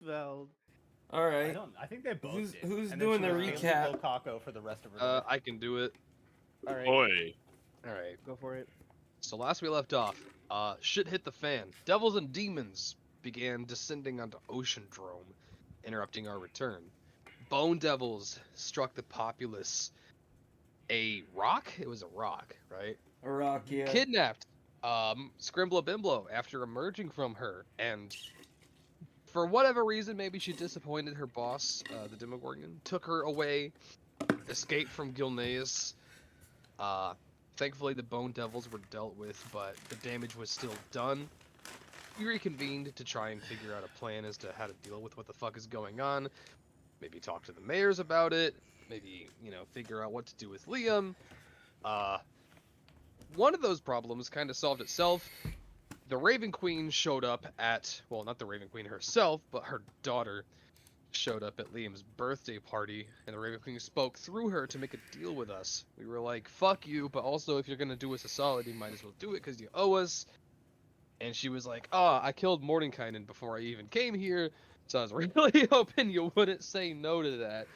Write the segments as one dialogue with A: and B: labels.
A: Well,
B: All right.
C: I think they both
B: Who's
C: did.
B: who's
C: And then
B: doing
C: she
B: the
C: was mainly
B: recap?
C: Kako for the rest of her life.
D: I can do it.
A: all right,
E: Boy.
D: All right.
A: go for it.
D: So last we left off, shit hit the fan. Devils and demons began descending onto Ocean Drome, interrupting our return. Bone devils struck the populace. A rock? It was a rock, right?
B: A rock, yeah.
D: Kidnapped Scrimbla Bimblo after emerging from her, and for whatever reason, maybe she disappointed her boss, the Demogorgon, took her away, escaped from Gilneas. Thankfully, the Bone Devils were dealt with, but the damage was still done. We reconvened to try and figure out a plan as to how to deal with what the fuck is going on. Maybe talk to the mayors about it. Maybe, figure out what to do with Liam. One of those problems kind of solved itself. The Raven Queen showed up at, well, not the Raven Queen herself, but her daughter showed up at Liam's birthday party, and the Raven Queen spoke through her to make a deal with us. We were like, fuck you, but also if you're gonna do us a solid, you might as well do it because you owe us. And she was like, I killed Mordenkainen before I even came here, so I was really hoping you wouldn't say no to that.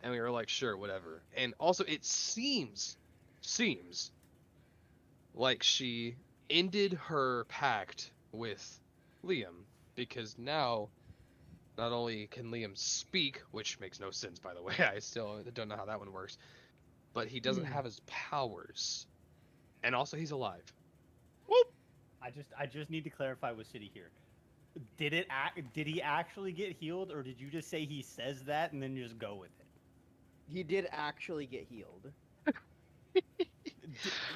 D: And we were like, sure, whatever. And also, it seems like she ended her pact with Liam, because now not only can Liam speak, which makes no sense, by the way, I still don't know how that one works, but he doesn't have his powers, and also he's alive.
E: Whoop.
C: I just need to clarify with City here. Did he actually get healed, or did you just say he says that and then just go with it?
A: He did actually get healed.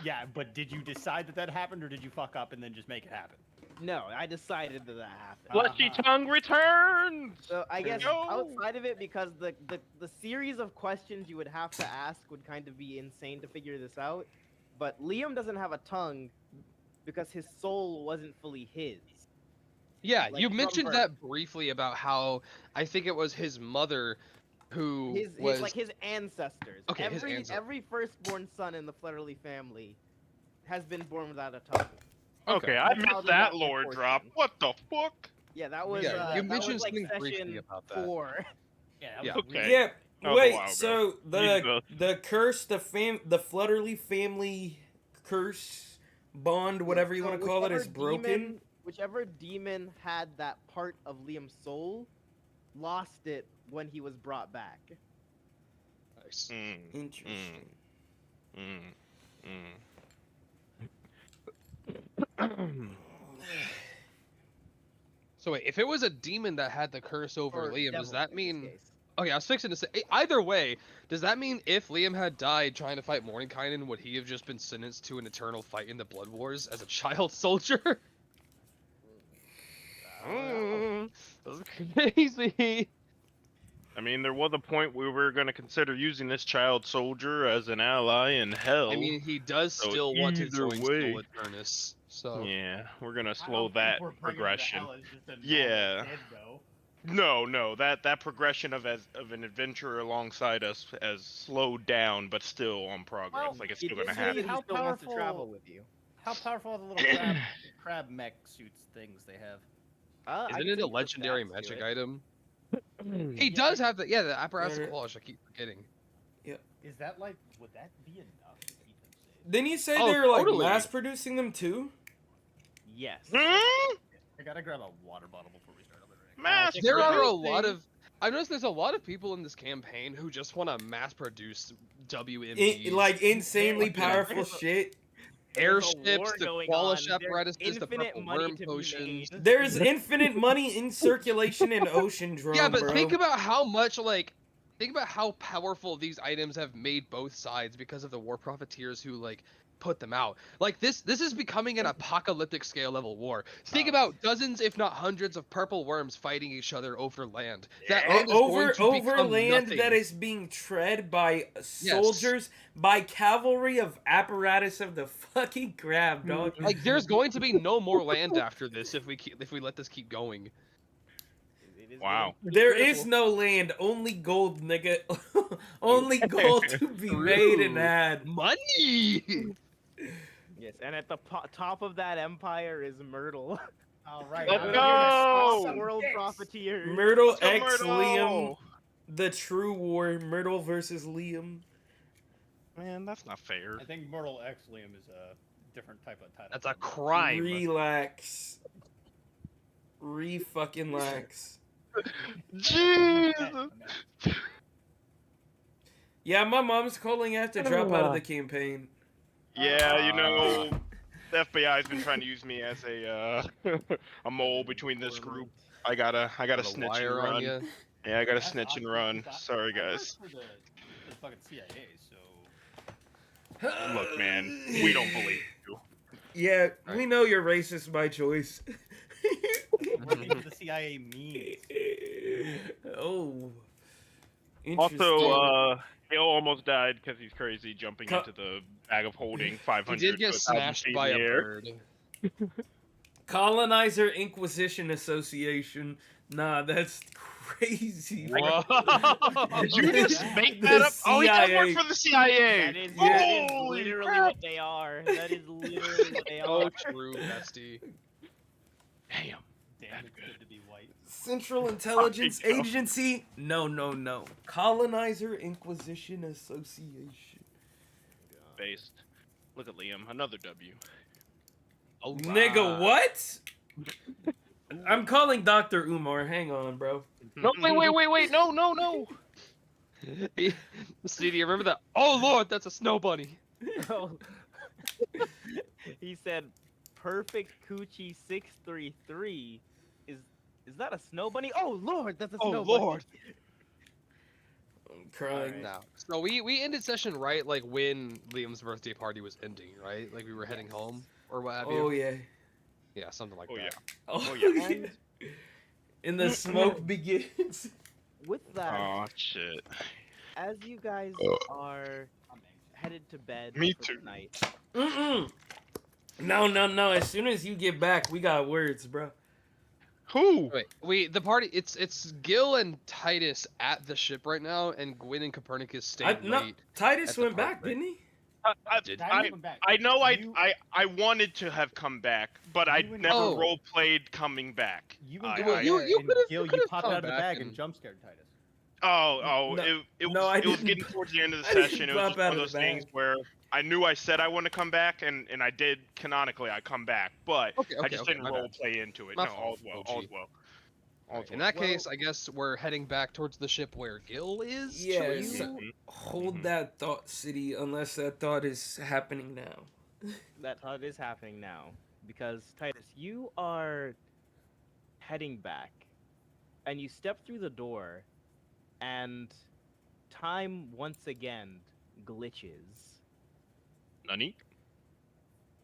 C: Yeah, but did you decide that happened, or did you fuck up and then just make it happen?
A: No, I decided that happened.
E: Fleshy tongue returns.
A: So I guess
E: No.
A: outside of it, because the series of questions you would have to ask would kind of be insane to figure this out. But Liam doesn't have a tongue because his soul wasn't fully his.
D: Yeah,
A: Like,
D: you
A: from
D: mentioned
A: birth.
D: that briefly about how I think it was his mother who was
A: his ancestors.
D: Okay, his
A: every firstborn son in the Flutterly family has been born without a tongue.
E: Okay, I
A: That's how
E: missed
A: they
E: that
A: got
E: lore
A: proportion.
E: drop. What the fuck?
A: Yeah, that was.
D: Yeah, you
A: that
D: mentioned
A: was like
D: something briefly
A: session
D: about that.
A: 4.
C: Yeah.
D: Yeah.
E: Okay.
B: Yeah.
E: That was a
B: Wait.
E: while ago.
B: So
E: Jesus.
B: the curse, the Flutterly family curse bond, whatever you
A: So
B: want to call it, is
A: whichever
B: broken.
A: Whichever demon had that part of Liam's soul, lost it when he was brought back.
D: Nice.
B: Interesting.
D: So wait, if it was a demon that had the curse over
A: Or
D: Liam, does
A: devil,
D: that
A: in this
D: mean?
A: case.
D: Okay, I was fixing to say. Either way, does that mean if Liam had died trying to fight Mordenkainen, would he have just been sentenced to an eternal fight in the Blood Wars as a child soldier? That's crazy.
E: I mean, there was a point we were going to consider using this child soldier as an ally in hell.
D: I mean, he does
E: So
D: still want to
E: either
D: join
E: way.
D: Soul Eternus, so
E: yeah, we're going to
C: I
E: slow
C: don't think
E: that
C: we're bringing him to
E: progression.
C: hell as just a normal
E: Yeah.
C: kid, though.
E: No, that progression of an adventurer alongside us has slowed down, but still on progress.
C: Well,
E: like it's
A: He
E: still
A: did
E: going to
A: say
E: happen.
A: that
C: How
A: he still wants to travel
C: powerful-
A: with you.
C: How powerful are the little crab mech suits things they have?
A: I
D: isn't
A: can
D: it a
A: think of
D: legendary
A: stats to
D: magic
A: it.
D: item? He
C: Yeah,
D: does have the the apparatus
B: Yeah.
D: of claws. I keep forgetting.
C: Is that like, would that be enough to keep him safe?
B: Didn't you say
D: Oh,
B: they're like
D: totally.
B: mass producing them too?
A: Yes.
E: Hmm?
C: I gotta grab a water bottle before we start. I'll be right back.
E: Mass
D: There are a
E: producing.
D: lot of. I noticed there's a lot of people in this campaign who just want to mass produce WMDs.
B: Like insanely
A: Yeah.
B: powerful shit.
A: There's a
D: airships,
A: war
D: the
A: going
D: Qualish
A: on. There's
D: apparatuses, the
A: infinite
D: purple
A: money
D: worm
A: to be
D: potions.
A: made.
B: There's infinite money in circulation in Ocean Drome,
D: Yeah, but
B: bro.
D: think about how much think about how powerful these items have made both sides because of the war profiteers who put them out. Like this is becoming an apocalyptic scale level war. Think about dozens, if not hundreds, of purple worms fighting each other over land. That land is going to
B: over
D: become
B: land
D: nothing.
B: that is being tread by soldiers, by cavalry of apparatus of the fucking crab, dog.
D: Like there's going to be no more land after this if we let this keep going.
A: It is
E: Wow.
A: getting
B: There
A: pretty
B: is
A: critical.
B: no land, only gold, nigga. Only gold to be made and had.
D: Money.
A: Yes, and at the top of that empire is Myrtle.
C: All right.
E: Let's
C: now
E: go!
C: we're
A: World
C: Six.
A: Profiteers.
B: Myrtle
E: Let's go,
B: X
E: Myrtle!
B: Liam, the true war. Myrtle versus Liam.
E: Man, that's not fair.
C: I think Mortal X Liam is a different type of title.
F: That's a crime.
B: Relax. Fucking lax.
E: Jesus!
B: Yeah, my mom's calling. I have to drop out of the campaign.
E: Yeah, you know, the FBI's been trying to use me as a a mole between this group. I gotta
D: Got a
E: snitch and
D: wire on
E: run.
D: ya.
E: Yeah, I gotta
C: That's
E: snitch and
C: awesome,
E: run.
C: 'cause
E: Sorry,
C: I work
E: guys.
C: for the fucking CIA, so
E: Look, man, we don't believe you.
B: Yeah, we
D: Right.
B: know you're racist by choice.
C: working for the CIA means.
B: Oh.
E: Also,
B: Interesting.
E: Gil almost died because he's crazy jumping
B: Co-
E: into the bag of holding
D: He
E: 500
D: did
E: to
D: get
E: 1,000
D: smashed
E: feet
D: by
E: in
D: a
E: the air.
D: bird.
B: Colonizer Inquisition Association. Nah, that's crazy.
D: Whoa!
E: Did you just make
B: The
E: that up? Oh, he does
B: CIA.
E: work for the CIA!
A: That is
E: Holy
A: literally
E: crap!
A: what they are. That is literally what they
D: So
A: are.
D: true, bestie.
E: Damn.
C: Damn, it's good to be white.
B: Central Intelligence
E: Fucking hell.
B: Agency? No. Colonizer Inquisition Association.
E: Based. Look at Liam, another W.
D: Oh,
B: Nigga, what? I'm calling Dr. Umar. Hang on, bro.
E: No, wait, no.
D: See, do you remember that? Oh lord, that's a snow bunny.
A: Oh. He said, "Perfect Coochie 633 is that a snow bunny? Oh lord, that's a
D: Oh,
A: snow
D: Lord.
A: bunny."
B: I'm crying.
D: Now, so we ended session right like when Liam's birthday party was ending, right? Like we were heading home or what have you.
B: Oh, yeah.
D: Yeah, something like
E: Oh,
D: that.
B: Oh,
E: yeah.
A: And
B: And the smoke begins.
A: with that,
E: Oh shit.
A: as you guys are headed to bed
E: Me
A: for
E: too.
A: the night,
B: Mm-mm. No. As soon as you get back, we got words, bro.
E: Who?
D: Wait, the party it's Gil and Titus at the ship right now, and Gwyn and Copernicus stayed late.
B: Titus
D: at the
B: went
D: park,
B: back,
D: right?
B: didn't he?
D: Did-
C: Titus went back.
E: I know
C: You-
E: I wanted to have come back, but I
C: You and-
E: never
D: Oh.
E: role played coming back.
C: You
E: I-
C: and
E: I-
C: Gil,
D: you
C: and
D: could've-
C: Gil,
D: you
C: you
D: could've
C: popped
D: come
C: out of the
D: back
C: bag
D: and-
C: and jump scared Titus.
E: Oh,
B: No,
E: it
B: no, I
E: was
B: didn't.
E: getting towards the end of the
B: I didn't
E: session. It
B: pop
E: was just
B: out
E: one of
B: of
E: those
B: the
E: things
B: bag.
E: where I knew I said I want to come back, and I did canonically. I come back, but
D: Okay,
E: I just didn't
D: my
E: role
D: bad.
E: play into it.
D: My
E: No,
D: fault,
E: all's well.
D: OG.
E: All's well. All's
D: In
E: well.
D: that case, I guess we're heading back towards the ship where Gil is.
B: Yeah,
D: True?
B: so- Hold
E: Mhm.
B: that thought, City, unless that thought is happening now.
A: that thought is happening now because Titus, you are heading back, and you step through the door, and time once again glitches.
E: Nani?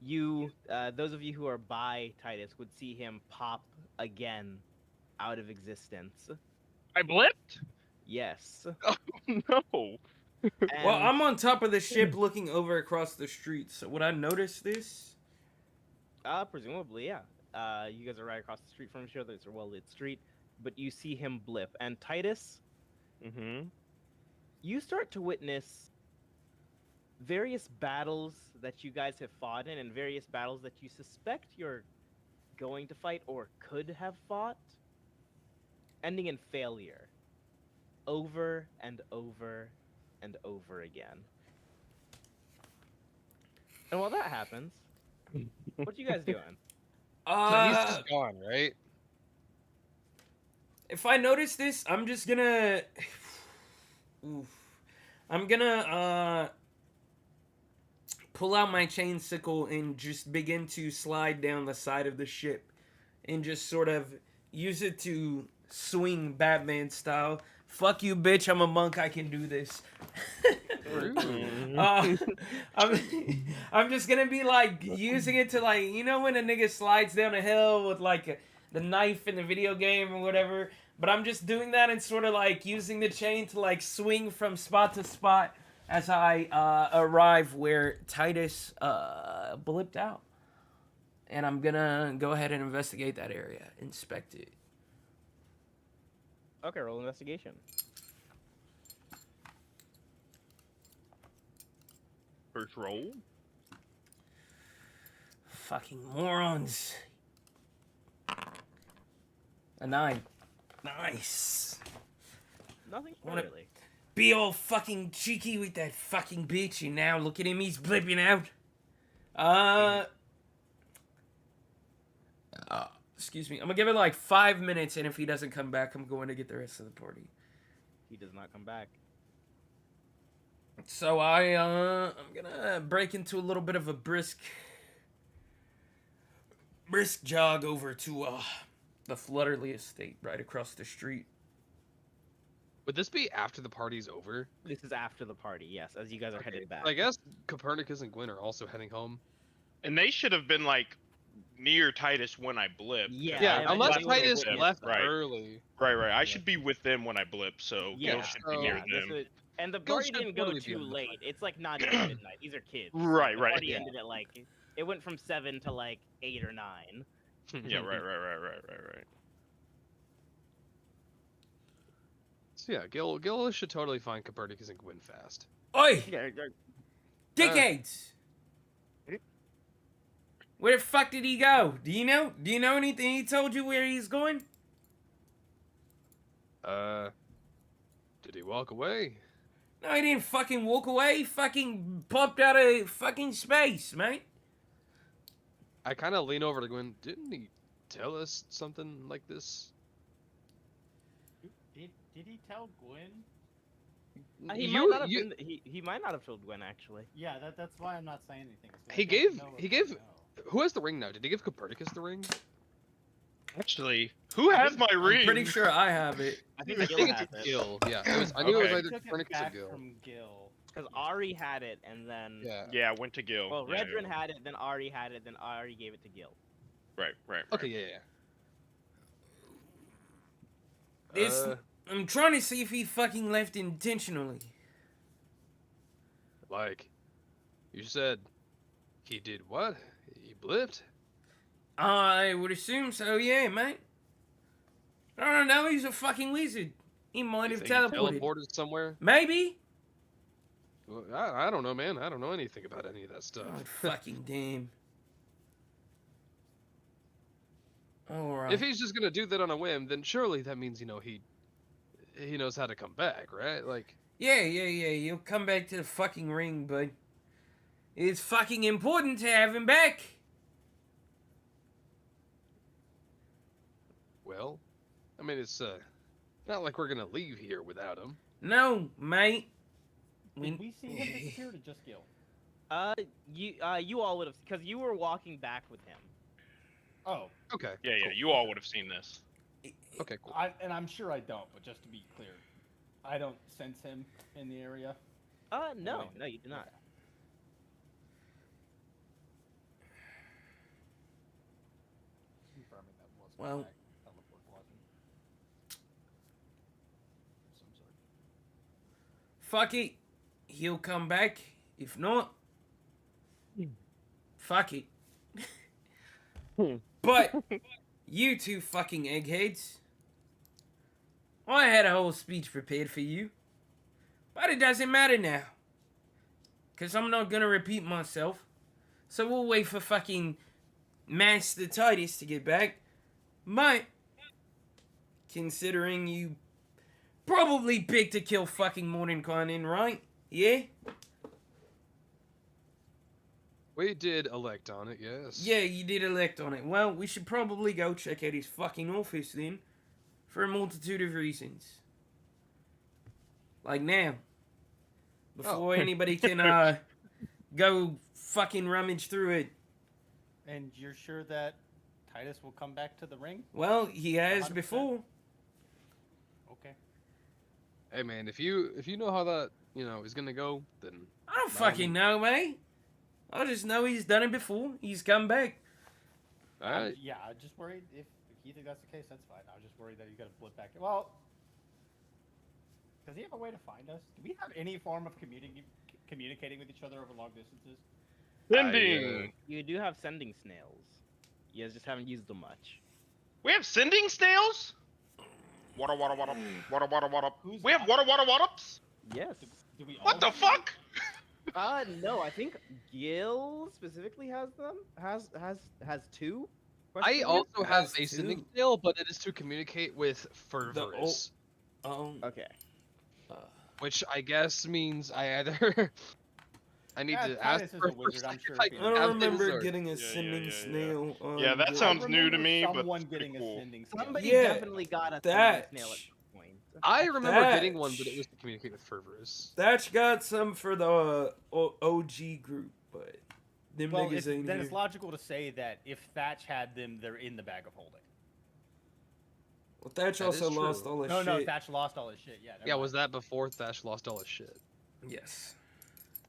A: You, those of you who are by Titus, would see him pop again out of existence.
E: I blipped?
A: Yes.
E: No.
B: Well,
A: And-
B: I'm on top of the ship looking over across the street, so would I notice this?
A: Presumably, yeah. You guys are right across the street from each other. It's a well-lit street, but you see him blip. And Titus,
E: Mm-hmm.
A: you start to witness various battles that you guys have fought in, and various battles that you suspect you're going to fight or could have fought, ending in failure, over and over and over again. And while that happens, what you guys doing?
D: So he's just gone, right?
B: If I notice this, I'm just gonna. Oof. I'm gonna pull out my chain sickle and just begin to slide down the side of the ship, and just sort of use it to swing Batman style. Fuck you, bitch! I'm a monk. I can do this. I'm just gonna be like using it to like, you know, when a nigga slides down a hill with like the knife in the video game or whatever. But I'm just doing that and sort of like using the chain to like swing from spot to spot as I arrive where Titus blipped out. And I'm gonna go ahead and investigate that area, inspect it.
A: Okay, roll investigation.
E: First roll.
B: Fucking morons. A 9. Nice.
A: Nothing
B: Wanna-
A: really.
B: Be all fucking cheeky with that fucking bitch, and now look at him, he's blipping out. Excuse me. I'm gonna give it like 5 minutes, and if he doesn't come back, I'm going to get the rest of the party.
A: He does not come back.
B: So I'm gonna break into a little bit of a brisk jog over to the Flutterly estate right across the street.
D: Would this be after the party's over?
A: This is after the party, yes, as you guys are headed back.
D: I guess Copernicus and Gwen are also heading home.
E: And they should have been like near Titus when I blipped. 'cause
A: Yeah,
D: Yeah,
A: I
D: unless
A: imagine they
D: Titus
A: would've-
D: left
E: right.
D: early.
E: Right. I should be with them when I blip, so
A: Yeah,
E: Gil should be near
A: this
E: them.
A: would- and the
D: Gil
A: party
D: should
A: didn't go
D: totally be
A: too
D: on the
A: late.
D: party.
A: It's like not even midnight. These are kids.
E: Right,
A: The
E: right.
A: party
D: Yeah.
A: ended at like it went from 7 to like 8 or 9.
E: Yeah, right.
D: So yeah, Gil should totally find Copernicus and Gwen fast.
B: Oi!
A: Yeah,
B: Dickheads! Where the fuck did he go? Do you know? Do you know anything? He told you where he's going?
D: Did he walk away?
B: No, he didn't fucking walk away. He fucking popped out of fucking space, mate.
D: I kind of lean over to Gwen. Didn't he tell us something like this?
C: Did he tell Gwen?
A: he
D: You-
A: might not have
D: you-
A: been, he might not have told Gwen actually.
C: Yeah, that's why I'm not saying anything. 'cause I
D: He
C: don't
D: gave-
C: know if
D: he
C: I
D: gave-
C: know.
D: Who has the ring now? Did he give Copernicus the ring?
E: Actually, who has my ring?
B: I'm pretty sure I have it.
A: I think
D: I
A: Gil
D: think
A: has
D: it's
A: it
D: Gil. Yeah, I knew it was
E: Okay.
D: either
C: Took it
D: Copernicus or
C: back
D: Gil.
C: from Gil.
A: because Ari had it and then
D: Yeah.
E: Yeah, I went to Gil.
A: well,
E: Yeah,
A: Redrin had it, then Ari had it, then Ari gave it to Gil.
E: Right.
D: Okay, yeah.
B: This,
D: Uh,
B: I'm trying to see if he fucking left intentionally.
D: like, you said he did what? He blipped?
B: I would assume so, yeah, mate. I don't know, he's a fucking wizard. He might
D: You
B: have
D: think he
B: teleported.
D: teleported somewhere?
B: Maybe.
D: Well, I don't know, man. I don't know anything about any of that stuff.
B: Oh, fucking damn. Alright.
D: If he's just gonna do that on a whim, then surely that means he knows how to come back, right? Like,
B: Yeah, you'll come back to the fucking ring, but it's fucking important to have him back.
D: well, I mean, it's not like we're gonna leave here without him.
B: No, mate.
C: Did we see him disappear or just Gil?
A: You all would have because you were walking back with him.
C: Oh,
D: Okay.
E: Yeah.
D: cool.
E: You all would have seen this.
D: Okay, cool.
C: and I'm sure I don't, but just to be clear, I don't sense him in the area.
A: No,
C: Wait.
A: no, you do not.
C: Confirming that was
B: Well-
C: my teleport wasn't. Some sort.
B: Fuck it. He'll come back. If not, fuck it. But you two fucking eggheads, I had a whole speech prepared for you, but it doesn't matter now, cause I'm not gonna repeat myself. So we'll wait for fucking Master Titus to get back. But considering you probably picked to kill fucking Mordenkainen, right? Yeah?
D: We did elect on it, yes.
B: Yeah, you did elect on it. Well, we should probably go check out his fucking office then. For a multitude of reasons. Like now. Before anybody can go fucking rummage through it.
C: And you're sure that Titus will come back to the ring?
B: Well, he has
C: 100%.
B: before.
C: Okay.
D: Hey, man, if you know how that is gonna go, then
B: I don't fucking know, mate. I just know he's done it before. He's come back.
D: all right.
C: Yeah, I'm just worried if you think that's the case, that's fine. I was just worried that he's gonna blip back. Well, does he have a way to find us? Do we have any form of communicating with each other over long distances?
E: Sending.
A: You do have sending snails. You guys just haven't used them much.
E: We have sending snails. Water, water, water, water, water, water.
C: Who's
E: We have
C: that?
E: water, water, waters.
A: Yes.
C: Do we all
E: What the
C: have-
E: fuck?
A: No, I think Gil specifically has them. Has 2.
D: I also have
B: Has
D: a sending
B: two.
D: snail, but it is to communicate with
B: The
D: Fervorous,
A: Okay.
D: which I guess means I either I need
C: Yeah,
D: to ask
C: Titus is
D: for
C: a wizard, I'm
D: if
C: sure
D: I
C: if he
B: I
D: can
C: knows.
B: don't
D: have
B: remember
D: his or...
B: getting a
E: Yeah,
B: sending
E: yeah.
B: snail on
E: Yeah, that
B: the-
E: sounds new to
C: remember
E: me, but
C: someone
E: it's
C: getting
E: pretty
C: a
E: cool.
C: sending snail.
A: Somebody
B: Yeah,
A: definitely got a sending snail at
B: Thatch.
A: some point.
D: I remember getting
B: Thatch.
D: one, but it was to communicate with Fervorous.
B: Thatch got some for the OG group, but them
C: Well,
B: niggas ain't
C: then
B: here.
C: it's logical to say that if Thatch had them, they're in the bag of holding.
B: Well, Thatch
D: That
B: also
D: is true.
B: lost all his
C: No,
B: shit.
C: no, Thatch lost all his shit. Yeah. never
D: Yeah,
C: mind.
D: was that before Thatch lost all his shit?
B: Yes.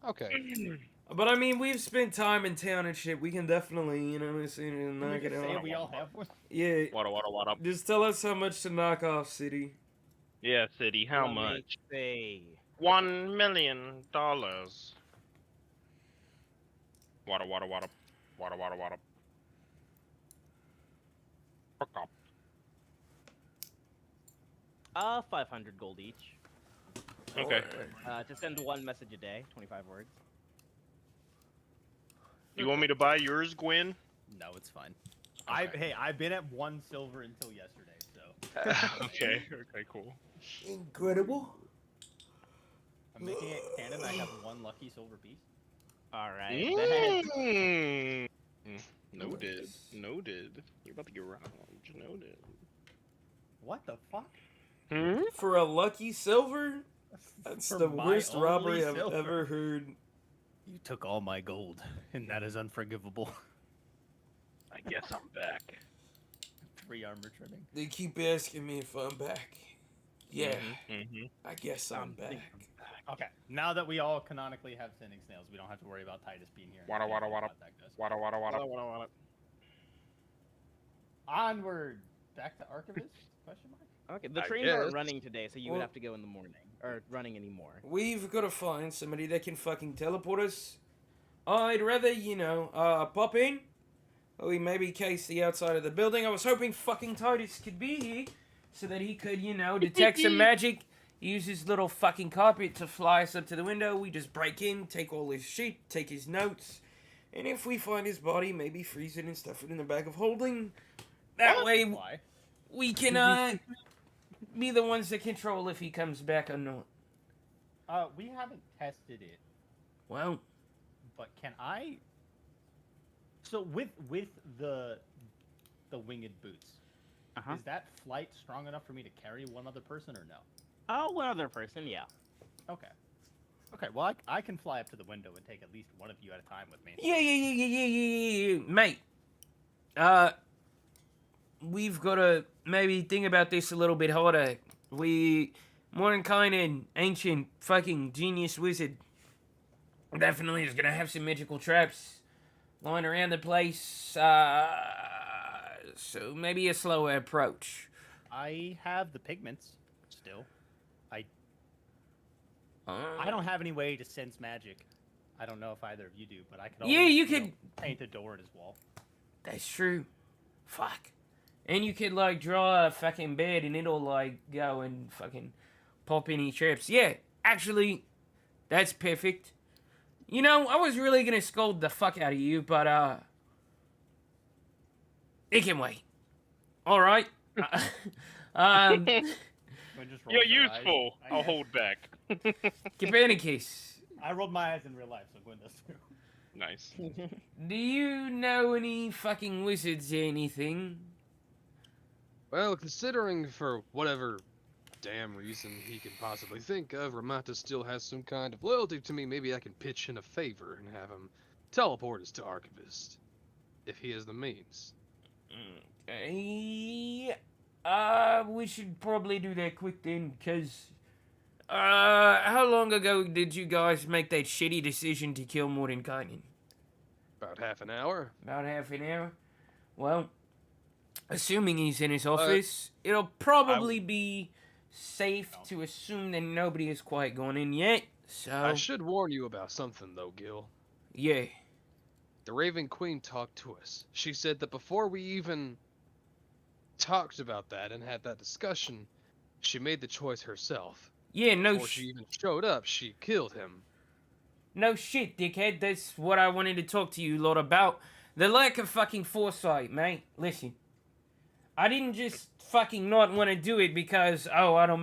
D: Okay.
B: But I mean, we've spent time in town and shit. We can definitely, you know what I'm saying,
C: Can
B: knock
C: we
B: it
C: just say
B: off.
C: we all have one?
B: Yeah.
E: What up?
B: Just tell us how much to knock off, City.
E: Yeah, City, how
A: Let me
E: much?
A: say.
E: $1 million. Wada. Fuck up.
A: 500 gold each.
E: Okay.
A: To send one message a day, 25 words.
E: You want me to buy yours, Gwen?
C: No, it's fine.
D: Okay.
C: I've been at 1 silver until yesterday, so
E: Okay, cool.
B: Incredible.
C: I'm making it canon. I have 1 lucky silver piece.
A: All right.
E: Mm. Noted. You're about to get robbed. Noted.
C: What the fuck?
E: Hmm?
B: For a lucky silver? That's
C: For
B: the
C: my
B: worst
C: only
B: robbery I've
C: silver.
B: ever heard.
C: You took all my gold, and that is unforgivable.
E: I guess I'm back.
C: 3 armor trimming.
B: They keep asking me if I'm back. Yeah,
E: Mm-hmm.
B: I guess I'm back.
C: Okay, now that we all canonically have sending snails, we don't have to worry about Titus being here.
E: Wada, wada, wada.
C: Wada. Onward! Back to Archivist? Question mark?
A: Okay, the
D: I
A: trains aren't
D: guess.
A: running today, so you
B: Well-
A: would have to go in the morning. Or running anymore.
B: We've got to find somebody that can fucking teleport us. I'd rather, pop in. Or we maybe case the outside of the building. I was hoping fucking Titus could be here so that he could, detect some magic. Use his little fucking carpet to fly us up to the window. We just break in, take all his shit, take his notes. And if we find his body, maybe freeze it and stuff it in the bag of holding. That way
C: Why?
B: we can, be the ones that control if he comes back or not.
C: We haven't tested it,
B: Well,
C: but can I? So with the winged boots,
A: Uh-huh.
C: is that flight strong enough for me to carry one other person or no?
A: Oh, one other person, yeah.
C: Okay. Okay, well, I can fly up to the window and take at least one of you at a time with me.
B: yeah, mate. We've got to maybe think about this a little bit harder. Mordenkainen, ancient fucking genius wizard, definitely is gonna have some magical traps lying around the place. So maybe a slower approach.
C: I have the pigments still. I don't have any way to sense magic. I don't know if either of you do, but I could.
B: Yeah,
C: always,
B: you
C: know,
B: could.
C: paint a door in his wall.
B: That's true. Fuck. And you could, draw a fucking bed and it'll, go and fucking pop any traps. Yeah, actually, that's perfect. I was really gonna scold the fuck out of you, but, it can wait. Alright.
C: Gwen just
E: You're
C: rolls her eyes.
E: useful. I'll hold back.
B: Copernicus,
C: I rolled my eyes in real life, so Gwen does too.
E: Nice.
B: do you know any fucking wizards or anything?
D: Well, considering for whatever damn reason he can possibly think of, Ramata still has some kind of loyalty to me. Maybe I can pitch in a favor and have him teleport us to Archivist, if he has the means.
B: We should probably do that quick then, because, how long ago did you guys make that shitty decision to kill Mordenkainen?
D: About half an hour.
B: About half an hour? Well, assuming he's in his office, it'll probably be safe to assume that nobody has quite gone in yet, so...
D: I should warn you about something, though, Gil.
B: Yeah.
D: The Raven Queen talked to us. She said that before we even talked about that and had that discussion, she made the choice herself.
B: Yeah, no
D: Before she even showed up, she killed him.
B: No shit, dickhead. That's what I wanted to talk to you lot about. The lack of fucking foresight, mate. Listen. I didn't just fucking not want to do it because, I don't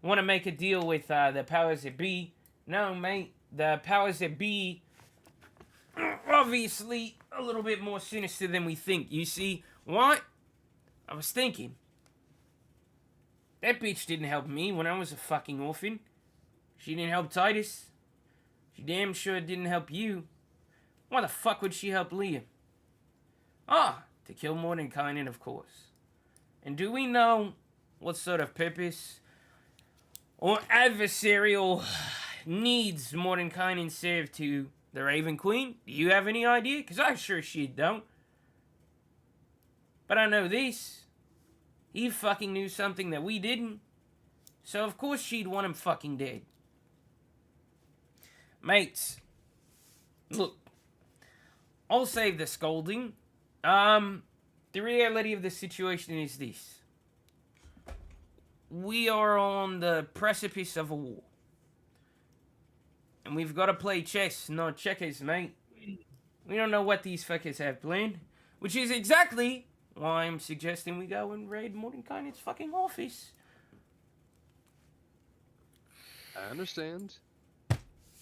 B: want to make a deal with the powers that be. No, mate. The powers that be are obviously a little bit more sinister than we think. You see, what? I was thinking. That bitch didn't help me when I was a fucking orphan. She didn't help Titus. She damn sure didn't help you. Why the fuck would she help Liam? To kill Mordenkainen, of course. And do we know what sort of purpose or adversarial needs Mordenkainen served to the Raven Queen? Do you have any idea? Because I sure she don't. But I know this. He fucking knew something that we didn't. So of course she'd want him fucking dead. Mates. Look. I'll save the scolding. The reality of the situation is this. We are on the precipice of a war. And we've got to play chess, not checkers, mate. We don't know what these fuckers have planned. Which is exactly why I'm suggesting we go and raid Mordenkainen's fucking office.
D: I understand.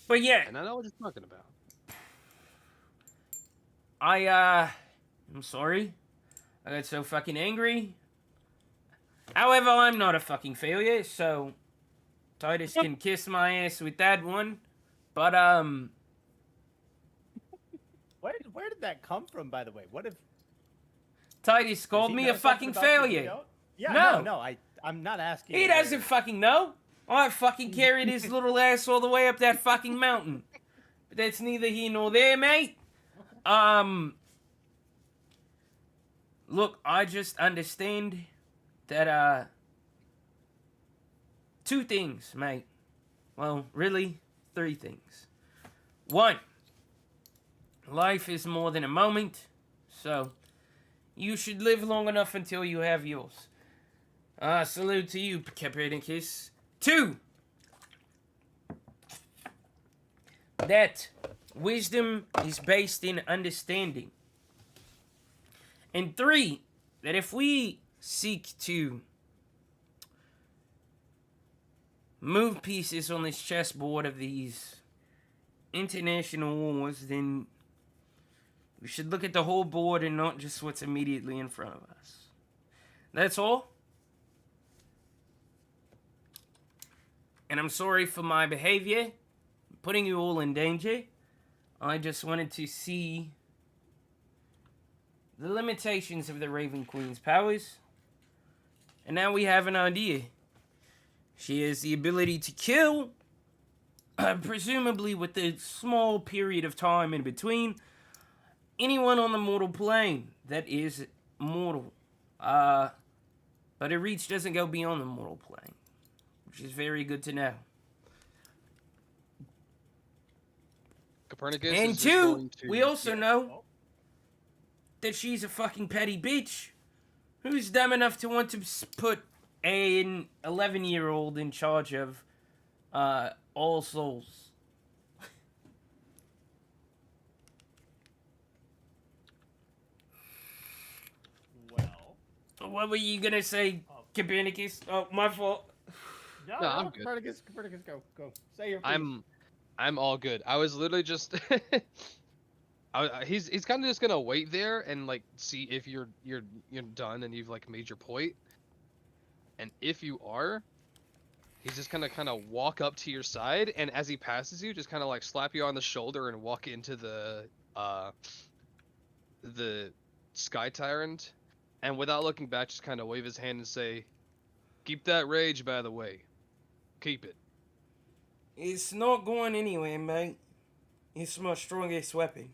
B: But yeah.
D: And I know what you're talking about.
B: I'm sorry. I got so fucking angry. However, I'm not a fucking failure, so Titus can kiss my ass with that one. But,
C: Where did that come from, by the way? What if...
B: Titus called me a fucking failure.
C: Yeah, no, I'm not asking.
B: He doesn't fucking know. I fucking carried his little ass all the way up that fucking mountain. But that's neither here nor there, mate. Look, I just understand that, two things, mate. Well, really, three things. One, life is more than a moment, so you should live long enough until you have yours. Salute to you, Copernicus. Two, that wisdom is based in understanding. And three, that if we seek to move pieces on this chessboard of these international wars, then we should look at the whole board and not just what's immediately in front of us. That's all. And I'm sorry for my behavior, putting you all in danger. I just wanted to see the limitations of the Raven Queen's powers. And now we have an idea. She has the ability to kill, presumably with a small period of time in between, anyone on the mortal plane that is mortal. But her reach doesn't go beyond the mortal plane, which is very good to know.
D: Copernicus
B: And
D: is just
B: two,
D: going to...
B: we also know that she's a fucking petty bitch who's dumb enough to want to put an 11-year-old in charge of All Souls.
C: Well,
B: What were you gonna say, Copernicus? Oh, my fault.
C: no,
D: I'm good.
C: Copernicus, go. Say your piece.
D: I'm all good. I was literally just he's kind of just gonna wait there and like see if you're done and you've like made your point. And if you are, he's just gonna kind of walk up to your side, and as he passes you, just kind of like slap you on the shoulder and walk into the Sky Tyrant, and without looking back, just kind of wave his hand and say, "Keep that rage, by the way. Keep it."
B: It's not going anywhere, mate. It's my strongest weapon.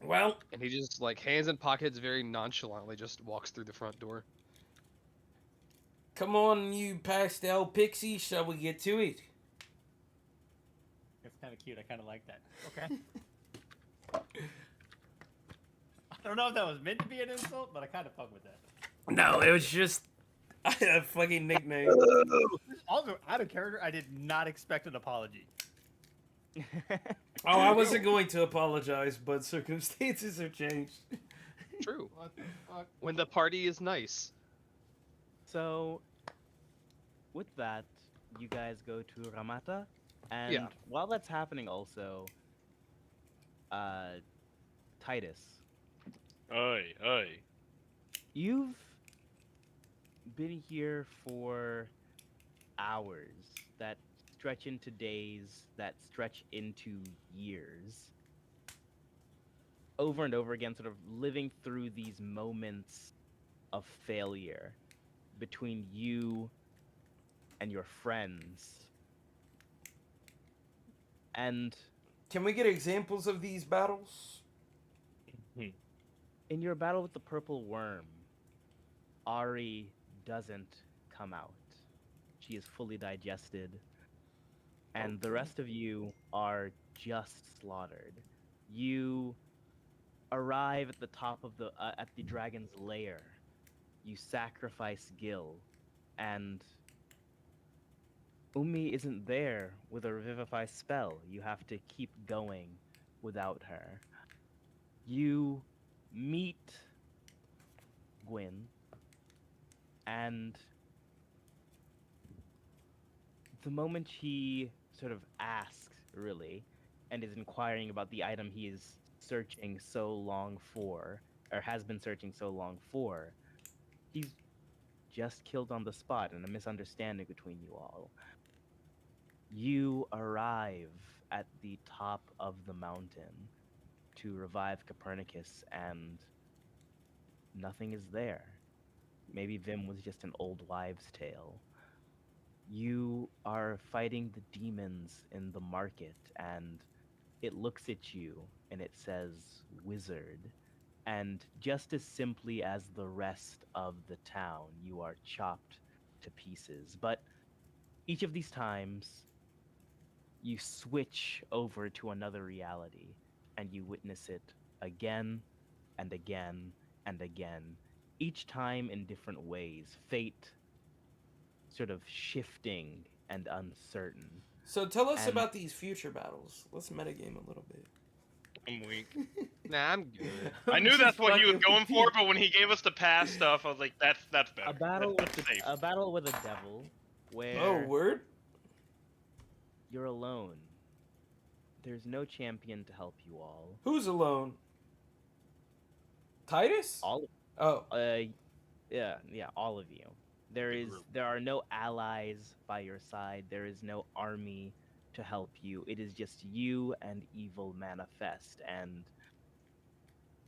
B: Well,
D: And he just like hands in pockets, very nonchalantly, just walks through the front door.
B: come on, you pastel pixie. Shall we get to it?
C: That's kind of cute. I kind of like that. Okay. I don't know if that was meant to be an insult, but I kind of fuck with that.
B: No, it was just a fucking nickname.
C: Also, out of character, I did not expect an apology.
B: Oh, I wasn't going to apologize, but circumstances have changed.
D: True.
C: What the fuck?
D: When the party is nice.
A: So, with that, you guys go to Ramata, and
D: Yeah.
A: while that's happening, also, uh, Titus,
E: Aye, aye.
A: you've been here for hours that stretch into days, that stretch into years, over and over again, sort of living through these moments of failure between you and your friends. And
B: Can we get examples of these battles?
A: in your battle with the purple worm, Ari doesn't come out. She is fully digested, and the
B: Okay.
A: rest of you are just slaughtered. You arrive at the top of at the dragon's lair. You sacrifice Gil, and Umi isn't there with a revivify spell. You have to keep going without her. You meet Gwyn, and the moment he sort of asks, really, and is inquiring about the item he is searching so long for, or has been searching so long for, he's just killed on the spot in a misunderstanding between you all. You arrive at the top of the mountain to revive Copernicus, and nothing is there. Maybe Vim was just an old wives' tale. You are fighting the demons in the market, and it looks at you and it says wizard. And just as simply as the rest of the town, you are chopped to pieces. But each of these times, you switch over to another reality and you witness it again and again and again, each time in different ways, fate sort of shifting and uncertain.
B: So tell us
A: And
B: about these future battles. Let's metagame a little bit.
E: I'm weak.
D: Nah, I'm good.
E: I
B: I'm
E: knew
B: just
E: that's what he was
B: fucking
E: going
B: with
E: for,
B: you.
E: but when he gave us the past stuff, I was like, that's better.
A: a battle with
E: That's safe.
A: a battle with a devil where
B: Oh, word?
A: you're alone. There's no champion to help you all.
B: Who's alone? Titus?
A: All
B: Oh.
A: yeah, all of you.
E: The group.
A: There are no allies by your side. There is no army to help you. It is just you and evil manifest, and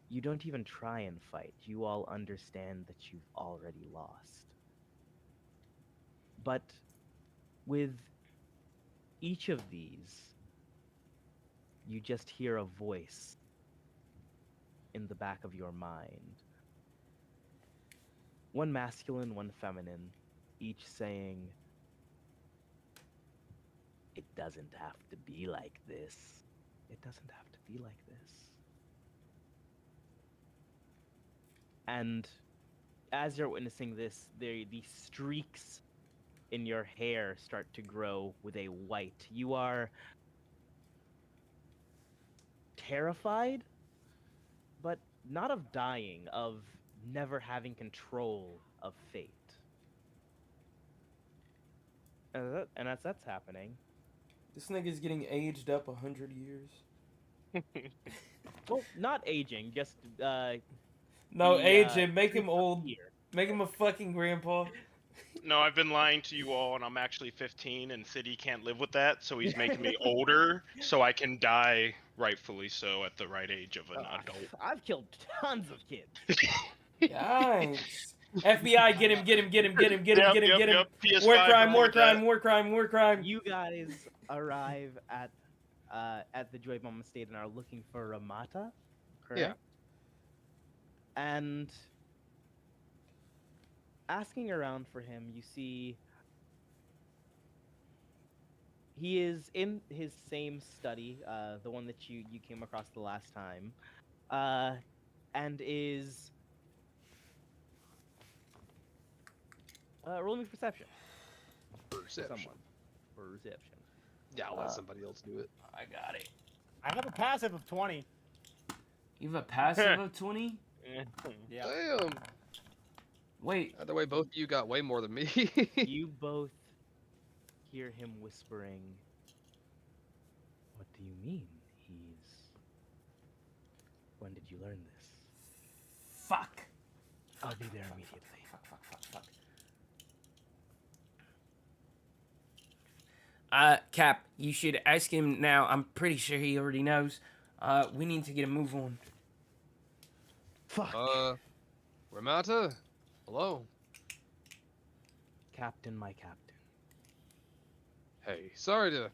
A: you don't even try and fight. You all understand that you've already lost. But with each of these, you just hear a voice in the back of your mind. One masculine, one feminine, each saying, "It doesn't have to be like this. It doesn't have to be like this." And as you're witnessing this, the streaks in your hair start to grow with a white. You are terrified, but not of dying, of never having control of fate. And that's happening.
B: This nigga's getting aged up 100 years.
A: Well, not aging, just
B: No,
A: the,
B: age him. Make him
A: streaks of
B: old.
A: fear.
B: Make him a fucking grandpa.
E: No, I've been lying to you all, and I'm actually 15, and City can't live with that, so he's making me older, so I can die rightfully so at the right age of an adult.
A: I've killed tons of kids.
B: Yikes. FBI, get him, get him, get him, get him, get him,
E: Yep,
B: get him,
E: yep,
B: get him.
E: yep. PS5
B: War crime, war
E: record that.
B: crime, war crime, war crime.
A: You guys arrive at the Joy Bomb Estate and are looking for Ramata, correct?
D: Yeah.
A: And asking around for him, you see he is in his same study, the one that you came across the last time, and is roll me perception. For
D: Perception.
A: someone. For reception.
D: Yeah, I'll let somebody else do it.
B: I got it.
C: I have a passive of 20.
B: You have a passive of 20?
C: Yeah.
D: Damn.
B: Wait.
D: Either way, both of you got way more than me.
A: You both hear him whispering, "What do you mean? When did you learn this?"
B: Fuck.
A: I'll be there immediately.
B: Fuck. Cap, you should ask him now. I'm pretty sure he already knows. We need to get a move on.
A: Fuck.
D: Ramata? Hello?
A: Captain, my captain.
D: Hey, sorry to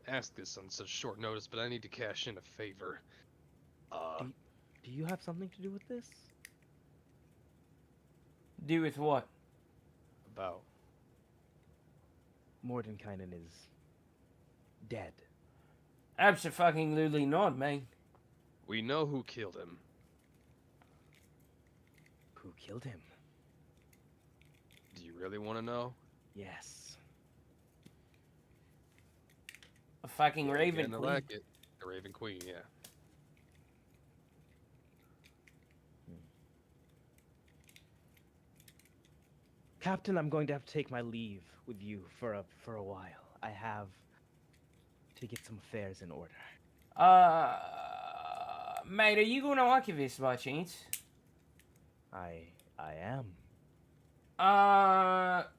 D: ask this on such short notice, but I need to cash in a favor.
A: Do you have something to do with this?
B: Do with what?
D: About.
A: Mordenkainen is dead.
B: Absolutely not, man.
D: We know who killed him.
A: Who killed him?
D: Do you really want to know?
A: Yes.
B: A fucking Raven
D: Again, I
B: Queen.
D: like it. The Raven Queen, yeah.
A: Captain, I'm going to have to take my leave with you for a while. I have to get some affairs in order.
B: Mate, are you going to Archivist by chance?
A: I am.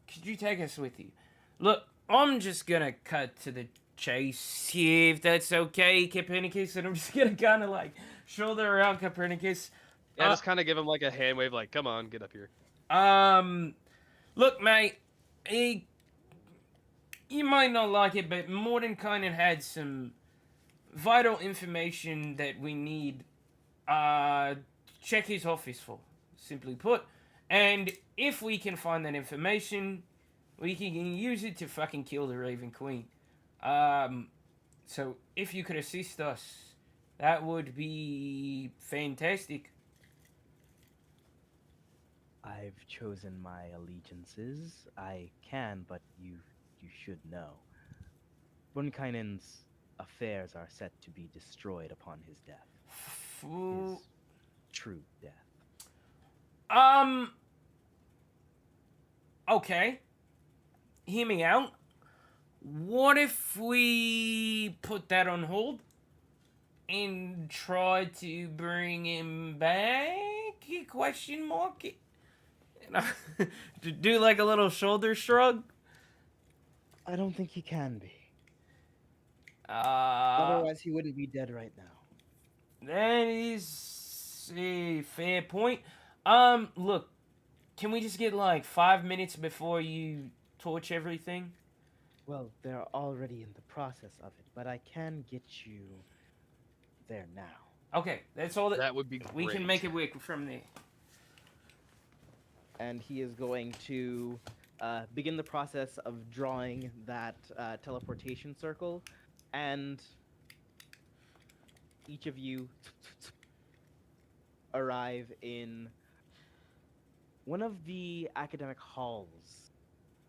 B: Could you take us with you? Look, I'm just gonna cut to the chase here, if that's okay, Copernicus, and I'm just gonna kind of like shoulder around Copernicus.
D: Yeah, just kind of give him like a hand wave, like, come on, get up here.
B: Look, mate, you might not like it, but Mordenkainen had some vital information that we need, check his office for, simply put. And if we can find that information, we can use it to fucking kill the Raven Queen. So if you could assist us, that would be fantastic.
A: I've chosen my allegiances. I can, but you should know. Mordenkainen's affairs are set to be destroyed upon his death. His true death.
B: Okay. Hear me out. What if we put that on hold and try to bring him back? Question mark. To do like a little shoulder shrug.
A: I don't think he can be.
B: Otherwise,
A: Otherwise, he wouldn't be dead right now.
B: that is a fair point. Look, can we just get like 5 minutes before you torch everything?
A: Well, they're already in the process of it, but I can get you there now.
B: Okay, that's all
D: That would be great.
B: we can make it work from there.
A: And he is going to begin the process of drawing that teleportation circle, and each of you arrive in one of the academic halls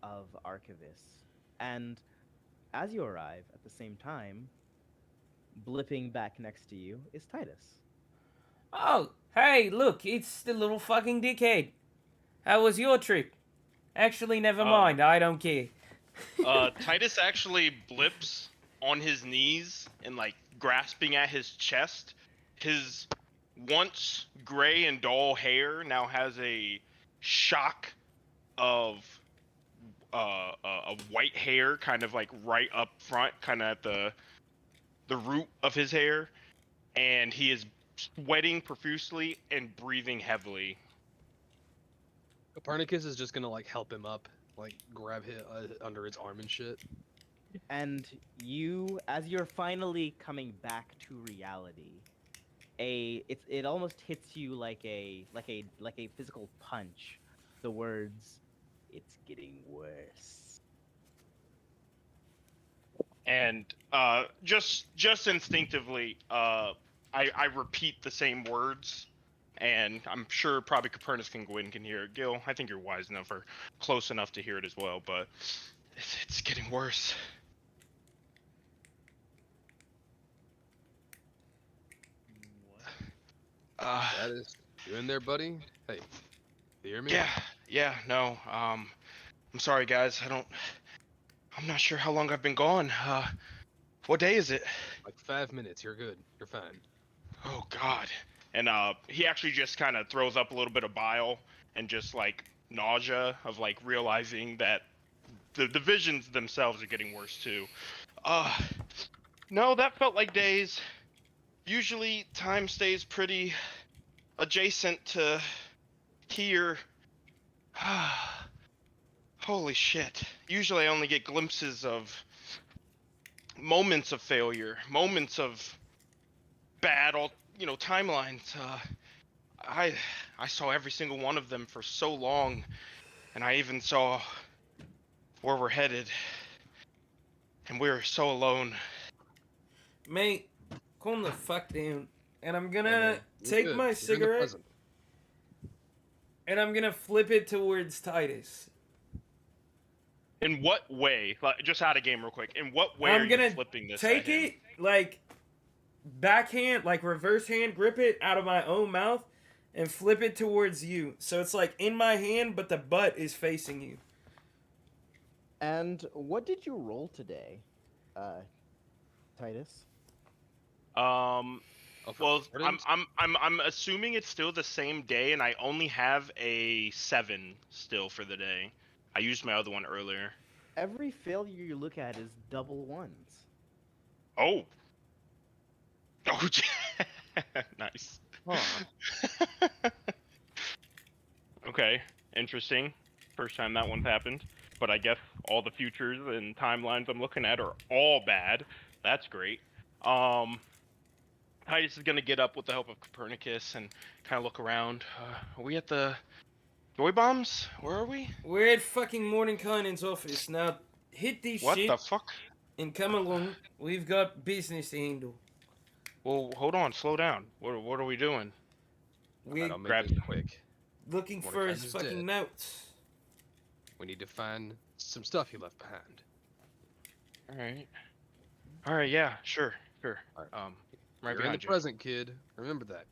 A: of Archivist. And as you arrive at the same time, blipping back next to you is Titus.
B: Oh, hey, look, it's the little fucking dickhead. How was your trip? Actually, never mind, I don't care.
E: Titus actually blips on his knees and like grasping at his chest. His once gray and dull hair now has a shock of white hair, kind of like right up front, kind of at the root of his hair, and he is sweating profusely and breathing heavily.
D: Copernicus is just gonna like help him up, like grab him under his arm and shit.
A: And you, as you're finally coming back to reality, it almost hits you like a physical punch. The words, "It's getting worse."
E: And just instinctively, I repeat the same words, and I'm sure probably Copernicus and Gwyn can hear it. Gil, I think you're wise enough or close enough to hear it as well, but it's getting worse.
D: That is you in there, buddy? Hey, you hear me?
E: yeah, no. I'm sorry, guys. I'm not sure how long I've been gone. What day is it?
D: Like 5 minutes. You're good. You're fine.
E: Oh God. And he actually just kind of throws up a little bit of bile and just like nausea of like realizing that the visions themselves are getting worse too. Uh, no, that felt like days. Usually time stays pretty adjacent to here. Holy shit. Usually I only get glimpses of moments of failure, moments of bad, timelines. I I saw every single one of them for so long, and I even saw where we're headed, and we're so alone.
B: Mate, calm the fuck down. And I'm
D: Hey,
B: gonna
D: man, you're
B: take
D: good.
B: my
D: You're in the
B: cigarette
D: present.
B: and I'm gonna flip it towards Titus.
E: In what way? Like, just out of game real quick. In what way are
B: I'm
E: you
B: gonna
E: flipping this
B: take
E: at him?
B: it, like, backhand, like reverse hand, grip it out of my own mouth and flip it towards you. So it's like in my hand, but the butt is facing you.
A: And what did you roll today, Titus?
E: Um,
D: Oh,
E: well,
D: for
E: I'm assuming it's still the same day, and I only have a 7 still for the day. I used my other one earlier.
A: Every failure you look at is double ones.
E: Oh. Oh, nice.
A: Huh.
E: Okay, interesting. First time that one's happened. But I guess all the futures and timelines I'm looking at are all bad. That's great. Titus is gonna get up with the help of Copernicus and kind of look around. Are we at the Joy Bombs? Where are we?
B: We're at fucking Mordenkainen's office. Now, hit this
E: What
B: shit
E: the fuck?
B: and come along. We've got business to handle.
E: Well, hold on, slow down. What are we doing?
B: We're
D: Alright, I'll make
E: grab-
D: this quick.
B: looking for his
D: Mordecai's
B: fucking
D: dead.
B: notes.
D: We need to find some stuff he left behind.
E: All right, yeah, sure.
D: Alright.
E: Right
D: You're in the
E: behind you.
D: present, kid. Remember that.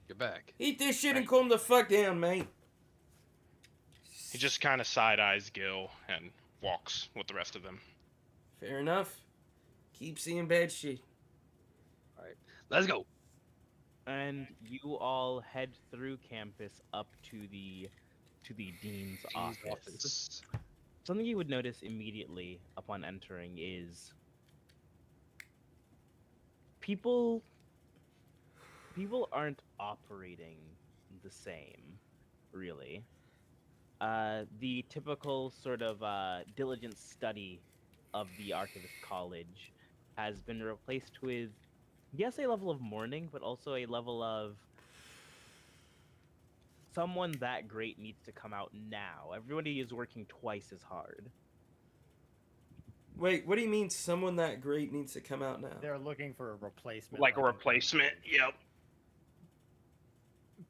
D: You're back.
B: Eat this shit and
E: Right.
B: calm the fuck down, mate.
E: He just kind of side eyes Gil and walks with the rest of them.
B: Fair enough. Keep seeing bad shit.
D: Let's go.
A: And you all head through campus up to the dean's office. Something you would notice immediately upon entering is people aren't operating the same, really. The typical sort of diligent study of the Archivist College has been replaced with, yes, a level of mourning, but also a level of someone that great needs to come out now. Everybody is working twice as hard.
B: Wait, what do you mean someone that great needs to come out now?
C: They're looking for a replacement.
E: Like a
C: in terms
E: replacement.
C: of
E: Yep.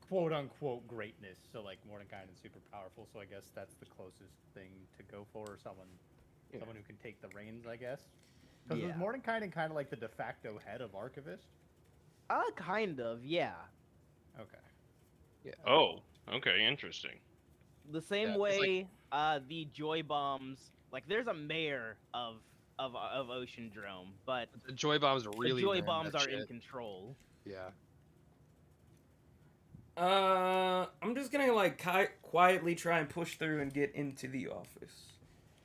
C: Quote unquote greatness. So like Mordenkainen's super powerful. So I guess that's the closest thing to go for. Someone who can take the reins, I guess. Because was
A: Yeah.
C: Mordenkainen kind of like the de facto head of Archivist?
A: Kind of, yeah.
C: Okay.
D: Yeah.
E: Oh, okay, interesting.
A: The same
D: Yeah, it's
A: way, the Joy Bombs, like there's a mayor of Ocean Drome, but
D: The joy bombs are really
A: the Joy
D: ran
A: Bombs
D: that
A: are in
D: shit.
A: control.
D: Yeah.
B: I'm just gonna like quietly try and push through and get into the office.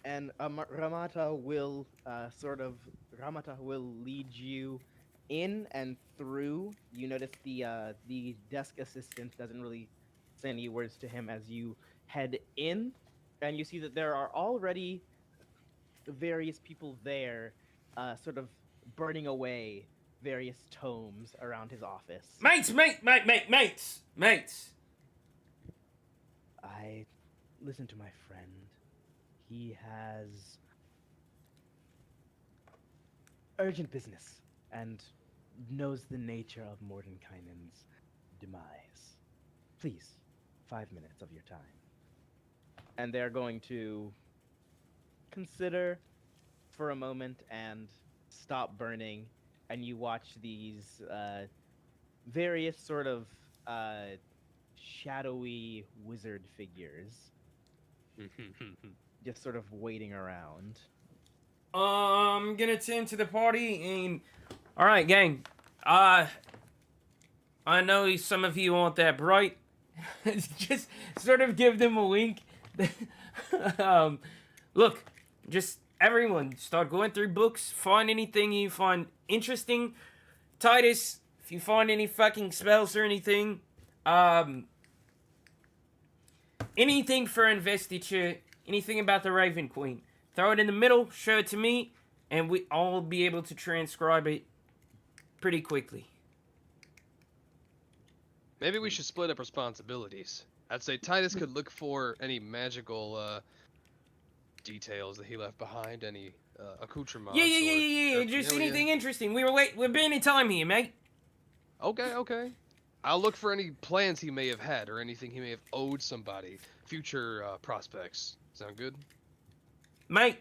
A: And Ramata will Ramata will lead you in and through. You notice the desk assistant doesn't really say any words to him as you head in, and you see that there are already various people there, sort of burning away various tomes around his office.
B: Mates.
A: I listen to my friend. He has urgent business and knows the nature of Mordenkainen's demise. Please, 5 minutes of your time. And they're going to consider for a moment and stop burning, and you watch these various sort of shadowy wizard figures just sort of waiting around.
B: I'm gonna tend to the party and. All right, gang. I know some of you aren't that bright. Just sort of give them a wink. Look, just everyone start going through books. Find anything you find interesting. Titus, if you find any fucking spells or anything, anything for investiture, anything about the Raven Queen, throw it in the middle, show it to me, and we all be able to transcribe it pretty quickly.
D: Maybe we should split up responsibilities. I'd say Titus could look for any magical details that he left behind, any accoutrements.
B: Yeah.
D: or
B: Just
D: paraphernalia.
B: anything interesting. We're burning time here, mate.
D: Okay. I'll look for any plans he may have had or anything he may have owed somebody. Future prospects. Sound good?
B: Mate,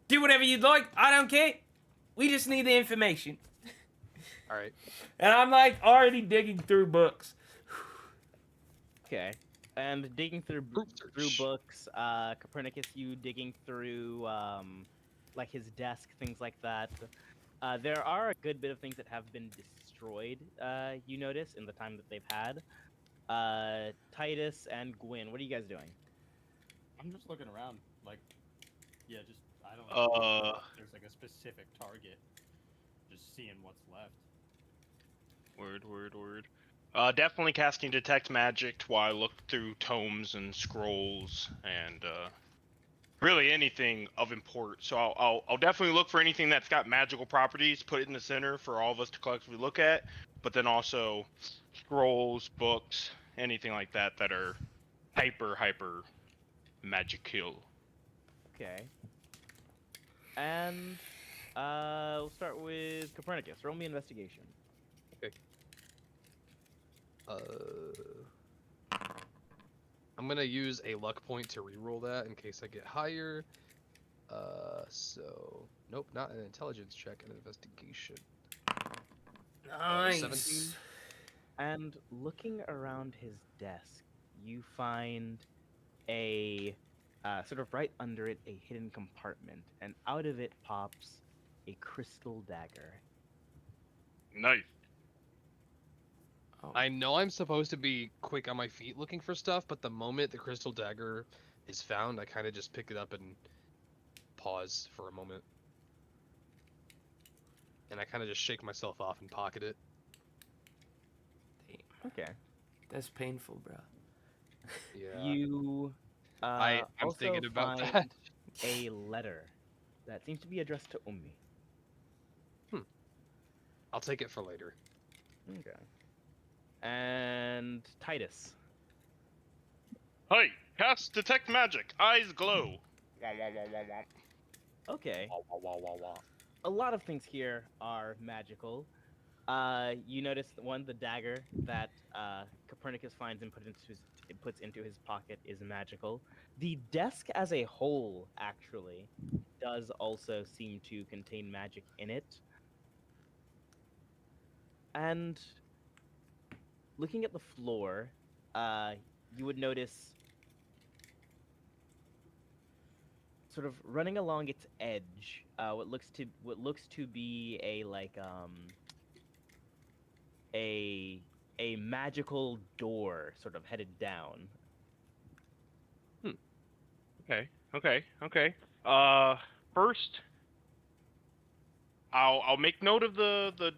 B: do whatever you'd like. I don't care. We just need the information.
D: All right.
B: And I'm like already digging through books.
A: Okay. And digging through
D: Group
A: through
D: search.
A: books, Copernicus, you digging through like his desk, things like that. There are a good bit of things that have been destroyed. You notice in the time that they've had. Titus and Gwyn, what are you guys doing?
C: I'm just looking around, like, yeah, just I don't know if there's like a specific target. Just seeing what's left.
E: Word. Definitely casting detect magic while I look through tomes and scrolls and really anything of import. So I'll definitely look for anything that's got magical properties, put it in the center for all of us to collectively look at, but then also scrolls, books, anything like that that are hyper magical.
A: Okay. And we'll start with Copernicus. Roll me investigation.
D: I'm gonna use a luck point to reroll that in case I get higher. So nope, not an intelligence check, an investigation.
B: Nice.
D: 17.
A: And looking around his desk, you find a sort of right under it a hidden compartment, and out of it pops a crystal dagger.
E: Nice.
B: Oh.
D: I know I'm supposed to be quick on my feet looking for stuff, but the moment the crystal dagger is found, I kind of just pick it up and pause for a moment. And I kind of just shake myself off and pocket it.
A: Okay.
B: That's painful, bro.
D: Yeah.
A: You
D: I'm
A: also
D: thinking about
A: find
D: that.
A: a letter that seems to be addressed to Ummi.
D: I'll take it for later.
A: Okay. And Titus.
E: Hey, cast detect magic. Eyes glow.
A: Okay.
D: Wah, wah, wah, wah, wah.
A: A lot of things here are magical. You notice the dagger that Copernicus finds and puts into his pocket is magical. The desk as a whole, actually, does also seem to contain magic in it. And looking at the floor, you would notice sort of running along its edge, what looks to be a magical door sort of headed down.
E: Okay. First, I'll make note of the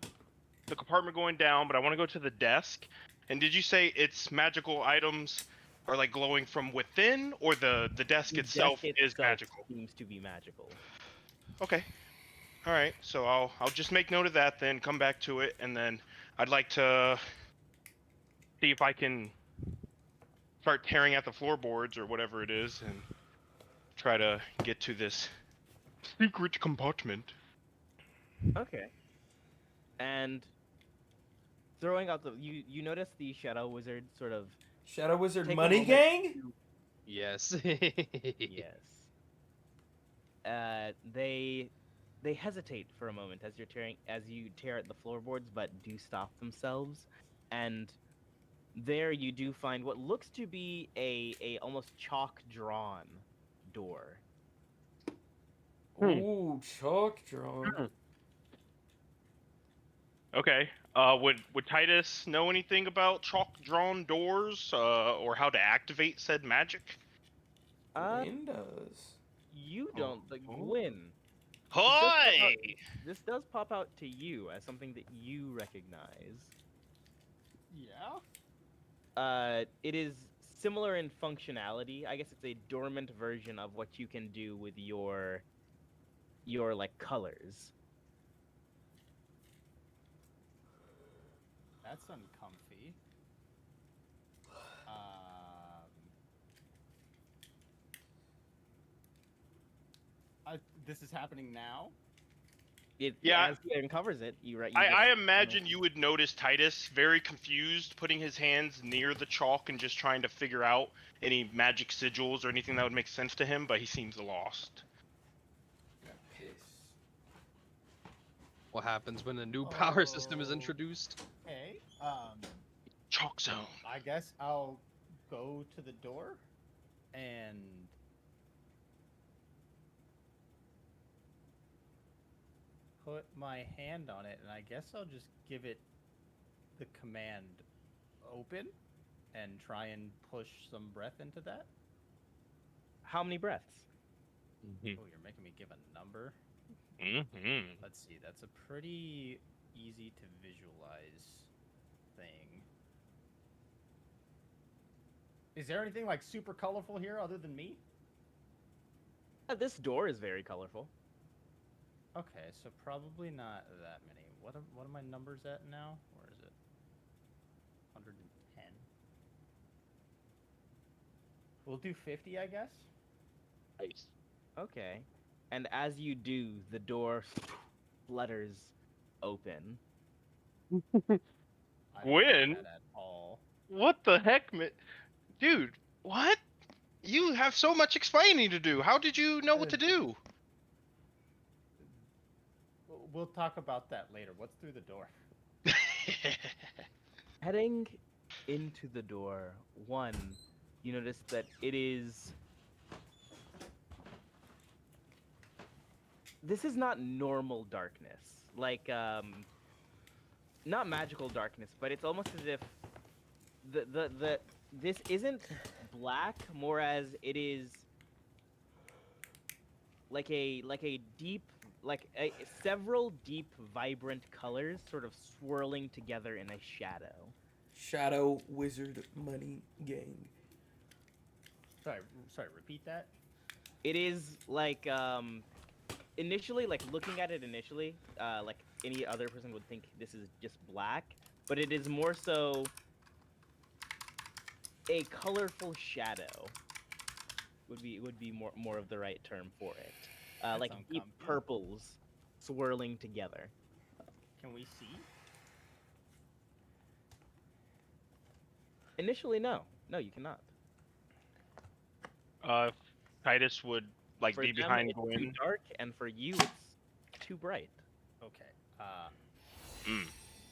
E: compartment going down, but I want to go to the desk. And did you say its magical items are like glowing from within, or the desk
A: The
E: itself
A: desk
E: is magical?
A: seems to be magical.
E: Okay. All right. So I'll just make note of that, then come back to it, and then I'd like to see if I can start tearing at the floorboards or whatever it is, and try to get to this secret compartment.
A: Okay. And throwing out you notice the shadow wizard sort of
B: Shadow Wizard
A: take a
B: Money
A: moment
B: Gang?
A: to-
D: Yes.
A: Yes. They hesitate for a moment as you tear at the floorboards, but do stop themselves, and There you do find what looks to be a almost chalk drawn door.
B: Ooh, chalk drawn.
E: Okay. Would Titus know anything about chalk drawn doors, or how to activate said magic?
A: Uh,
B: Windows.
A: you don't, but
E: Oh.
A: Gwyn.
E: Hoy!
A: This does pop out to you as something that you recognize.
C: Yeah.
A: It is similar in functionality. I guess it's a dormant version of what you can do with your like colors.
C: That's uncomfy. This is happening now.
A: Yeah, as he uncovers it, you right.
E: I imagine you would notice Titus very confused, putting his hands near the chalk and just trying to figure out any magic sigils or anything that would make sense to him, but he seems lost.
B: Piss.
D: What happens when a new power system is introduced?
C: Hey,
E: Chalk zone.
C: I guess I'll go to the door and put my hand on it, and I guess I'll just give it the command open and try and push some breath into that.
A: How many breaths?
C: Oh, you're making me give a number.
E: Mm-hmm.
C: Let's see, that's a pretty easy to visualize thing. Is there anything like super colorful here other than me?
A: This door is very colorful.
C: Okay, so probably not that many. What are my numbers at now? Where is it? 110. We'll do 50, I guess.
E: Nice.
A: Okay. And as you do, the door flutters open.
C: I don't
E: Gwyn?
C: like that at all.
E: What the heck, dude? What? You have so much explaining to do. How did you know what to do?
C: We'll talk about that later. What's through the door?
A: Heading into the door, you notice that it is. This is not normal darkness. Like, not magical darkness, but it's almost as if this isn't black, more as it is like a deep, several deep, vibrant colors sort of swirling together in a shadow.
B: Shadow Wizard Money Gang.
C: Sorry, repeat that?
A: It is like, initially, like looking at it initially, like any other person would think this is just black, but it is more so a colorful shadow. Would be more of the right term for it. Like deep
C: uncomfy.
A: purples swirling together.
C: Can we see?
A: Initially, no, you cannot.
E: Titus would
A: For
E: be
A: them,
E: behind
A: it's too
E: Gwyn.
A: dark, and for you, it's too bright.
C: Okay.
E: Mm.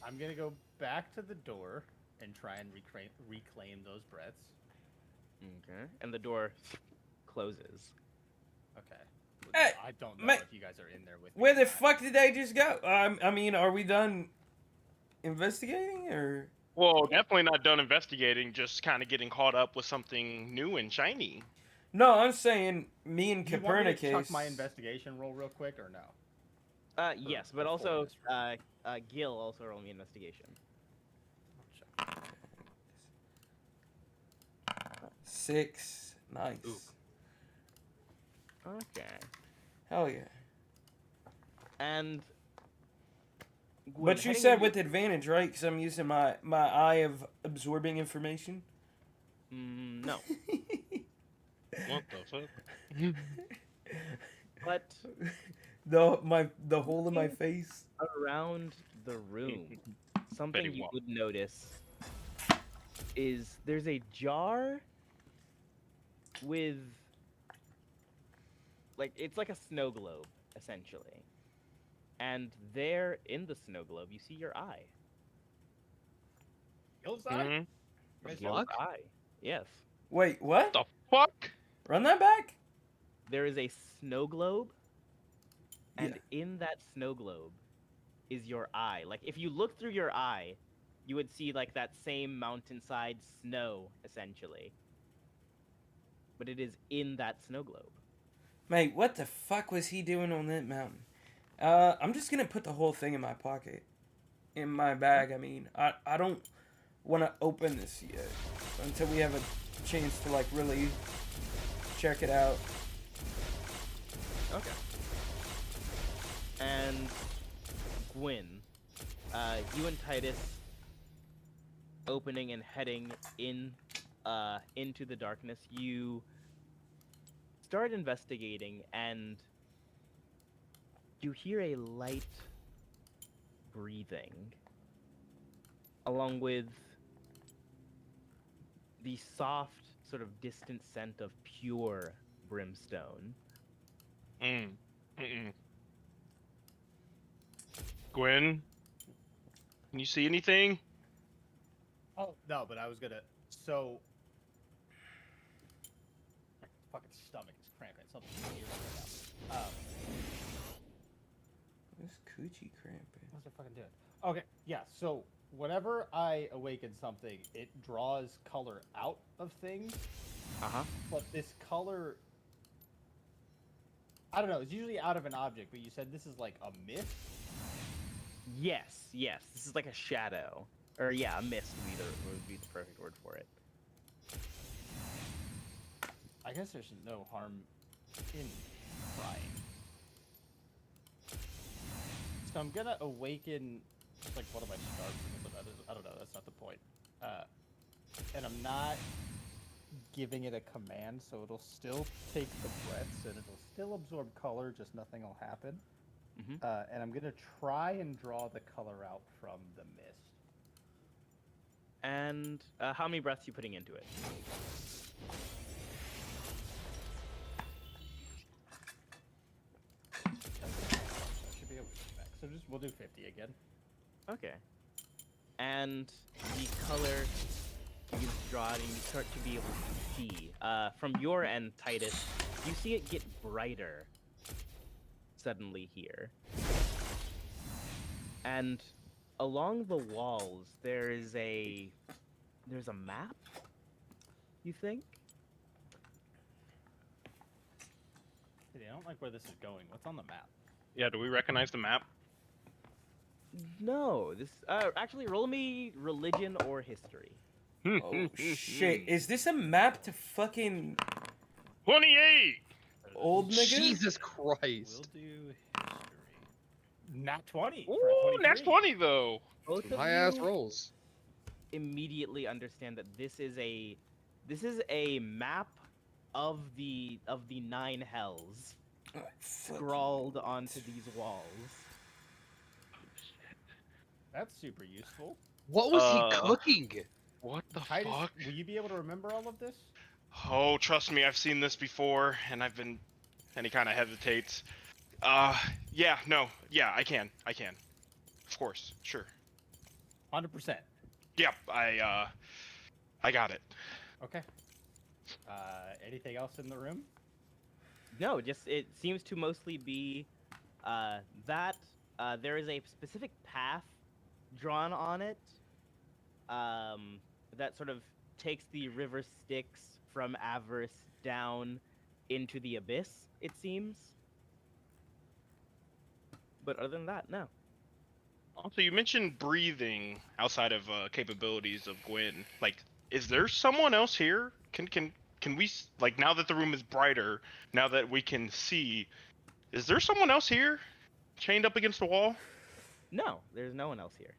C: I'm gonna go back to the door and try and reclaim those breaths.
A: Okay. And the door closes.
C: Okay.
B: Hey,
C: I don't know
B: ma-
C: if you guys are in there with me.
B: Where
C: or
B: the
C: not.
B: fuck did they just go? I mean, are we done investigating or?
E: Well, definitely not done investigating. Just kind of getting caught up with something new and shiny.
B: No, I'm saying me and
C: Do you want me to
B: Copernicus.
C: chuck my investigation roll real quick or no?
A: Yes, but
C: before
A: also,
C: this round.
A: Gil also roll me investigation.
C: I'll check.
B: 6. Nice.
E: Ooh.
A: Okay.
B: Hell yeah.
A: And.
B: But you said with advantage, right? Because I'm using my eye of absorbing information.
A: No.
E: What the fuck?
A: But
B: the hole in my face.
A: around the room, something
E: Betty
A: you
E: White.
A: would notice is there's a jar with, like, it's like a snow globe, essentially. And there in the snow globe, you see your eye.
C: Hillside?
E: Mhm.
D: The
A: Is your
D: fuck?
A: eye. Yes.
B: Wait, what?
E: The fuck?
B: Run that back?
A: There is a snow globe, and
B: Yeah.
A: in that snow globe is your eye. Like if you look through your eye, you would see like that same mountainside snow essentially. But it is in that snow globe.
B: Mate, what the fuck was he doing on that mountain? I'm just gonna put the whole thing in my pocket. In my bag, I mean. I don't want to open this yet. Until we have a chance to, like, really check it out.
A: Okay. And Gwyn, you and Titus opening and heading into the darkness, you start investigating and you hear a light breathing along with the soft sort of distant scent of pure brimstone.
E: Mm. Mm-mm. Gwen, can you see anything?
C: Oh no, but I was gonna. So, fucking stomach is cramping. Something weird right now.
B: This coochie cramping.
C: What's it fucking doing? Okay, yeah. So whenever I awaken something, it draws color out of things.
A: Uh-huh.
C: But this color, I don't know. It's usually out of an object. But you said this is like a mist.
A: Yes, yes. This is like a shadow. Or yeah, a mist would be the perfect word for it.
C: I guess there's no harm in trying. So I'm gonna awaken just like one of my stars. I don't know. That's not the point. And I'm not giving it a command, so it'll still take the breaths and it'll still absorb color. Just nothing will happen.
A: Mhm.
C: And I'm gonna try and draw the color out from the mist.
A: And how many breaths you putting into it?
C: I should be able to get back. So we'll do 50 again.
A: Okay. And the color you draw it and you start to be able to see. From your end, Titus, you see it get brighter suddenly here. And along the walls there's a map, you think?
C: I don't like where this is going. What's on the map?
E: Yeah, do we recognize the map?
A: No, this actually roll me religion or history.
B: Oh shit! Is this a map to fucking
E: 28!
B: old niggas?
D: Jesus
C: We'll
D: Christ.
C: do history. Nat 20. for a
E: Ooh, next
C: 23.
E: 20 though.
A: Both
D: Some
A: of
D: high ass
A: you
D: rolls.
A: immediately understand that this is a map of the 9 hells
B: Oh, fuck
A: scrawled
B: you.
A: onto these walls.
C: That's super useful.
D: What was he
E: Uh,
D: cooking?
E: What the
C: Titus,
E: fuck?
C: will you be able to remember all of this?
E: Oh, trust me, I've seen this before, and I've been... And he kind of hesitates. Yeah, no, yeah, I can. Of course, sure.
C: 100%.
E: Yep, I got it.
C: Okay. Anything else in the room?
A: No, just it seems to mostly be that there is a specific path drawn on it that sort of takes the river Styx from Avarice down into the abyss, it seems. But other than that, no.
E: Also, you mentioned breathing outside of capabilities of Gwen. Like, is there someone else here? Can we like now that the room is brighter, now that we can see, is there someone else here, chained up against the wall?
A: No, there's no one else here.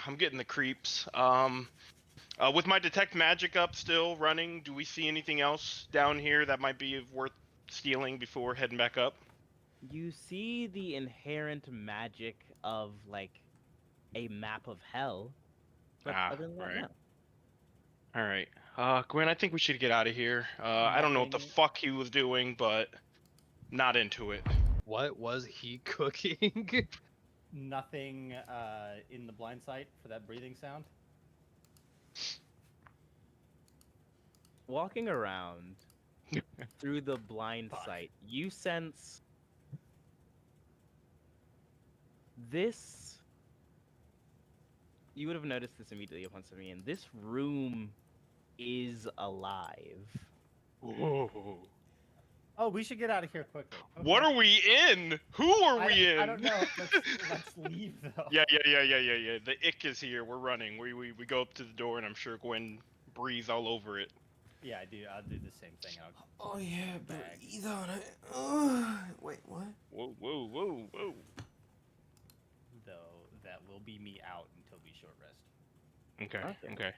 E: I'm getting the creeps. With my detect magic up still running, do we see anything else down here that might be worth stealing before heading back up?
A: You see the inherent magic of like a map of hell. But other than that,
E: right.
A: no.
E: All right. Gwen, I think we should get out of here. I don't know what the
C: Nothing-
E: fuck he was doing, but not into it.
D: What was he cooking?
C: Nothing in the blind sight for that breathing sound?
A: walking around through the blind
C: Fuck.
A: sight, you sense this. You would have noticed this immediately upon stepping in. This room is alive.
E: Whoa.
C: Oh, we should get out of here quickly.
E: What
C: Okay.
E: are we in? Who are we in?
C: I don't know. Let's leave though.
E: Yeah. The ick is here. We're running. We go up to the door, and I'm sure Gwen breathes all over it.
C: Yeah, I do. I'll do the same thing.
B: Oh yeah,
C: Bag.
B: breathe on it. Wait, what?
E: Whoa.
C: Though that will be me out until we short rest.
E: Okay.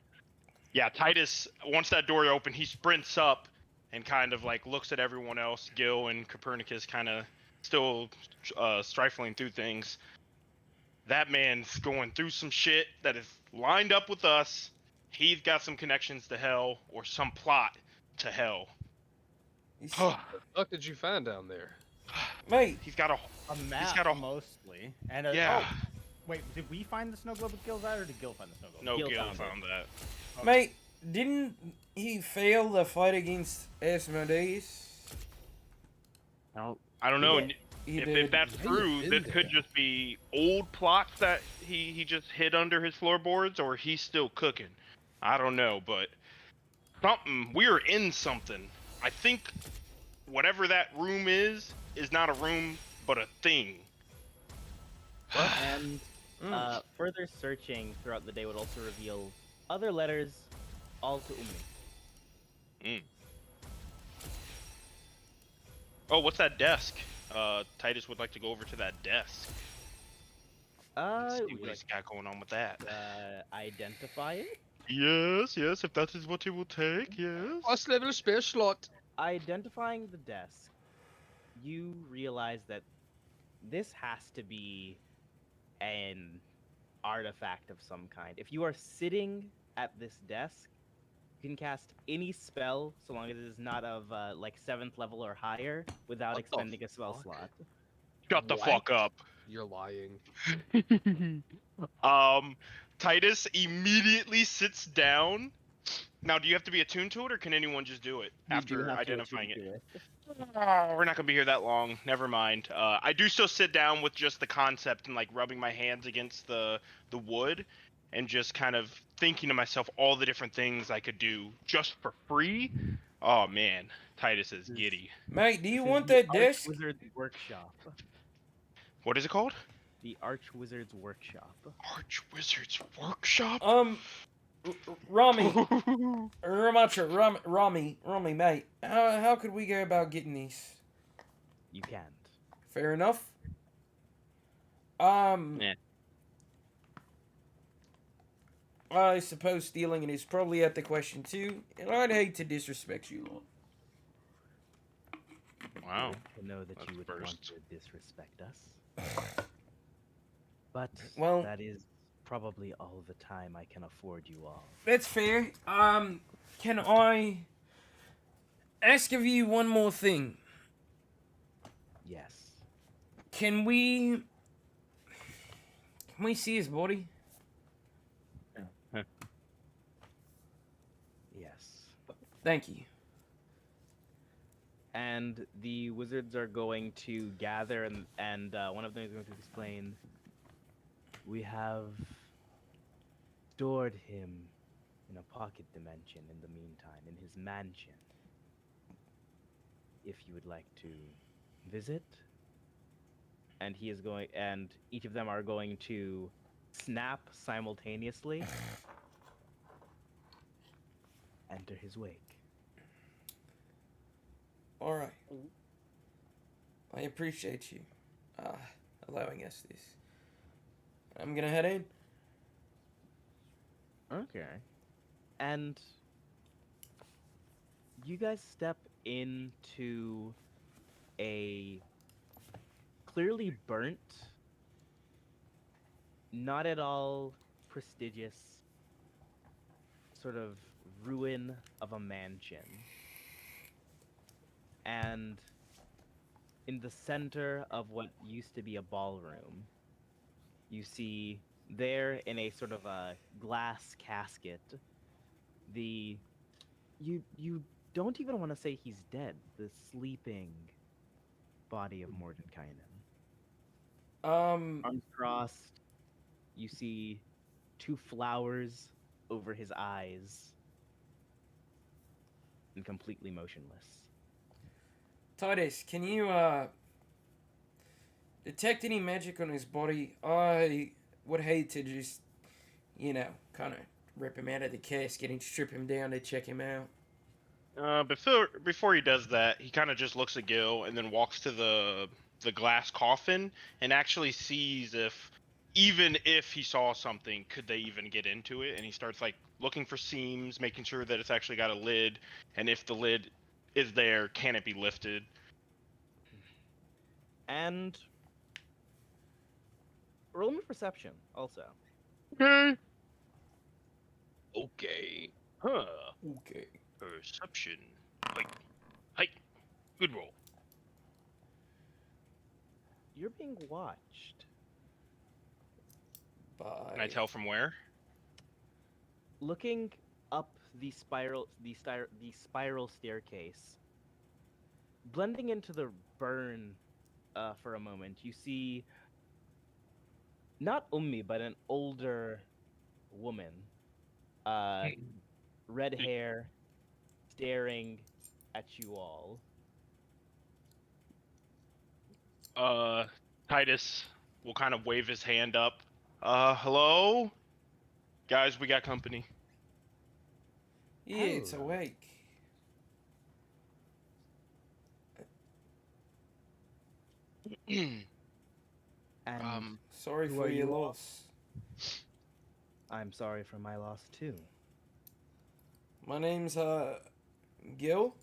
E: Yeah, Titus. Once that door open, he sprints up and kind of like looks at everyone else. Gil and Copernicus kind of still strifling through things. That man's going through some shit that is lined up with us. He's got some connections to hell or some plot to hell.
B: Oh,
D: What the fuck did you find down there?
B: mate,
E: He's got a
C: A map,
E: got a-
C: mostly. And
E: yeah.
C: Oh, wait, did we find the snow globe with Gil's eye, or did Gil find the snow globe?
E: No,
A: Gil
E: Gil
A: found
E: found that.
C: Okay.
B: mate, didn't he fail the fight against Asmodeus?
E: I don't know.
B: He
E: If
B: did.
E: that's true, this could just be old plots that he just hid under his floorboards, or he's still cooking. I don't know, but something, we're in something. I think whatever that room is not a room, but a thing.
A: And further searching throughout the day would also reveal other letters, all to Ummi.
E: Oh, what's that desk? Titus would like to go over to that desk. See
A: Would you
E: what
A: like
E: he's got going on with that.
A: identify it?
E: Yes, if that is what it will take, yes.
D: First level spare slot.
A: Identifying the desk, you realize that this has to be an artifact of some kind. If you are sitting at this desk, you can cast any spell so long as it is not of like 7th level or higher without
D: What the
A: expending a spell
D: fuck?
A: slot.
E: Shut the
A: What?
E: fuck up.
D: You're lying.
E: Titus immediately sits down. Now, do you have to be attuned to it, or can anyone just do it
A: You do
E: after
A: have to
E: identifying it?
A: attune to it.
E: Oh, we're not gonna be here that long. Never mind. I do still sit down with just the concept and like rubbing my hands against the wood, and just kind of thinking to myself all the different things I could do just for free. Oh man, Titus is giddy.
B: Mate, do you
A: This is
B: want
A: the
B: that desk?
A: Archwizard's Workshop.
E: What is it called?
A: The Archwizard's Workshop.
E: Archwizard's Workshop.
B: Rami, Rami, mate. How could we go about getting these?
A: You can't.
B: Fair enough.
E: Yeah.
B: I suppose stealing it is probably at the question too, and I'd hate to disrespect you lot.
E: Wow.
A: To know that
E: That's
A: you would
E: first.
A: want to disrespect us. But
B: Well-
A: that is probably all the time I can afford you all.
B: That's fair. Can I ask of you one more thing?
A: Yes.
B: Can we see his body?
A: Yes.
B: Thank you.
A: And the wizards are going to gather, and one of them is going to explain. We have stored him in a pocket dimension in the meantime, in his mansion. If you would like to visit. And he is going, and each of them are going to snap simultaneously. Enter his wake.
B: All right. I appreciate you allowing us this. I'm gonna head in.
A: Okay. And you guys step into a clearly burnt, not at all prestigious sort of ruin of a mansion. And in the center of what used to be a ballroom, you see there in a sort of a glass casket the You don't even want to say he's dead. The sleeping body of Mordenkainen. Arms crossed. You see two flowers over his eyes and completely motionless.
B: Titus, can you detect any magic on his body? I would hate to just, kind of rip him out of the casket and strip him down to check him out.
E: Before he does that, he kind of just looks at Gil and then walks to the glass coffin and actually sees if, even if he saw something, could they even get into it? And he starts like looking for seams, making sure that it's actually got a lid, and if the lid is there, can it be lifted?
A: And roll me perception also.
E: Okay. Okay. Huh.
B: Okay.
E: Perception. Height. Good roll.
A: You're being watched.
B: Bye.
E: Can I tell from where?
A: Looking up the spiral staircase, blending into the burn for a moment, you see not Ummi, but an older woman, red hair, staring at you all.
E: Titus will kind of wave his hand up. Hello? Guys, we got company.
B: Yeah, it's
A: Hello.
B: awake.
A: And
B: Sorry
A: Who
B: for
A: are
B: your
A: you all?
B: loss.
A: I'm sorry for my loss too.
B: My name's, Gil.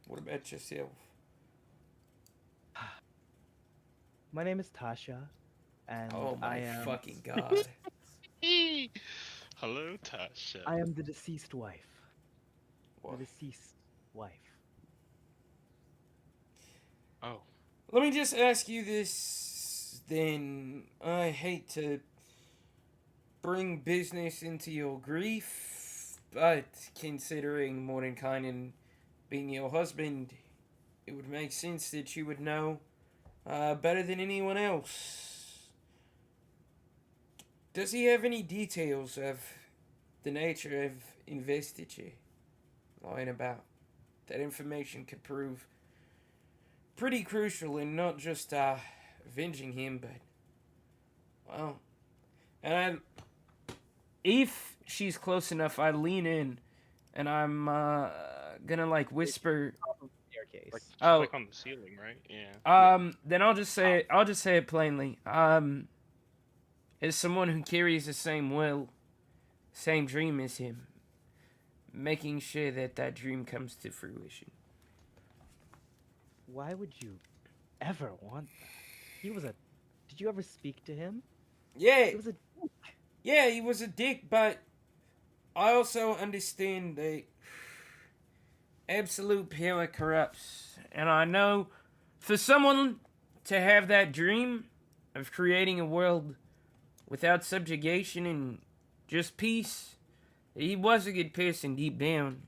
B: What about yourself?
A: My name is Tasha, and
B: Oh
A: I
B: my
A: am
B: fucking god.
E: Hello, Tasha.
A: I am the deceased wife.
B: What?
A: The deceased wife.
E: Oh.
B: Let me just ask you this, then. I hate to bring business into your grief, but considering Mordenkainen being your husband, it would make sense that you would know better than anyone else. Does he have any details of the nature of investiture lying about? That information could prove pretty crucial in not just avenging him, but, well, and if she's close enough, I lean in and I'm gonna like whisper.
A: Top of the staircase.
E: Like, just
B: Oh.
E: like on the ceiling, right? Yeah.
B: Then I'll just say it plainly. As someone who carries the same will, same dream as him, making sure that that dream comes to fruition.
A: Why would you ever want that? He was a. Did you ever speak to him?
B: Yeah,
A: He was a.
B: yeah, he was a dick, but I also understand that absolute power corrupts, and I know for someone to have that dream of creating a world without subjugation and just peace, he was a good person deep down.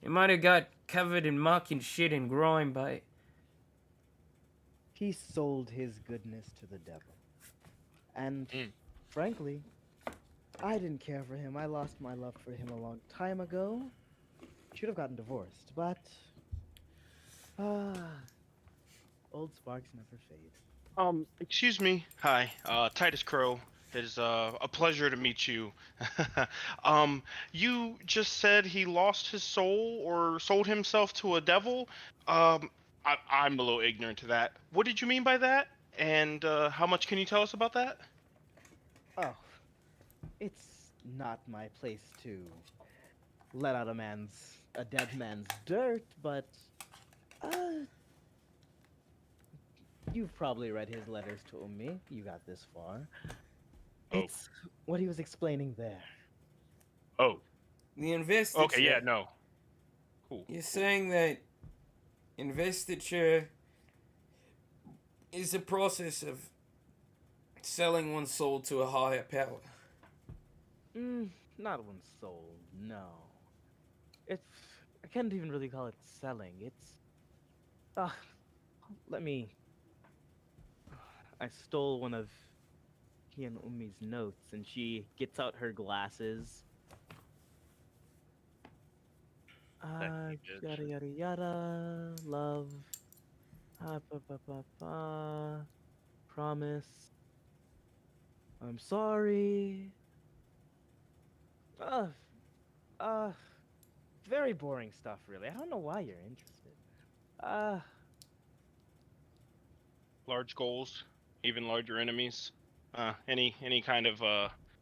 B: He might have got covered in muck and shit and grime, but
A: He sold his goodness to the devil. And frankly, I didn't care for him. I lost my love for him a long time ago. Should have gotten divorced, but old sparks never fade.
E: Excuse me. Hi, Titus Crow. It is a pleasure to meet you. You just said he lost his soul or sold himself to a devil. I'm a little ignorant to that. What did you mean by that? And how much can you tell us about that?
A: Oh, it's not my place to let out a dead man's dirt, but you've probably read his letters to Ummi. You got this far.
E: Oh.
A: It's what he was explaining there.
E: Oh,
B: the investiture.
E: okay, yeah, no. Cool.
B: You're saying that investiture is the process of selling one's soul to a higher power.
A: Not one soul, no. It's I can't even really call it selling. It's ah, let me. I stole one of he and Umi's notes, and she gets out her glasses.
E: That you
A: Yada
E: bitch.
A: yada yada. Love. Pa pa pa pa. Promise. I'm sorry. Uh, uh, very boring stuff, really. I don't know why you're interested. Uh,
E: Large goals, even larger enemies. Any kind of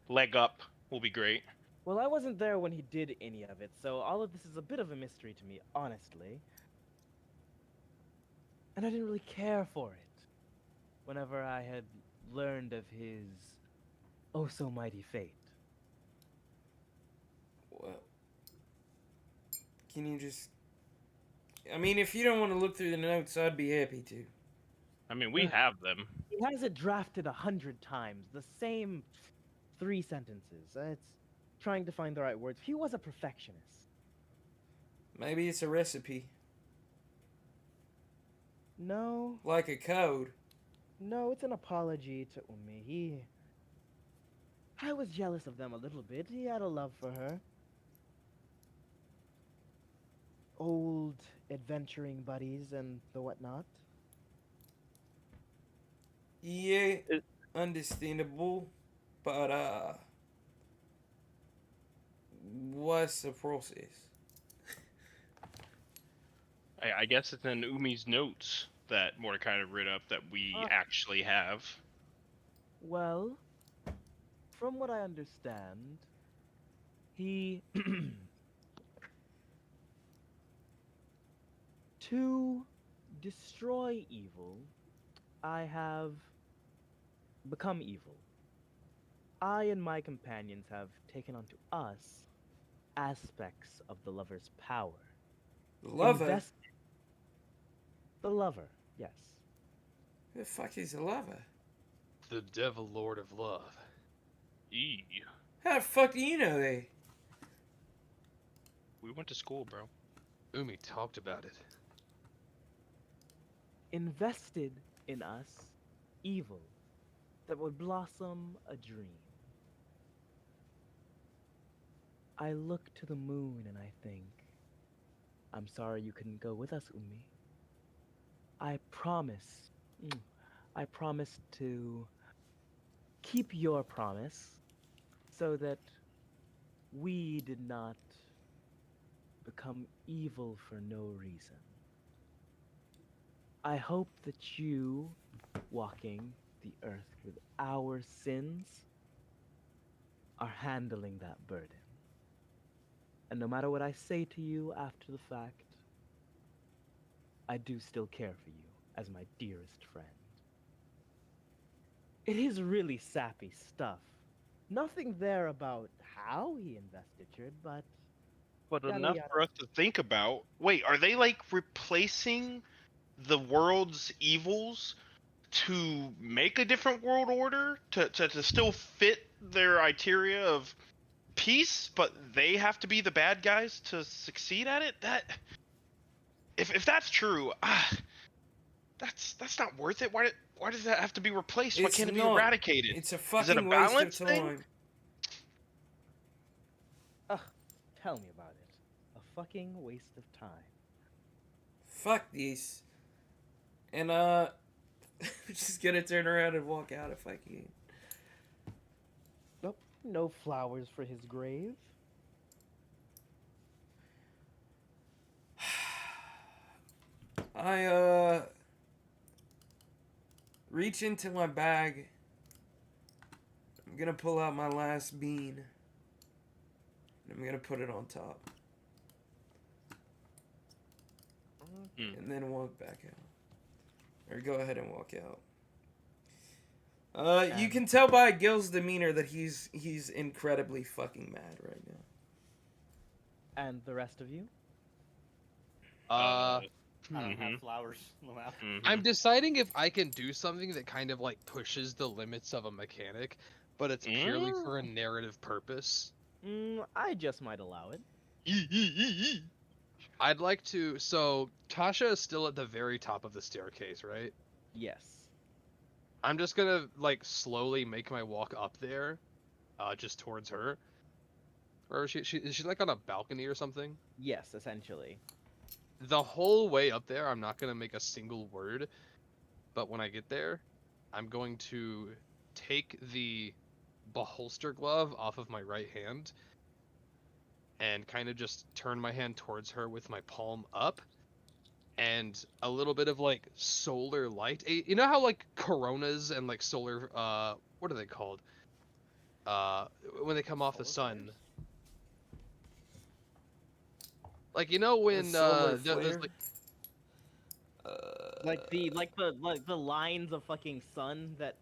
E: leg up will be great.
A: well, I wasn't there when he did any of it, so all of this is a bit of a mystery to me, honestly. And I didn't really care for it whenever I had learned of his oh so mighty fate.
B: Well, can you just? I mean, if you don't want to look through the notes, I'd be happy to.
E: I mean, we have them.
A: He has it drafted 100 times, the same 3 sentences. It's trying to find the right words. He was a perfectionist.
B: Maybe it's a recipe,
A: No,
B: like a code.
A: no, it's an apology to Umi. I was jealous of them a little bit. He had a love for her. Old adventuring buddies and the whatnot.
B: Yeah,
E: It-
B: understandable, but what's the process?
E: I guess it's in Umi's notes that Mordecai writ up that we
A: Uh.
E: actually have.
A: Well, from what I understand, he to destroy evil, I have become evil. I and my companions have taken unto us aspects of the lover's power.
B: Lover?
A: Invest- the lover, yes.
B: Who the fuck is a lover?
D: The Devil Lord of Love.
E: Eee.
B: How the fuck do you know that?
E: We went to school, bro.
D: Umi talked about it.
A: Invested in us evil that would blossom a dream. I look to the moon and I think, I'm sorry you couldn't go with us, Umi. I promise, I promise to keep your promise so that we did not become evil for no reason. I hope that you, walking the earth with our sins, are handling that burden. And no matter what I say to you after the fact, I do still care for you as my dearest friend. It is really sappy stuff. Nothing there about how he investitured, but
E: But
A: Yada,
E: enough
A: yada.
E: for us to think about. Wait, are they like replacing the world's evils to make a different world order to still fit their criteria of peace, but they have to be the bad guys to succeed at it? That if that's true, that's not worth it. Why does that have to be replaced? Why
B: It's
E: can't it be
B: not.
E: eradicated?
B: It's a
E: Is it a
B: fucking waste of
E: balance thing?
B: time.
A: ugh, tell me about it. A fucking waste of time.
B: Fuck this. And just gonna turn around and walk out if I can.
A: Nope, no flowers for his grave.
B: I reach into my bag. I'm gonna pull out my last bean. I'm gonna put it on top.
E: Mm.
B: And then walk back out. Or go ahead and walk out. You can tell by Gil's demeanor that he's incredibly fucking mad right now.
A: And the rest of you?
C: I don't
E: mhm.
C: have flowers. Lamau.
E: Mhm.
D: I'm deciding if I can do something that kind of like pushes the limits of a mechanic, but it's purely for a narrative purpose.
A: I just might allow it.
D: I'd like to. So Tasha is still at the very top of the staircase, right?
A: Yes.
D: I'm just gonna like slowly make my walk up there, just towards her. Or is she like on a balcony or something?
A: Yes, essentially.
D: The whole way up there, I'm not gonna make a single word. But when I get there, I'm going to take the beholster glove off of my right hand and kind of just turn my hand towards her with my palm up and a little bit of like solar light. You know how like coronas and like solar what are they called? Uh when they come off the
C: Solar
D: sun.
C: flares?
D: Like you know when
B: solar
D: there's
B: flare.
D: like
A: Like the lines of fucking sun that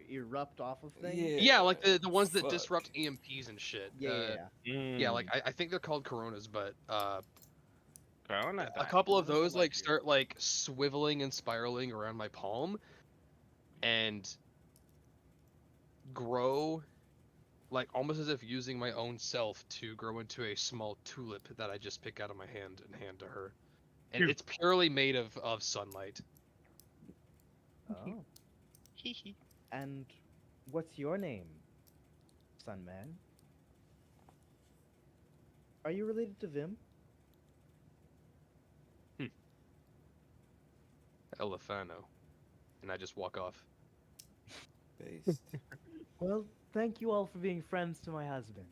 A: erupt off of things.
D: yeah, like the ones that
B: Fuck.
D: disrupt EMPs and shit. Yeah, like
E: Mm.
D: I think they're called coronas, but
E: Well, not
D: a
E: that.
D: couple of
C: Coronas are
D: those like
C: light years.
D: start like swiveling and spiraling around my palm and grow like almost as if using my own self to grow into a small tulip that I just pick out of my hand and hand to her. And
E: Phew.
D: it's purely made of sunlight.
A: Oh. And what's your name, Sunman? Are you related to Vim?
D: Elefano. And I just walk off.
B: Based.
A: Well, thank you all for being friends to my husband.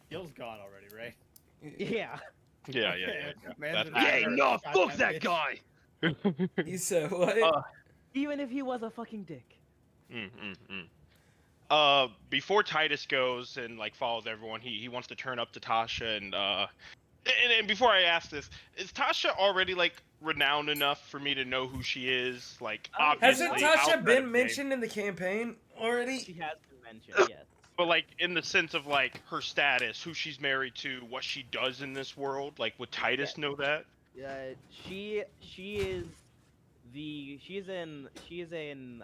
C: Gil's gone already, right?
A: Yeah.
E: Yeah.
C: Man's been
E: Yeah,
C: there
D: no,
C: for
D: fuck
C: 5
D: that
C: minutes.
D: guy!
B: You said what?
A: Even if he was a fucking dick.
E: Before Titus goes and like follows everyone, he wants to turn up to Tasha and before I ask this, is Tasha already like renowned enough for me to know who she is? Like obviously,
B: Hasn't
E: outside
B: Tasha
E: of
B: been
E: game,
B: mentioned in the campaign already?
A: She has been mentioned, yes.
E: but like in the sense of like her status, who she's married to, what she does in this world. Like, would Titus
A: Yeah.
E: know that?
A: She is an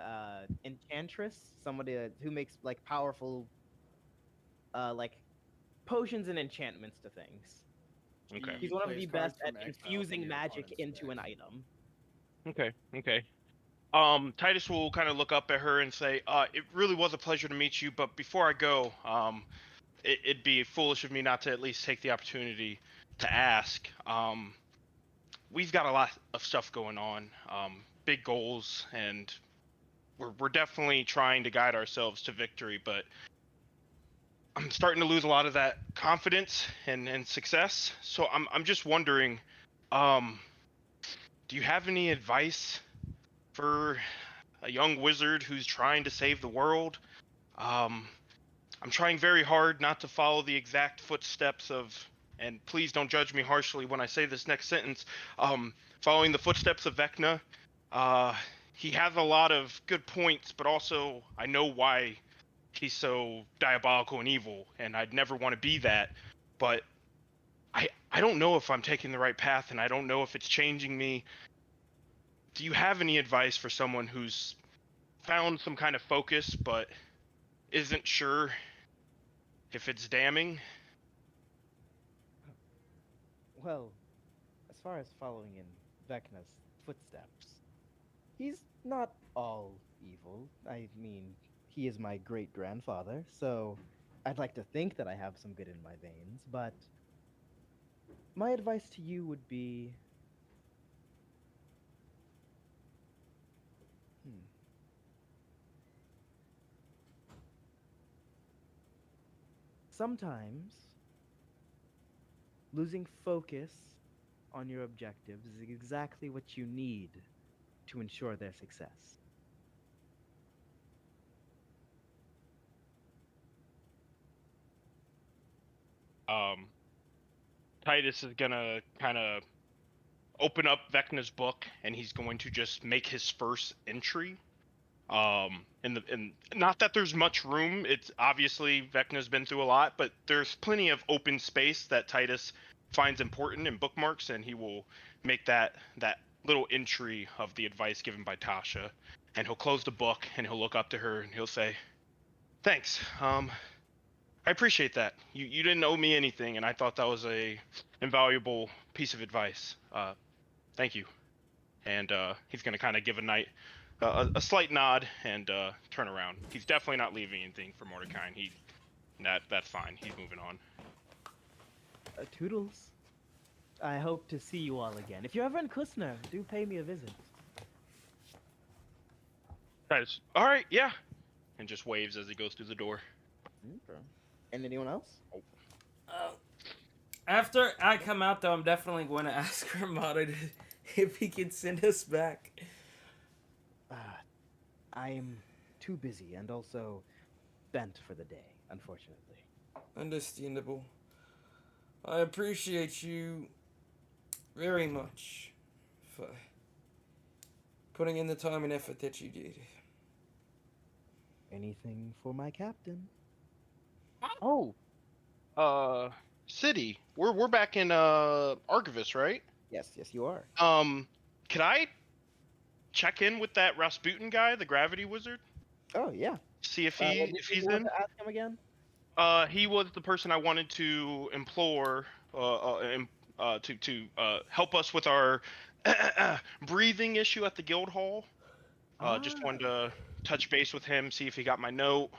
A: enchantress, somebody who makes like powerful like potions and enchantments to things.
E: Okay.
A: He's one of
C: Plays
A: the
C: cards
A: best
C: from
A: at
C: exile from
A: infusing
C: your
A: magic
C: opponent's
A: into an
C: deck.
A: item.
E: Okay. Titus will kind of look up at her and say, "It really was a pleasure to meet you, but before I go, it'd be foolish of me not to at least take the opportunity to ask. We've got a lot of stuff going on, big goals, and we're definitely trying to guide ourselves to victory, but I'm starting to lose a lot of that confidence and success. So I'm just wondering, do you have any advice for a young wizard who's trying to save the world? I'm trying very hard not to follow the exact footsteps of, and please don't judge me harshly when I say this next sentence, following the footsteps of Vecna. He has a lot of good points, but also I know why he's so diabolical and evil, and I'd never want to be that. But I don't know if I'm taking the right path, and I don't know if it's changing me. Do you have any advice for someone who's found some kind of focus, but isn't sure if it's damning?
A: Well, as far as following in Vecna's footsteps, he's not all evil. I mean, he is my great grandfather, so I'd like to think that I have some good in my veins, but my advice to you would be sometimes losing focus on your objectives is exactly what you need to ensure their success.
E: Um, Titus is gonna kind of open up Vecna's book, and he's going to just make his first entry. In not that there's much room. It's obviously Vecna's been through a lot, but there's plenty of open space that Titus finds important in bookmarks, and he will make that little entry of the advice given by Tasha, and he'll close the book and he'll look up to her and he'll say, "Thanks. I appreciate that. You didn't owe me anything, and I thought that was a invaluable piece of advice. Thank you. And he's gonna kind of give a slight nod and turn around. He's definitely not leaving anything for Mordecai. And that's fine. He's moving on.
A: Toodles. I hope to see you all again. If you're ever in Kusner, do pay me a visit.
E: Guys, all right, yeah. And just waves as he goes through the door.
A: Okay. And anyone else?
B: After I come out, though, I'm definitely going to ask Ramada if he can send us back.
A: I'm too busy and also bent for the day, unfortunately.
B: Understandable. I appreciate you very much for putting in the time and effort that you did.
A: Anything for my captain?
E: Oh, city. We're back in Archivist, right?
A: Yes, you are.
E: Could I check in with that Rasputin guy, the gravity wizard?
A: Oh, yeah.
E: See if
A: What
E: he
A: did
E: if
A: you
E: he's
A: want
E: in.
A: to ask him again?
E: He was the person I wanted to implore to help us with our breathing issue at the guild hall. Just wanted to touch base with him, see if he got my note,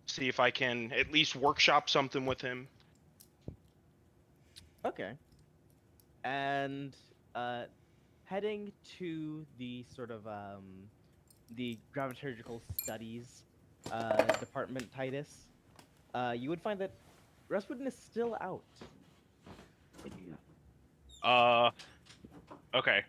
E: see if I can at least workshop something with him.
A: Okay. And heading to the sort of the graviturgical studies department, Titus, you would find that Rasputin is still out.
E: Okay.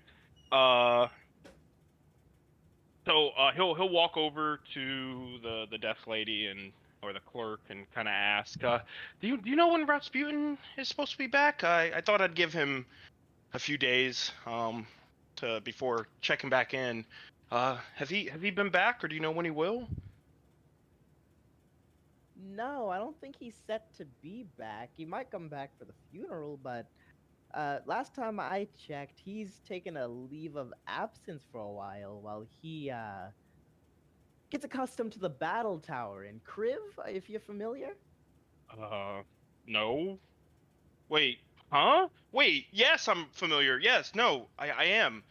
E: So he'll walk over to the desk lady or the clerk and kind of ask, do you know when Rasputin is supposed to be back? I thought I'd give him a few days to before checking back in. Has he been back, or do you know when he will?
A: No, I don't think he's set to be back. He might come back for the funeral, but last time I checked, he's taken a leave of absence for a while he gets accustomed to the battle tower in Kriv, if you're familiar.
E: No. Wait, huh? Wait, yes, I'm familiar. Yes, no, I am.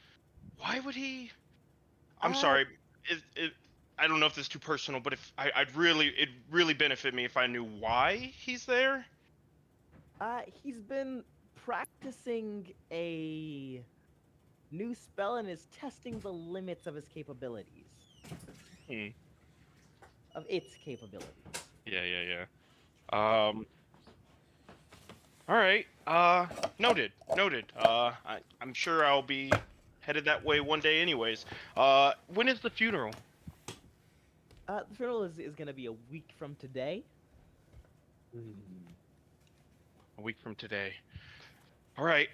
E: Why would he? I'm sorry. I don't know if this is too personal, but if it'd really benefit me if I knew why he's there.
A: He's been practicing a new spell and is testing the limits of his capabilities. Of its capabilities.
E: Yeah. All right. Noted. I'm sure I'll be headed that way one day, anyways. When is the funeral?
A: The funeral is going to be a week from today.
E: A week from today. All right.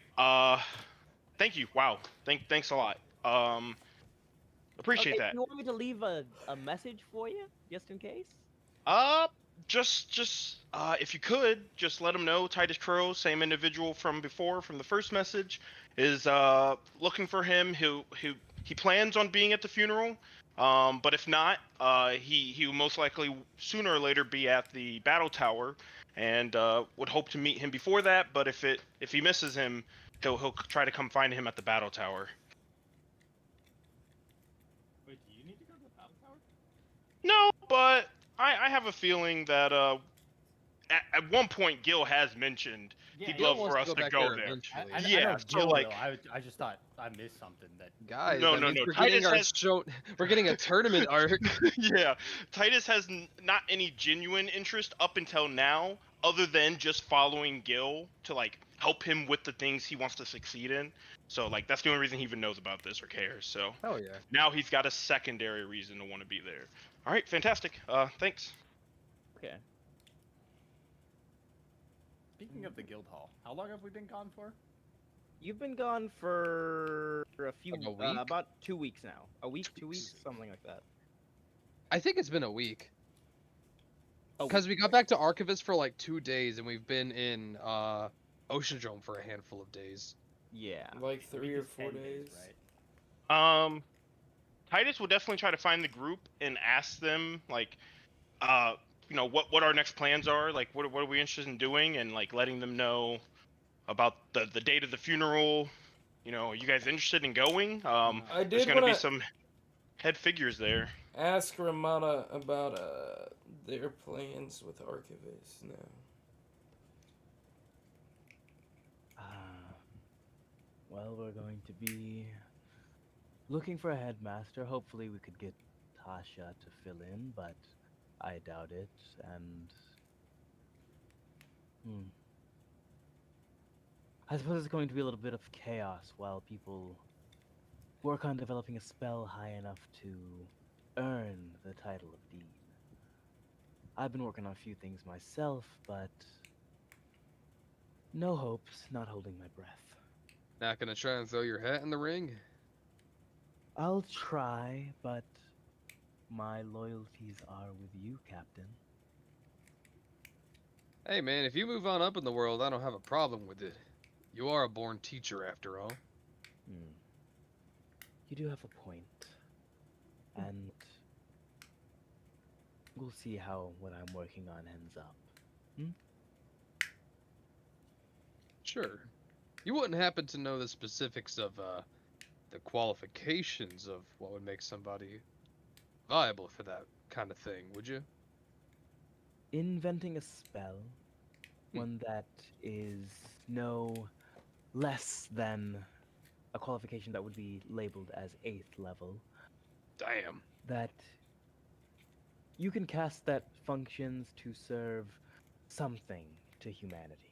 E: Thank you. Wow. Thanks a lot. Appreciate
A: Okay,
E: that.
A: you want me to leave a message for you, just in case?
E: Just if you could, just let him know Titus Crow, same individual from before, from the first message, is looking for him. He plans on being at the funeral. But if not, he will most likely sooner or later be at the battle tower, and would hope to meet him before that. But if he misses him, he'll try to come find him at the battle tower.
C: Wait, do you need to go to the battle tower?
E: No, but I have a feeling that at one point Gil has mentioned he'd
D: Gil
E: love
D: wants
E: for
D: to
E: us
D: go
E: to
D: back
E: go
D: there
E: there.
D: eventually.
C: I
E: Yeah,
C: know
E: so,
C: Gil,
E: like-
C: though. I just thought I missed something that.
D: Guys,
E: No,
D: that
E: no,
D: means
E: no,
D: we're getting
E: Titus
D: our
E: has-
D: show. We're getting a tournament arc.
E: Yeah, Titus has not any genuine interest up until now, other than just following Gil to like help him with the things he wants to succeed in. So like that's the only reason he even knows about this or cares. So
D: Oh yeah.
E: now he's got a secondary reason to want to be there. All right, fantastic. Thanks.
A: Okay.
C: Speaking of the guild hall, how long have we been gone for?
A: You've been gone for a few,
D: Like a week?
A: about 2 weeks now. A week, 2 weeks, something like that.
D: I think it's been a week.
A: A
D: Because we got back to Archivist for like 2 days, and we've been in Oceandrome for a handful of days.
A: Yeah.
B: Like
C: A week
B: 3 or
C: is
B: 4
C: 10
B: days.
C: right?
E: Titus will definitely try to find the group and ask them like you know, what our next plans are, like what are we interested in doing, and like letting them know about the date of the funeral. You know, are you guys interested in going?
B: I
E: There's
B: did
E: gonna
B: want
E: be
B: to
E: some head figures there.
B: ask Ramada about their plans with Archivist now.
A: Well, we're going to be looking for a headmaster. Hopefully, we could get Tasha to fill in, but I doubt it. And I suppose it's going to be a little bit of chaos while people work on developing a spell high enough to earn the title of Dean. I've been working on a few things myself, but no hopes, not holding my breath.
D: Not gonna try and throw your hat in the ring?
A: I'll try, but my loyalties are with you, Captain.
D: Hey man, if you move on up in the world, I don't have a problem with it. You are a born teacher after all.
A: You do have a point. And we'll see how what I'm working on ends up.
D: Sure. You wouldn't happen to know the specifics of the qualifications of what would make somebody viable for that kind of thing, would you?
A: Inventing a spell, one that is no less than a qualification that would be labeled as 8th level,
D: Damn.
A: that you can cast that functions to serve something to humanity.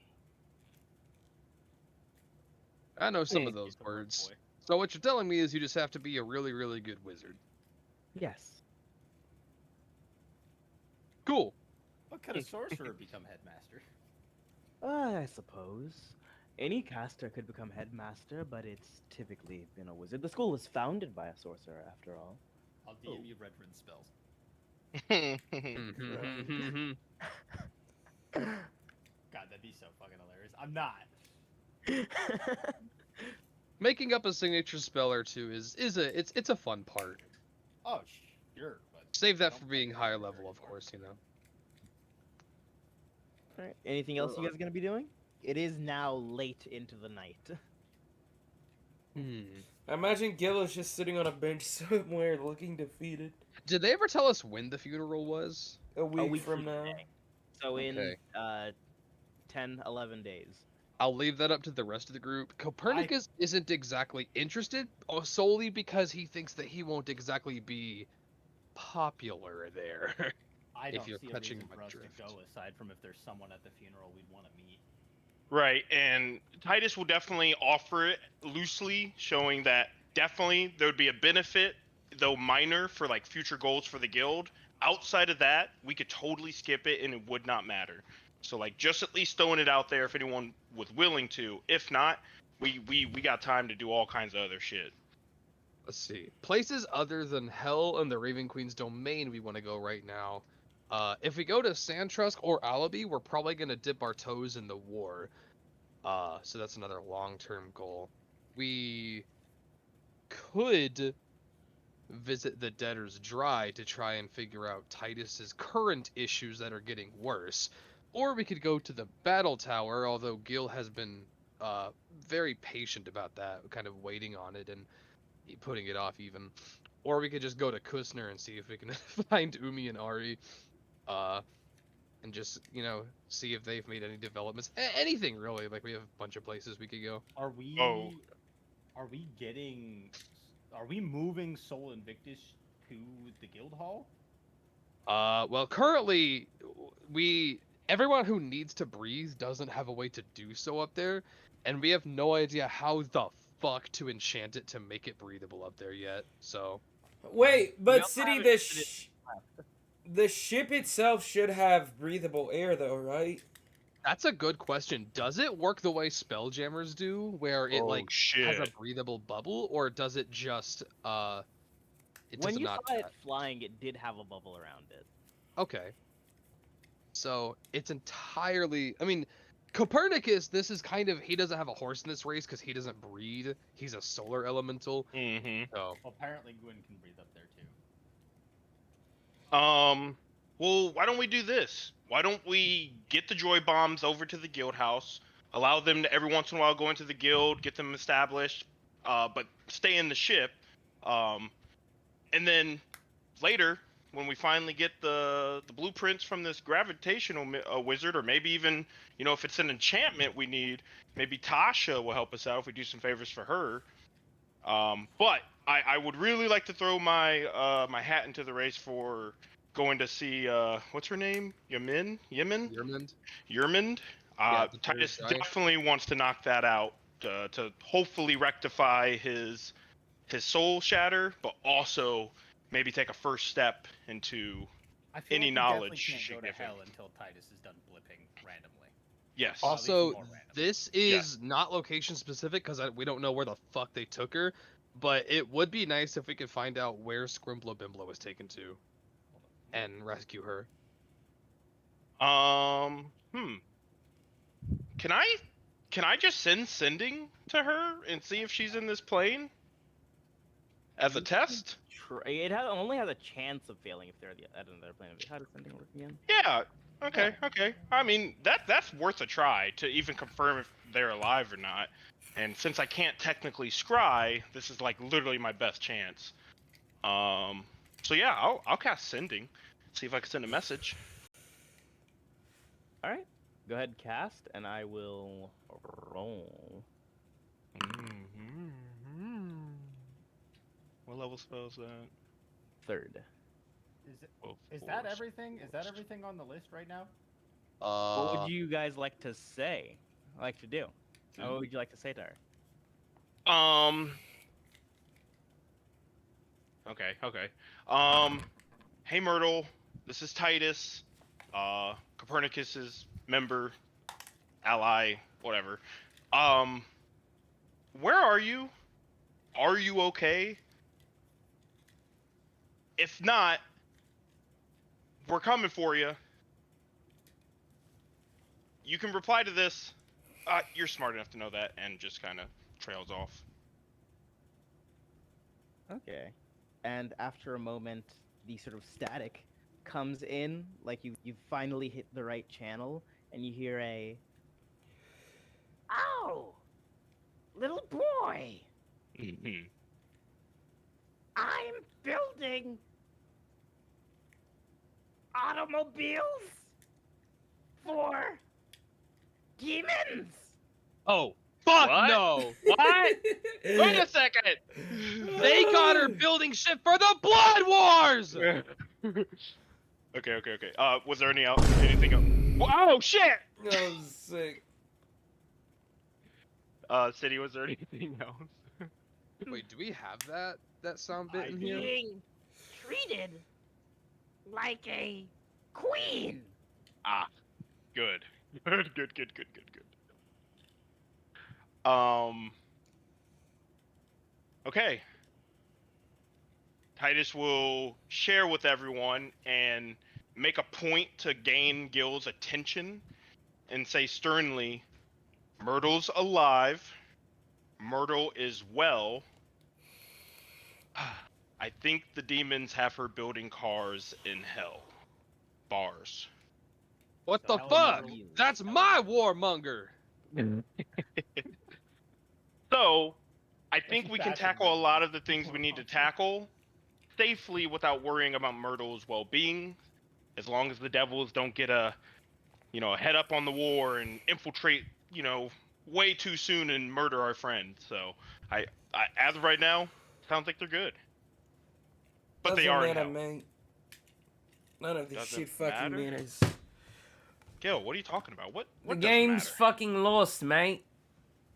D: I know some
E: Hmm.
D: of those
C: Use the word
D: words.
C: boy.
D: So what you're telling me is you just have to be a really, really good wizard.
A: Yes.
D: Cool.
C: What could a sorcerer become headmaster?
A: I suppose. Any caster could become headmaster, but it's typically been a wizard. The school was founded by a sorcerer, after all.
C: I'll DM you red rune spells.
D: Mhm.
C: God, that'd be so fucking hilarious. I'm not.
D: Making up a signature spell or two it's a fun part.
C: Oh, sure, but
D: Save
C: I
D: that
C: don't
D: for
C: play
D: being
C: Magic
D: higher
C: very
D: level, of
C: anymore.
D: course, you know.
A: All right. Anything else you guys are gonna be doing? It is now late into the night.
B: I imagine Gil is just sitting on a bench somewhere looking defeated.
D: Did they ever tell us when the funeral was?
B: A week,
A: week
B: from
A: from
B: now.
A: today. So
D: Okay.
A: in 10, 11 days.
D: I'll leave that up to the rest of the group. Copernicus isn't exactly interested, solely because he thinks that he won't exactly be popular there.
C: I
D: If
C: don't
D: you're
C: see a
D: catching
C: reason
D: my
C: for us
D: drift.
C: to go aside from if there's someone at the funeral we'd want to meet.
E: Right, and Titus will definitely offer it loosely, showing that definitely there would be a benefit, though minor, for like future goals for the guild. Outside of that, we could totally skip it and it would not matter. So like just at least throwing it out there if anyone was willing to. If not, we got time to do all kinds of other shit.
D: Let's see. Places other than Hell and the Raven Queen's domain we want to go right now. If we go to Sandtrusk or Alibi, we're probably going to dip our toes in the war. So that's another long-term goal. We could visit the Debtor's Dry to try and figure out Titus's current issues that are getting worse. Or we could go to the Battle Tower, although Gil has been very patient about that, kind of waiting on it and putting it off even. Or we could just go to Kusner and see if we can find Umi and Ari. And just, see if they've made any developments. Anything, really. Like, we have a bunch of places we could go.
C: Are we?
E: Oh.
C: Are we getting? Are we moving Soul Invictus to the guild hall?
D: Well, currently, everyone who needs to breathe doesn't have a way to do so up there, and we have no idea how the fuck to enchant it to make it breathable up there yet, so...
B: Wait,
A: We
B: but
A: also
B: City,
A: haven't
B: the ship itself should have breathable air, though, right?
D: That's a good question. Does it work the way Spelljammers do, where it,
E: Oh,
D: has
E: shit.
D: a breathable bubble, or does it just, it
A: When
D: does
A: you
D: not
A: saw
D: do
A: it
D: that?
A: flying, it did have a bubble around it.
D: Okay. So, it's entirely... I mean, Copernicus, this is kind of... He doesn't have a horse in this race because he doesn't breathe. He's a solar elemental.
E: Mm-hmm.
D: So,
C: Well, apparently Gwyn can breathe up there too.
E: well, why don't we do this? Why don't we get the joy bombs over to the guild house, allow them to every once in a while go into the guild, get them established, but stay in the ship, um, and then later when we finally get the blueprints from this gravitational wizard, or maybe even if it's an enchantment we need, maybe Tasha will help us out if we do some favors for her. But I would really like to throw my hat into the race for going to see what's her name? Yemen?
D: Yermund?
E: Yermund.
D: Yeah, the
E: Titus
D: third guy.
E: definitely wants to knock that out to hopefully rectify his soul shatter, but also maybe take a first step into
C: I feel
E: any
C: like we
E: knowledge
C: definitely
E: she
C: can't go
E: give
C: to
E: him.
C: hell until Titus is done blipping randomly.
E: Yes.
C: Well, at least
D: Also,
C: more random.
D: this is not location specific because we don't know where the fuck they took her. But it would be nice if we could find out where Scrimblow Bimblow was taken to and rescue her.
E: Hmm. Can I just sending to her and see if she's in this plane as a test?
A: Only has a chance of failing if they're at another planet. How does sending work again?
E: Yeah. Okay. Okay. I mean that's worth a try to even confirm if they're alive or not. And since I can't technically scry, this is like literally my best chance. So yeah, I'll cast sending. See if I can send a message.
A: All right. Go ahead, cast, and I will roll.
E: What level spell is that?
A: Third.
C: Is that everything? Is that everything on the list right now?
A: What would you guys like to say? Like to do? What would you like to say to her?
E: Okay. Hey Myrtle, this is Titus, Copernicus's member, ally, whatever. Where are you? Are you okay? If not, we're coming for you. You can reply to this. You're smart enough to know that, and just kind of trails off.
A: Okay. And after a moment, the sort of static comes in, like you've finally hit the right channel, and you hear a, "Oh, little boy, I'm building automobiles for demons."
D: Oh, fuck
E: What?
D: no!
E: What? Wait a second.
D: They got her building shit for the Blood Wars!
E: Okay. Was there anything else? Oh shit!
B: That was sick.
E: City, was there anything else?
D: Wait, do we have that sound bit in here?
A: Being treated like a queen.
E: Good. Good. Okay. Titus will share with everyone and make a point to gain Gil's attention and say sternly, Myrtle's alive. Myrtle is well. I think the demons have her building cars in hell. Bars.
D: What the
A: Hell
D: fuck?
A: no.
D: That's my warmonger!
E: So, I think
C: she's
E: we can
C: bashing
E: tackle a
C: Myrtle.
E: lot of the things we need to tackle safely without worrying about Myrtle's well-being, as long as the devils don't get a head up on the war and infiltrate, way too soon and murder our friend. So, I as of right now, sounds like they're good. But they are in hell.
B: mate. None of this
E: Doesn't
B: shit fucking
E: matter?
B: matters.
E: Gil, what are you talking about? What
B: The
E: doesn't
B: game's
E: matter?
B: fucking lost, mate.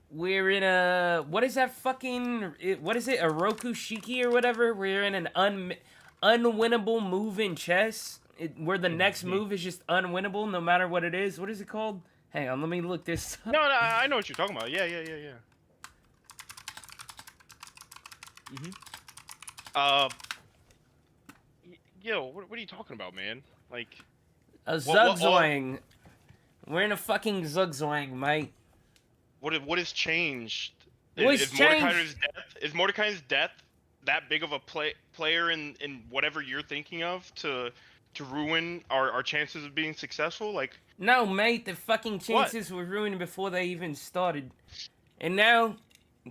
B: We're in a... What is that fucking... What is it? A Roku Shiki or whatever? We're in an unwinnable move in chess. Where the next move is just unwinnable no matter what it is. What is it called? Hang on, let me look this up.
E: No, I know what you're talking about. Yeah. Gil, what are you talking about, man? Like,
B: A
E: what-
B: Zugzwang. We're in a fucking Zugzwang, mate.
E: what has changed?
B: What's
E: Is Mordecai's death that big of a player in whatever you're thinking of to to ruin our chances of being successful? Like,
B: No, mate, the fucking chances were ruined before they even started. And now,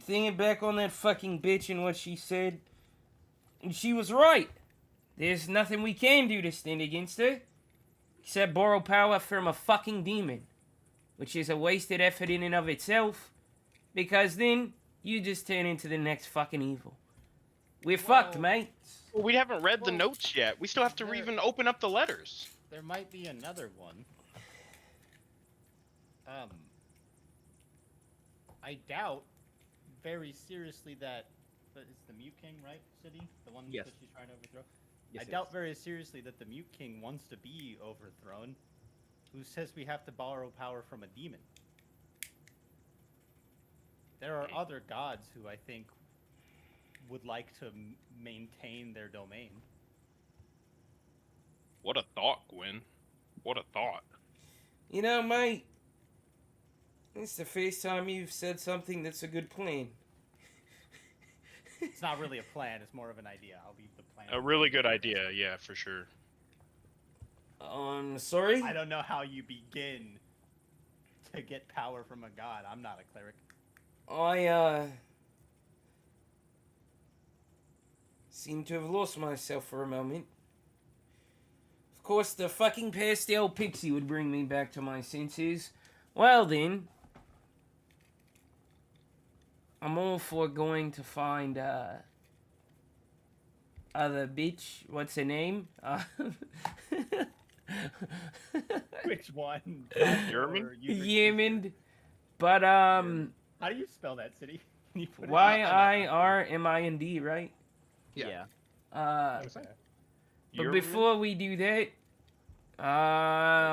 B: thinking back on that fucking bitch and what she said, and she was right. There's nothing we can do to stand against her, except borrow power from a fucking demon, which is a wasted effort in and of itself, because then you just turn into the next fucking evil. We're fucked, mate.
E: well, we haven't read the
C: Well,
E: notes yet. We still have to
C: there-
E: even open up the letters.
C: There might be another one. I doubt very seriously that it's the Mute King, right? City, the one
A: Yes.
C: that she's trying to overthrow.
A: Yes,
C: I doubt very seriously that the Mute King wants to be overthrown. Who says we have to borrow power from a demon? There are other gods who I think would like to maintain their domain.
E: What a thought, Gwen. What a thought.
B: You know, mate, it's the first time you've said something that's a good plan.
C: It's not really a plan; it's more of an idea. I'll leave the plan.
E: A really good idea, yeah, for sure.
B: Sorry?
C: I don't know how you begin to get power from a god. I'm not a cleric.
B: I, seem to have lost myself for a moment. Of course, the fucking pastel pixie would bring me back to my senses. Well then, I'm all for going to find, other bitch. What's her name?
C: Which one?
E: Yerman?
B: Yemen. But,
C: How do you spell that, City? Can you put it-
B: Yirmind, right?
D: Yeah.
C: Okay.
B: But
E: Yerman?
B: before we do that,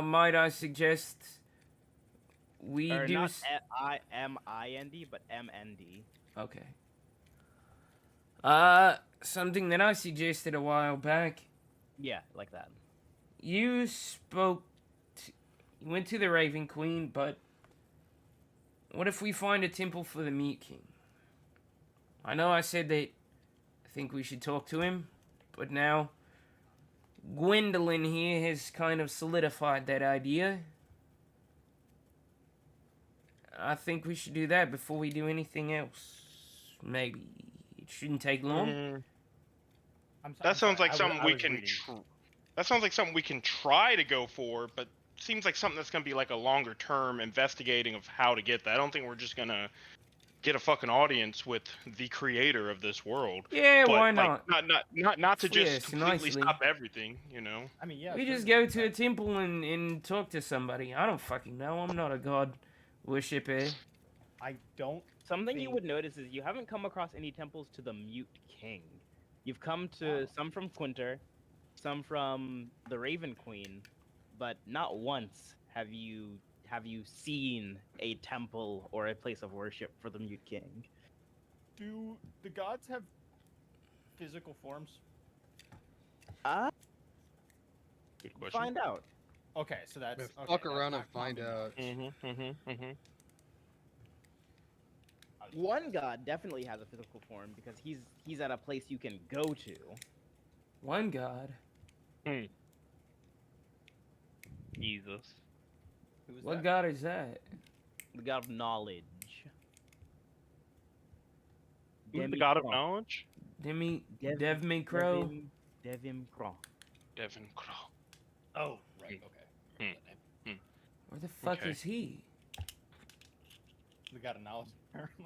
B: might I suggest we
A: Or
B: do...
A: not IMIND, but MND.
B: Okay. Something that I suggested a while back.
A: Yeah, like that.
B: You spoke... You went to the Raven Queen, but... What if we find a temple for the Mute King? I know I said that I think we should talk to him, but now... Gwendolyn here has kind of solidified that idea. I think we should do that before we do anything else. Maybe. It shouldn't take long.
E: That sounds like
C: I
E: something we
C: was
E: can.
C: reading.
E: That sounds like something we can try to go for, but seems like something that's gonna be like a longer term investigating of how to get that. I don't think we're just gonna get a fucking audience with the creator of this world.
B: Yeah,
E: But,
B: why
E: like,
B: not?
E: not to just
B: Yes,
E: completely
B: nicely.
E: stop everything, you know.
C: I mean, yeah.
B: We just
C: certainly,
B: go to a
C: but
B: temple and talk to somebody. I don't fucking know. I'm not a god worshipper.
C: I don't.
A: Something you
C: think-
A: would notice is you haven't come across any temples to the Mute King. You've come to
C: Oh.
A: some from Quinter, some from the Raven Queen, but not once have you seen a temple or a place of worship for the Mute King.
C: Do the gods have physical forms?
E: Good question.
A: Find out.
C: Okay, so that's
D: Yeah,
C: okay,
D: fuck
C: that's
D: around and
C: not
D: find
C: common
D: out.
C: knowledge.
A: One god definitely has a physical form because he's at a place you can go to.
B: One god.
E: Jesus.
C: Who's
B: What
C: that?
B: god is that?
A: The god of knowledge.
E: Who's the god of
A: Demikron.
E: knowledge?
B: Devmin Crow.
A: Devim Kron.
E: Devin Crow.
C: Oh, right. Okay.
B: Where the fuck
E: Okay.
B: is he?
C: The god of knowledge, apparently.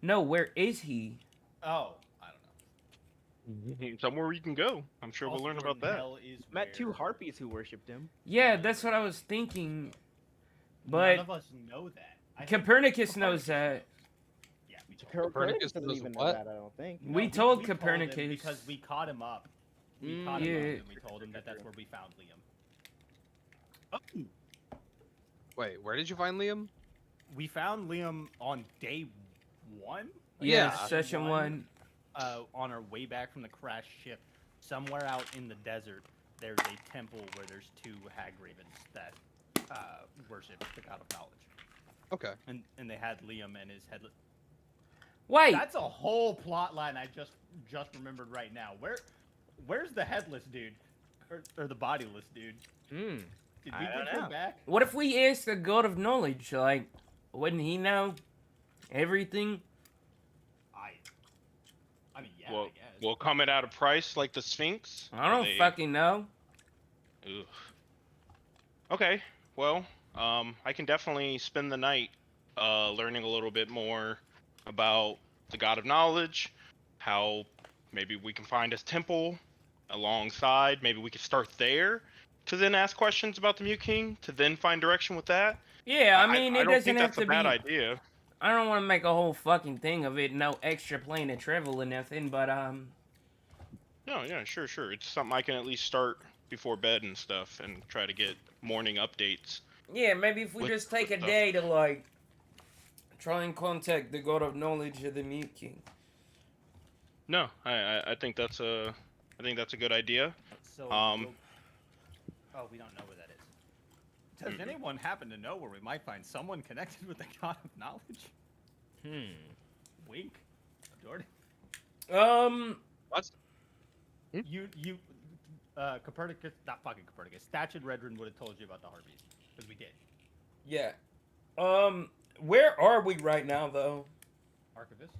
B: No, where is he?
C: Oh, I don't know.
E: Somewhere where you can go. I'm sure we'll
C: Also,
E: learn
C: where
E: about
C: in
E: that.
C: hell is
A: Met two
C: where
A: harpies who worshipped him.
B: Yeah, that's what I was thinking.
C: None
B: But
C: of us know that. I think
B: Copernicus knows that.
C: Yeah, we told him.
D: Copernicus
A: doesn't
D: knows
A: even
D: what?
A: know that, I don't think.
B: We
C: No,
B: told
C: him
B: Copernicus.
C: because we caught him up. We
A: Mm,
C: caught him
B: yeah.
C: up and we told him that that's where we found Liam. Oh,
D: Wait, where did you find Liam?
C: we found Liam on day one.
B: Yeah,
C: Day
B: session one.
C: On our way back from the crashed ship, somewhere out in the desert, there's a temple where there's two hag ravens that worship the god of knowledge,
D: Okay.
C: and they had Liam and his headless.
B: Wait,
C: That's a whole plot line I just remembered right now. Where's the headless dude? or the bodiless dude?
A: Hmm.
C: Did
A: I
C: we
A: don't
C: give him
A: know.
C: back?
B: What if we asked the God of Knowledge? Like, wouldn't he know everything?
C: I mean, yeah, I
E: Will
C: guess.
E: will come it at a price like the Sphinx?
B: I
E: Or
B: don't
E: they-
B: fucking know.
E: Ugh. Okay, well, I can definitely spend the night learning a little bit more about the God of Knowledge, how maybe we can find his temple alongside. Maybe we could start there to then ask questions about the Mute King to then find direction with that.
B: Yeah, I mean,
E: I
B: it
E: don't
B: doesn't
E: think
B: have
E: that's a
B: to
E: bad
B: be.
E: idea.
B: I don't want to make a whole fucking thing of it. No extra plane of travel or nothing, but
E: No, yeah, sure. It's something I can at least start before bed and stuff and try to get morning updates.
B: yeah, maybe if we
E: With-
B: just take
E: with
B: a
E: stuff.
B: day to like try and contact the God of Knowledge of the Mute King.
E: No, I think that's a good idea.
C: So, oh, we don't know where that is. Does anyone happen to know where we might find someone connected with the God of Knowledge? Wink, Jordan.
E: What?
C: Copernicus, not fucking Copernicus. Thatch and Redrin would have told you about the Harpies, because we did.
B: Yeah. Where are we right now, though?
C: Archivist.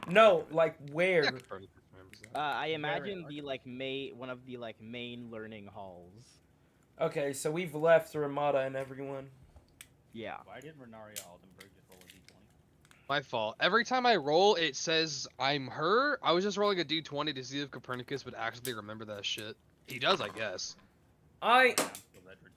B: No, like where?
D: Yeah, Copernicus remembers that.
A: I
C: Very
A: imagine the like one of the like main learning halls.
B: Okay, so we've left Ramada and everyone.
A: Yeah.
C: Why did Renaria Aldenberg just roll a d20?
D: My fault. Every time I roll, it says I'm her. I was just rolling a d20 to see if Copernicus would actually remember that shit. He does, I guess.
C: I'm still Redrin.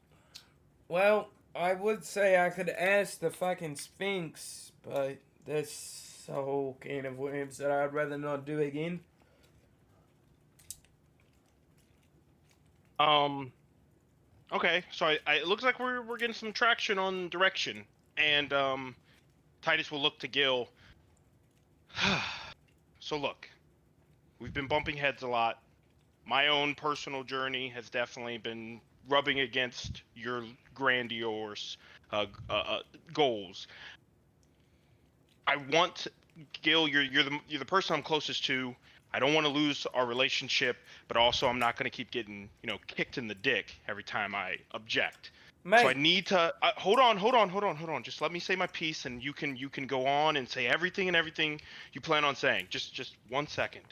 B: Well, I would say I could ask the fucking Sphinx, but that's a whole can of worms that I'd rather not do again.
E: Okay, so it looks like we're getting some traction on direction, and Titus will look to Gil. So look, we've been bumping heads a lot. My own personal journey has definitely been rubbing against your grandiose goals. I want Gil. You're the person I'm closest to. I don't want to lose our relationship, but also I'm not going to keep getting kicked in the dick every time I object.
B: Mate,
E: So I need to hold on. Just let me say my piece, and you can go on and say everything you plan on saying. Just 1 second.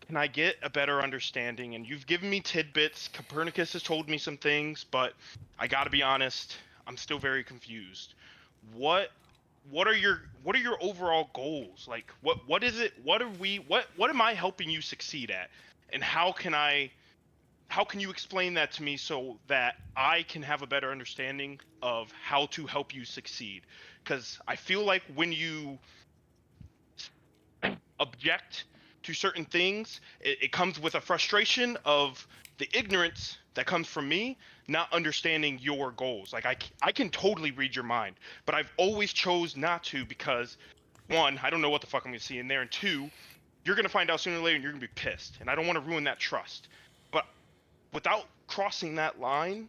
E: Can I get a better understanding? And you've given me tidbits. Copernicus has told me some things, but I got to be honest. I'm still very confused. What are your overall goals? Like what is it? What am I helping you succeed at? And how can you explain that to me so that I can have a better understanding of how to help you succeed? Because I feel like when you object to certain things, it comes with a frustration of the ignorance that comes from me not understanding your goals. Like I can totally read your mind, but I've always chose not to because, one, I don't know what the fuck I'm gonna see in there, and two, you're gonna find out sooner or later and you're gonna be pissed, and I don't want to ruin that trust. But without crossing that line,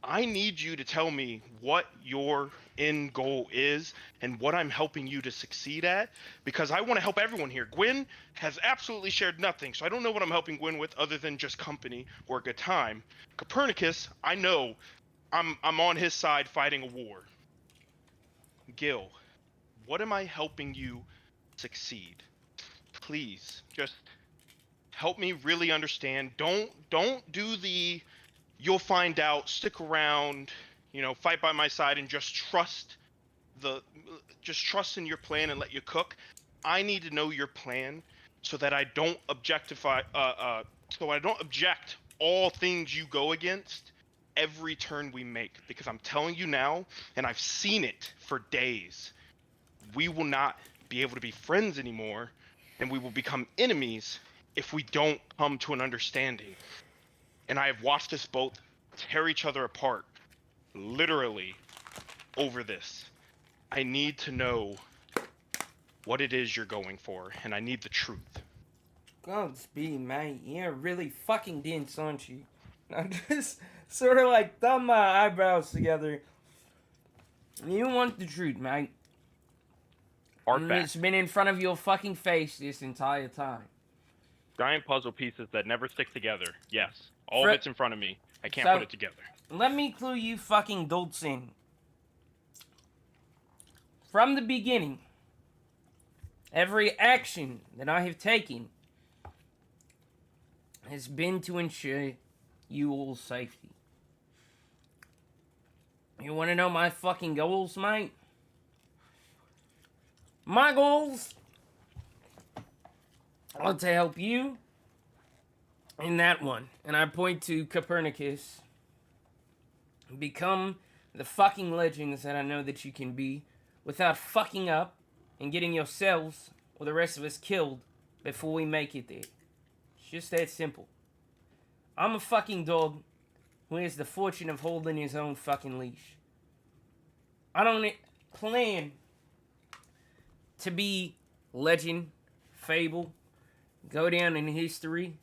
E: I need you to tell me what your end goal is and what I'm helping you to succeed at, because I want to help everyone here. Gwen has absolutely shared nothing, so I don't know what I'm helping Gwen with other than just company or a good time. Copernicus, I know I'm on his side fighting a war. Gil, what am I helping you succeed? Please, just help me really understand. Don't do the you'll find out, stick around, fight by my side and just trust in your plan and let you cook. I need to know your plan so that I don't so I don't object all things you go against every turn we make, because I'm telling you now, and I've seen it for days, we will not be able to be friends anymore, and we will become enemies if we don't come to an understanding. And I have watched us both tear each other apart, literally, over this. I need to know what it is you're going for, and I need the truth.
B: Godspeed, mate. You're really fucking dense, aren't you? I'm just sort of like thumb my eyebrows together. You want the truth, mate.
E: Art
B: And
E: back.
B: it's been in front of your fucking face this entire time.
E: Giant puzzle pieces that never stick together. Yes. All
B: Fre-
E: of it's in front of me. I can't
B: So-
E: put it together.
B: Let me clue you fucking dolts in. From the beginning, every action that I have taken has been to ensure you all's safety. You want to know my fucking goals, mate? My goals are to help you in that one. And I point to Copernicus. Become the fucking legends that I know that you can be without fucking up and getting yourselves or the rest of us killed before we make it there. It's just that simple. I'm a fucking dog who has the fortune of holding his own fucking leash. I don't plan to be legend, fable, go down in history,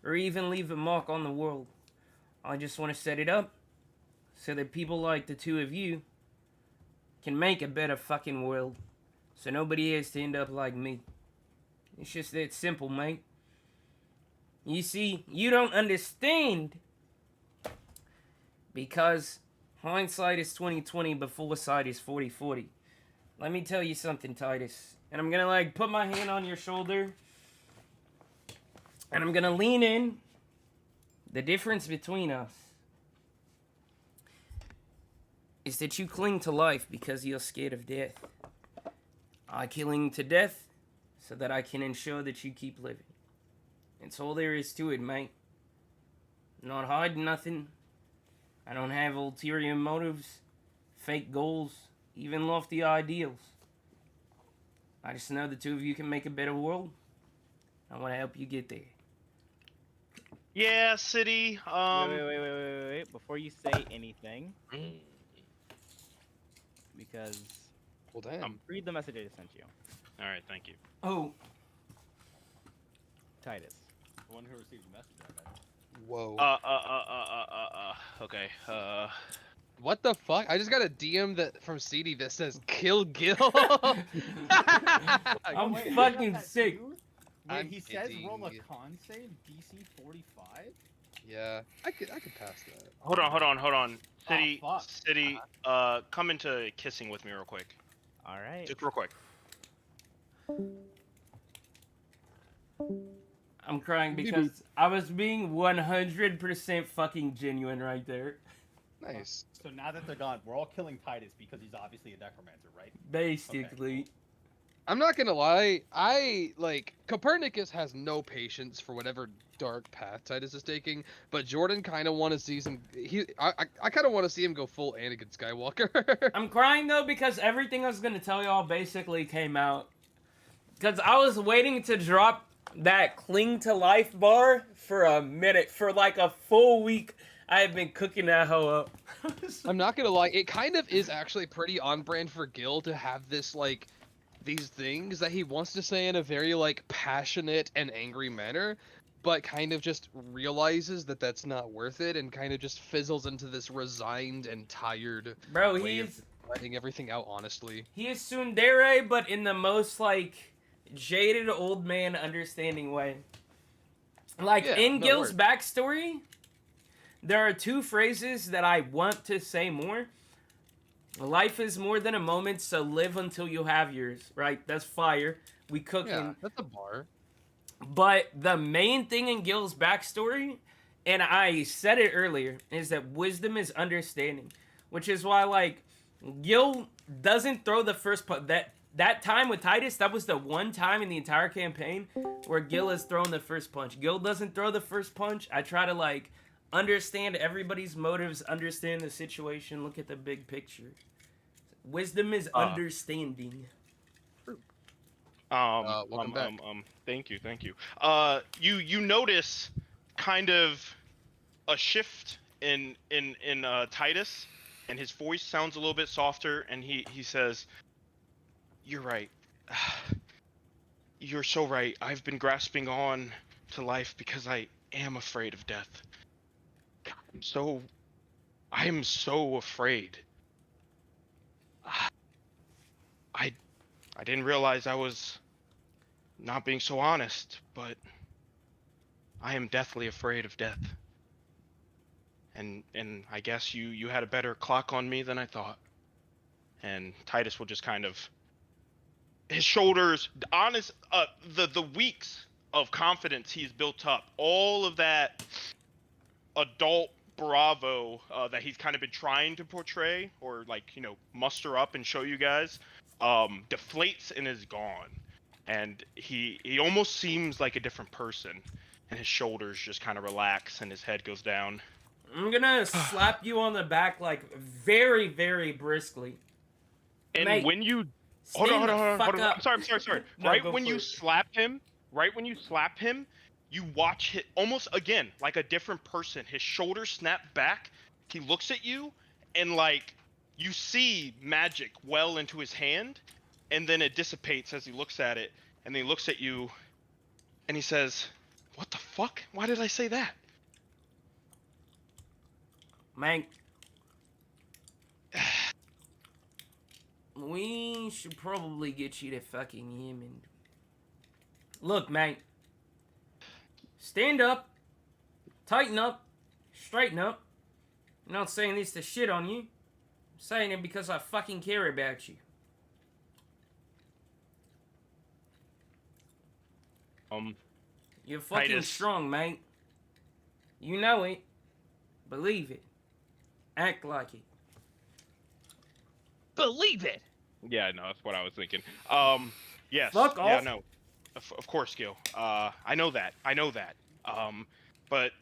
B: or even leave a mark on the world. I just want to set it up so that people like the two of you can make a better fucking world. So nobody has to end up like me. It's just that simple, mate. You see, you don't understand because hindsight is 20/20, but foresight is 40/40. Let me tell you something, Titus. And I'm gonna put my hand on your shoulder and I'm gonna lean in. The difference between us is that you cling to life because you're scared of death. I cling to death so that I can ensure that you keep living. That's all there is to it, mate. I'm not hiding nothing. I don't have ulterior motives, fake goals, even lofty ideals. I just know the two of you can make a better world. I want to help you get there.
E: Yeah, City.
A: Wait. Before you say anything, because
D: Well, damn.
A: read the message I just sent you,
E: All right, thank you.
B: Oh,
A: Titus.
C: The one who received the message, I bet.
D: Whoa.
E: Okay.
D: What the fuck? I just got a DM from CD that says "Kill Gil."
B: I'm
C: Wait,
B: fucking
C: you got that
B: sick.
C: too?
D: I'm
C: Wait, he says roll a
D: kidding.
C: con save DC 45?
D: Yeah, I could pass that.
E: Hold on. City,
C: fuck.
E: City. Come into kissing with me real quick.
A: All right.
E: Just real quick.
B: I'm crying because I was being 100% fucking genuine right there.
D: Nice.
C: So now that they're gone, we're all killing Titus because he's obviously a necromancer, right?
B: Basically.
D: I'm not gonna lie. Copernicus has no patience for whatever dark path Titus is taking, but Jordan kind of want to see some. I kind of want to see him go full Anakin Skywalker.
B: I'm crying though because everything I was gonna tell y'all basically came out. Because I was waiting to drop that cling to life bar for a minute. For like a full week, I have been cooking that hoe up.
D: I'm not gonna lie. It kind of is actually pretty on brand for Gil to have this these things that he wants to say in a very passionate and angry manner, but kind of just realizes that that's not worth it and kind of just fizzles into this resigned and tired
B: Bro,
D: way of
B: he's
D: letting everything out honestly.
B: he is tsundere, but in the most jaded old man understanding way.
D: Yeah,
B: In
D: no,
B: Gil's
D: word.
B: backstory, there are two phrases that I want to say more. Life is more than a moment, so live until you have yours. Right? That's fire. We cooking.
D: Yeah, that's a bar.
B: But the main thing in Gil's backstory, and I said it earlier, is that wisdom is understanding. Which is why, Gil doesn't throw the first punch. That time with Titus, that was the one time in the entire campaign where Gil has thrown the first punch. Gil doesn't throw the first punch. I try to, understand everybody's motives, understand the situation, look at the big picture. Wisdom is understanding.
D: Welcome back.
E: Thank you. You notice kind of a shift in Titus, and his voice sounds a little bit softer, and he says, "You're right. You're so right. I've been grasping on to life because I am afraid of death. I am so afraid. I didn't realize I was not being so honest, but I am deathly afraid of death. And I guess you had a better clock on me than I thought. And Titus will just kind of his shoulders, honest, the weeks of confidence he's built up, all of that adult bravo that he's kind of been trying to portray or like muster up and show you guys, deflates and is gone, and he almost seems like a different person, and his shoulders just kind of relax and his head goes down.
B: I'm gonna slap you on the back like very, very briskly.
E: And
B: Mate,
E: when you
B: stand
E: hold
B: the
E: on.
B: fuck up.
E: I'm sorry.
B: No,
E: Right
B: go
E: when
B: for
E: you
B: it.
E: slap him, you watch it almost again like a different person. His shoulders snap back. He looks at you, and like you see magic well into his hand, and then it dissipates as he looks at it, and then he looks at you, and he says, "What the fuck? Why did I say that?"
B: Mate, we should probably get you to fucking him and... Look, mate. Stand up. Tighten up. Straighten up. I'm not saying this to shit on you. I'm saying it because I fucking care about you. You're fucking
E: Titus.
B: strong, mate. You know it. Believe it. Act like it.
F: Believe it.
E: Yeah, no, that's what I was thinking. Yes.
B: Fuck
E: Yeah,
B: off.
E: no. Of course, Gil. I know that. But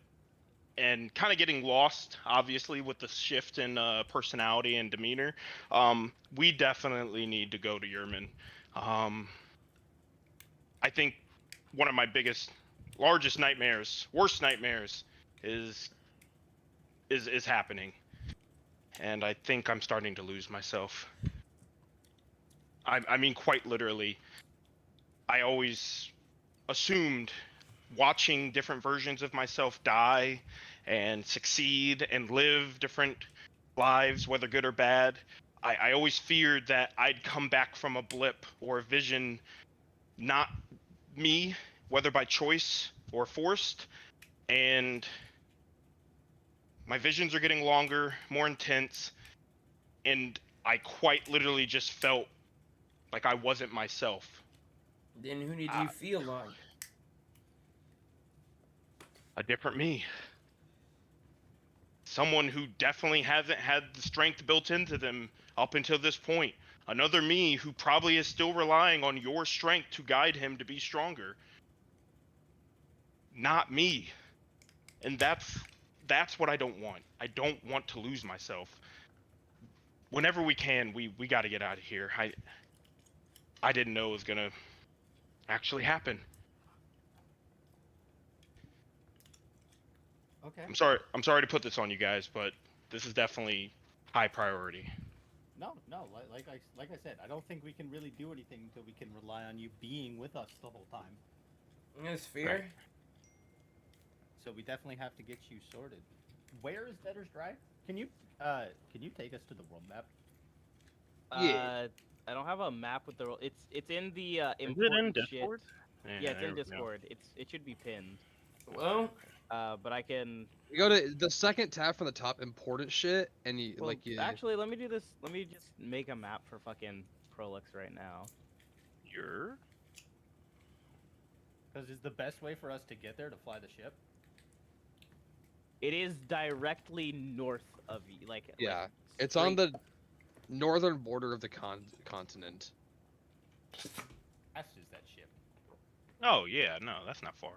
E: and kind of getting lost, obviously, with the shift in personality and demeanor. We definitely need to go to Yerman. I think one of my largest nightmares, worst nightmares, is happening, and I think I'm starting to lose myself. I mean, quite literally. I always assumed watching different versions of myself die and succeed and live different lives, whether good or bad. I always feared that I'd come back from a blip or a vision, not me, whether by choice or forced. And my visions are getting longer, more intense, and I quite literally just felt like I wasn't myself.
B: Then who did you feel like?
E: A different me. Someone who definitely hasn't had the strength built into them up until this point. Another me who probably is still relying on your strength to guide him to be stronger. Not me. And that's what I don't want. I don't want to lose myself. Whenever we can, we got to get out of here. I didn't know it was gonna actually happen.
C: Okay.
E: I'm sorry to put this on you guys, but this is definitely high priority.
C: No. Like I said, I don't think we can really do anything until we can rely on you being with us the whole time.
B: That's fair.
E: Right.
C: So we definitely have to get you sorted. Where is Debtor's Drive? Can you take us to the world map?
A: I don't have a map with the roll. It's in the
E: Is it in
A: important shit.
E: Discord?
A: Yeah, it's
E: there
A: in
E: we go.
A: Discord. It should be pinned.
B: Well,
A: But I can.
D: You go to the second tab from the top, important shit, and you
A: Well,
D: like you.
A: actually, let me do this. Let me just make a map for fucking Prolix right now.
E: You're?
C: Because is the best way for us to get there to fly the ship?
A: It is directly north of you, like.
D: Yeah,
A: like
D: it's on
A: straight-
D: the northern border of the continent.
C: That's just that ship.
E: Oh yeah, no, that's not far.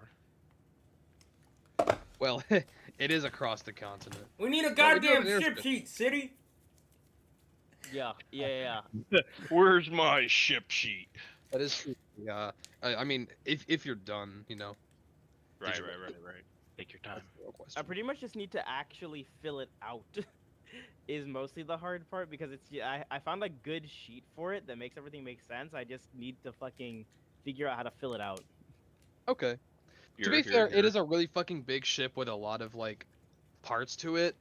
D: Well, it is across the continent.
B: we need a
D: we do have
B: goddamn
D: an
B: ship
D: airstrip.
B: sheet, city.
A: Yeah.
E: Where's my ship sheet?
D: That is true. Yeah, I mean, if you're done, you know.
E: Right.
D: you-
E: Take your time.
D: That's the real
A: I
D: question.
A: pretty much just need to actually fill it out. Is mostly the hard part because I found a good sheet for it that makes everything make sense. I just need to fucking figure out how to fill it out.
D: Okay. To be fair, it is a really fucking big ship with a lot of like parts to it.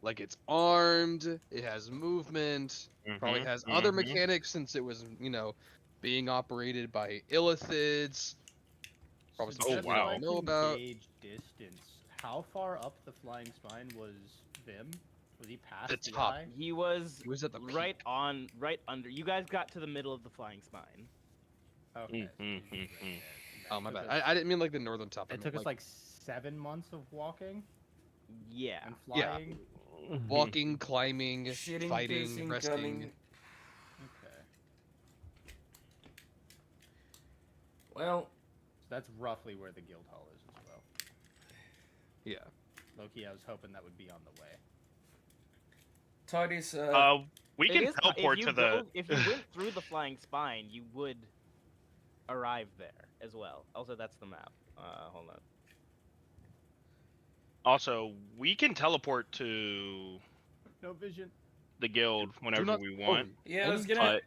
D: Like it's armed, it has movement, probably has other mechanics since it was, being operated by illithids. Probably
C: So
D: some
E: Oh,
D: shit
C: just
D: we
C: so
E: wow.
C: I
D: don't know
C: can
D: about.
C: gauge distance. How far up the flying spine was Vim? Was he past
D: The
C: the
D: top.
C: eye?
A: He was
D: He was at the
A: right
D: peak.
A: on, right under. You guys got to the middle of the flying spine.
C: Okay. So
E: Mm,
C: he was
E: mm,
C: right
E: mm.
C: there.
D: Oh
C: It
D: my
C: took
D: bad.
C: us-
D: I didn't mean like the northern top. I
C: It
D: meant
C: took us like 7 months of walking
A: Yeah.
C: and
D: Yeah.
C: flying.
D: walking, climbing,
B: Shitting,
D: fighting,
B: pissing,
D: resting.
B: coming.
C: Okay.
B: Well,
C: So that's roughly where the guild hall is as well.
D: Yeah.
C: Loki, I was hoping that would be on the way.
B: Titus,
E: We
A: It
E: can
A: is ki-
E: teleport
A: if
E: to
A: you
E: the.
A: go, if you went through the flying spine, you would arrive there as well. Also, that's the map. Hold on.
E: Also, we can teleport to
C: No vision.
E: the guild
D: Do
E: whenever
D: not-
E: we want.
B: yeah, I was
D: only
B: gonna.
E: But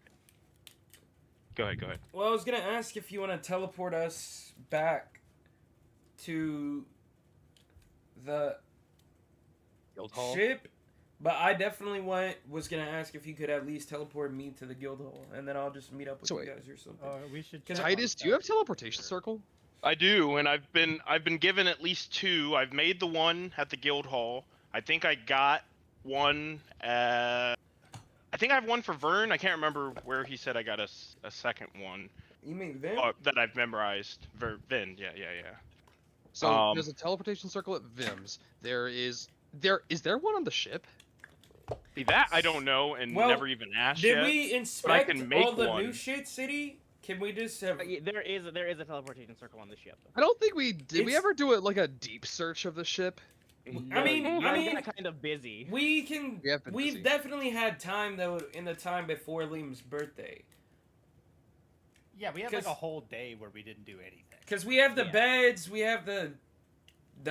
E: go ahead, go ahead.
B: Well, I was gonna ask if you want to teleport us back to the
D: Guild hall.
B: ship, but I definitely was gonna ask if you could at least teleport me to the guild hall, and then I'll just meet up with
D: So
B: you
D: wait.
B: guys or something.
C: We should.
B: Can
C: check
D: Titus,
C: on
D: do you have
C: that.
D: teleportation circle?
E: I do, and I've been given at least 2. I've made the one at the guild hall. I think I got one. I think I have one for Vern. I can't remember where he said I got a second one
B: You mean Vin?
E: that I've memorized. Vin, yeah.
D: So there's a teleportation circle at Vim's. Is there one on the ship?
E: See, that I don't know and
B: Well,
E: never even asked
B: Did
E: yet.
B: we inspect
E: can make
B: all the
E: one.
B: new shit city? Can we just have?
A: Yeah, there is a teleportation circle on the ship.
D: I don't think we did. We
B: It's-
D: ever do it like a deep search of the ship?
A: No,
B: mean-
A: you
B: I
A: guys
B: mean-
A: got kind of busy.
B: We can.
D: We have been
B: We've
D: busy.
B: definitely had time though in the time before Liam's birthday,
C: Yeah, we had like
B: 'Cause-
C: a whole day where we didn't do anything.
B: because we have the
A: Yeah.
B: beds, we have the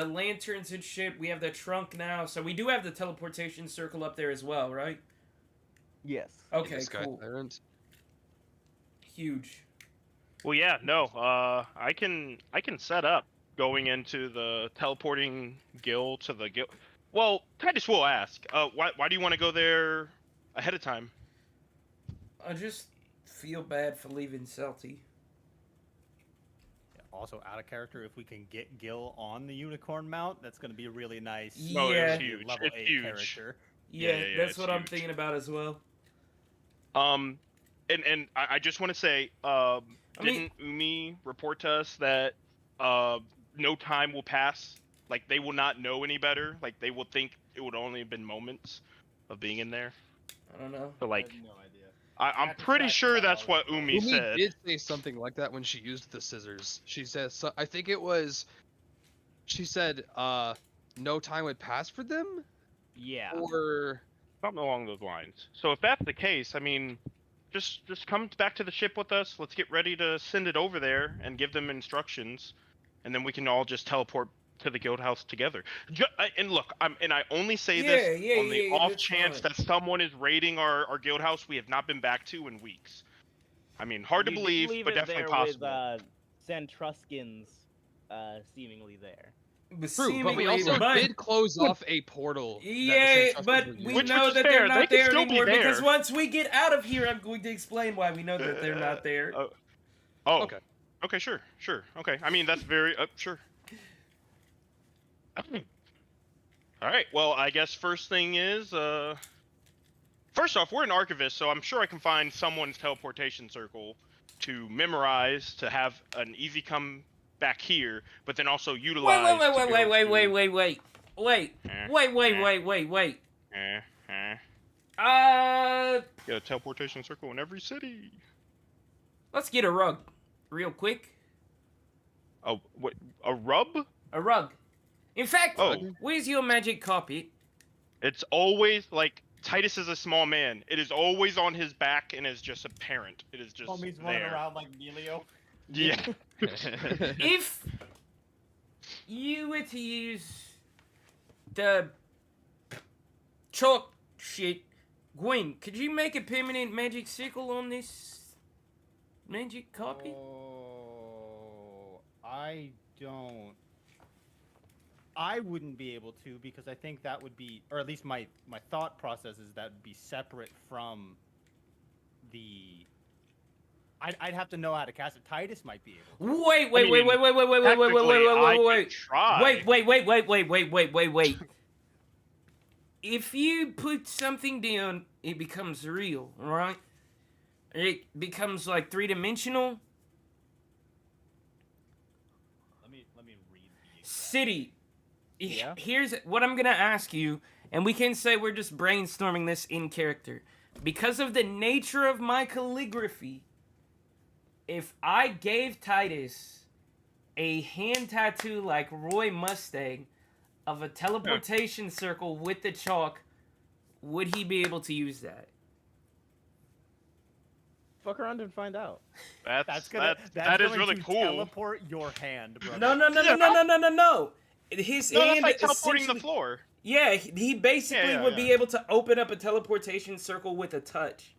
B: lanterns and shit. We have the trunk now, so we do have the teleportation circle up there as well, right?
A: Yes.
B: Okay,
D: In the Sky
B: cool,
D: Tyrant.
B: huge.
E: Well, yeah, no. I can set up going into the teleporting guild to the guild. Well, Titus will ask. Why do you want to go there ahead of time?
B: I just feel bad for leaving Celty.
C: Also, out of character, if we can get Gil on the unicorn mount, that's going to be a really nice.
B: Oh, it's
E: huge.
C: Level
E: It's
C: 8
E: huge.
C: character.
B: Yeah,
E: Yeah,
B: that's
E: it's
B: what I'm
E: huge.
B: thinking about as well.
E: And I just want to say,
B: I mean-
E: didn't Umi report to us that no time will pass? Like they will not know any better. Like they will think it would only have been moments of being in there.
B: I don't know.
E: So like,
C: no idea.
E: I'm
C: That's
E: pretty
C: not
E: sure that's
C: how
E: what
C: it
E: Umi
D: Umi
E: said.
D: did say something like that when she used the scissors. She says, I think it was. She said, no time would pass for them,
A: Yeah.
D: or
E: Something along those lines. So if that's the case, I mean, just come back to the ship with us. Let's get ready to send it over there and give them instructions, and then we can all just teleport to the guild house together. And look, I only say this
B: Yeah,
E: on the
B: yeah,
E: off
B: that's
E: chance
B: fine.
E: that someone is raiding our guild house we have not been back to in weeks. I mean, hard to
A: You did
E: believe,
A: leave
E: but
A: it
E: definitely
A: there
E: possible.
A: with Santruscans seemingly there.
D: true. But we
B: Seemingly,
D: also
B: but-
D: did close off a portal. that the
B: Yeah,
D: Santrustans
B: but
D: were
B: we
D: using.
E: Which
B: know
E: is
B: that
E: fair,
B: they're
E: they
B: not
E: can
B: there
E: still be
B: anymore because
E: there.
B: once we get out of here, I'm going to explain why we know that they're not there.
E: Oh.
D: Okay.
E: Okay, sure. Okay. I mean, that's very sure. All right. Well, I guess first thing is first off, we're an archivist, so I'm sure I can find someone's teleportation circle to memorize to have an easy come back here, but then also utilize.
B: Wait,
E: to go to-
B: wait.
E: Eh. Get a teleportation circle in every city.
B: Let's get a rug, real quick.
E: Oh, what? A rub?
B: A rug. In fact,
E: Oh.
B: where's your magic carpet?
E: It's always like Titus is a small man. It is always on his back and is just apparent. It is just
C: Homie's running
E: there.
C: around like Melio.
E: Yeah.
B: If you were to use the chalk shit, Gwen, could you make a permanent magic circle on this magic carpet?
C: Oh, I don't. I wouldn't be able to because I think that would be, or at least my thought process is that would be separate from the I'd have to know how to cast it. Titus might be able to.
B: Wait.
E: Technically, I could try.
B: Wait. If you put something down, it becomes real, right? It becomes like 3-dimensional.
C: Let me read the exact-
B: City.
A: Yeah?
B: Here's what I'm gonna ask you, and we can say we're just brainstorming this in character. Because of the nature of my calligraphy, if I gave Titus a hand tattoo like Roy Mustang of a teleportation circle with the chalk, would he be able to use that?
A: Fuck around and find out.
C: That's
E: that is
C: going
E: really
C: to
E: cool.
C: Teleport your hand, brother.
B: No. His
E: No, that's
B: hand
E: like teleporting the
B: essentially-
E: floor.
B: Yeah, he basically
E: Yeah,
B: would be able to open up a teleportation circle with a touch.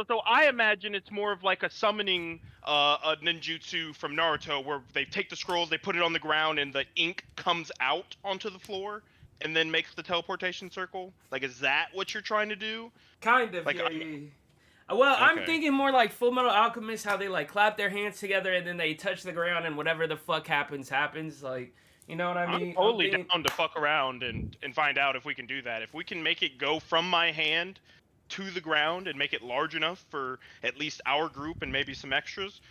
E: So I imagine it's more of like a summoning a ninjutsu from Naruto where they take the scrolls, they put it on the ground, and the ink comes out onto the floor and then makes the teleportation circle. Like, is that what you're trying to do?
B: Kind of,
E: Like,
B: yeah. Well, I'm
E: Okay.
B: thinking more like Full Metal Alchemist, how they like clap their hands together and then they touch the ground and whatever the fuck happens. Like, you know what I mean?
E: I'm totally
B: thinking-
E: down to fuck around and find out if we can do that. If we can make it go from my hand to the ground and make it large enough for at least our group and maybe some extras,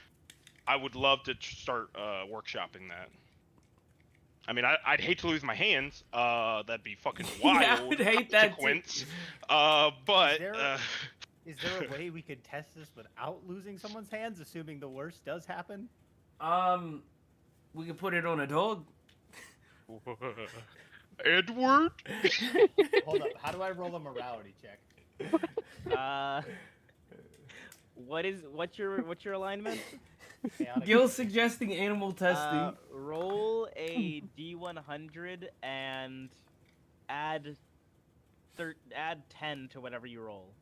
E: I would love to start workshopping that. I mean, I'd hate to lose my hands. That'd be fucking wild.
B: Yeah, I would hate that too.
E: consequence. But
C: Is there a way we could test this without losing someone's hands, assuming the worst does happen?
B: We could put it on a dog.
E: Edward.
C: Hold up. How do I roll a morality check?
A: What's your alignment?
C: Chaotic-
B: Gil suggesting animal testing.
A: Roll a D100 and add 10 to whatever you roll.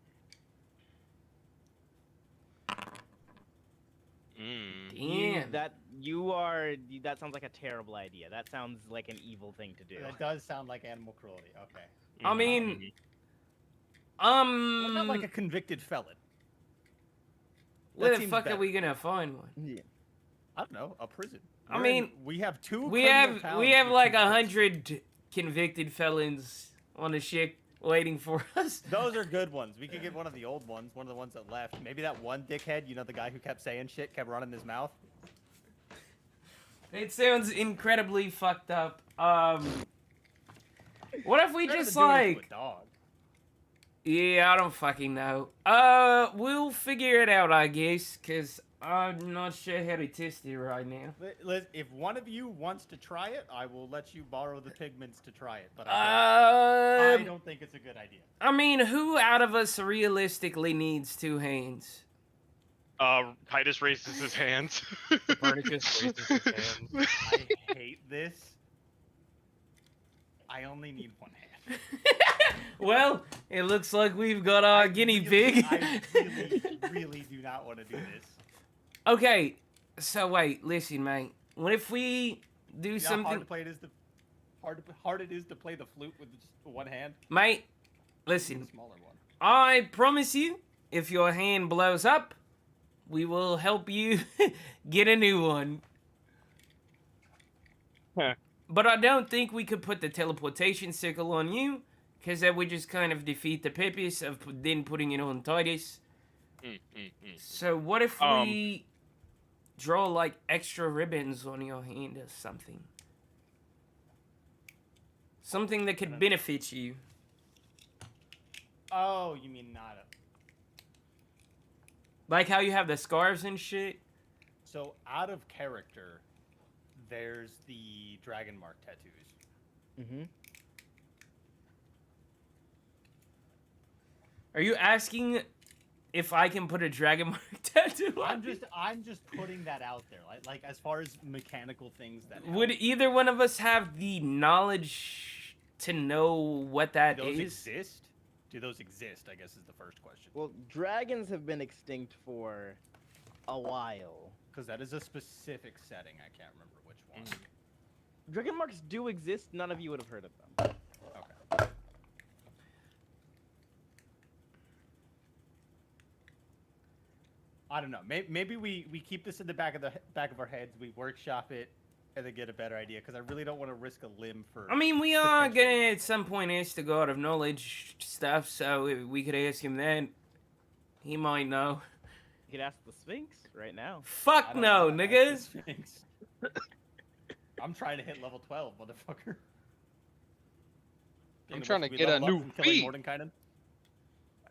B: Damn.
A: That sounds like a terrible idea. That sounds like an evil thing to do.
C: That does sound like animal cruelty. Okay.
B: I mean,
C: What about like a convicted felon?
B: where
C: that
B: the
C: seems
B: fuck
C: better.
B: are we gonna find one?
C: I don't know. A prison.
B: I
C: We're in-
B: mean,
C: we have two.
B: We
C: criminal
B: have
C: towns with
B: like
C: two prisons.
B: 100 convicted felons on the ship waiting for us.
C: Those are good ones. We could get one of the old ones, one of the ones that left. Maybe that one dickhead, you know, the guy who kept saying shit, kept running his mouth.
B: It sounds incredibly fucked up. What if we
C: Better
B: just
C: than doing it to
B: like?
C: a dog.
B: Yeah, I don't fucking know. We'll figure it out, I guess, cause I'm not sure how to test it right now.
C: If one of you wants to try it, I will let you borrow the pigments to try it. But I don't think it's a good idea.
B: I mean, who out of us realistically needs 2 hands?
E: Titus raises his hands.
F: Copernicus raises his hand.
C: I hate this. I only need one hand.
B: Well, it looks like we've got our guinea pig.
C: I really do not want to do this.
B: Okay, so wait, listen, mate. What if we do
C: You know how
B: something,
C: hard to play it is to hard it is to play the flute with just one hand.
B: mate?
C: The
B: Listen,
C: smaller one.
B: I promise you, if your hand blows up, we will help you get a new one.
E: Huh.
B: But I don't think we could put the teleportation circle on you, because that would just kind of defeat the purpose of then putting it on Titus. So what if we draw like extra ribbons on your hand or something? Something that could benefit you.
C: Oh, you mean not a...
B: Like how you have the scarves and shit?
C: So out of character, there's the dragon mark tattoos.
A: Mm-hmm.
B: Are you asking if I can put a dragon mark tattoo on me?
C: I'm just putting that out there. Like as far as mechanical things that help.
B: Would either one of us have the knowledge to know what that
C: those
B: is?
C: exist? Do those exist? I guess is the first question.
A: Well, dragons have been extinct for a while.
C: Because that is a specific setting. I can't remember which one.
A: Dragon marks do exist. None of you would have heard of them.
C: Okay. I don't know. Maybe we keep this in the back of our heads. We workshop it, and then get a better idea. Because I really don't want to risk a limb for.
B: I mean, we are
C: potentially-
B: gonna at some point ask the God of Knowledge stuff, so we could ask him then. He might know.
A: You could ask the Sphinx right now.
C: I
B: Fuck
C: don't
B: no,
C: wanna ask
B: niggas.
C: the Sphinx. I'm trying to hit level 12, motherfucker.
D: I'm
C: Speaking
D: trying
C: which,
D: to
C: we
D: get a
C: level up
D: new
C: from killing
D: feat.
C: Mordenkainen?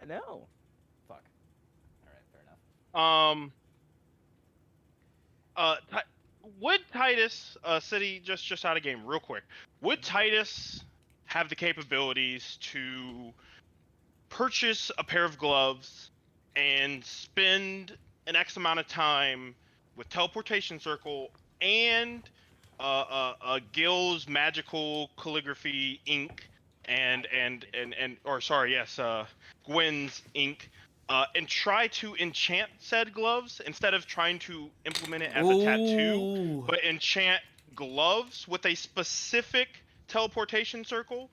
A: I know.
C: Fuck. Alright, fair enough.
E: Would Titus, City, just out of game, real quick, would Titus have the capabilities to purchase a pair of gloves and spend an X amount of time with teleportation circle and Gil's magical calligraphy ink and Gwen's ink, and try to enchant said gloves instead of trying to implement it as a tattoo,
B: Ooh.
E: but enchant gloves with a specific teleportation circle,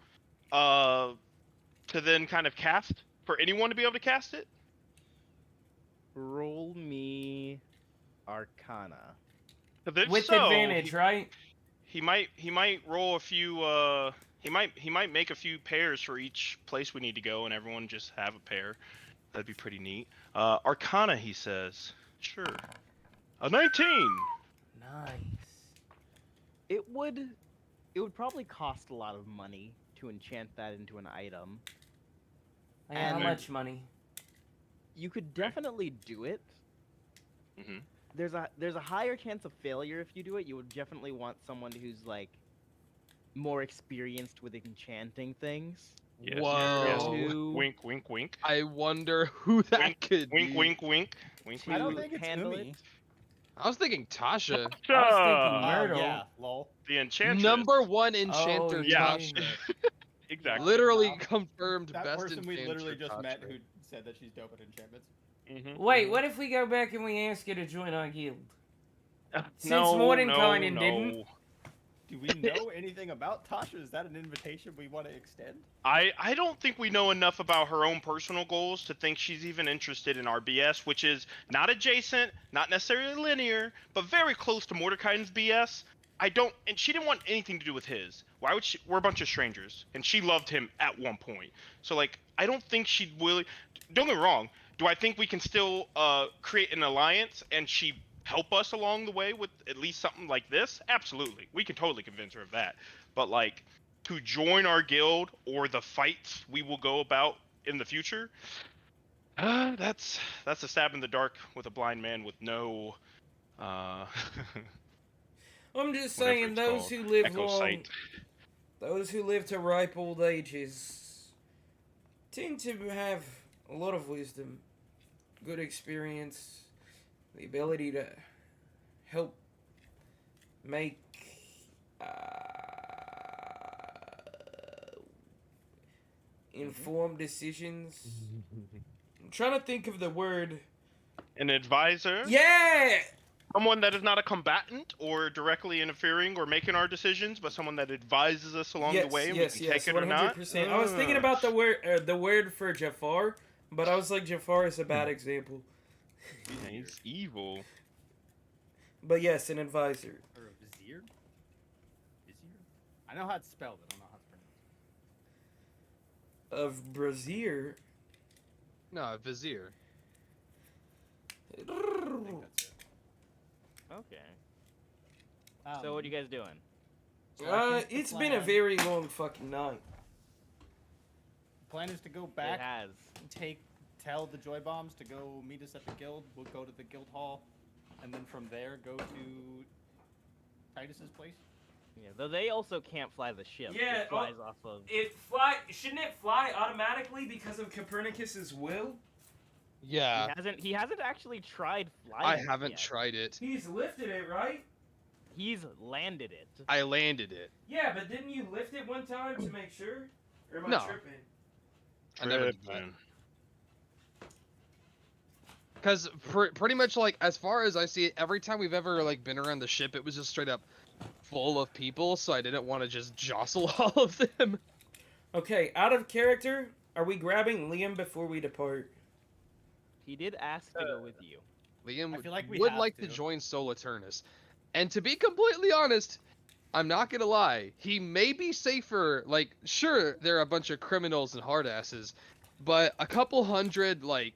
E: to then kind of cast for anyone to be able to cast it.
A: Roll me Arcana.
E: 'Cause if
B: With
E: so,
B: advantage, right?
E: he might roll a few. He might make a few pairs for each place we need to go, and everyone just have a pair. That'd be pretty neat. Arcana, he says. Sure. A 19.
B: Nice.
A: It would probably cost a lot of money to enchant that into an item.
B: How
A: And-
B: much money?
A: You could definitely do it.
E: Mm-hmm.
A: There's a higher chance of failure if you do it. You would definitely want someone who's like more experienced with enchanting things.
E: Yes.
D: Whoa.
E: Yes.
A: To-
E: Wink, wink, wink.
D: I wonder who that
E: Wink,
D: could
E: Wink,
D: be.
E: wink, wink. Wink,
A: To
C: I don't
E: wink.
C: think it's
A: handle
C: Umi.
A: it.
D: I was thinking Tasha.
B: I was thinking
E: Tasha,
B: Myrtle.
C: Yeah, lol.
E: the enchantress.
D: Number one enchanter
B: Oh,
E: yeah.
D: Tasha.
E: Exactly.
D: Literally
C: Wow.
D: confirmed
C: That
D: best
C: person we
D: enchanter
C: literally just
D: Tasha.
C: met who said that she's dope at enchantments.
E: Mm-hmm.
B: Wait, what if we go back and we ask you to join our guild? Since
E: No,
B: Mordenkainen
E: no,
B: didn't.
E: no.
C: Do we know anything about Tasha? Is that an invitation we want to extend?
E: I don't think we know enough about her own personal goals to think she's even interested in our BS, which is not adjacent, not necessarily linear, but very close to Mordekainen's BS. And she didn't want anything to do with his. Why would she? We're a bunch of strangers, and she loved him at one point. So like, I don't think she'd really. Don't get me wrong. Do I think we can still create an alliance and she help us along the way with at least something like this? Absolutely, we can totally convince her of that. But like, to join our guild or the fights we will go about in the future, that's a stab in the dark with a blind man with no.
B: I'm just
E: Whatever
B: saying,
E: it's
B: those
E: called.
B: who live
E: Echo
B: long,
E: sight.
B: those who live to ripe old ages, tend to have a lot of wisdom, good experience, the ability to help make informed decisions. I'm trying to think of the word.
E: An advisor,
B: Yeah!
E: someone that is not a combatant or directly interfering or making our decisions, but someone that advises us along the way and we can take it or not.
B: 100%. I was thinking about the word for Jafar, but I was like, Jafar is a bad example.
E: Yeah, he's evil.
B: But yes, an advisor.
C: Or a vizier? Vizier? I know how it's spelled. I don't know how it's pronounced.
B: Of Brazier.
D: No, Vizier.
C: I think that's it.
A: Okay. So what are you guys doing?
C: so I think the
B: It's been a
C: plan-
B: very long fucking night.
C: The plan is to go
A: It
C: back,
A: has.
C: tell the Joy Bombs to go meet us at the guild. We'll go to the guild hall, and then from there go to Titus's place.
A: Yeah, though they also can't fly the ship.
B: Yeah,
A: It flies off of.
B: Shouldn't it fly automatically because of Copernicus's will?
D: Yeah,
A: He hasn't actually tried flying.
D: I
A: it
D: haven't
A: yet.
D: tried it.
B: He's lifted it, right?
A: He's landed it.
D: I landed it.
B: Yeah, but didn't you lift it one time to make sure? Or am I
D: No.
B: tripping?
D: I never did that.
E: Tripping.
D: Because pretty much, like, as far as I see it, every time we've ever, like, been around the ship, it was just straight up full of people, so I didn't want to just jostle all of them.
B: Okay, out of character, are we grabbing Liam before we depart?
A: He did ask to go with you.
D: Liam
C: I feel like we
D: would
C: have
D: like to
C: to.
D: join Solaturnus. And to be completely honest, I'm not gonna lie, he may be safer. Like, sure, there are a bunch of criminals and hardasses, but a couple hundred, like,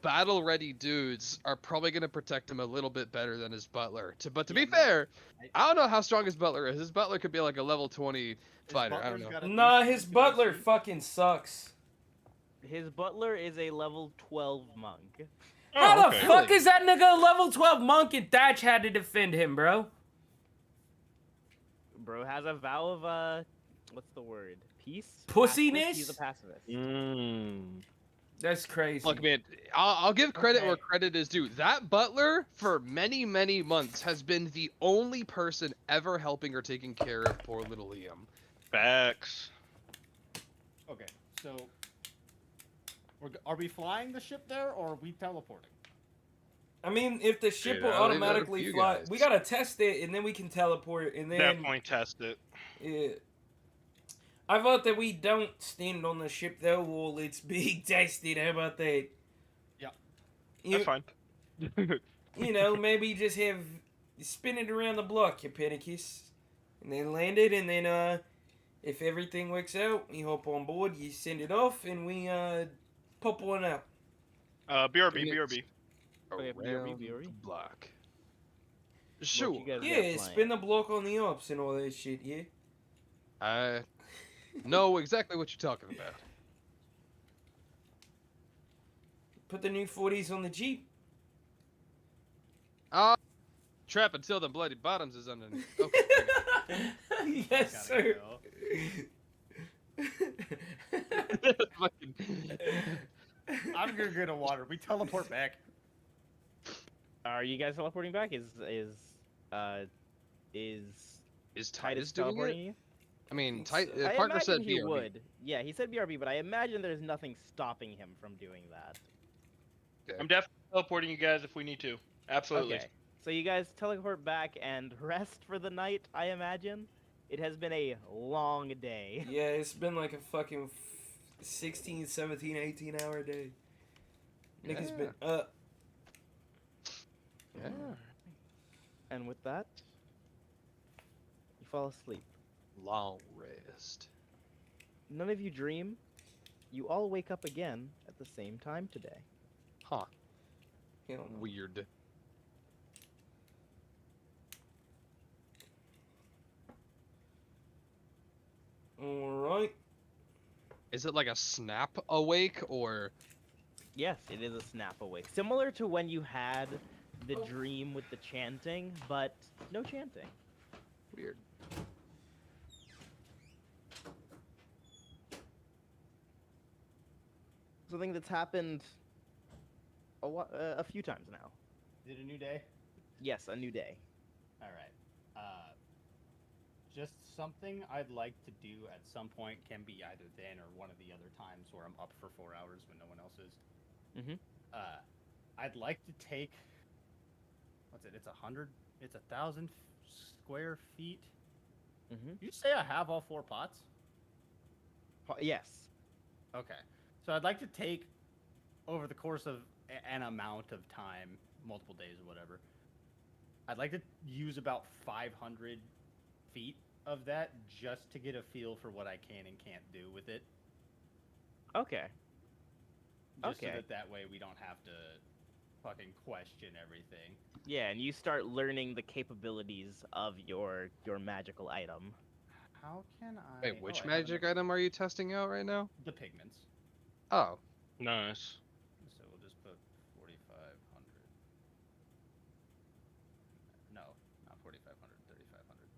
D: battle-ready dudes are probably gonna protect him a little bit better than his butler. But to
C: Yeah,
D: be
C: no,
D: fair,
C: I-
D: I don't know how strong his butler is. His butler could be like a level 20
C: His
D: fighter. I don't
C: butler's
D: know.
C: got at
B: Nah,
C: least
B: his
C: 22
B: butler
C: AC.
B: fucking sucks.
A: His butler is a level 12 monk.
B: How
E: Oh,
B: the
E: okay.
B: fuck
D: Really?
B: is that nigga a level 12 monk and Thatch had to defend him, bro?
A: Bro has a vow of what's the word? Peace?
B: Pussiness?
A: Pacifist? He's a pacifist.
B: That's crazy.
D: Look, man, I'll give credit where
C: Okay.
D: credit is due. That butler, for many, many months, has been the only person ever helping or taking care of poor little Liam.
E: Facts.
C: Okay, so are we flying the ship there or are we teleporting?
B: I mean, if the ship
D: Dude,
B: will
D: I'll leave that up
B: automatically
D: to you
B: fly,
D: guys.
B: we gotta test it and then we can teleport and then.
E: Definitely test it.
B: Yeah. I vote that we don't stand on the ship though while it's being tested. How about that?
C: Yeah.
E: That's fine.
B: Maybe just have spin it around the block, you Copernicus, and then land it, and then if everything works out, you hop on board, you send it off, and we pop one out.
E: BRB,
D: Yes.
E: BRB.
A: Okay,
D: Around
A: BRB.
D: the block.
A: What
D: Sure.
A: you guys got
B: Yeah,
A: planned?
B: spin the block on the ops and all that shit. Yeah.
D: I know exactly what you're talking about.
B: Put the new 40s on the Jeep.
D: Trap until the bloody bottoms is underneath. Okay.
B: Yes,
C: Gotta
B: sir.
C: go.
D: Fucking-
C: I'm gonna go to water. We teleport back.
A: Are you guys teleporting back? Is
D: Is
A: Titus
D: Titus doing
A: teleporting
D: it?
A: you?
D: I mean,
A: I
D: partner said
A: imagine he
D: BRB.
A: would. Yeah, he said BRB, but I imagine there's nothing stopping him from doing that.
E: I'm definitely teleporting you guys if we need to. Absolutely.
A: Okay. So you guys teleport back and rest for the night, I imagine? It has been a long day.
B: Yeah, it's been like a fucking 16, 17, 18-hour day. Niggas been up.
D: Yeah.
A: And with that, you fall asleep.
D: Long rest.
A: None of you dream. You all wake up again at the same time today.
D: Huh.
B: Hell no.
D: Weird.
B: Alright.
D: Is it like a snap awake or?
A: Yes, it is a snap awake. Similar to when you had the dream with the chanting, but no chanting.
D: Weird.
A: Something that's happened a few times now.
C: Is it a new day?
A: Yes, a new day.
C: All right. Just something I'd like to do at some point, can be either then or one of the other times where I'm up for 4 hours when no one else is.
A: Mhm.
C: I'd like to take. What's it? It's 100. It's 1,000 square feet.
A: Mhm.
C: You say I have all 4 pots?
A: Yes.
C: Okay. So I'd like to take, over the course of an amount of time, multiple days or whatever, I'd like to use about 500 feet of that just to get a feel for what I can and can't do with it.
A: Okay.
C: Just
A: Okay.
C: so that way we don't have to fucking question everything.
A: Yeah, and you start learning the capabilities of your magical item.
C: How can I...
D: Wait, which
C: I have
D: magic
C: another-
D: item are you testing out right now?
C: The pigments.
D: Oh.
E: Nice.
C: So we'll just put 4,500. No, not 4,500, 3,500.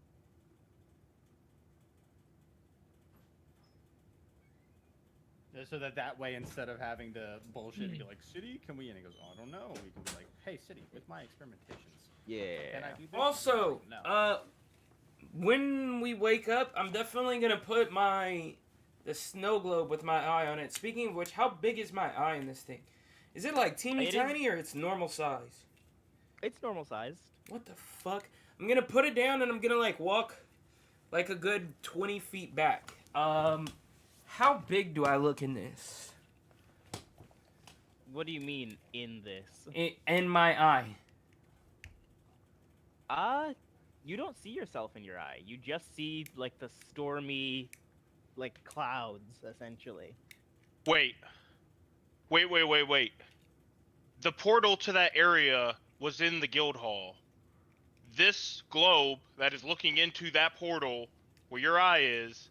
C: So that way, instead of having to bullshit and be like, City, can we? And he goes, oh, I don't know. We can be like, hey, City, with my experimentations, can I
A: Yeah.
C: do this?
B: Also,
C: No.
B: when we wake up, I'm definitely gonna put the snow globe with my eye on it. Speaking of which, how big is my eye in this thing? Is it like teeny
A: It is-
B: tiny or it's normal size?
A: It's normal sized.
B: What the fuck? I'm gonna put it down and I'm gonna like walk like a good 20 feet back. How big do I look in this?
A: What do you mean in this?
B: In my eye.
A: You don't see yourself in your eye. You just see like the stormy, like clouds, essentially.
E: Wait. Wait. The portal to that area was in the guild hall. This globe that is looking into that portal where your eye is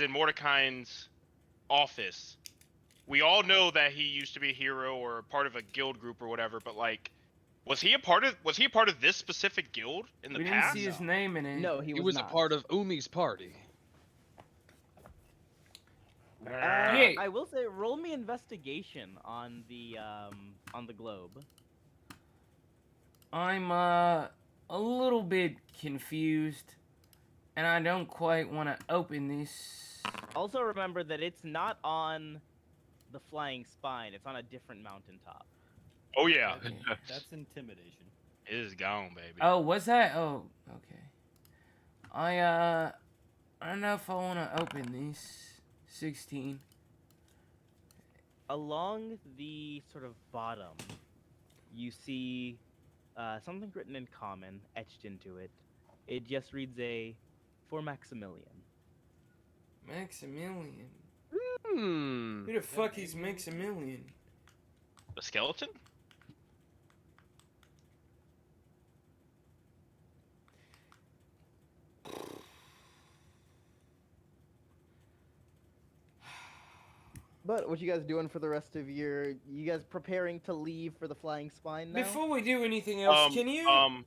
E: in Mordecai's office. We all know that he used to be a hero or part of a guild group or whatever, but like, was he a part of this specific guild in the
B: We didn't
E: past?
B: see his name in it.
A: No, he
D: He
A: was
D: was
A: not.
D: a part of Umi's party.
B: Yeah.
A: I will say, roll me investigation on the globe.
B: I'm a little bit confused, and I don't quite want to open this.
A: Also, remember that it's not on the flying spine. It's on a different mountaintop.
E: Oh yeah,
B: Okay.
C: That's intimidation.
E: it is gone, baby.
B: Oh, was that? Oh, okay. I don't know if I want to open these. 16.
A: Along the sort of bottom, you see something written in common, etched into it. It just reads for Maximilian.
B: Maximilian.
D: Hmm.
B: Who the fuck is Maximilian?
E: The skeleton?
A: But what you guys doing for the rest of you guys preparing to leave for the flying spine now?
B: Before we do anything else, can you
E: Go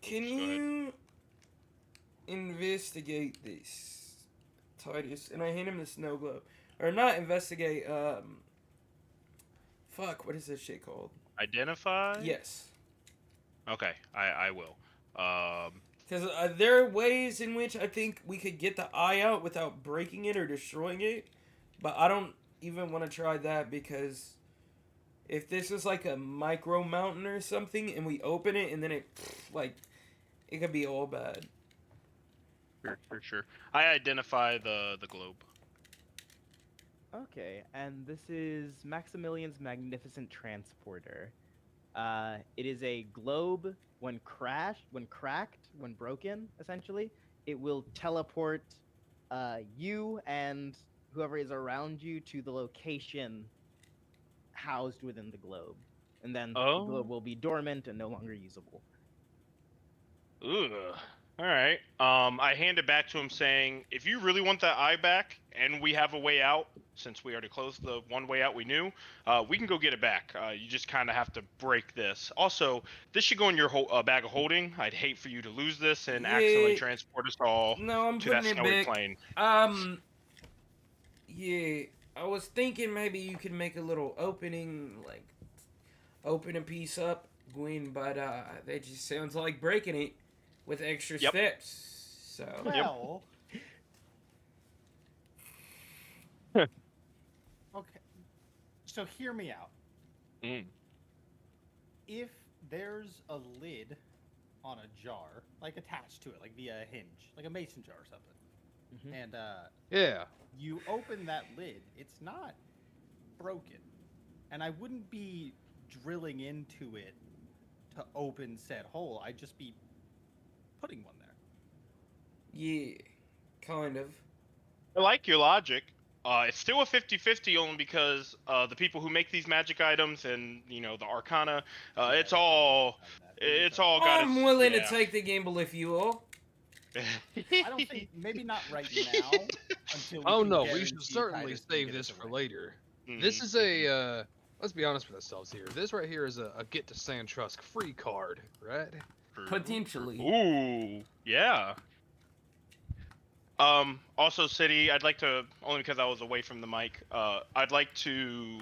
E: ahead.
B: investigate this, Titus? And I hand him the snow globe, or not investigate. Fuck, what is this shit called?
E: Identify?
B: Yes,
E: Okay, I will.
B: because there are ways in which I think we could get the eye out without breaking it or destroying it, but I don't even want to try that because if this is like a micro mountain or something and we open it and then it could be all bad.
E: Sure. I identify the globe.
A: Okay, and this is Maximilian's magnificent transporter. It is a globe. When cracked, when broken, essentially, it will teleport you and whoever is around you to the location housed within the globe, and then the globe will be dormant and no longer usable.
E: Ugh. All right. I hand it back to him, saying, "If you really want that eye back, and we have a way out, since we already closed the one way out we knew, we can go get it back. You just kind of have to break this. Also, this should go in your bag of holding. I'd hate for you to lose this and accidentally transport us all
B: No, I'm
E: to that
B: putting it
E: snowy
B: back.
E: plane."
B: Yeah, I was thinking maybe you could make a little opening, like open a piece up, Gwen, but that just sounds like breaking it with extra
E: Yep.
B: steps. So
C: Well. Okay. So hear me out.
E: Mm.
C: If there's a lid on a jar, like attached to it, like via a hinge, like a mason jar or something, and
D: Yeah.
C: you open that lid, it's not broken, and I wouldn't be drilling into it to open said hole. I'd just be putting one there.
B: yeah, kind of.
E: I like your logic. It's still a 50-50 only because the people who make these magic items and the arcana, it's all got.
B: I'm willing to take the gamble if you will.
C: I don't think, maybe not right now. Until we
D: Oh
C: can
D: no, we
C: guarantee
D: should certainly
C: Titus can
D: save
C: get
D: this
C: us a
D: for
C: ring.
D: later.
E: Mhm.
D: This is a, let's be honest with ourselves here. This right here is a get to Sandtrusk free card, right?
B: Potentially.
E: Ooh, yeah. Also, City, I'd like to, only because I was away from the mic, I'd like to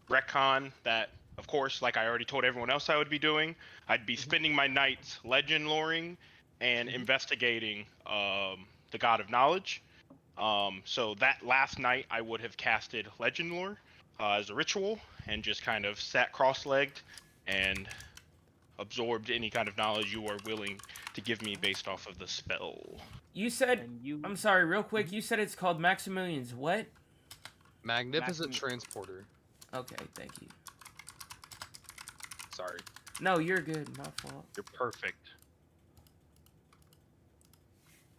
E: retcon that, of course, like I already told everyone else I would be doing, I'd be spending my nights legend loring and investigating the God of Knowledge. So that last night I would have casted Legend Lore as a ritual and just kind of sat cross-legged and absorbed any kind of knowledge you are willing to give me based off of the spell.
B: You said,
A: And you
B: I'm sorry, real quick, you said it's called Maximilian's what?
D: Magnificent
A: Maximum-
D: transporter.
B: Okay, thank you.
D: Sorry.
B: No, you're good. My fault.
E: You're perfect.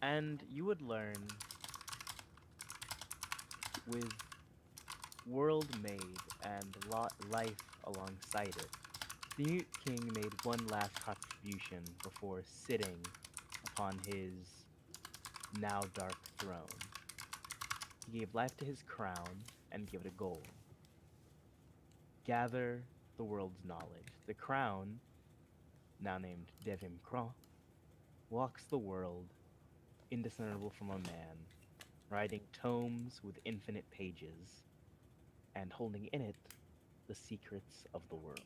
A: And you would learn with world made and life alongside it, the Mute King made one last contribution before sitting upon his now dark throne. He gave life to his crown and gave it a goal. Gather the world's knowledge. The crown, now named Devim Kron, walks the world, indiscernible from a man, writing tomes with infinite pages, and holding in it the secrets of the world.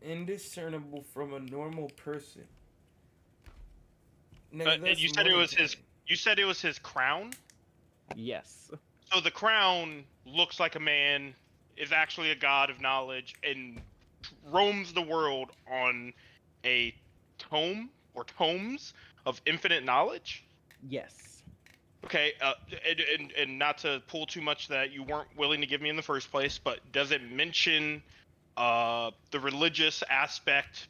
B: Indiscernible from a normal person. Nigga,
E: But
B: that's
E: you said it was
B: money
E: his.
B: time.
E: You said it was his crown.
A: Yes.
E: So the crown looks like a man, is actually a god of knowledge, and roams the world on a tome or tomes of infinite knowledge.
A: Yes.
E: Okay, and not to pull too much that you weren't willing to give me in the first place, but does it mention the religious aspect?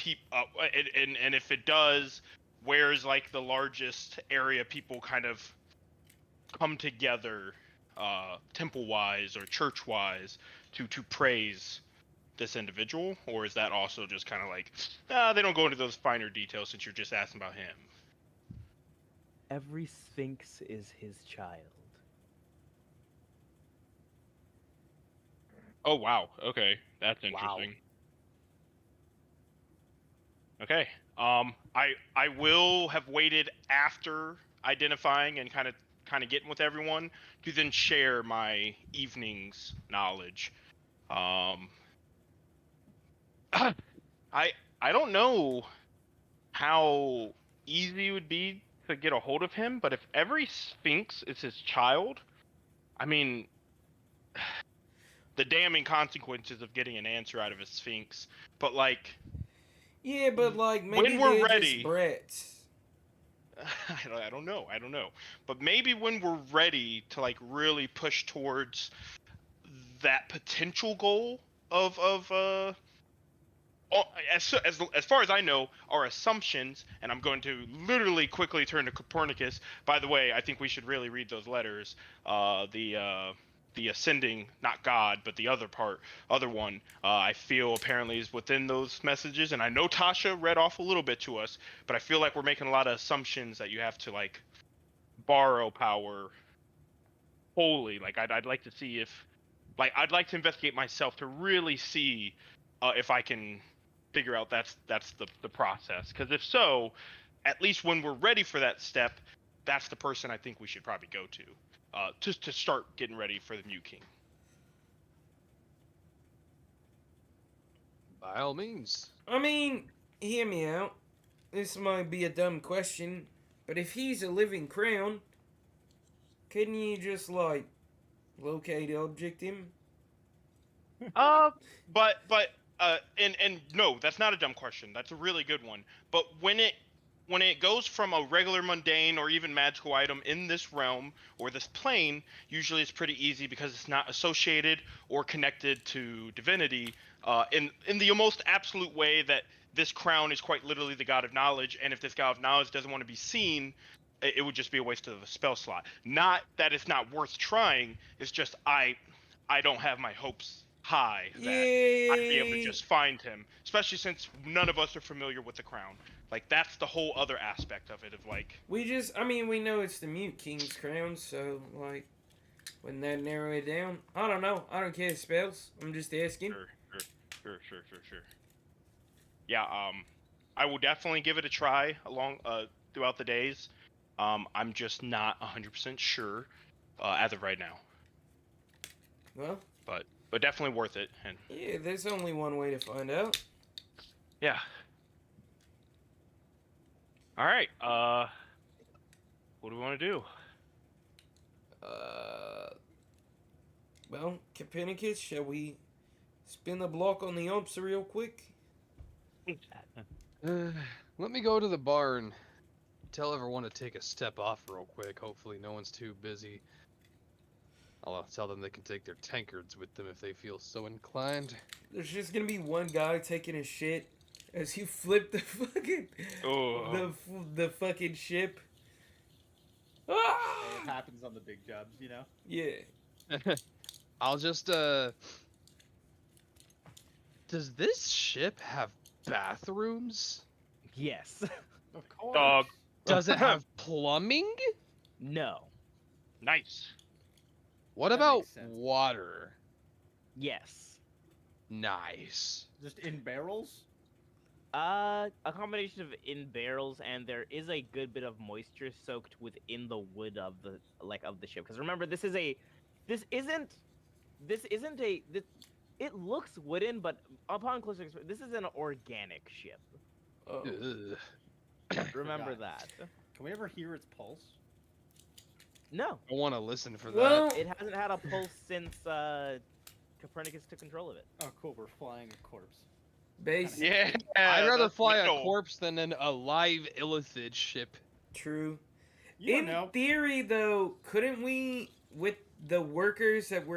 E: And if it does, where's like the largest area people kind of come together, temple-wise or church-wise, to praise this individual, or is that also just kind of like, they don't go into those finer details since you're just asking about him?
A: Every sphinx is his child.
E: Oh wow. Okay, that's
A: Wow.
E: interesting. Okay. I will have waited after identifying and kind of getting with everyone to then share my evening's knowledge. Um, I don't know how easy it would be to get a hold of him, but if every sphinx is his child, I mean, the damning consequences of getting an answer out of a sphinx. But like,
B: Yeah, but like
E: when
B: maybe
E: we're
B: they're
E: ready-
B: just brats.
E: I don't know. But maybe when we're ready to like really push towards that potential goal of as far as I know, our assumptions, and I'm going to literally quickly turn to Copernicus. By the way, I think we should really read those letters. The ascending, not God, but the other one, I feel apparently is within those messages. And I know Tasha read off a little bit to us, but I feel like we're making a lot of assumptions that you have to like borrow power wholly. Like I'd like to see if, like I'd like to investigate myself to really see if I can figure out that's the process. Because if so, at least when we're ready for that step, that's the person I think we should probably go to. Just to start getting ready for the Mute King.
D: By all means.
B: I mean, hear me out. This might be a dumb question, but if he's a living crown, couldn't you just like locate object him?
E: But and no, that's not a dumb question. That's a really good one. But when it goes from a regular mundane or even magical item in this realm or this plane, usually it's pretty easy because it's not associated or connected to divinity. In the most absolute way that this crown is quite literally the god of knowledge, and if this god of knowledge doesn't want to be seen, it would just be a waste of a spell slot. Not that it's not worth trying. It's just I don't have my hopes high that I'd be able to just find him, especially since none of us are familiar with the crown. Like that's the whole other aspect of it. Of like,
B: We know it's the Mute King's crown, so like, wouldn't that narrow it down? I don't know. I don't care spells. I'm just asking.
E: Sure. Yeah, I will definitely give it a try along throughout the days. I'm just not 100% sure as of right now,
B: Well,
E: but definitely worth it. And
B: yeah, there's only one way to find out.
E: yeah. All right. What do we want to do?
B: Well, Copernicus, shall we spin the block on the umps real quick?
D: Let me go to the barn tell everyone to take a step off real quick. Hopefully no one's too busy. I'll tell them they can take their tankards with them if they feel so inclined.
B: There's just gonna be one guy taking a shit as you flip the fucking
E: Oh.
B: the fucking ship.
C: It
B: Ah!
C: happens on the big jobs, you know.
B: Yeah.
D: I'll just Does this ship have bathrooms?
A: Yes.
C: Of course.
E: Dog.
D: Does it have plumbing?
A: No.
E: Nice.
D: What
C: That
D: about
C: makes sense.
D: water?
A: Yes.
D: Nice.
C: Just in barrels.
A: A combination of in barrels, and there is a good bit of moisture soaked within the wood of the ship. Because remember, this isn't a. It looks wooden, but upon closer inspection, this is an organic ship.
B: Oh.
D: Ugh.
A: Remember
C: Forgot.
A: that.
C: Can we ever hear its pulse?
A: No,
D: I want to listen for
B: Well,
A: it hasn't had a pulse since Copernicus took control of it.
C: Oh, cool. We're flying a corpse.
B: base.
E: Yeah.
D: I'd rather
E: that's
D: fly a
E: metal.
D: corpse than a live illithid ship.
B: True.
C: You
B: In
C: don't know.
B: theory, though, couldn't we, with the workers that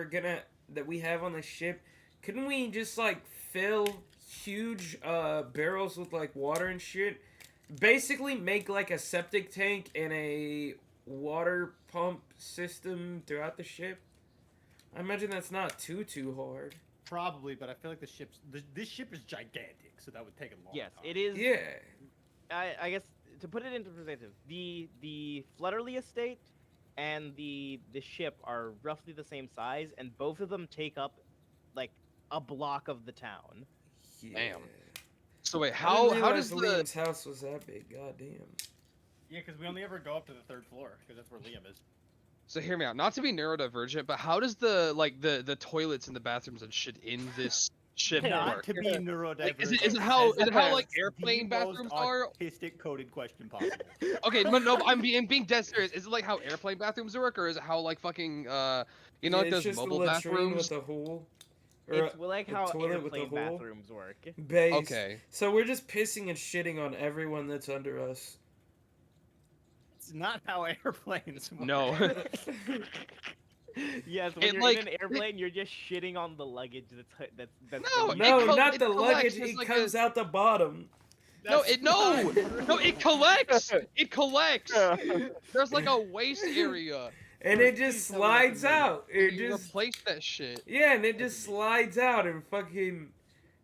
B: we have on the ship, couldn't we just like fill huge barrels with like water and shit? Basically, make like a septic tank and a water pump system throughout the ship. I imagine that's not too hard.
C: Probably, but I feel like this ship is gigantic, so that would take a long
A: Yes,
C: time.
A: it is.
B: Yeah.
A: I guess to put it into perspective, the Flutterly estate and the ship are roughly the same size, and both of them take up like a block of the town.
B: Yeah.
D: Damn. So wait,
B: I
D: how
B: didn't
D: does
B: realize
D: the
B: Liam's house was that big? God damn.
C: Yeah, because we only ever go up to the 3rd floor, because that's where Liam is.
D: So hear me out. Not to be neurodivergent, but how does the toilets and the bathrooms and shit in this ship
C: Not
D: work?
C: to be neurodivergent.
D: Like, is it how like
C: the
D: airplane bathrooms are?
C: Autistic coded question possible.
D: Okay, no, I'm being dead serious. Is it like how airplane bathrooms work, or is it how like fucking you know,
B: Yeah,
D: like
B: it's
D: those
B: just
D: mobile
B: a latrine
D: bathrooms?
B: with a hole. Or
A: It's like
B: a
A: how
B: toilet with a
A: airplane
B: hole?
A: bathrooms work.
B: base.
D: Okay.
B: So we're just pissing and shitting on everyone that's under us.
C: It's not how airplanes work.
D: No.
A: Yes, when
D: It,
A: you're
D: like,
A: in an airplane, you're just shitting on the luggage that's
D: No,
A: been-
B: No,
D: it
B: not
D: it
B: the luggage.
D: collects as
B: It
D: like
B: comes out the bottom.
D: No,
C: That's
D: no,
C: not-
D: it collects. It collects. There's like a waste area.
B: And it just
C: Please tell me that's
B: slides
C: a movie.
B: out. It
D: You
B: just
D: replace that shit.
B: yeah, and it just slides out and fucking.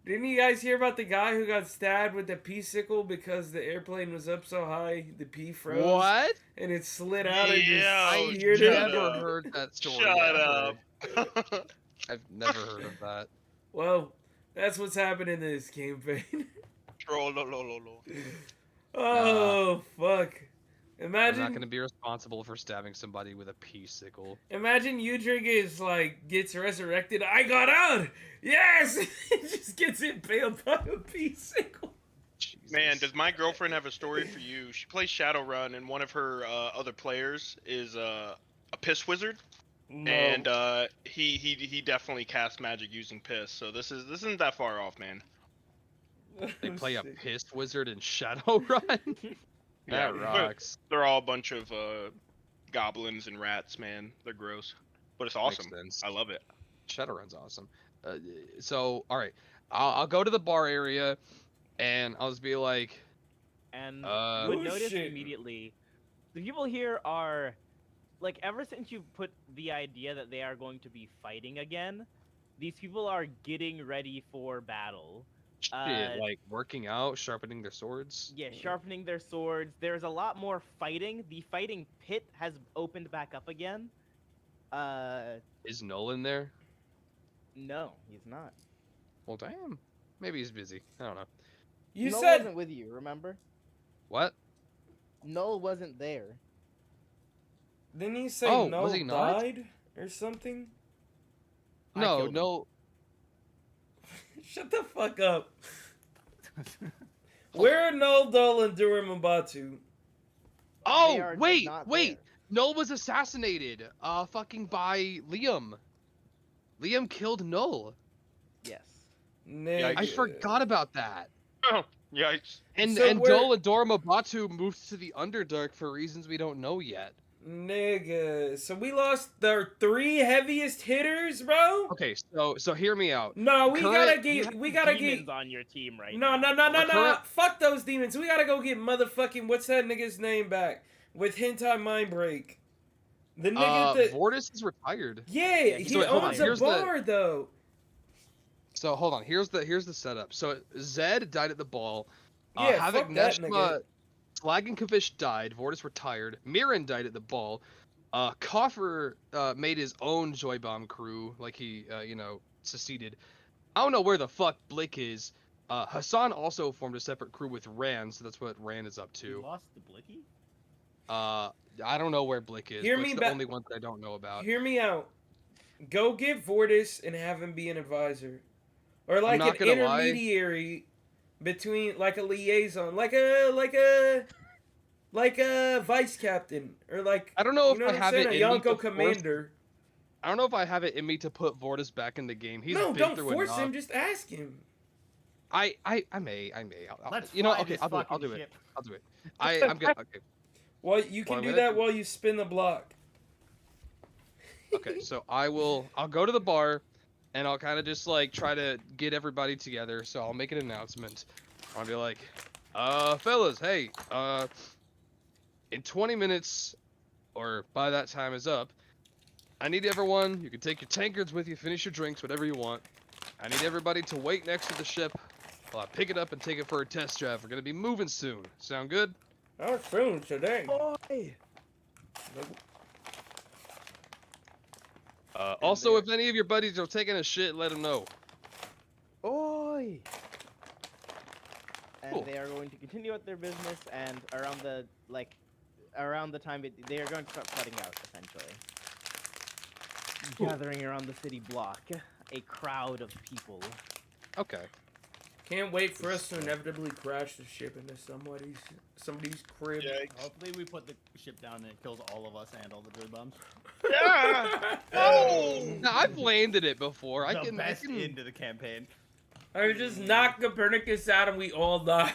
B: Didn't you guys hear about the guy who got stabbed with the pea sickle because the airplane was up so high, the pea froze,
D: What?
B: and it slid out and
E: Yeah,
B: just
E: oh,
B: speared
E: shut
B: him?
D: Never
E: up.
D: heard that story.
E: Shut
D: ever.
E: up.
D: I've never heard of that.
B: Well, that's what's happening in this campaign.
E: Troll, lo, lo, lo, lo.
B: Oh fuck!
D: I'm not
B: Imagine,
D: gonna be responsible for stabbing somebody with a pea sickle.
B: imagine Udrig is like gets resurrected. I got out. Yes, he just gets impaled by a pea sickle.
D: Jesus.
E: Man, does my girlfriend have a story for you? She plays Shadowrun, and one of her other players is a piss wizard,
B: No.
E: and he definitely casts magic using piss. So this isn't that far off, man.
D: They play a
B: Sick.
D: piss wizard in Shadowrun?
E: Yeah,
D: That rocks.
E: They're all a bunch of goblins and rats, man. They're gross, but it's awesome.
D: Makes sense.
E: I love it.
D: Shadowrun's awesome. So, all right, I'll go to the bar area, and I'll just be like,
A: And you
D: Oh,
A: would notice
B: shit.
A: immediately, the people here are, like, ever since you put the idea that they are going to be fighting again, these people are getting ready for battle.
D: shit, like working out, sharpening their swords.
A: Yeah, sharpening their swords. There's a lot more fighting. The fighting pit has opened back up again.
D: Is Nolan there?
A: No, he's not.
D: Well, damn. Maybe he's busy. I don't know.
B: You
A: Null
B: said
A: wasn't with you, remember?
D: What?
A: Null wasn't there.
B: Didn't he say
D: Oh,
B: no
D: was he not?
B: died or something?
A: I
D: No,
A: killed him.
D: no.
B: Shut the fuck up. Where are Null, Dull, and Durim and Batu?
D: Oh,
A: are
D: wait,
A: not
D: wait. Null was assassinated. Fucking by Liam. Liam killed Null.
A: Yes.
B: Nigga.
D: I forgot about that.
E: Yikes.
D: And
B: So we're-
D: Dolador Mabatu moved to the Underdark for reasons we don't know yet.
B: Nigga, so we lost our 3 heaviest hitters, bro?
D: Okay, so hear me out.
B: No, we
D: Current-
B: gotta
A: demons
B: get...
A: on your team right
B: No,
A: now.
B: no.
D: Current-
B: Fuck those demons. We gotta go get motherfucking... What's that nigga's name back? With Hentai Mind Break. The nigga that...
D: Vortis is retired.
B: Yeah,
A: Yeah,
B: he
A: so wait, hold on,
B: owns a
D: here's the-
B: bar, though.
D: So hold on, here's the setup. So Zed died at the ball.
B: Yeah,
D: Havoc
B: fuck that
D: Neshma,
B: nigga.
D: Slag and Kavish died. Vortis retired. Mirren died at the ball. Coffer made his own Joy Bomb crew, like he seceded. I don't know where the fuck Blick is. Hassan also formed a separate crew with Rand, so that's what Rand is up
C: You
D: to.
C: lost the Blicky?
D: I don't know where Blick is.
B: Hear
D: Blick's
B: me
D: the
B: ba-
D: only one that I don't know about.
B: Hear me out. Go get Vortis and have him be an advisor. Or like
D: not
B: an
D: gonna lie.
B: intermediary between, like a liaison. Like a vice captain. Or like,
D: I don't know
B: you know
D: if
B: what
D: I
B: I'm
D: have
B: saying?
D: it
B: A
D: in me
B: Yonko
D: to force.
B: commander.
D: I don't know if I have it in me to put Vortis back in the game. He's
B: No,
D: been
B: don't
D: through
B: force
D: enough.
B: him. Just ask him.
D: I may. I'll,
C: Let's
D: you know,
C: fly
D: okay,
C: this
D: I'll do it. I'll
C: fucking
D: do it.
C: ship.
D: I'll do it. I'm gonna. Okay.
B: Well, you can
D: Well,
B: do
D: I'm
B: that
D: gonna-
B: while you spin the block.
D: Okay. So I'll go to the bar, and I'll kind of just like try to get everybody together. So I'll make an announcement. I'll be like, fellas, hey, in 20 minutes, or by that time is up, I need everyone. You can take your tankards with you, finish your drinks, whatever you want. I need everybody to wait next to the ship while I pick it up and take it for a test drive. We're gonna be moving soon. Sound good?
B: Oh, soon today.
A: Boy.
D: Also, if any of your buddies are taking a shit, let them know.
A: Oi! And
D: Cool.
A: they are going to continue with their business, and around the time they are going to start flooding out, essentially.
D: Cool.
A: Gathering around the city block, a crowd of people.
D: Okay.
B: Can't wait for us to inevitably crash the ship into somebody's crib.
C: Hopefully we put the ship down and it kills all of us and all the droid bombs.
E: Yeah! Oh!
D: Now I've landed it before. I
C: the
D: can.
C: best end to the campaign.
B: Or just knock Copernicus out and we all die.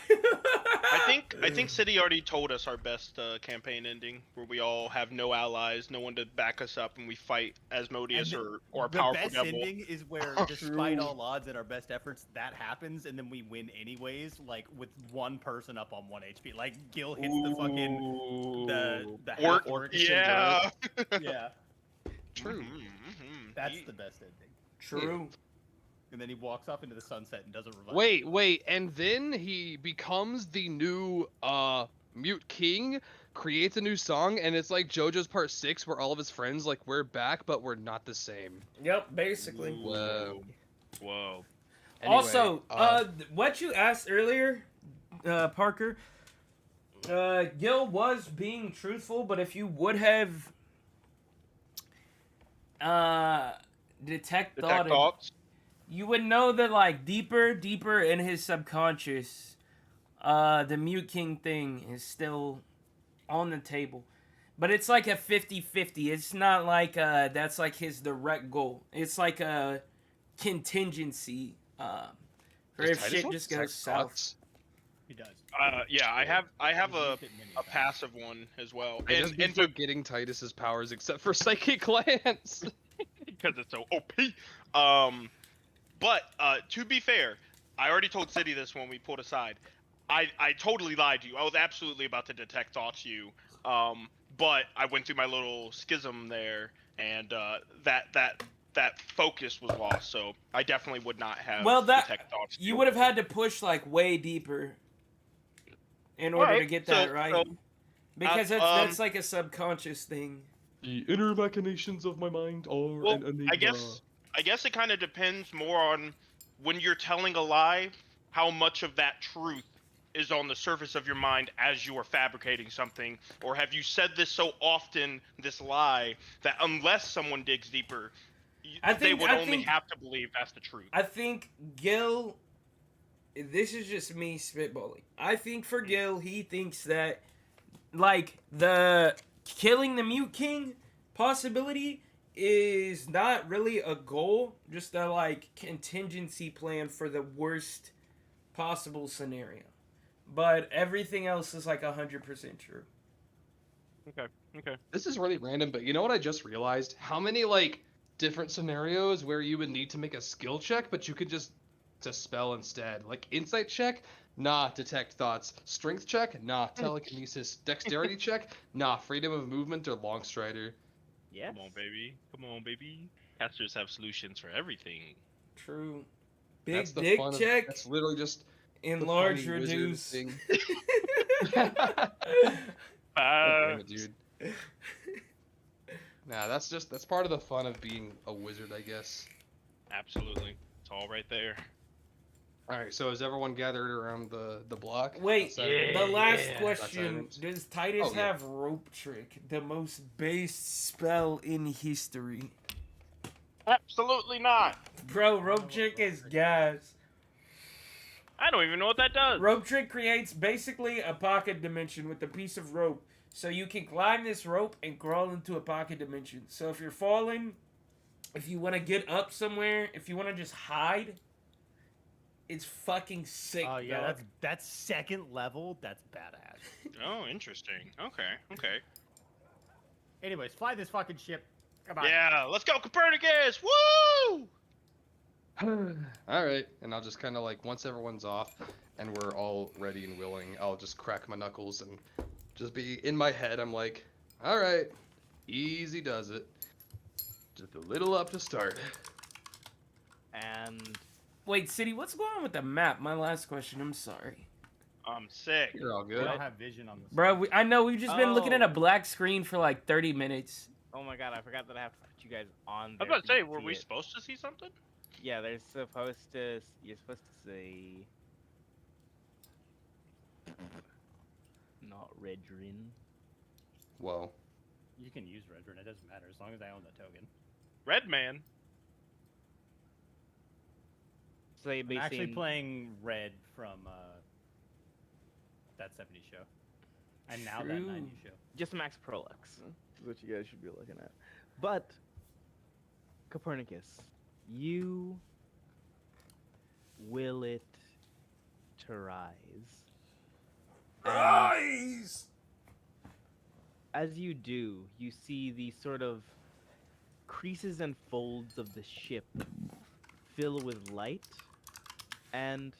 E: I think City already told us our best campaign ending, where we all have no allies, no one to back us up, and we fight Asmodeus or a
C: The
E: powerful
C: best
E: devil.
C: ending is where, despite all odds and our best efforts, that happens, and then we win anyways, like with one person up on 1 HP. Like Gil hits the fucking the half orc.
E: Yeah.
C: Yeah,
D: True.
C: that's the best ending.
B: True.
C: And then he walks off into the sunset and doesn't revive.
D: Wait, and then he becomes the new Mute King, creates a new song, and it's like JoJo's Part 6, where all of his friends like we're back, but we're not the same.
B: Yep, basically.
D: Whoa.
E: Whoa.
D: Anyway,
B: Also, what you asked earlier, Parker, Gil was being truthful, but if you would have detect
E: Detect
B: thought,
E: thoughts.
B: you would know that like deeper in his subconscious, the Mute King thing is still on the table. But it's like a 50-50. It's not like that's like his direct goal. It's like a contingency for
D: does
B: if
D: Titus
B: shit
D: want
B: just
D: detect
B: goes south.
D: thoughts?
C: He does.
E: Yeah, I have
C: He's
E: a
C: used it many times.
E: passive one as well,
D: I just
E: and
D: been forgetting Titus's powers except for Psychic Glance.
E: because it's so OP. But to be fair, I already told City this when we pulled aside. I totally lied to you. I was absolutely about to detect thoughts you. But I went through my little schism there, and that focus was lost. So I definitely would not have detect thoughts.
B: You would have had to push like way deeper in order to
E: Alright,
B: get that right.
E: so,
B: Because that's like a subconscious thing.
D: The inner machinations of my mind are
E: Well,
D: an enigma.
E: I guess it kind of depends more on when you're telling a lie, how much of that truth is on the surface of your mind as you are fabricating something, or have you said this so often, this lie, that unless someone digs deeper, they would only have to believe that's the truth.
B: I think Gil, this is just me spitballing. I think for Gil, he thinks that like the killing the Mute King possibility is not really a goal, just a like contingency plan for the worst possible scenario. but everything else is like 100% true.
E: Okay. Okay.
D: This is really random, but you know what I just realized? How many like different scenarios where you would need to make a skill check, but you could just spell instead. Like insight check, nah. Detect thoughts. Strength check, nah. Telekinesis. Dexterity check, nah. Freedom of movement or long strider.
A: Yes.
E: Come on, baby. Come on, baby. Casters have solutions for everything.
B: True.
D: That's
B: Big
D: the
B: dick
D: fun of.
B: check,
D: That's literally just the
B: enlarge,
D: funny wizard
B: reduce.
D: thing. God damn it, dude. Nah, that's part of the fun of being a wizard, I guess.
E: Absolutely. It's all right there.
D: All right, so is everyone gathered around the block?
B: Wait,
D: outside of
B: the last
E: Yeah.
B: question.
D: Outside
B: Does Titus
D: Oh, yeah.
B: have rope trick, the most base spell in history?
E: Absolutely not.
B: Bro, rope trick is gas.
E: I don't even know what that does.
B: Rope trick creates basically a pocket dimension with a piece of rope. So you can climb this rope and crawl into a pocket dimension. So if you're falling, if you want to get up somewhere, if you want to just hide, it's fucking sick.
C: Oh yeah,
B: dog.
C: that's second level. That's badass.
E: Oh, interesting. Okay. Okay.
C: Anyways, fly this fucking ship. Come on.
E: Yeah. Let's go, Copernicus. Woo!
D: All right, and I'll just kind of like once everyone's off and we're all ready and willing, I'll just crack my knuckles and just be in my head. I'm like, all right, easy does it. Just a little up to start.
A: And
B: Wait, City, what's going on with the map? My last question, I'm sorry.
E: I'm sick.
D: You're all
C: We
D: good.
C: don't have vision on this.
B: Bro, I know we've just been looking at a
A: Oh.
B: black screen for like 30 minutes.
A: oh my god, I forgot that I have to put you guys on.
E: I was
A: there
E: about to
A: for you
E: say, were
A: see
E: we
A: it.
E: supposed to see something?
A: Yeah, they're supposed to. You're supposed to say. Not Redrin.
D: Well,
C: You can use Red Rune, it doesn't matter as long as I own the token.
E: Red Man.
A: So they
C: I'm
A: basically
C: actually playing Red from that 70s show. And now that
B: True.
C: 90s show.
A: just Max Prolux. Is what you guys should be looking at. But Copernicus, you will it to rise. And
B: Rise!
A: as you do, you see the sort of creases and folds of the ship fill with light, and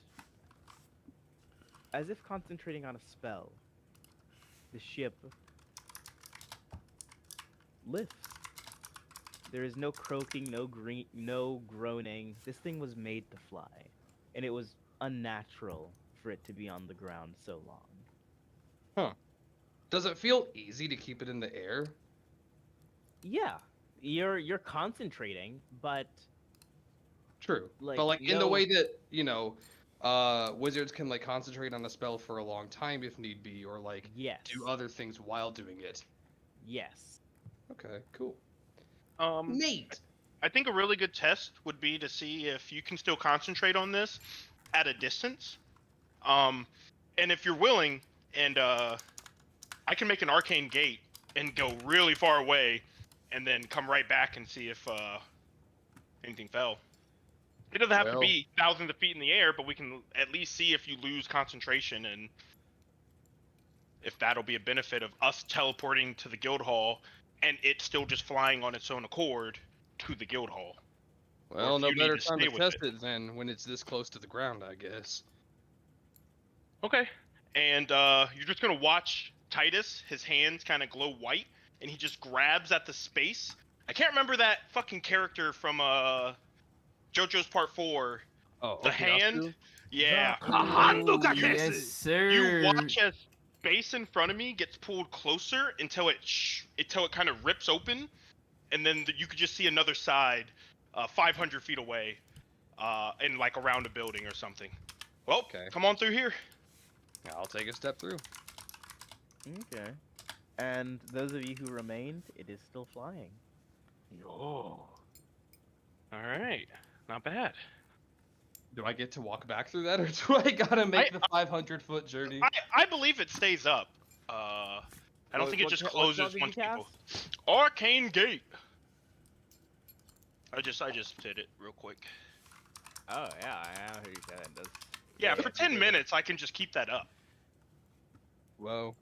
A: as if concentrating on a spell, the ship lifts. There is no croaking, no groaning. This thing was made to fly, and it was unnatural for it to be on the ground so long.
D: does it feel easy to keep it in the air?
A: Yeah, you're concentrating, but
D: True,
A: Like,
D: but like in the
A: no-
D: way that wizards can like concentrate on a spell for a long time if need be, or like
A: yes,
D: do other things while doing it.
A: yes.
D: Okay, cool. Neat.
E: I think a really good test would be to see if you can still concentrate on this at a distance. And if you're willing, and I can make an arcane gate and go really far away, and then come right back and see if anything fell. It doesn't have to
D: Well-
E: be thousands of feet in the air, but we can at least see if you lose concentration and if that'll be a benefit of us teleporting to the guild hall and it still just flying on its own accord to the guild hall.
D: Well,
E: if
D: no
E: you need
D: better
E: to
D: time
E: stay
D: to
E: with
D: test
E: it.
D: it than when it's this close to the ground, I guess.
E: Okay. And you're just gonna watch Titus, his hands kind of glow white, and he just grabs at the space. I can't remember that fucking character from JoJo's Part 4.
D: Oh,
E: The
D: okay,
E: hand? Yeah.
B: Ooh, yes, sir.
E: You watch as space in front of me gets pulled closer until it kind of rips open, and then you could just see another side, 500 feet away, and like around a building or something. Well,
D: Okay.
E: come on through here.
D: I'll take a step through.
A: Okay. And those of you who remained, it is still flying.
E: Oh. All right. Not bad.
D: Do I get to walk back through that, or do I gotta make the 500-foot journey?
E: I believe it stays up. I don't think it just
A: what spell
E: closes
A: did you
E: once people.
A: cast?
E: Arcane Gate. I just did it real quick.
A: Oh yeah, I know who you said it does.
E: Yeah, for 10 minutes I can just keep that up.
D: Whoa.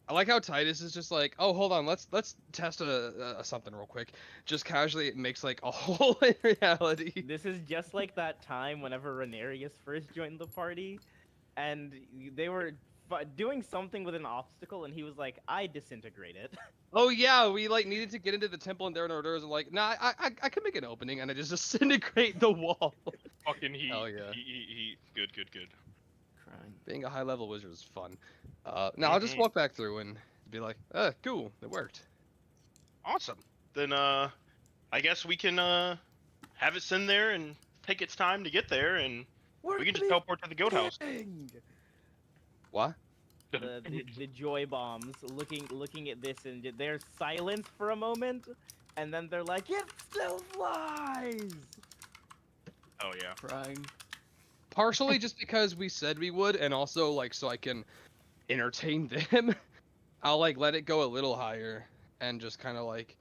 D: I like how Titus is just like, oh, hold on, let's test a something real quick. Just casually, it makes like a hole in reality.
A: This is just like that time whenever Renarius first joined the party, and they were doing something with an obstacle, and he was like, "I disintegrate it."
D: Oh yeah, we like needed to get into the temple, and there were no doors. And like, nah, I could make an opening, and I just disintegrate the wall.
E: Fucking heat.
D: Hell yeah.
E: Heat. Good.
B: Crying.
D: Being a high-level wizard is fun. Now I'll just walk back through and be like, cool, it worked.
E: Awesome. Then I guess we can have it send there and take its time to get there, and we can just teleport to the goat house.
D: What?
A: The joy bombs looking at this, and they're silent for a moment, and then they're like, "It still flies!"
E: Oh yeah.
B: Crying.
D: Partially just because we said we would, and also like so I can entertain them. I'll like let it go a little higher and just kind of like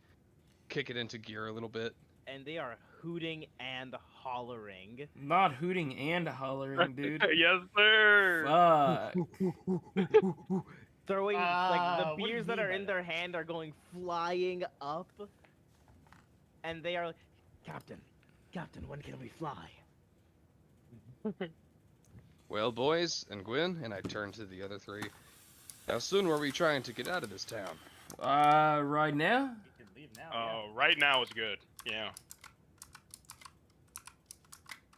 D: kick it into gear a little bit.
A: And they are hooting and hollering.
B: Not hooting and hollering, dude.
E: Yes, sir.
B: Fuck.
A: Throwing like the
C: what do you
A: beers that
C: mean
A: are
C: by
A: in their hand are going flying up, and they are like, Captain, when can we fly?"
D: Well, boys and Gwyn, and I turn to the other three. How soon were we trying to get out of this town?
B: Right now?
C: You can leave now.
E: Oh, right now is good. Yeah.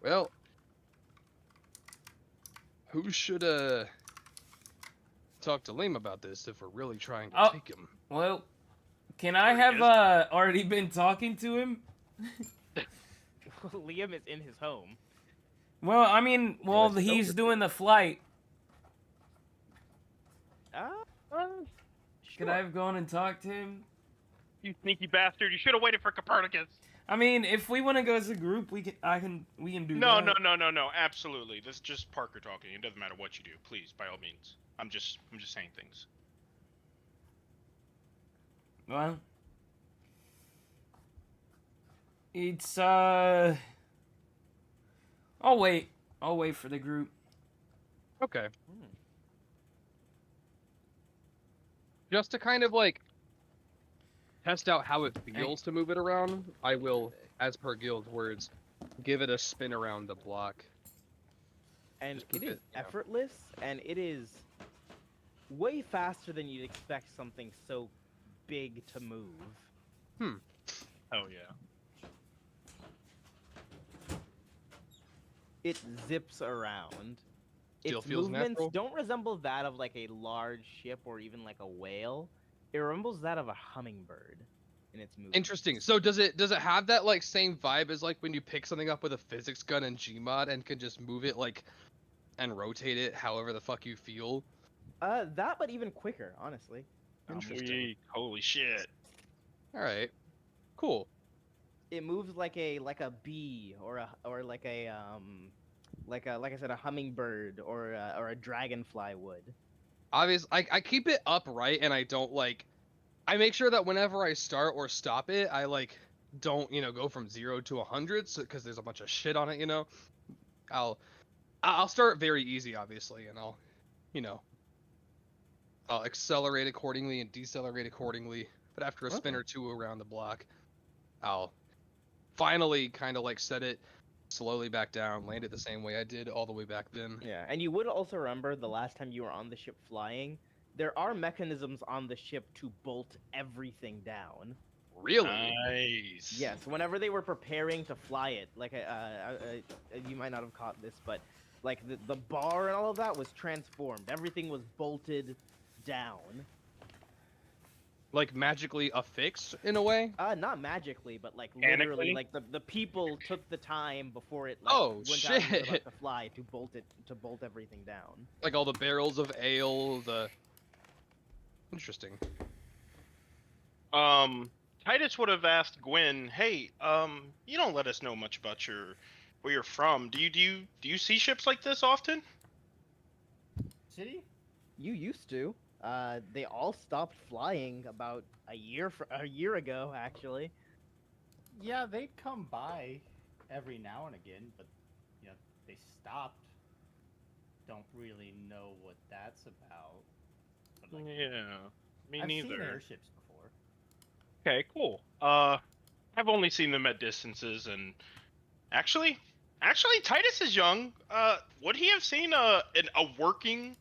D: Well, who should talk to Liam about this if we're really trying to
B: Oh.
D: take him?
B: Well, can I have already been talking to him?
A: Liam is in his home.
B: Well, I mean, well,
D: Let's
B: he's
D: over
B: doing the flight. Could
A: Sure.
B: I have gone and talked to him?
E: You sneaky bastard! You should have waited for Copernicus.
B: I mean, if we want to go as a group, we can do
E: No,
B: that.
E: no. Absolutely. This is just Parker talking. It doesn't matter what you do. Please, by all means. I'm just saying things.
B: Well, it's I'll wait for the group.
D: Okay. Just to kind of like test out how it feels to move it around, I will, as per guild words, give it a spin around the block.
A: And
D: Just keep
A: it is
D: it, yeah.
A: effortless, and it is way faster than you'd expect something so big to move.
E: Oh yeah.
A: It zips around.
D: Still
A: Its
D: feels
A: movements
D: natural?
A: don't resemble that of like a large ship or even like a whale. It resembles that of a hummingbird in its movement.
D: Interesting. So does it have that like same vibe as like when you pick something up with a physics gun in Gmod and can just move it like and rotate it however the fuck you feel?
A: That, but even quicker, honestly.
D: Interesting.
E: Holy shit.
D: All right. Cool.
A: It moves like a bee or like a like I said, a hummingbird or a dragonfly would.
D: Obvious. I keep it upright and I don't like. I make sure that whenever I start or stop it, I like don't go from 0 to 100 because there's a bunch of shit on it. I'll start very easy, obviously, and I'll accelerate accordingly and decelerate accordingly. But after a spin or two around the block, I'll finally kind of like set it slowly back down, land it the same way I did all the way back then.
A: Yeah, and you would also remember the last time you were on the ship flying, there are mechanisms on the ship to bolt everything down.
D: Really?
E: Nice.
A: Yes, whenever they were preparing to fly it, like you might not have caught this, but like the bar and all of that was transformed. Everything was bolted down.
D: Like magically affixed in a way?
A: Not magically, but like
E: Mechanically?
A: literally, like the people took the time before it like,
D: Oh,
A: went out and was
D: shit.
A: about to fly to bolt everything down.
D: Like all the barrels of ale, Interesting.
E: Titus would have asked Gwen, "Hey, you don't let us know much about where you're from. Do you see ships like this often?"
C: City?
A: You used to. They all stopped flying about a year ago, actually.
C: Yeah, they'd come by every now and again, but they stopped. don't really know what that's about. But, like,
E: Yeah, me
C: I've
E: neither.
C: seen airships before.
E: Okay, cool. I've only seen them at distances, and actually, Titus is young. Would he have seen a working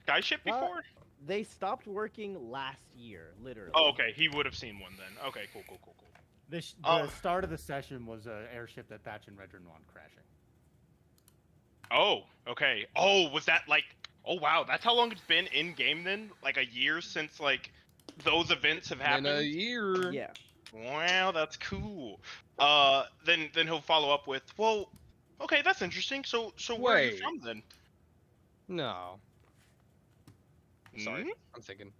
E: skyship
A: Uh,
E: before?
A: They stopped working last year, literally.
E: Oh, okay, he would have seen one then. Okay, cool.
C: The
E: Oh.
C: start of the session was an airship that Thatch and Redrin won crashing.
E: Oh, okay. Oh, was that like? Oh wow, that's how long it's been in game then? Like a year since like those events have
D: In
E: happened.
D: a year.
A: Yeah.
E: Wow, that's cool. Then he'll follow up with, well, okay, that's interesting. So where are you
D: Wait.
E: from then?
D: No. Sorry,
E: Hmm?
D: I'm thinking.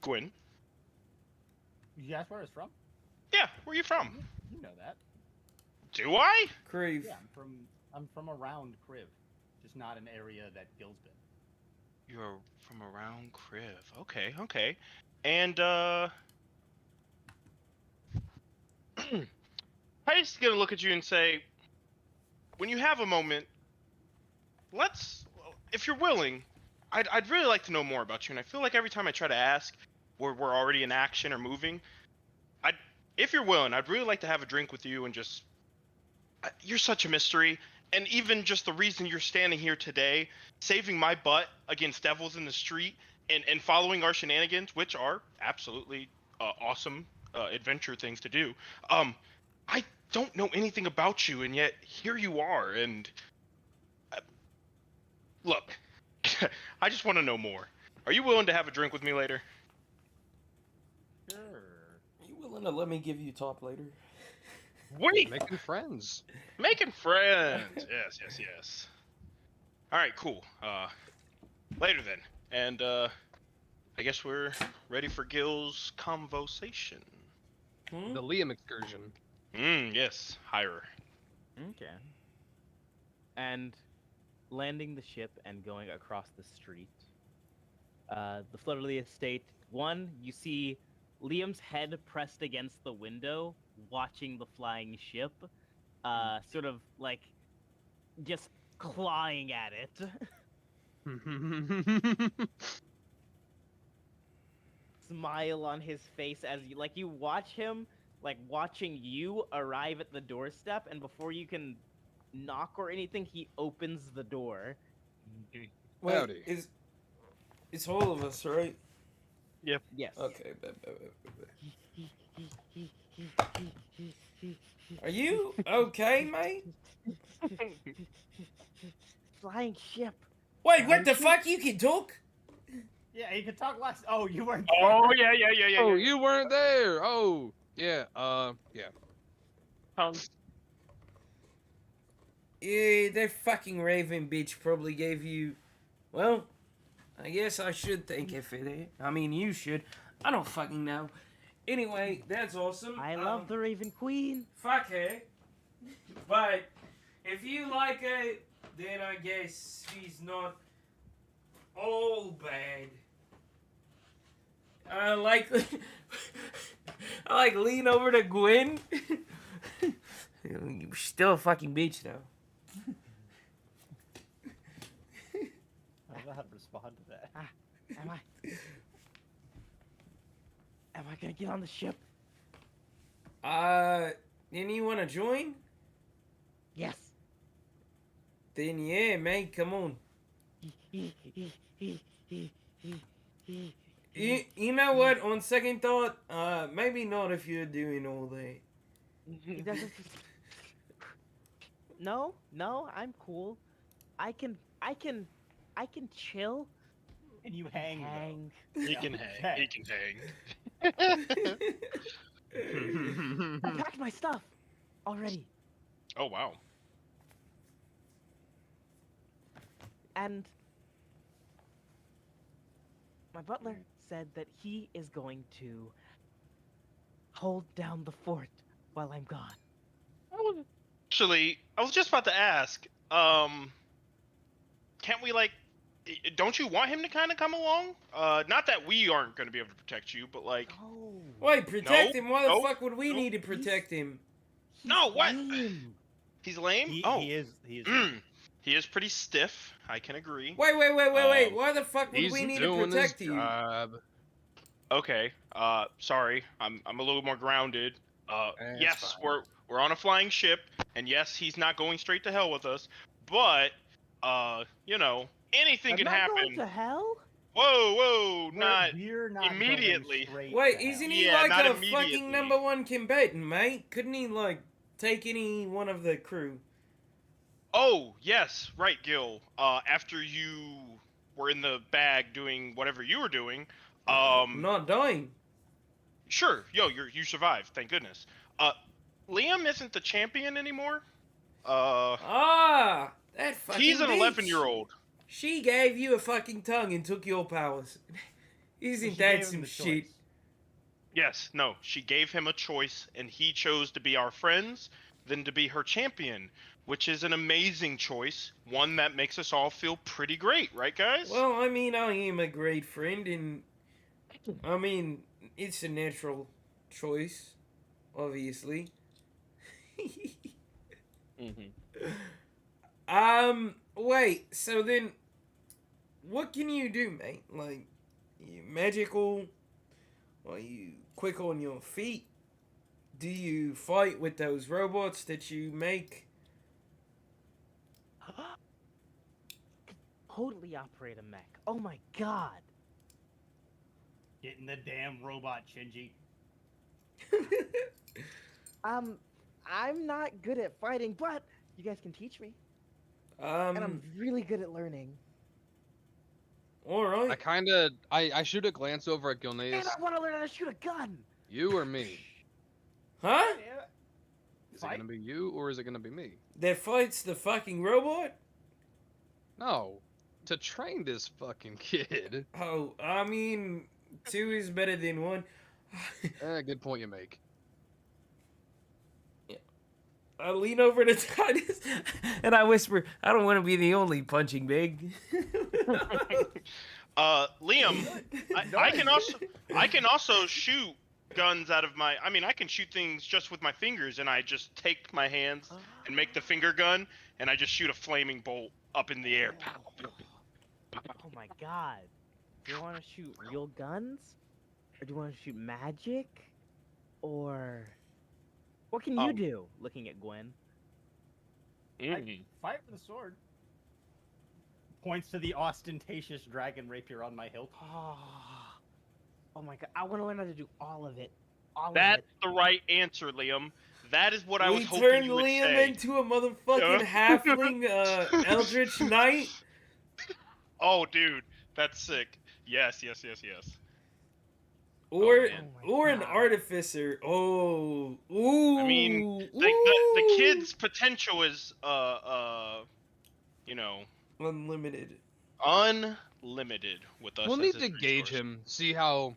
E: Gwyn.
C: You asked where it's from?
E: Yeah, where are you from?
C: You know that.
E: Do I?
B: Crave.
C: Yeah, I'm from around Kriv, just not an area that Gil's been.
E: You're from around Kriv. Okay. And Titus is gonna look at you and say, when you have a moment, if you're willing, I'd really like to know more about you. And I feel like every time I try to ask, we're already in action or moving. If you're willing, I'd really like to have a drink with you and just. You're such a mystery, and even just the reason you're standing here today, saving my butt against devils in the street, and following our shenanigans, which are absolutely awesome adventure things to do. I don't know anything about you, and yet here you are. And look, I just want to know more. Are you willing to have a drink with me later?
C: Sure.
B: Are you willing to let me give you top later?
E: Wait,
D: Making friends.
E: making friends. Yes. All right, cool. Later then. And I guess we're ready for Gil's conversation.
D: The Liam excursion.
E: Yes, hire.
A: Okay. And landing the ship and going across the street, the Flutterly estate. One, you see Liam's head pressed against the window, watching the flying ship, sort of like just clawing at it. Smile on his face as you watch him, like watching you arrive at the doorstep, and before you can knock or anything, he opens the door.
B: Wait,
D: Howdy.
B: it's all of us, right?
A: Yes.
B: Okay. Are you okay, mate?
A: Flying ship.
B: Wait, what the fuck? You can talk?
C: Yeah, you could talk less. Oh, you weren't.
E: Oh yeah.
D: Oh, you weren't there. Oh, yeah. Yeah.
B: Yeah, that fucking Raven bitch probably gave you. Well, I guess I should thank her for that. I mean, you should. I don't fucking know. Anyway, that's awesome.
A: I love the Raven Queen.
B: Fuck her. But if you like her, then I guess she's not all bad. I like lean over to Gwen. You're still a fucking bitch though.
C: I don't know how to respond to that.
A: Am I gonna get on the ship?
B: Then you wanna join?
A: Yes.
B: Then yeah, mate, come on. You know what? On second thought, maybe not if you're doing all that.
A: He doesn't. No, I'm cool. I can chill.
C: And you hang.
A: Hang.
E: He can hang. He can hang.
A: I packed my stuff already,
E: Oh wow.
A: and my butler said that he is going to hold down the fort while I'm gone.
E: Actually, I was just about to ask. Can't we don't you want him to kind of come along? Not that we aren't going to be able to protect you, but like.
A: No.
B: Wait, protect
E: No,
B: him? Why the
E: no,
B: fuck would we
E: no,
B: need to protect him?
A: He's
E: No, what?
A: lame.
E: He's lame.
C: He
E: oh.
C: is.
E: Mm. He is pretty stiff. I can agree.
B: Wait.
E: Um,
B: Why the fuck would
D: He's
B: we need to
D: doing his
B: protect you?
D: job.
E: Okay. Sorry. I'm a little more grounded.
D: That's
E: Yes,
D: fine.
E: we're on a flying ship, and yes, he's not going straight to hell with us. But you know, anything
A: I'm
E: can
A: not going
E: happen.
A: to hell.
E: Whoa, not
C: We're not going
E: immediately.
C: straight
B: Wait,
C: to
B: isn't
C: hell.
B: he
E: Yeah,
B: like
E: not
B: a
E: immediately.
B: fucking #1 combatant, mate? Couldn't he like take any one of the crew?
E: Oh, yes, right, Gil. After you were in the bag doing whatever you were doing,
B: I'm not dying.
E: sure, yo, you survived, thank goodness. Liam isn't the champion anymore.
B: Ah, that fucking
E: He's an
B: bitch.
E: 11-year-old.
B: She gave you a fucking tongue and took your powers. Isn't
C: She
B: that
C: gave him
B: some
C: the
B: shit?
C: choice.
E: Yes, no, she gave him a choice, and he chose to be our friends than to be her champion, which is an amazing choice, one that makes us all feel pretty great, right, guys?
B: Well, I mean, I am a great friend, and I mean, it's a natural choice, obviously. Wait, so then, what can you do, mate? Like, you magical? Are you quick on your feet? Do you fight with those robots that you make?
A: Totally operate a mech. Oh my god.
C: Get in the damn robot, Shinji.
A: I'm not good at fighting, but you guys can teach me, and I'm really good at learning.
B: Alright.
D: I shoot a glance over at
A: And
D: Gilneas.
A: I want to learn how to shoot a gun.
D: You or me?
B: Huh?
D: Is it gonna be you or is it gonna be me?
B: That fights the fucking robot?
D: No. To train this fucking kid.
B: Oh, I mean, 2 is better than 1.
D: Good point you make.
B: I lean over to Titus and I whisper, I don't want to be the only punching bag.
E: Liam, I can also shoot guns out of my. I mean, I can shoot things just with my fingers, and I just take my hands and make the finger gun, and I just shoot a flaming bolt up in the air.
A: Oh my god. Do you want to shoot real guns? Or do you want to shoot magic? Or what can you do? Looking at Gwen.
C: Fight with a sword. Points to the ostentatious dragon rapier on my hilt.
A: Oh my god. I want to learn how to do all of it. All
E: That's
A: of it.
E: the right answer, Liam. That is what I was
B: We
E: hoping
B: turned
E: you would
B: Liam
E: say.
B: into a motherfucking
E: Yeah.
B: halfling Eldritch Knight.
E: Oh, dude, that's sick. Yes.
B: Or
E: man.
B: or an
A: God.
B: artificer. Oh. Ooh.
E: I mean, the kid's potential is you know,
B: unlimited.
E: unlimited with us.
D: We'll
E: as
D: need
E: his
D: to gauge
E: resource.
D: him, see how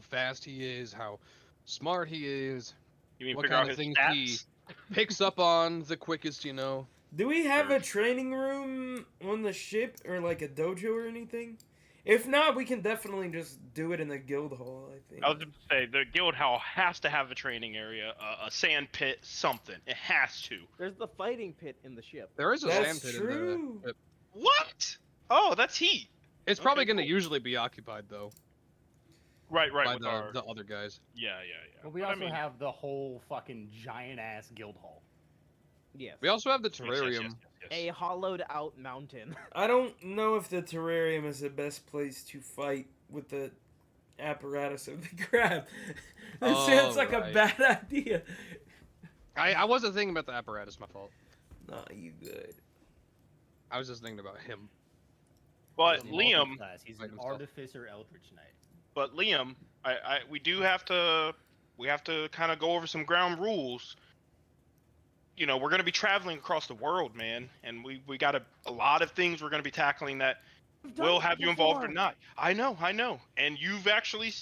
D: fast he is, how smart he is,
E: You mean
D: what
E: figure
D: kind
E: out
D: of
E: his
D: things
E: stats?
D: he picks up on the quickest, you know.
B: Do we have
E: Sure.
B: a training room on the ship or like a dojo or anything? If not, we can definitely just do it in the guild hall, I think.
E: I was going to say the guild hall has to have a training area, a sand pit, something. It has to.
A: There's the fighting pit in the ship.
D: There is a
B: That's
D: sand pit
B: true.
D: in the.
E: What? Oh, that's heat.
D: It's probably
E: Okay,
D: going to
E: cool.
D: usually be occupied though
E: Right,
D: by
E: with our.
D: the other guys.
E: Yeah.
C: But we
E: But I
C: also
E: mean,
C: have the whole fucking giant ass guild hall.
A: Yes.
D: We also have the
E: yes,
D: terrarium.
E: yes.
A: A hollowed out mountain.
B: I don't know if the terrarium is the best place to fight with the apparatus of the crab. That
D: Oh,
B: sounds like a
D: right.
B: bad idea.
D: I wasn't thinking about the apparatus. My fault.
B: Nah, you good.
D: I was just thinking about him.
E: But
C: He's a
E: Liam,
C: multi-class. He's
D: Like
C: an
D: himself.
C: artificer eldritch knight.
E: but Liam, we do have to. We have to kind of go over some ground rules. You know, we're going to be traveling across the world, man, and we got a lot of things we're going to be tackling that will have you involved or not. I know, and you've actually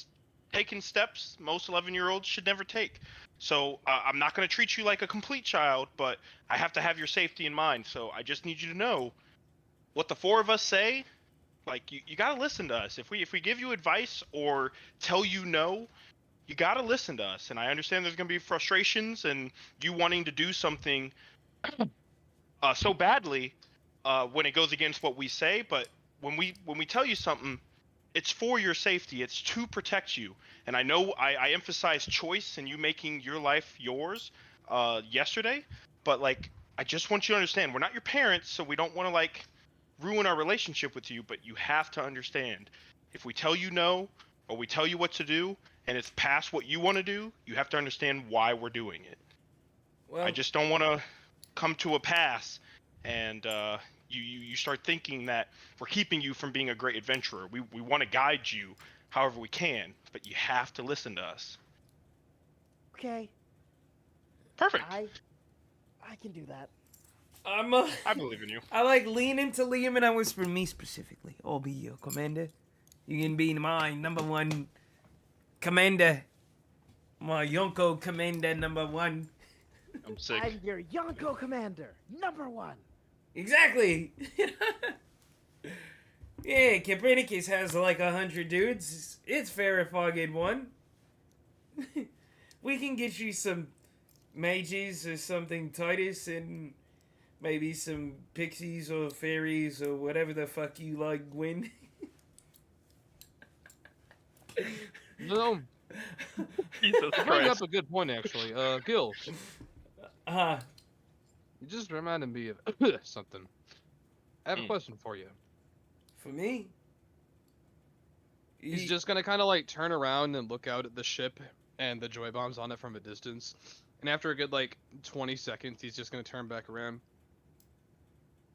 E: taken steps most 11-year-olds should never take. So I'm not going to treat you like a complete child, but I have to have your safety in mind. So I just need you to know what the 4 of us say. Like you got to listen to us. If we give you advice or tell you no, you got to listen to us. And I understand there's going to be frustrations and you wanting to do something so badly, when it goes against what we say, but when we tell you something, it's for your safety. It's to protect you. And I know I emphasized choice and you making your life yours yesterday, but like I just want you to understand, we're not your parents, so we don't want to like ruin our relationship with you, but you have to understand. If we tell you no or we tell you what to do and it's past what you want to do, you have to understand why we're doing it.
B: Well,
E: I just don't want to come to a pass and you start thinking that we're keeping you from being a great adventurer. We want to guide you however we can, but you have to listen to us.
A: Okay,
E: Perfect.
A: I can do that.
E: I believe in you.
B: I like lean into Liam and I whisper, me specifically. I'll be your commander. You can be my number one commander. My Yonko commander number one.
E: I'm sick.
A: I'm your Yonko commander, #1.
B: Exactly. Yeah, Copernicus has like 100 dudes. It's fair if I get one. We can get you some mages or something, Titus, and maybe some pixies or fairies or whatever the fuck you like, Gwen.
D: No,
E: Jesus
D: you bring
E: Christ.
D: up a good point actually. Gil,
B: Uh,
D: you just reminded me of something. I have a
E: Mm.
D: question for you.
B: for me?
D: He's just gonna kind of like turn around and look out at the ship and the joy bombs on it from a distance, and after a good like 20 seconds, he's just gonna turn back around.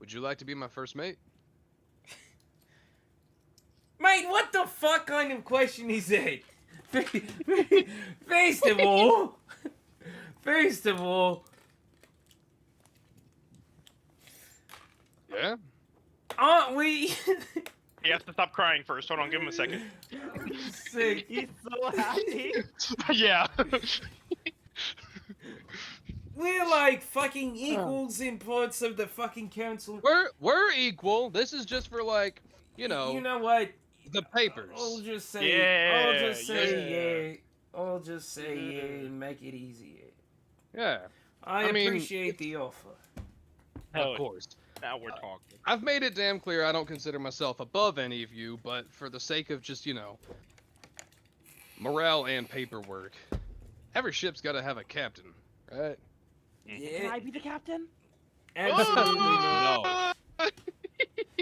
D: Would you like to be my first mate?
B: Mate, what the fuck kind of question is that? First of all,
D: Yeah.
B: aren't we?
E: He has to stop crying first. Hold on, give him a second.
B: Sick.
A: He's so happy.
E: Yeah.
B: We're like fucking equals in parts of the fucking council.
D: We're equal. This is just for like, you know,
B: what?
D: the papers.
B: I'll just say,
E: Yeah,
B: I'll just say yeah and make it easier.
D: Yeah,
B: I
D: I mean,
B: appreciate the offer.
E: Hell,
D: of course.
E: now we're talking.
D: I've made it damn clear I don't consider myself above any of you, but for the sake of just, you know, morale and paperwork, every ship's got to have a captain, right?
A: Can
B: Yeah,
A: I be the captain?
B: absolutely not.
D: No.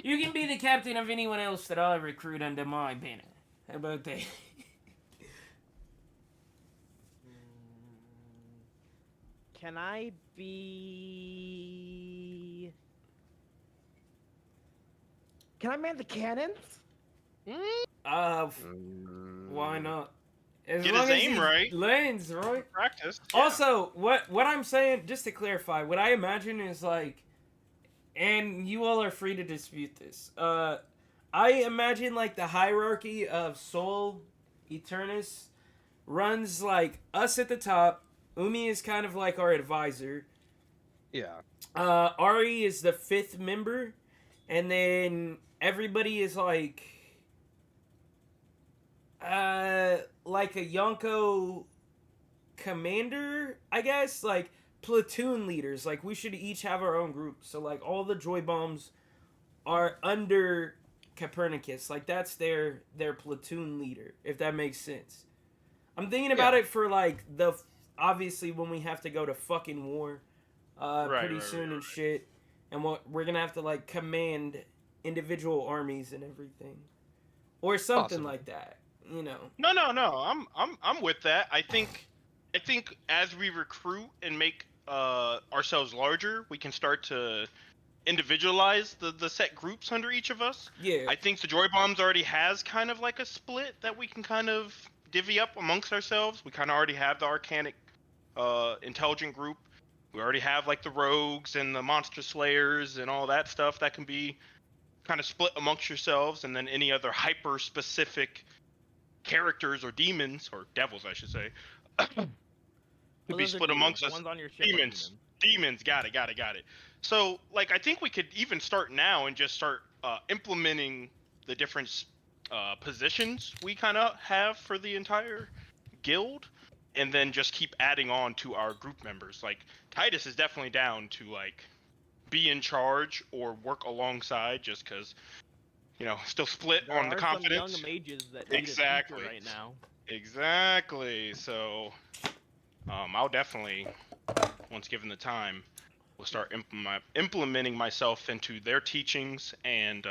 B: You can be the captain of anyone else that I recruit under my banner. How about that?
A: Can I be? Can I man the cannons?
B: Why not? As
E: Get
B: long
E: his
B: as
E: aim
B: he
E: right.
B: lands right.
E: Practice.
B: Also, what I'm saying, just to clarify, what I imagine is like, and you all are free to dispute this. I imagine like the hierarchy of Sol Eternus runs like us at the top. Umi is kind of like our advisor.
D: Yeah.
B: Ari is the 5th member, and then everybody is like a Yonko commander, I guess, like platoon leaders. Like we should each have our own group. So like all the joy bombs are under Copernicus. Like that's their platoon leader, if that makes sense. I'm thinking about it for like obviously when we have to go to fucking war pretty soon and shit, and we're gonna have to like command individual armies and everything, or something like that, you know.
E: No. I'm with that. I think as we recruit and make ourselves larger, we can start to individualize the set groups under each of us.
B: Yeah.
E: I think the Joy Bombs already has kind of like a split that we can kind of divvy up amongst ourselves. We kind of already have the Arcanic intelligent group. We already have like the rogues and the monster slayers and all that stuff that can be kind of split amongst yourselves, and then any other hyper specific characters or demons or devils, I should say, could be
A: Those are
E: split amongst
A: demons.
E: us.
A: Ones on your ship are
E: Demons. Demons, got it. So, like, I think we could even start now and just start implementing the different positions we kind of have for the entire guild, and then just keep adding on to our group members. Like, Titus is definitely down to, like, be in charge or work alongside, just because still split
A: There
E: on the
A: are
E: confidence.
A: some young mages that need
E: Exactly.
A: a teacher right now.
E: Exactly. So, I'll definitely, once given the time, will start implementing myself into their teachings and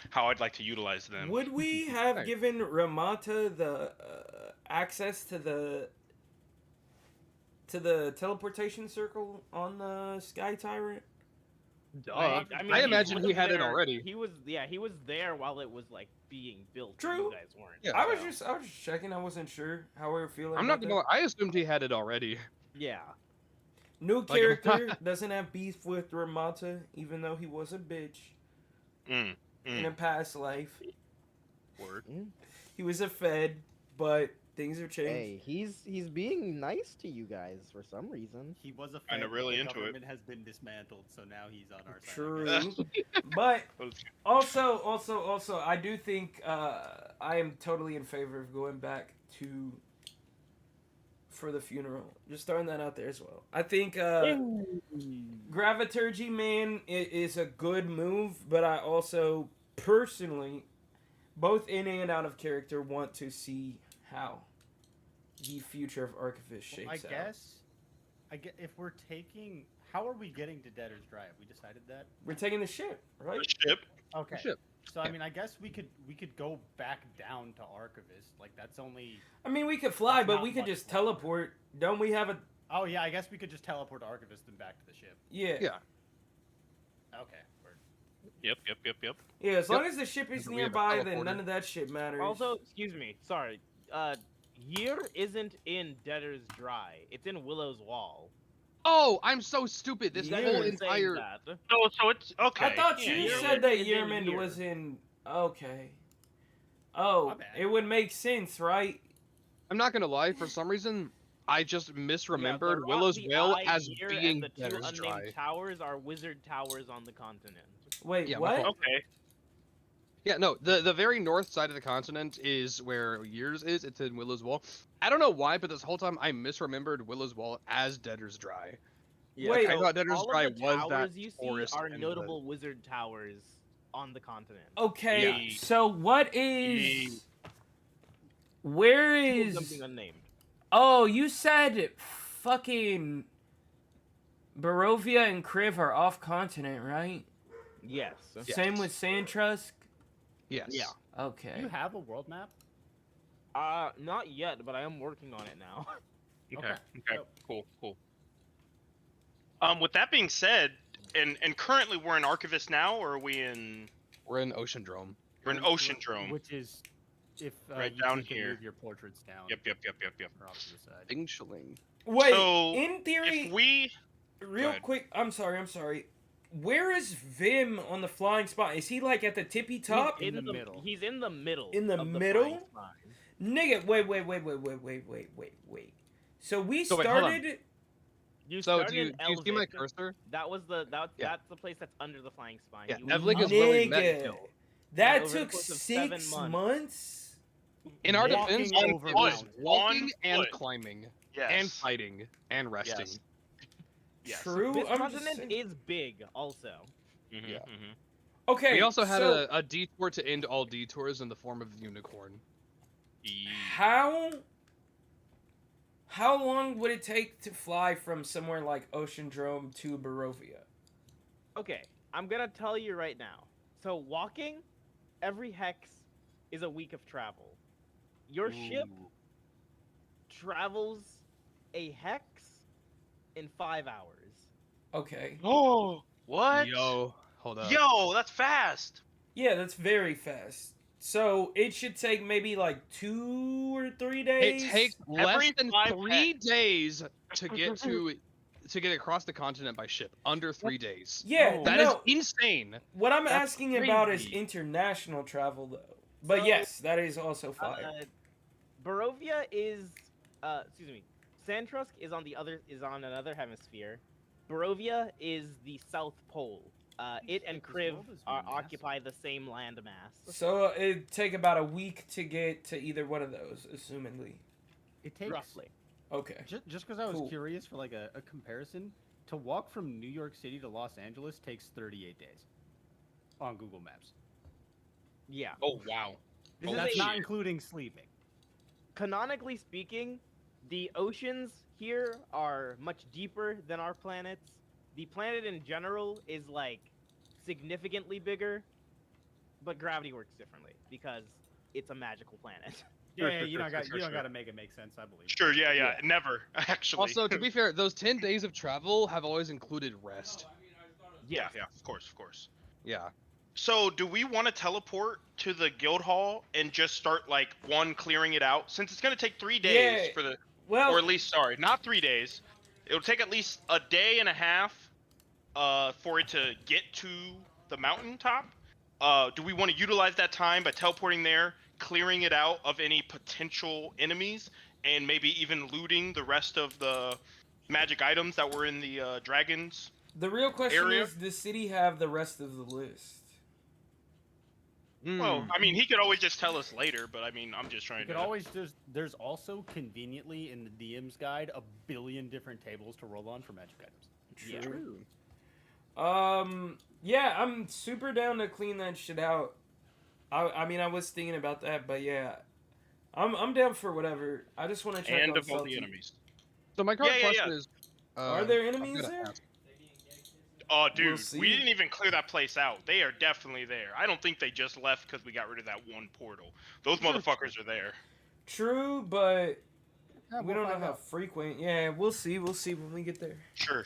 E: how I'd like to utilize them.
B: Would we have
D: Right.
B: given Ramata the access to the teleportation circle on the Sky Tyrant?
D: Duh.
A: I
D: I
A: he
D: imagine he
A: was
D: had it
A: there-
D: already.
A: He was there while it was like being built. and
B: True.
A: You guys weren't.
D: Yeah.
B: I was
A: so-
B: just checking. I wasn't sure how we were feeling.
D: I'm
B: about
D: not gonna lie, I assumed he had it already.
A: Yeah.
B: New
D: Like-
B: character doesn't have beef with Ramata, even though he was a bitch
E: Mm,
B: in a past life.
E: word.
B: He was a Fed, but things have changed.
G: Hey, he's being nice to you guys for some reason.
C: He was a
E: Kinda
C: Fed,
E: really
C: the
E: into it.
C: government has been dismantled, so now he's on our side. I
B: True,
C: guess.
B: but
E: Let's-
B: also, I do think I am totally in favor of going back to for the funeral. Just throwing that out there as well. I think Graviturgy Man is a good move, but I also personally, both in and out of character, want to see how the future of Archivist shapes
C: Well,
B: out.
C: I get if we're taking. How are we getting to Debtor's Dry? Have we decided that?
B: We're taking the ship, right?
E: The ship.
C: Okay.
D: Ship.
C: So I
D: Yeah.
C: mean, I guess we could go back down to Archivist. Like that's only.
B: I mean, we could fly,
C: That's
B: but
C: not
B: we could
C: much
B: just
C: longer.
B: teleport. Don't we have a?
C: Oh yeah, I guess we could just teleport to Archivist and back to the ship.
B: Yeah.
D: Yeah.
C: Okay. Word.
E: Yep.
B: Yeah, as long as the ship is
D: And we have a
B: nearby, then
D: teleporter.
B: none of that shit matters.
A: Also, excuse me. Sorry. Year isn't in Debtor's Dry. It's in Willow's Wall.
D: Oh, I'm so stupid. This
B: Yeah.
D: whole
A: Saying
D: entire
A: that.
E: So it's okay.
B: I thought
E: yeah,
B: you
E: you're-
B: said that
A: it's in
B: Yearman
A: here.
B: was in. Okay. Oh,
C: My bad.
B: it would make sense, right?
D: I'm not gonna lie, for some reason I just misremembered
A: the
D: Willow's
A: Rocky
D: Well
A: Eye
D: as
A: Year
D: being
A: and the two
D: Debtor's
A: unnamed
D: Dry.
A: towers are wizard towers on the continent.
B: Wait,
D: Yeah, my
B: what?
D: fault.
E: Okay.
D: Yeah, no, the very north side of the continent is where Years is. It's in Willow's Wall. I don't know why, but this whole time I misremembered Willow's Wall as Debtor's Dry.
B: Wait,
D: I thought Debtor's
A: all
D: Dry
A: of the
D: was
A: towers
D: that
A: you see
D: forest
A: are
D: and the-
A: notable wizard towers on the continent.
B: Okay,
E: Yeah.
B: so what is? Where
A: Two of
B: is?
A: them being unnamed.
B: Oh, you said fucking Barovia and Kriv are off continent, right?
A: Yes.
D: Yes.
B: Same with Sandtrusk.
D: Yes.
A: Yeah.
C: Do
B: Okay.
C: you have a world map?
A: Not yet, but I am working on it now.
E: Okay.
C: Okay.
E: Okay. Cool. With that being said, and currently we're in Archivist now, or are we in?
D: We're in Ocean Drome.
E: We're in Ocean Drome.
C: Which is if
E: Right
C: you
E: down
C: two can
E: here.
C: move your portraits down.
E: Yep.
C: Or off to the side.
D: Ding shilling.
B: Wait,
E: So,
B: in theory,
E: If we,
B: real
E: ahead.
B: quick, I'm sorry. Where is Vim on the flying spot? Is he like at the tippy top?
C: in the middle.
A: He's in the middle.
B: In the
A: of
B: middle?
A: flying spine.
B: Nigga, wait. So we
D: So wait, hold on.
B: started.
A: You
D: So
A: started
D: do you
A: in
D: see my
A: Elvic.
D: cursor?
A: That was
D: Yeah.
A: that's the place that's under the flying spine.
D: Yeah,
A: You
D: Evlik
A: went
D: is where we
A: up-
D: met.
B: Nigga, that
A: over the
B: took
A: course of 7
B: 6
A: months.
B: months.
D: In our
C: Walking
D: defense,
C: over
D: it was
C: mountains.
D: walking
E: On
D: and
E: foot.
D: climbing
E: yes.
D: and fighting and resting.
E: Yes. Yes.
B: True.
A: This
B: I'm just
A: continent
B: saying-
A: is big, also.
E: Mhm,
D: Yeah.
E: mhm.
B: Okay.
D: We also had
B: so
D: a detour to end all detours in the form of the unicorn.
B: how long would it take to fly from somewhere like Ocean Drome to Barovia?
A: Okay, I'm gonna tell you right now. So walking, every hex is a week of travel. Your ship
E: Ooh.
A: travels a hex in 5 hours.
B: Okay.
E: Oh, what?
D: Yo, hold up.
E: Yo, that's fast.
B: Yeah, that's very fast. So it should take maybe like 2 or 3
D: It
B: days.
D: takes less
E: Every
D: than
E: 5
D: 3 days to get to get across the continent by ship. Under 3 days.
B: Yeah,
E: Oh.
D: That is
B: no.
D: insane.
B: What I'm
D: That's
B: asking about is
D: crazy.
B: international travel, though. But
A: So,
B: yes, that is also fire.
A: Barovia is, excuse me, Sandtrusk is on another hemisphere. Barovia is the South Pole. It and
C: This
A: Kriv
C: world is massive.
A: occupy the same landmass.
B: So it'd take about a week to get to either one of those, assumingly.
C: It takes
A: Roughly.
B: Okay.
C: Just because I was
B: Cool.
C: curious for like a comparison, to walk from New York City to Los Angeles takes 38 days on Google Maps.
A: Yeah.
E: Oh wow.
A: This
E: Holy
A: is
C: That's
A: a,
C: not
E: shit.
C: including sleeping.
A: canonically speaking, the oceans here are much deeper than our planets. The planet in general is like significantly bigger, but gravity works differently because it's a magical planet.
E: Sure,
C: Yeah,
E: sure,
C: you
E: sure,
C: don't
E: sure,
C: got
E: sure,
C: you don't
E: sure.
C: got to make it make sense. I believe.
E: Sure, yeah,
A: Yeah.
E: never actually.
D: Also, to be fair, those 10 days of travel have always included rest.
E: yeah,
A: Yes.
E: of course.
D: Yeah.
E: So, do we want to teleport to the guild hall and just start like clearing it out? Since it's gonna take 3 days
B: Yeah.
E: for the,
B: Well,
E: or at least sorry, not 3 days. It'll take at least a day and a half, for it to get to the mountaintop. Do we want to utilize that time by teleporting there, clearing it out of any potential enemies, and maybe even looting the rest of the magic items that were in the dragons
B: the real question
E: area?
B: is, does City have the rest of the list?
E: Well,
D: Hmm.
E: I mean, he could always just tell us later, but I mean, I'm just
C: You
E: trying
C: could
E: to.
C: always just. There's also conveniently in the DM's guide a billion different tables to roll on for magic items.
A: Yeah.
B: True. Yeah, I'm super down to clean that shit out. I mean, I was thinking about that, but yeah, I'm down for whatever. I just want to check
E: And
B: on
E: of all the
B: Salty.
E: enemies.
D: So my current
E: Yeah.
D: question is,
B: Are there
D: I'm
B: enemies
D: gonna
B: there?
D: ask.
E: Oh,
B: We'll
E: dude,
B: see.
E: we didn't even clear that place out. They are definitely there. I don't think they just left because we got rid of that one portal. Those motherfuckers are there.
B: True, but
C: Yeah,
B: we
C: we'll
B: don't know
C: find
B: how
C: out.
B: frequent. Yeah, we'll see. We'll see when we get there.
E: Sure.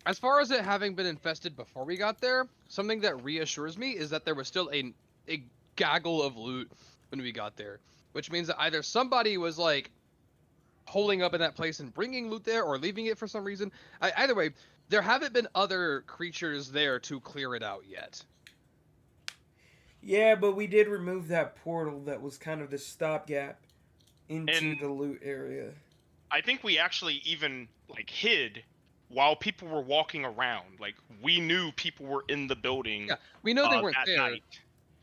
D: As far as it having been infested before we got there, something that reassures me is that there was still a gaggle of loot when we got there, which means that either somebody was like holding up in that place and bringing loot there, or leaving it for some reason. Either way, there haven't been other creatures there to clear it out yet.
B: Yeah, but we did remove that portal that was kind of the stopgap into
E: And-
B: the loot area.
E: I think we actually even like hid while people were walking around. Like we knew people were in the building.
D: Yeah, we know they weren't
E: that
D: there,
E: night.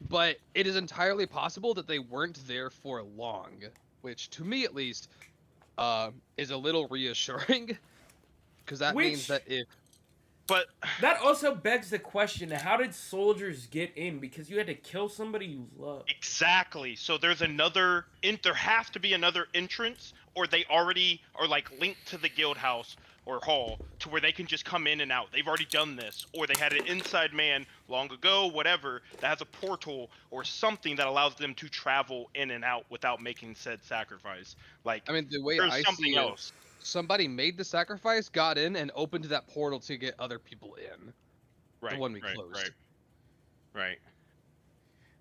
D: but it is entirely possible that they weren't there for long, which to me at least is a little reassuring, because that means
B: Which-
D: that if
E: But
B: That also begs the question: how did soldiers get in? Because you had to kill somebody you love.
E: exactly. So there's another. There has to be another entrance, or they already are like linked to the guild house or hall, to where they can just come in and out. They've already done this, or they had an inside man long ago, whatever, that has a portal or something that allows them to travel in and out without making said sacrifice. Like
D: I mean, the way
E: there's
D: I
E: something
D: see it,
E: else.
D: somebody made the sacrifice, got in, and opened that portal to get other people in.
E: Right.
D: one we
E: right,
D: closed.
E: Right.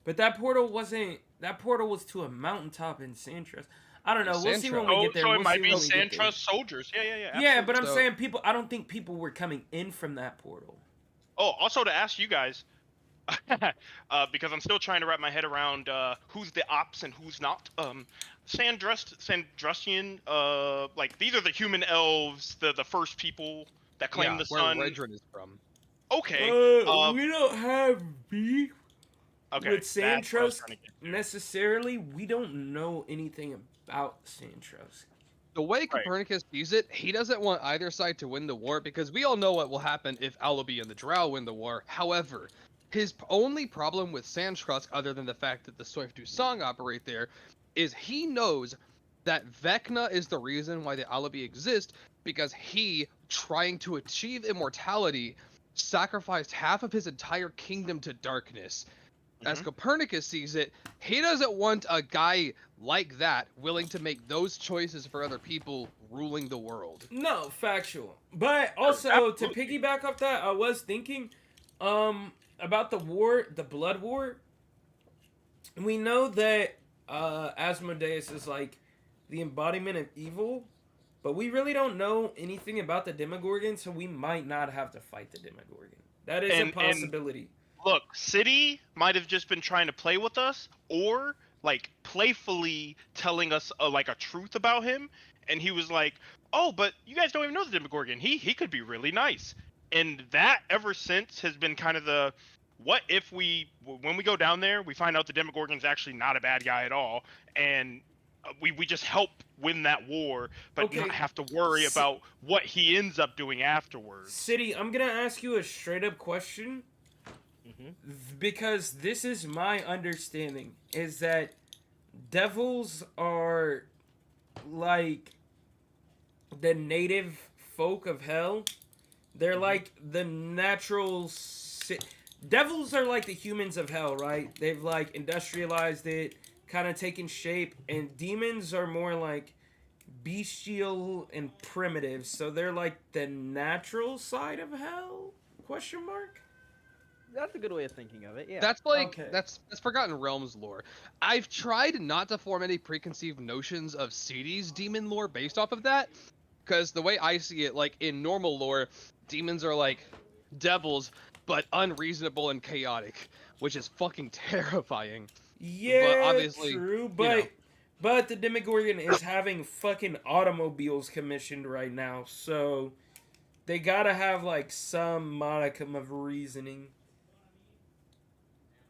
B: But that portal wasn't. That portal was to a mountaintop in Sandtrust. I don't know. We'll see when we
E: Oh,
B: get there.
E: so it
B: We'll
E: might
B: see
E: be
B: when we get there.
E: Sandtrust soldiers. Yeah.
B: Yeah, but I'm
D: So-
B: saying people. I don't think people were coming in from that portal.
E: Oh, also to ask you guys, because I'm still trying to wrap my head around who's the ops and who's not. Sandrustian, like these are the human elves, the first people that claim
D: Yeah,
E: the
D: where
E: sun.
D: Redrin is from.
E: Okay.
B: We don't have beef
E: Okay.
B: with
E: that's what I was
B: Sandtrust
E: trying to get to.
B: necessarily. We don't know anything about Sandtrust.
D: The way
E: Right.
D: Copernicus sees it, he doesn't want either side to win the war, because we all know what will happen if Allaby and the Drow win the war. However, his only problem with Sandtrust, other than the fact that the Soif Du Song operate there, is he knows that Vecna is the reason why the Allaby exist, because he, trying to achieve immortality, sacrificed half of his entire kingdom to darkness. As
E: Mhm.
D: Copernicus sees it, he doesn't want a guy like that willing to make those choices for other people ruling the world.
B: No, factual. But also to
E: absolutely.
B: piggyback off that, I was thinking about the war, the blood war. We know that Asmodeus is like the embodiment of evil, but we really don't know anything about the Demogorgon, so we might not have to fight the Demogorgon. That is a
E: And-
B: possibility.
E: Look, City might have just been trying to play with us, or like playfully telling us like a truth about him, and he was like, "Oh, but you guys don't even know the Demogorgon. He could be really nice." And that ever since has been kind of the, what if when we go down there, we find out the Demogorgon's actually not a bad guy at all, and we just help win that war, but
B: Okay.
E: not have to worry about what he ends up doing afterwards.
B: City, I'm gonna ask you a straight up question because this is my understanding is that devils are like the native folk of hell. They're like the natural devils are like the humans of hell, right? They've like industrialized it, kind of taken shape, and demons are more like bestial and primitive, so they're like the natural side of hell? Question mark?
A: That's a good way of thinking of it. Yeah.
D: That's like
B: Okay.
D: that's Forgotten Realms lore. I've tried not to form any preconceived notions of CD's demon lore based off of that, because the way I see it, like in normal lore, demons are like devils, but unreasonable and chaotic, which is fucking terrifying.
B: Yeah,
D: obviously,
B: true,
D: know.
B: but the Demogorgon is having fucking automobiles commissioned right now, so they gotta have like some modicum of reasoning.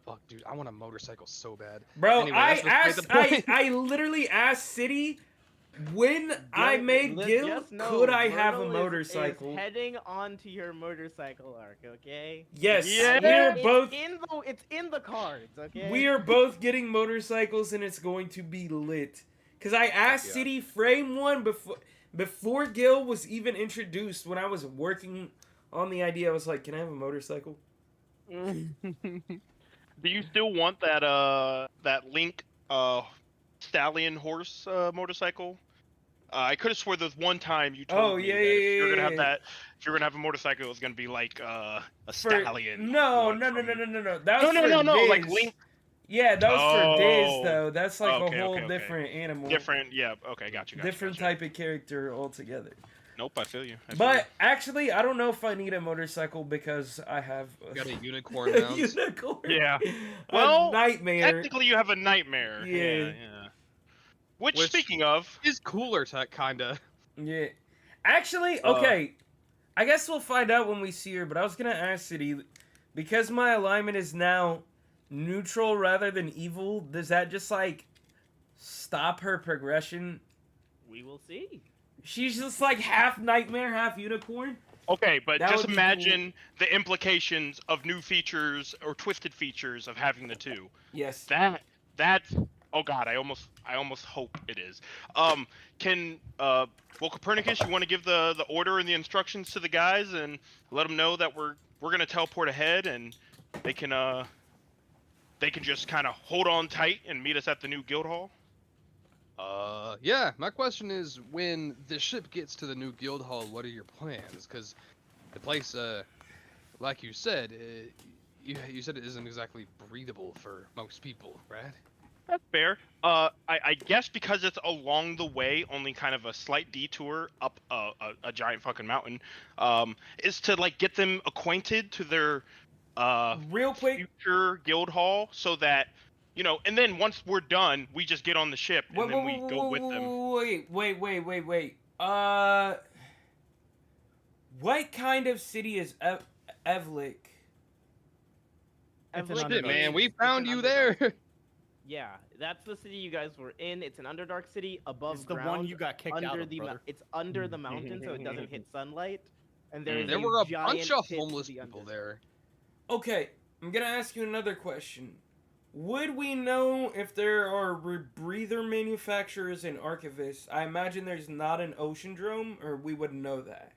D: Fuck, dude, I want a motorcycle so bad.
B: Bro,
D: Anyway, that's beside the point.
B: I literally asked City when I made Gil,
A: Just know
B: could I have a
A: Vernal
B: motorcycle?
A: Is heading onto your motorcycle arc, okay?
B: Yes,
E: Yeah.
B: we're both
A: It's in the cards, okay?
B: we are both getting motorcycles and it's going to be lit. Cause I asked
D: Yeah.
B: City frame one before Gil was even introduced. When I was working on the idea, I was like, "Can I have a motorcycle?"
E: Do you still want that that Link stallion horse motorcycle? I could have swore there's one time you told
B: Oh,
E: me
B: yeah,
E: that if you're
B: yeah,
E: gonna have
B: yeah.
E: that, if you're gonna have a motorcycle, it was gonna be like a
B: For-
E: stallion.
B: No,
E: one
B: no, no,
E: from-
B: no, no, no, no. That was
E: No,
B: for
E: like
B: Diz.
E: Link.
B: Yeah, that was for Diz
E: Oh.
B: though. That's like
E: Okay,
B: a whole
E: okay.
B: different animal.
E: Different, yeah. Okay, got you.
B: Different
E: gotcha.
B: type of character altogether.
E: Nope, I feel you. I feel
B: But actually, I don't know if I need a motorcycle because I have
D: Got a unicorn
B: a
D: mount.
B: unicorn.
E: Yeah.
B: A
E: Well,
B: nightmare.
E: Technically, you have a nightmare.
B: Yeah.
E: Yeah. Which,
D: Which-
E: speaking of,
D: Is cooler, kinda.
B: Yeah. Actually, okay. I guess we'll find out when we see her, but I was gonna ask City, because my alignment is now neutral rather than evil, does that just like stop her progression?
A: We will see.
B: She's just like half nightmare, half unicorn?
E: okay, but
B: That
E: just
B: would be
E: imagine the implications of new features or twisted features of having the two.
B: Yes.
E: That's oh god, I almost hope it is. Can well, Copernicus, you want to give the order and the instructions to the guys and let them know that we're gonna teleport ahead and they can just kind of hold on tight and meet us at the new guild hall.
D: Yeah, my question is, when the ship gets to the new guild hall, what are your plans? Because the place, like you said, you said it isn't exactly breathable for most people, right?
E: That's fair. I guess because it's along the way, only kind of a slight detour up a giant fucking mountain, is to like get them acquainted to their
B: Real quick,
E: future guild hall, so that and then once we're done, we just get on the ship and then we go with them.
B: Wait. What kind of city is Evlik?
C: It's an
A: Evlik
C: Shit,
D: Shit, man,
A: is-
D: we
A: it's
D: found
A: an
D: you
A: Underdark.
D: there.
A: Yeah, that's the city you guys were in. It's an Underdark city above
C: It's the
A: ground.
C: one you got kicked
A: under
C: out of,
A: the
C: brother.
A: it's under the mountain, so it doesn't hit sunlight. And there is
D: There were a
A: giant
D: bunch of
A: pit to
D: homeless
A: the
D: people
A: under-
D: there.
B: Okay, I'm gonna ask you another question. Would we know if there are breather manufacturers and archivists? I imagine there's not an oceandrome, or we wouldn't know that.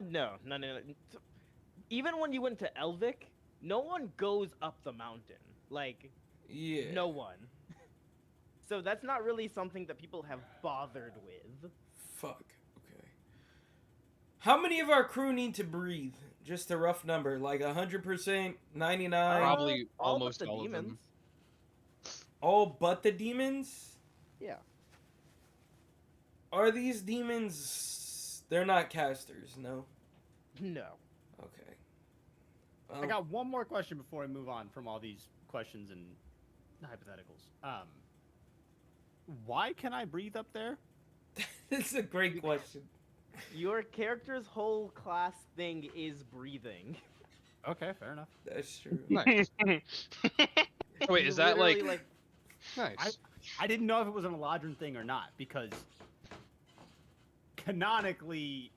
A: No. Even when you went to Elvic, no one goes up the mountain. Like,
B: Yeah.
A: no one. So that's not really something that people have bothered with.
B: Fuck. Okay. How many of our crew need to breathe? Just a rough number, like 100%, 99,
D: Probably
A: all but
D: almost
A: the
D: all of them.
A: demons.
B: all but the demons?
A: Yeah.
B: Are these demons? They're not casters, no.
A: No.
B: Okay.
C: I got one more question before I move on from all these questions and hypotheticals. Why can I breathe up there?
B: It's a great question.
A: Your character's whole class thing is breathing.
C: Okay, fair enough.
B: That's true.
D: Nice. Wait,
A: You
D: is that
A: literally,
D: like nice?
C: I didn't know if it was an Eladrin thing or not because canonically,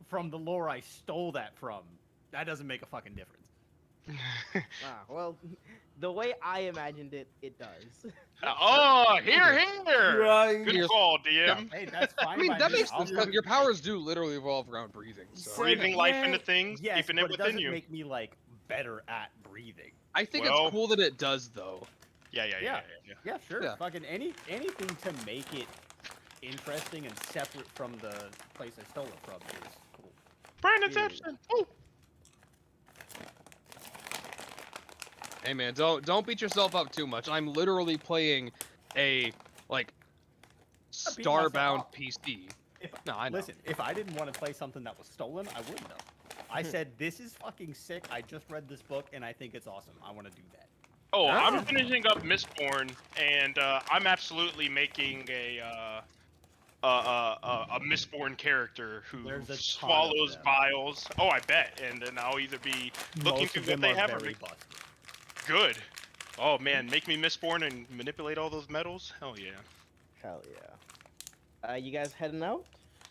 C: from the lore I stole that from, that doesn't make a fucking difference.
G: Well, the way I imagined it, it does.
E: Oh, here.
B: Right.
E: Good
D: Here's-
E: call, DM.
C: Hey, that's fine.
D: I mean,
C: by
D: that
C: me.
D: makes
C: I'll
D: sense.
C: do it.
D: Your powers do literally revolve around breathing. So
E: Breathing life
B: Yeah.
E: into things,
C: Yes,
E: keeping
C: but
E: it
C: it
E: within
C: doesn't
E: you.
C: make me like better at breathing.
D: I think
E: Well-
D: it's cool that it does, though.
E: Yeah.
C: Yeah, sure.
D: Yeah.
C: Fucking anything to make it interesting and separate from the place I stole it from is cool.
E: Brandon
G: Ew.
E: Simpson. Ooh.
D: Hey man, don't beat yourself up too much. I'm literally playing a like
C: Not beating myself
D: starbound
C: up.
D: PC.
C: If,
D: No, I know.
C: Listen, if I didn't want to play something that was stolen, I wouldn't have. I said, this is fucking sick. I just read this book and I think it's awesome. I want to do that.
E: Oh,
D: Ah.
E: I'm finishing up Mistborn, and I'm absolutely making a Mistborn character who
C: There's a ton of
E: swallows
C: them.
E: vials. Oh, I bet. And then I'll either be looking
C: Most
E: through
C: of
E: what
C: them
E: they
C: are
E: have or
C: very
E: make...
C: busted.
E: Good. Oh man, make me Mistborn and manipulate all those metals? Hell yeah.
G: Hell yeah. You guys heading out?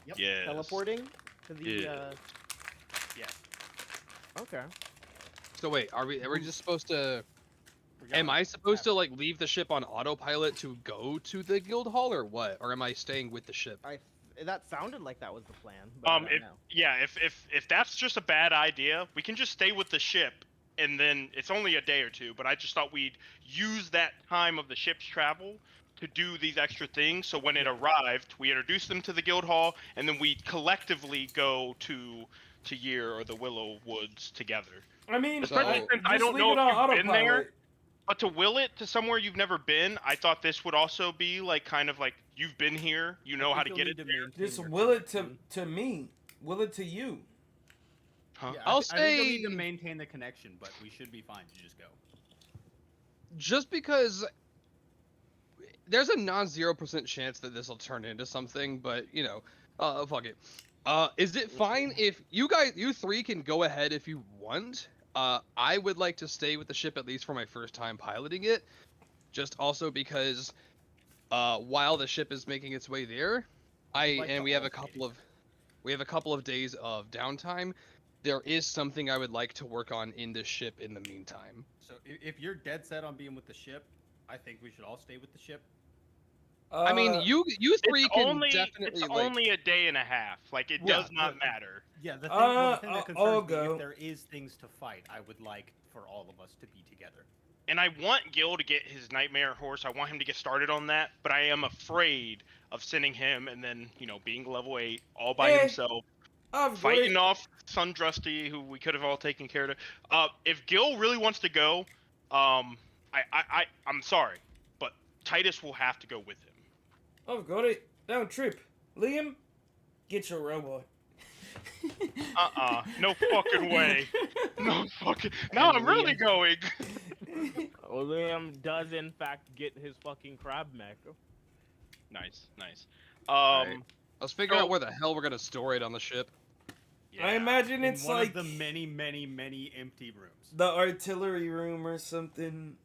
C: Yep.
E: Yes.
G: Teleporting to the.
E: Yes.
C: Yeah.
G: Okay.
D: So wait, are we just supposed to?
C: We're gonna
D: Am I supposed to
C: have-
D: like leave the ship on autopilot to go to the guild hall or what? Or am I staying with the ship?
G: That sounded like that was the plan. But I don't
E: If
G: know.
E: yeah, if that's just a bad idea, we can just stay with the ship, and then it's only a day or two. But I just thought we'd use that time of the ship's travel to do these extra things. So when it arrived, we introduced them to the guild hall, and then we collectively go to Year or the Willow Woods together.
B: I mean,
E: Especially
D: So-
E: since I
B: just
E: don't
B: leave
E: know
B: it
E: if
B: on
E: you've been there.
B: autopilot.
E: But to will it to somewhere you've never been, I thought this would also be like kind of like you've been here, you know
C: I
E: how to
C: think
E: get
C: you'll
E: it
C: need to
E: there.
C: maintain
B: Just
C: your
B: will it
C: connection.
B: to me. Will it to you.
E: Huh?
C: Yeah,
D: I'll
C: I think you'll need
D: say-
C: to maintain the connection, but we should be fine to just go.
D: Just because there's a non-0% chance that this will turn into something, but you know, fuck it. Is it fine if you three can go ahead if you want? I would like to stay with the ship at least for my first time piloting it, just also because while the ship is making its way there,
C: like to
D: we have a
C: alternate.
D: couple of days of downtime. There is something I would like to work on in the ship in the meantime.
C: So if you're dead set on being with the ship, I think we should all stay with the ship.
D: I mean, you three
E: It's
D: can
E: only
D: definitely
E: it's
D: like.
E: only a day and a half. Like it
C: Yeah,
E: does not
C: but-
E: matter.
C: Yeah, the thing, well, the thing
B: I'll
C: that concerns me,
B: go.
C: if there is things to fight, I would like for all of us to be together.
E: And I want Gil to get his nightmare horse. I want him to get started on that, but I am afraid of sending him and then, being level 8 all by himself,
B: I've got
E: fighting
B: it.
E: off Sundrusty, who we could have all taken care of. If Gil really wants to go, I'm sorry, but Titus will have to go with him.
B: I've got it. Don't trip. Liam, get your robot.
E: No fucking way. No fucking. Now I'm really going.
A: Liam does in fact get his fucking crab mech.
E: Nice.
D: Alright. I was figuring
E: so-
D: out where the hell we're gonna store it on the ship.
B: I imagine
C: In
B: it's
C: one
B: like
C: of the many, many, many empty rooms,
B: the artillery room or something.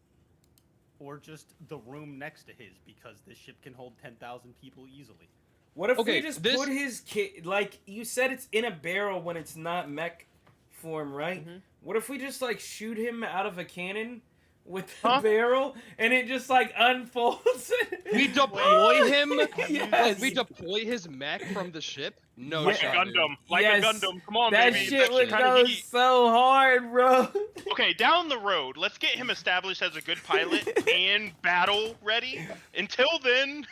C: or just the room next to his, because this ship can hold 10,000 people easily.
B: What if
D: Okay,
B: we just
D: this-
B: put his kid, like you said, it's in a barrel when it's not mech form, right?
G: Mhm.
B: What if we just like shoot him out of a cannon with the
E: Huh?
B: barrel and it just like unfolds?
D: We deploy him.
B: Yes.
D: We deploy his mech from the ship. No
E: Like
B: Yeah.
E: a
D: shot, dude.
E: Gundam. Like
B: Yes.
E: a Gundam. Come on,
B: That
E: baby.
B: shit would
E: kinda
B: go
E: heat.
B: so hard, bro.
E: Okay, down the road, let's get him established as a good pilot and battle ready. Until then,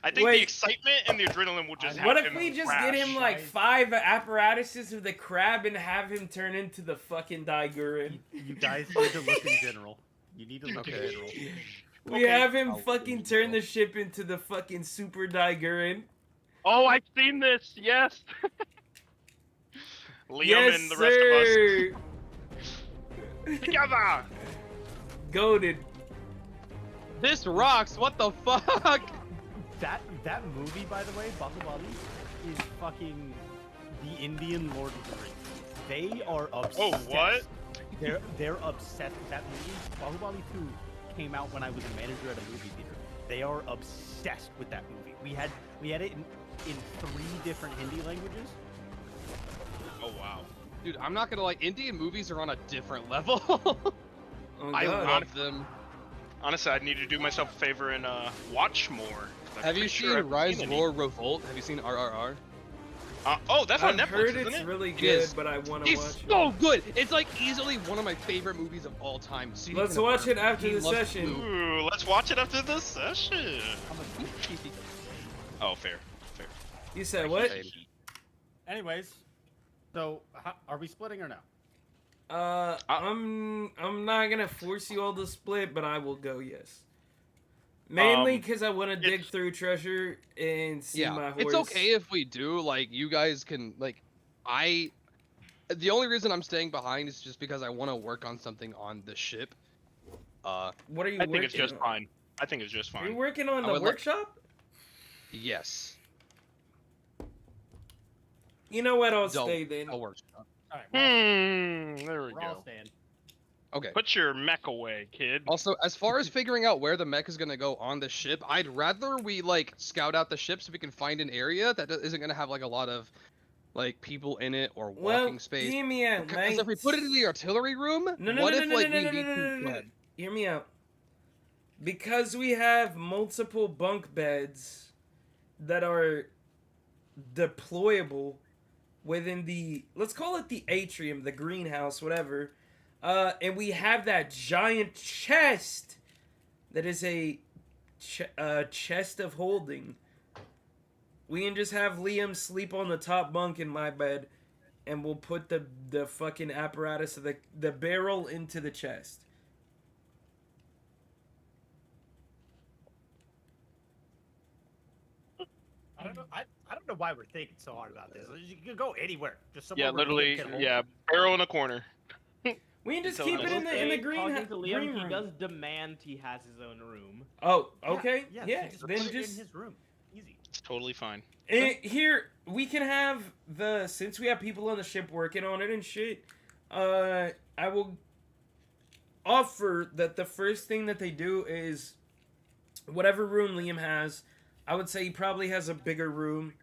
E: I think
B: Wait.
E: the excitement and the adrenaline will just have
B: What if
E: him
B: we just
E: crash.
B: get him like
C: Guys.
B: 5 apparatuses with a crab and have him turn into the fucking Daigurin?
C: You guys need to look in general. You need to look
D: Okay.
C: in general.
B: We
E: Okay.
B: have him
C: I'll
B: fucking
C: leave
B: turn
C: it.
B: the ship into the fucking super Daigurin.
E: Oh, I've seen this. Yes. Liam
B: Yes,
E: and the rest of us
B: sir.
E: together.
B: Goated.
D: This rocks. What the fuck?
C: That movie, by the way, Bahubali, is fucking the Indian Lord of the Rings. They are obsessed.
E: Oh, what?
C: They're obsessed with that movie. Bahubali 2 came out when I was a manager at a movie theater.
H: They are obsessed with that movie. We had it in 3 different Hindi languages.
E: Oh wow.
D: Dude, I'm not gonna lie, Indian movies are on a different level.
B: Oh,
D: I
B: God.
D: love them.
E: Honestly, I need to do myself a favor and watch more. I'm
D: Have you
E: pretty
D: seen
E: sure I've
D: Rise,
E: seen any.
D: Roar, Revolt? Have you seen RRR?
E: Oh, that's on
B: I've
E: Netflix,
B: heard
E: isn't
B: it's
E: it?
B: really good,
D: Yes.
B: but I want to
D: It's
B: watch it.
D: so good. It's like easily one of my favorite movies of all time. CD
B: Let's
D: can
B: watch
D: affirm.
B: it after
D: He
B: the
D: loves
B: session.
D: Blue.
E: Ooh, let's watch it after this session.
C: I'm a geek.
E: Oh, fair.
B: You said what?
C: Anyways, so are we splitting or no?
B: I'm not gonna force you all to split, but I will go yes. Mainly because I want to dig through treasure and see my horse.
D: It's okay if we do. Like, you guys can, like, the only reason I'm staying behind is just because I want to work on something on the ship.
B: What are you
E: I
B: working
E: think it's just
B: on?
E: fine. I think it's just
B: Are you
E: fine.
B: working on
D: I
B: the
D: would like-
B: workshop?
D: Yes.
B: You know what? I'll
D: Don't.
B: stay then.
D: I'll work.
C: All right,
E: There we
C: we're all
E: go.
C: staying.
D: Okay.
E: Put your mech away, kid.
D: Also, as far as figuring out where the mech is gonna go on the ship, I'd rather we like scout out the ship so we can find an area that isn't gonna have like a lot of like people in it or walking
B: Well,
D: space.
B: hear me out,
D: Because if we
B: mate.
D: put it in the artillery room, what if like we need to? Go ahead.
B: Hear me out. Because we have multiple bunk beds that are deployable within the, let's call it the atrium, the greenhouse, whatever. And we have that giant chest that is a chest of holding. We can just have Liam sleep on the top bunk in my bed, and we'll put the fucking apparatus of the barrel into the chest.
H: I don't know. I don't know why we're thinking so hard about this. You can go anywhere. Just somewhere
E: Yeah,
H: where Liam
E: literally.
H: can hold
E: Yeah,
H: it.
E: barrel in a corner.
B: We can just
A: So
B: keep
A: I
B: it
A: will
B: in the
A: say,
B: green
A: talking to Liam,
B: green
A: he
B: room.
A: does demand he has his own room.
B: Oh, okay.
H: Yeah.
B: Yeah.
H: So just
B: Then
H: put it
B: just
H: in his room. Easy.
E: It's totally fine.
B: here we can have since we have people on the ship working on it and shit. I will offer that the first thing that they do is whatever room Liam has. I would say he probably has a bigger room,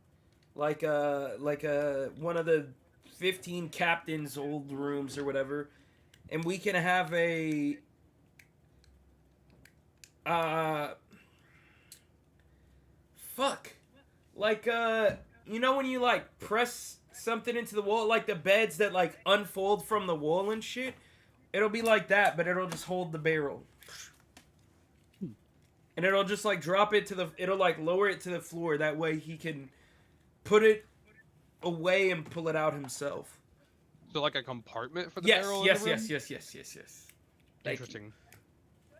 B: like one of the 15 captains' old rooms or whatever, and we can have a like you know when you like press something into the wall, like the beds that like unfold from the wall and shit. It'll be like that, but it'll just hold the barrel. And it'll just like drop it to it'll like lower it to the floor. That way he can put it away and pull it out himself.
D: So like a compartment for the
B: Yes,
D: barrel.
B: yes,
D: in the room?
B: yes. Thank you.
D: Interesting.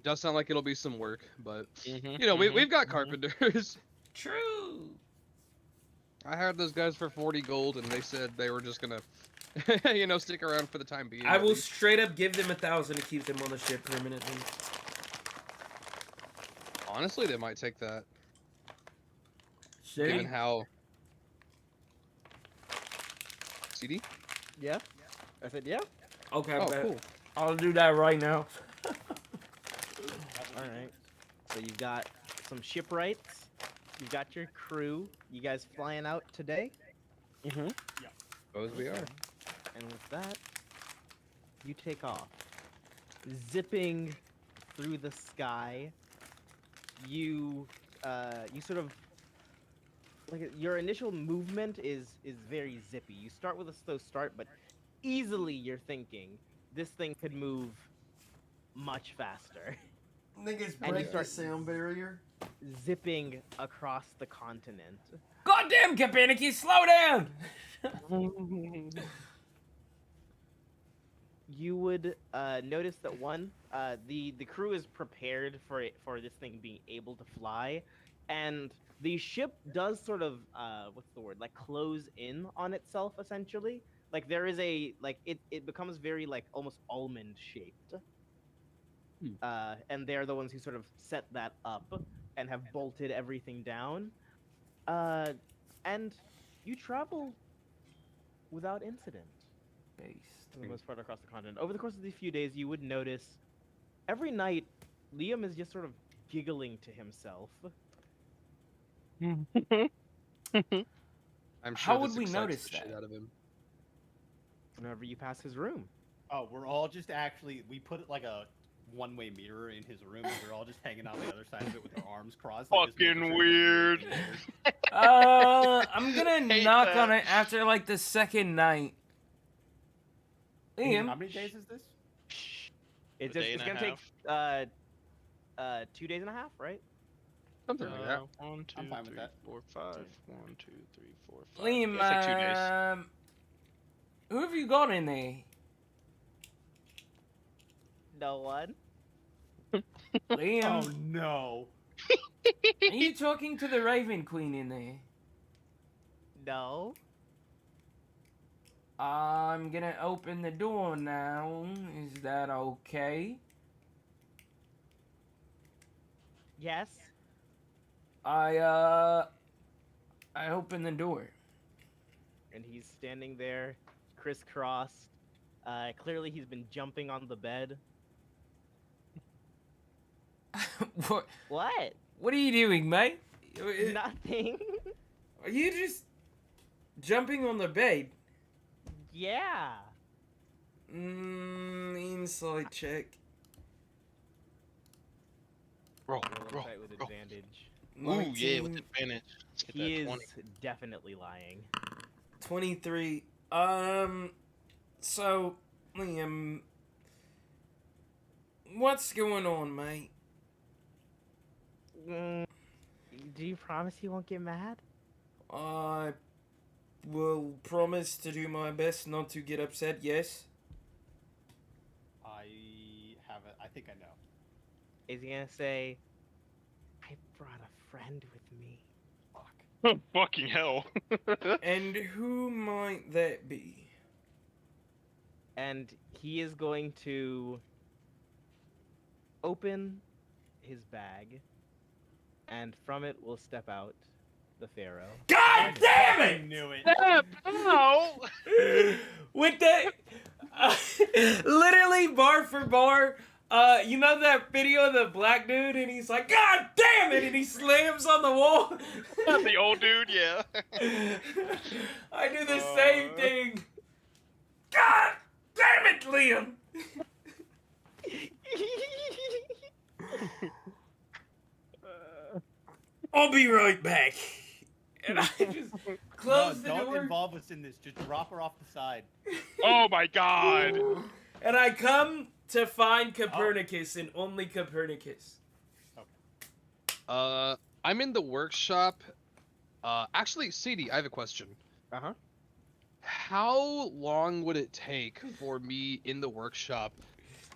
D: Does sound like it'll be some work, but
E: Mhm,
D: you know
E: mhm,
D: we've got
E: mhm.
D: carpenters.
B: True.
D: I hired those guys for 40 gold, and they said they were just gonna, stick around for the time being.
B: I
D: at
B: will
D: least.
B: straight up give them 1,000 to keep them on the ship permanently.
D: Honestly, they might take that,
B: See?
D: given how. CD?
G: Yeah. I said yeah.
B: Okay,
D: Oh,
B: bet.
D: cool.
B: I'll do that right now.
A: All right. So you've got some shipwrights. You've got your crew. You guys flying out today?
D: Suppose we are.
A: And with that, you take off, zipping through the sky. You sort of like your initial movement is very zippy. You start with a slow start, but easily you're thinking this thing could move much faster.
B: Niggas
A: And you
B: break the
A: start-
B: sound barrier.
A: Zipping across the continent.
B: Goddamn, Kapanicki, slow down!
A: You would notice that the crew is prepared for this thing being able to fly, and the ship does sort of like close in on itself essentially. Like there is it becomes very like almost almond shaped. And they're the ones who sort of set that up and have bolted everything down. And you travel without incident for the most part across the continent. Over the course of these few days, you would notice every night Liam is just sort of giggling to himself.
D: I'm
B: How
D: sure
B: would
D: this
B: we
D: excites
B: notice
D: the shit
B: that?
D: out of him.
A: Whenever you pass his room.
H: Oh, we're all just actually we put like a one-way mirror in his room, and we're all just hanging out the other side of it with our arms crossed. Like, just making
E: Fucking
H: sure he doesn't
E: weird.
H: do anything
B: I'm gonna
E: Hate
B: knock on
E: that.
B: it after like the second night.
H: weird.
B: Liam,
H: How many days is this?
A: It's
E: A
A: just
E: day
A: it's
E: and a
A: gonna take 2 days and a half, right?
D: Something like that.
E: 1, 2,
H: I'm fine with
E: 3,
H: that.
E: 4, 5. 1, 2, 3, 4, 5.
B: Liam,
E: Yeah, it's like 2 days.
B: who have you got in there?
A: No one.
B: Liam,
H: Oh no!
B: are you talking to the Raven Queen in there?
A: No.
B: I'm gonna open the door now. Is that okay?
A: Yes.
B: I open the door.
A: And he's standing there, crisscrossed. Clearly, he's been jumping on the bed.
B: What?
A: What?
B: What are you doing, mate?
A: Nothing.
B: Are you just jumping on the bed?
A: Yeah.
B: Inside check.
E: Roll,
A: Roll
E: roll,
A: insight with
E: roll.
A: advantage.
E: Ooh, yeah, with
B: 19,
E: advantage. Let's get
A: He
E: that
A: is
E: 20.
A: definitely lying.
B: 23. So, Liam, what's going on, mate?
A: Do you promise you won't get mad?
B: I will promise to do my best not to get upset, yes?
H: I have it. I think I know.
A: Is he gonna say, I brought a friend with me?
H: Fuck.
E: Fucking hell.
B: And who might that be?
A: And he is going to open his bag, and from it will step out the Pharaoh.
B: God damn
H: I
B: it!
H: knew it.
E: No!
B: With that, literally bar for bar, you know that video of the black dude and he's like, God damn it! And he slams on the wall.
E: The old dude, yeah.
B: I do the same thing. God damn it, Liam! I'll be right back. And I just close the
H: Don't
B: door.
H: involve us in this. Just drop her off the side.
E: Oh my god.
B: And I come to find Copernicus and only Copernicus.
D: I'm in the workshop. Actually, CD, I have a question.
A: Uh-huh.
D: How long would it take for me in the workshop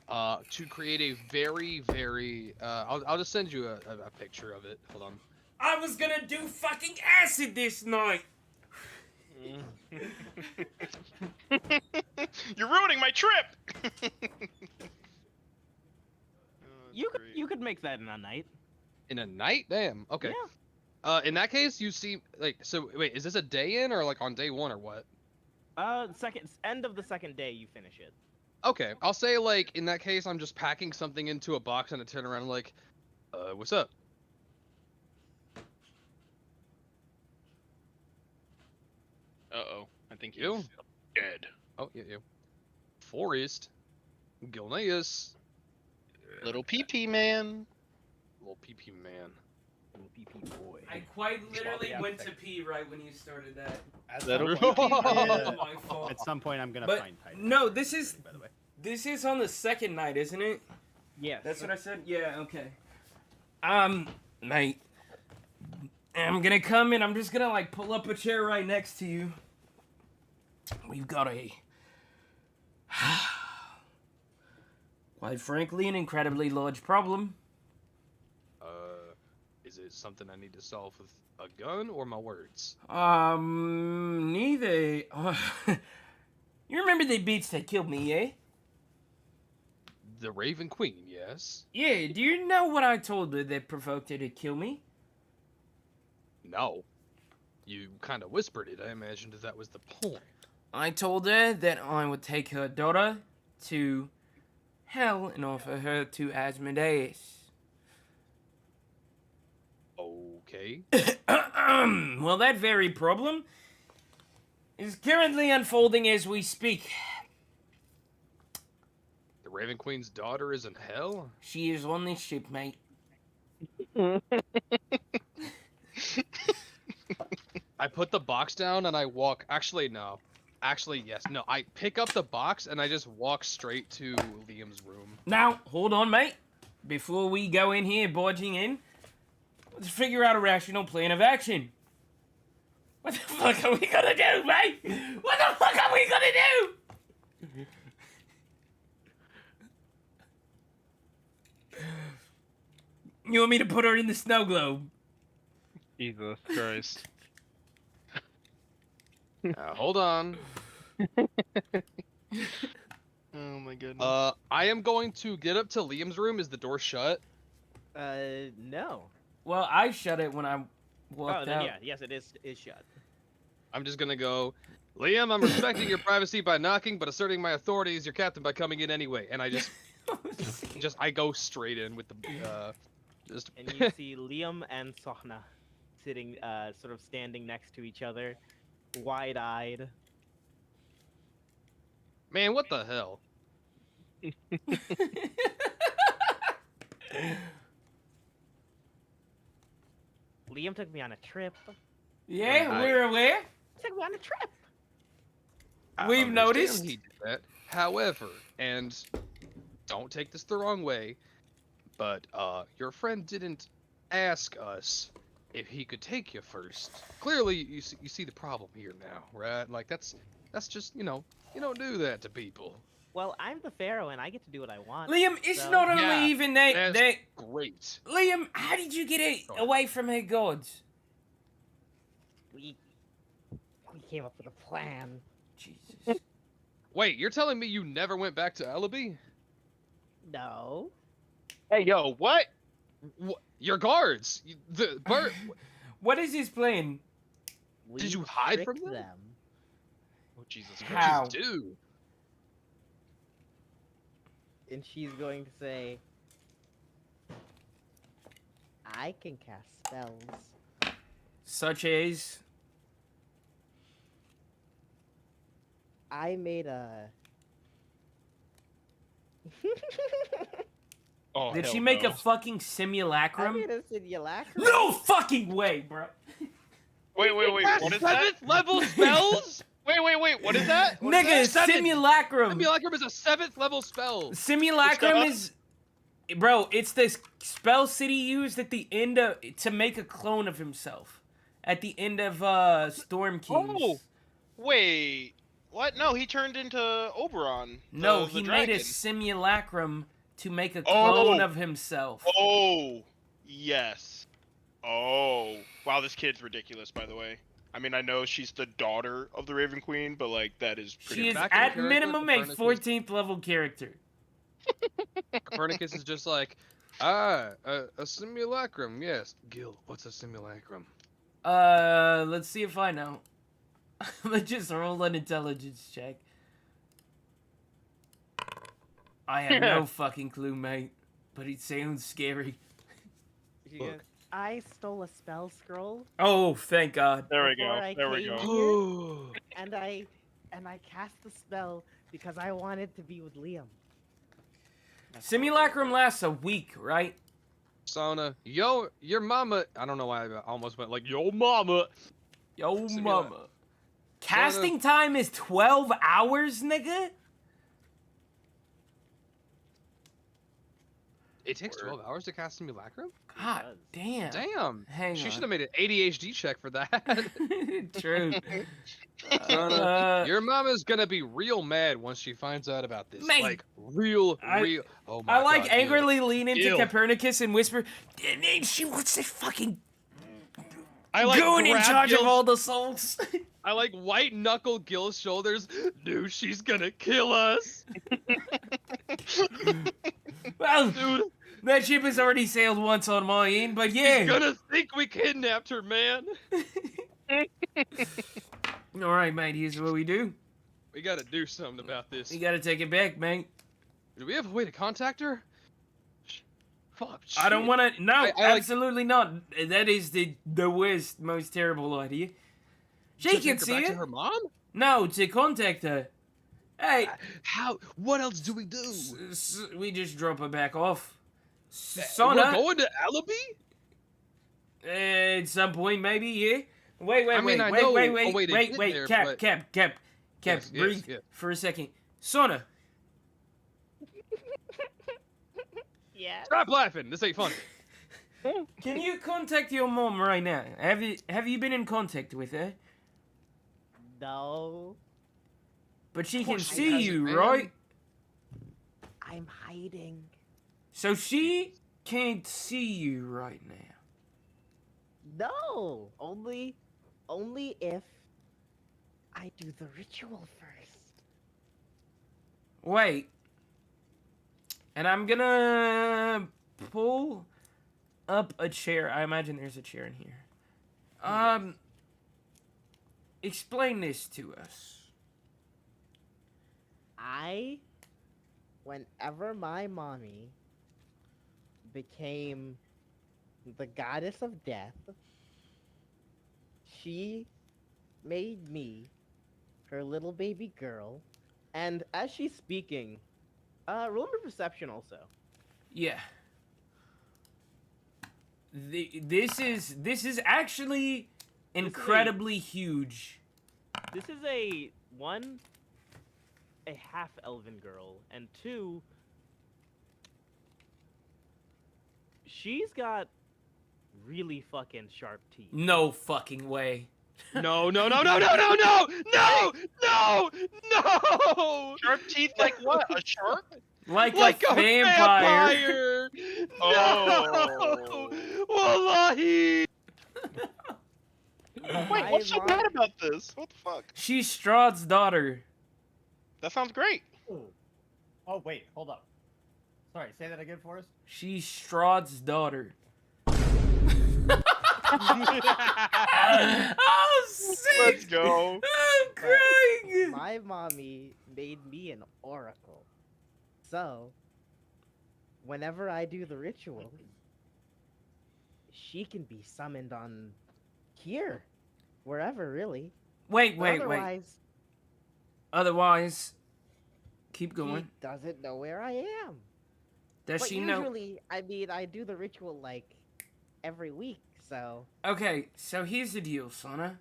D: to create a very, very... I'll just send you a picture of it. Hold on.
B: I was gonna do fucking acid this night.
E: You're ruining my trip.
A: You could make that in a night.
D: In a night? Damn. Okay.
A: Yeah.
D: In that case, you see... Like, so, wait, is this a day in or, like, on day one or what?
A: End of the second day, you finish it.
D: Okay, I'll say, like, in that case, I'm just packing something into a box and I turn around like, what's up?
E: Uh-oh. I think he's
D: You?
E: dead.
D: Oh, yeah, you. Forest. Gilneas.
E: Little pee-pee man.
D: Little pee-pee man.
A: Little pee-pee boy.
B: I quite literally
H: Yeah,
B: went
H: thank
B: to pee right when you started that.
H: At
E: Little
H: some point,
B: Oh, my fault.
H: at some point, I'm gonna
B: But
H: find Titan.
B: no, this is
H: By the way.
B: on the second night, isn't it?
A: Yes.
B: That's what I said. Yeah. Okay. Mate, I'm gonna come and I'm just gonna like pull up a chair right next to you. We've got a, quite frankly, an incredibly large problem.
D: Is it something I need to solve with a gun or my words?
B: Neither. You remember the beats that killed me, eh?
D: The Raven Queen, yes?
B: Yeah, do you know what I told her that provoked her to kill me?
D: No. You kind of whispered it. I imagined that was the point.
B: I told her that I would take her daughter to hell and offer her to Asmodeus.
D: okay?
B: Well, that very problem is currently unfolding as we speak.
D: The Raven Queen's daughter is in hell?
B: She is on this ship, mate.
D: I put the box down and I walk. Actually, no. Actually, yes. No, I pick up the box and I just walk straight to Liam's room.
B: Now, hold on, mate. Before we go in here barging in, let's figure out a rational plan of action. What the fuck are we gonna do, mate? What the fuck are we gonna do? You want me to put her in the snow globe?
F: Jesus Christ.
D: Hold on.
E: Oh my goodness.
D: I am going to get up to Liam's room. Is the door shut?
G: No.
B: Well, I shut it when I
G: Oh,
B: walked
G: then
B: out.
G: yeah, yes, it is shut.
D: I'm just gonna go, Liam, I'm respecting your privacy by knocking, but asserting my authority as your captain by coming in anyway. And I I go straight in with the,
G: And you see Liam and Sohna sitting, sort of standing next to each other, wide-eyed.
D: Man, what the hell?
G: Liam took me on a trip.
B: Yeah,
D: Right.
B: we're aware.
G: Took me on a trip.
D: I
B: We've
D: understand
B: noticed.
D: he did that. However, and don't take this the wrong way, but your friend didn't ask us if he could take you first. Clearly, you see the problem here now, right? Like that's just you don't do that to people.
G: Well, I'm the Pharaoh, and I get to do what I want.
B: Liam, it's
G: so-
B: not only
D: Yeah,
B: even that.
D: That's great.
B: Liam, how did you get it away from her gods?
G: We came up with a plan.
B: Jesus.
D: Wait, you're telling me you never went back to Ellaby?
G: No.
E: Hey, yo, what?
D: Your guards, the bird.
B: What is his plan?
G: We
D: Did you hide from
G: tricked
D: them?
E: Oh, Jesus Christ.
B: How?
D: Dude.
G: And she's going to say, I can cast spells.
B: Such as.
G: I made a...
E: Oh,
B: Did
E: hell
B: she make
E: no.
B: a fucking
G: I
B: simulacrum?
G: made a simulacrum.
B: No fucking way, bro.
E: Wait, what is that?
D: 7th level spells?
E: Wait, what is that? What is
B: Nigga,
E: that?
D: Seven.
B: simulacrum.
D: Simulacrum is a 7th level spell.
B: Simulacrum
E: What's
B: is. Bro, it's this spell City used at the end of. To make a clone of himself. At the end of Storm Kings.
E: Oh, wait. What? No, he turned into Oberon.
B: No,
E: the
B: he made a
E: dragon.
B: simulacrum to make a clone
E: Oh.
B: of himself.
E: Oh, yes. Oh. Wow, this kid's ridiculous, by the way. I mean, I know she's the daughter of the Raven Queen, but, like, that is pretty...
B: She is
D: back in
B: at
D: character,
B: minimum a
D: Copernicus.
B: 14th level character.
D: Copernicus is just like, a simulacrum, yes. Gil, what's a simulacrum?
B: Let's see if I know. Let's just roll an intelligence check. I have no fucking clue, mate. But it sounds scary.
G: She goes, I stole a spell scroll
B: Oh, thank God.
E: There we
G: before
E: go.
G: I
E: There we
G: came
E: go.
G: here, and I cast the spell because I wanted to be with Liam.
B: Simulacrum lasts a week, right?
D: Sauna, your mama. I don't know why I almost went like, yo mama.
B: Yo,
D: Simula-
B: mama. Casting time is 12 hours, nigga?
D: It takes 12 hours to cast simulacrum?
B: God
G: does.
B: damn.
D: Damn.
B: Hang
D: She
B: on.
D: should have made an ADHD check for that.
B: True.
D: Your mama's gonna be real mad once she finds out about this.
B: Mate,
D: Like, real. Oh my
B: I like
D: God, Gil.
B: angrily lean into
D: Gil.
B: Copernicus and whisper, "And she wants this fucking
D: I like
B: goon in
D: grab
B: charge of
D: Gil's-
B: all the souls."
D: I like white knuckle Gil's shoulders. Dude, she's gonna kill us.
B: Well,
D: Dude,
B: that ship has already sailed once on my end, but yeah.
D: she's gonna think we kidnapped her, man.
B: All right, mate. Here's what we do.
D: We gotta do something about this.
B: You gotta take it back, mate.
D: Do we have a way to contact her? Fuck.
B: I don't
D: shit.
B: want to. No,
D: I like-
B: absolutely not. That is the worst, most terrible idea. She
D: To
B: can
D: take her
B: see
D: back
B: it.
D: to her mom?
B: No, to contact her. Hey,
D: How? What else do we do?
B: we just drop her back off.
D: We're
B: Sonna,
D: going to Alibi?
B: at some point, maybe, yeah. Wait,
D: I mean, I know a way to get there, but-
B: Cap,
D: Yes,
B: breathe
D: yes.
B: for a second. Sonna,
A: Yeah.
D: Stop laughing. This ain't funny.
B: can you contact your mom right now? Have you been in contact with her?
A: No.
B: But she can
D: course she
B: see
D: hasn't,
B: you,
D: man.
B: right?
A: I'm hiding.
B: So she can't see you right now.
A: No. Only if I do the ritual first.
B: Wait. And I'm gonna pull up a chair. I imagine there's a chair in here. Explain this to us.
A: Whenever my mommy became the goddess of death, she made me her little baby girl. And as she's speaking, roll me perception also.
B: Yeah. This is actually incredibly huge.
A: This is a half elven girl, and 2, she's got really fucking sharp teeth.
B: No fucking way.
D: No. Sharp
E: Sharp teeth like what? A shark?
B: Like
D: a
B: a vampire.
E: Oh.
D: No. Wallahi.
E: Wait,
A: My
E: what's so
A: mom-
E: bad about this? What the fuck?
B: She's Strahd's daughter.
E: That sounds great.
H: Oh wait, hold up. Sorry, say that again for us.
B: She's Strahd's daughter. Oh, sick!
E: Let's go.
B: I'm crying!
A: My mommy made me an oracle. So, whenever I do the ritual, she can be summoned on here. Wherever, really.
B: Wait. Otherwise, keep
A: She
B: going.
A: doesn't know where I am.
B: Does
A: But
B: she know?
A: usually, I do the ritual like every week, so.
B: Okay, so here's the deal, Sonna.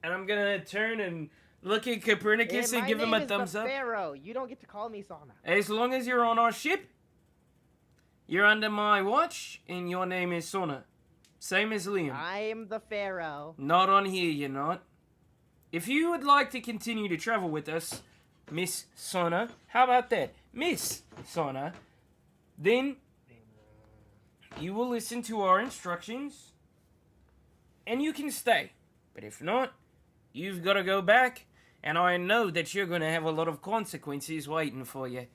B: And I'm gonna turn and look at Copernicus and
A: my
B: give him
A: name
B: a
A: is
B: thumbs
A: the
B: up.
A: Pharaoh. You don't get to call me Sauna.
B: As long as you're on our ship, you're under my watch, and your name is Sonna. Same as Liam.
A: I'm the Pharaoh.
B: Not on here, you're not. If you would like to continue to travel with us, Miss Sonna, how about that? Miss Sonna, then you will listen to our instructions, and you can stay. But if not, you've got to go back, and I know that you're going to have a lot of consequences waiting for you.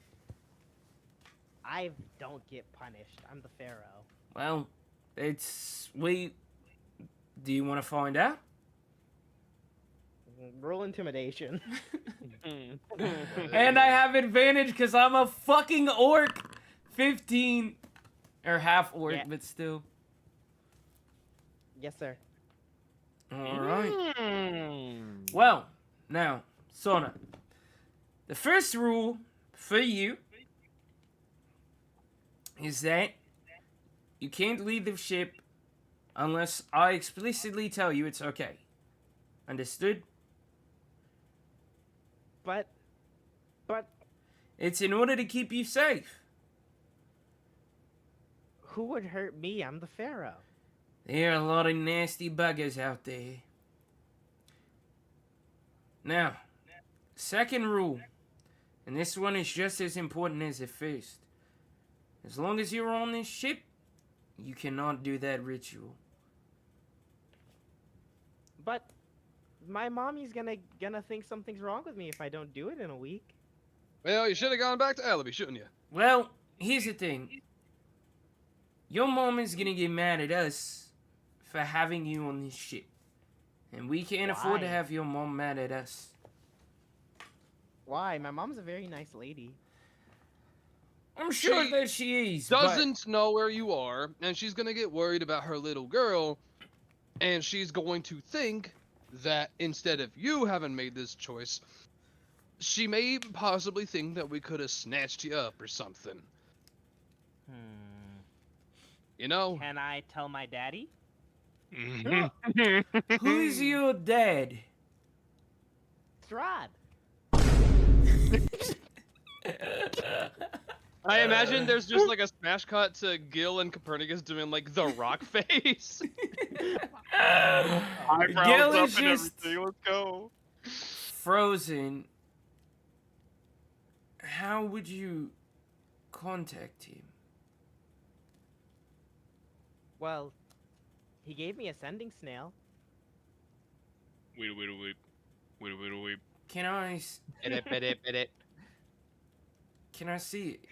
A: I don't get punished. I'm the Pharaoh.
B: Well, do you want to find out?
A: Roll intimidation.
B: And I have advantage because I'm a fucking orc. 15. Or half orc,
A: Yeah.
B: but still.
A: Yes, sir.
B: Alright. Well, now, Sonna. The first rule for you is that you can't leave the ship unless I explicitly tell you it's okay. Understood?
A: But
B: It's in order to keep you safe.
A: who would hurt me? I'm the Pharaoh.
B: There are a lot of nasty buggers out there. Now, second rule, and this one is just as important as the first. As long as you're on this ship, you cannot do that ritual.
A: But my mommy's gonna think something's wrong with me if I don't do it in a week.
D: Well, you should have gone back to Alibi, shouldn't you?
B: Well, here's the thing. Your mom is gonna get mad at us for having you on this ship. And we can't afford to
A: Why?
B: have your mom mad at us.
A: Why? My mom's a very nice lady.
B: I'm sure
D: She
B: that she is. But
D: doesn't know where you are, and she's gonna get worried about her little girl, and she's going to think that instead of you having made this choice, she may possibly think that we could have snatched you up or something. You know?
A: Can I tell my daddy?
B: who is your dad?
A: Strad.
D: I imagine there's just like a smash cut to Gil and Copernicus doing like the rock face.
E: Eyebrows
B: Gil
E: up
B: is
E: and
B: just
E: everything. Let's go.
B: frozen. How would you contact him?
A: Well, he gave me a sending snail.
E: Weep, weep, weep. Weep, weep, weep.
B: Can I
D: Edit.
B: can I see it?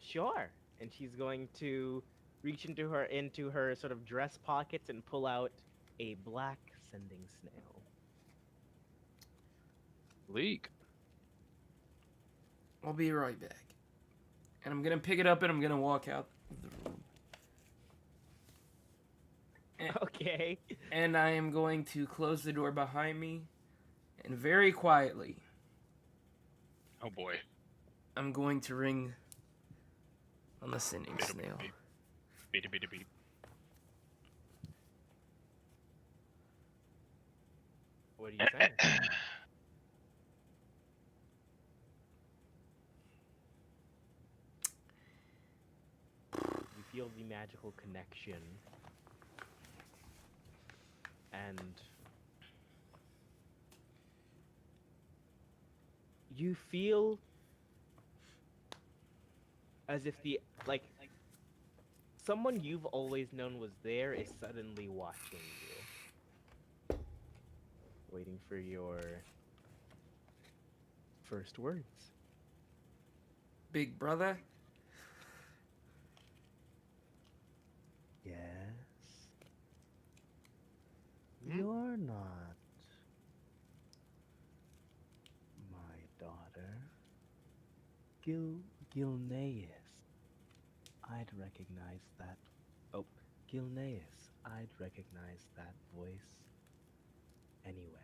A: Sure. And she's going to reach into her sort of dress pockets and pull out a black sending snail.
D: Leak.
B: I'll be right back. And I'm gonna pick it up and I'm gonna walk out of the room.
A: Okay.
B: And I am going to close the door behind me and very quietly
E: Oh boy.
B: I'm going to ring on the sending
E: Beep,
B: snail.
E: beep. Beep, beep, beep.
A: What are you saying? You feel the magical connection. And you feel as if someone you've always known was there is suddenly watching you, waiting for your first words.
B: Big brother?
G: Yes. You're not my daughter. Gilneas. I'd recognize that. Oh, Gilneas. I'd recognize that voice anywhere.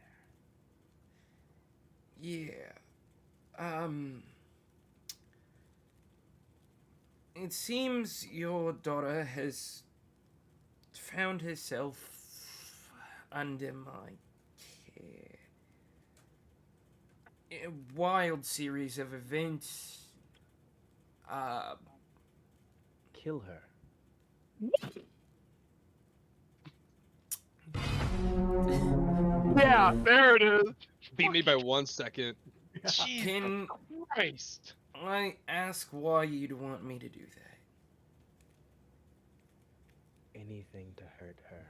B: Yeah. It seems your daughter has found herself under my care. A wild series of events.
G: Kill her.
E: Yeah, there it is.
D: Beat me by 1 second.
E: Jesus
B: Can
E: Christ.
B: I ask why you'd want me to do that?
G: Anything to hurt her.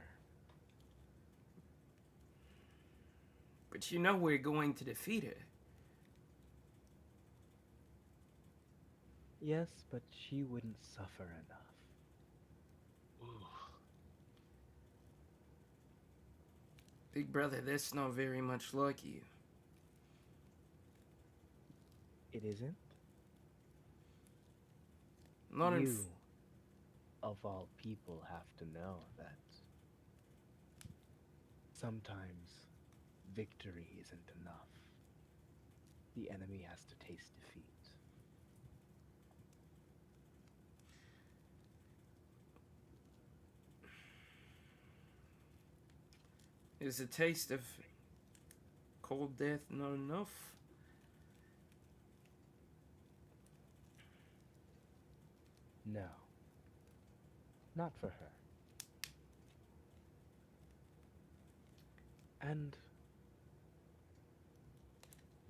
B: But you know we're going to defeat her.
G: Yes, but she wouldn't suffer enough.
B: Big brother, that's not very much like you.
G: It isn't?
B: Not in
G: You, of all people, have to know that sometimes victory isn't enough. The enemy has to taste defeat.
B: Is a taste of cold death not enough?
G: No. Not for her. And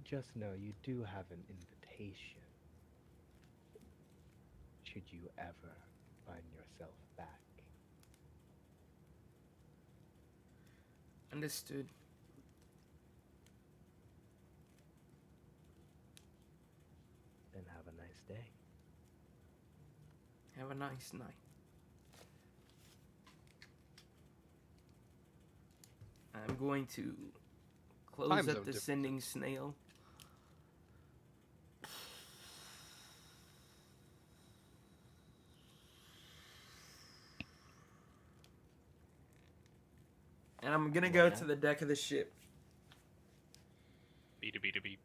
G: just know you do have an invitation. Should you ever find yourself back.
B: Understood.
G: Then have a nice day.
B: Have a nice night. I'm going to close
D: Time
B: up
D: zone
B: the
D: differences.
B: sending snail. And I'm gonna go to the deck of the ship.
E: Beat beat beat.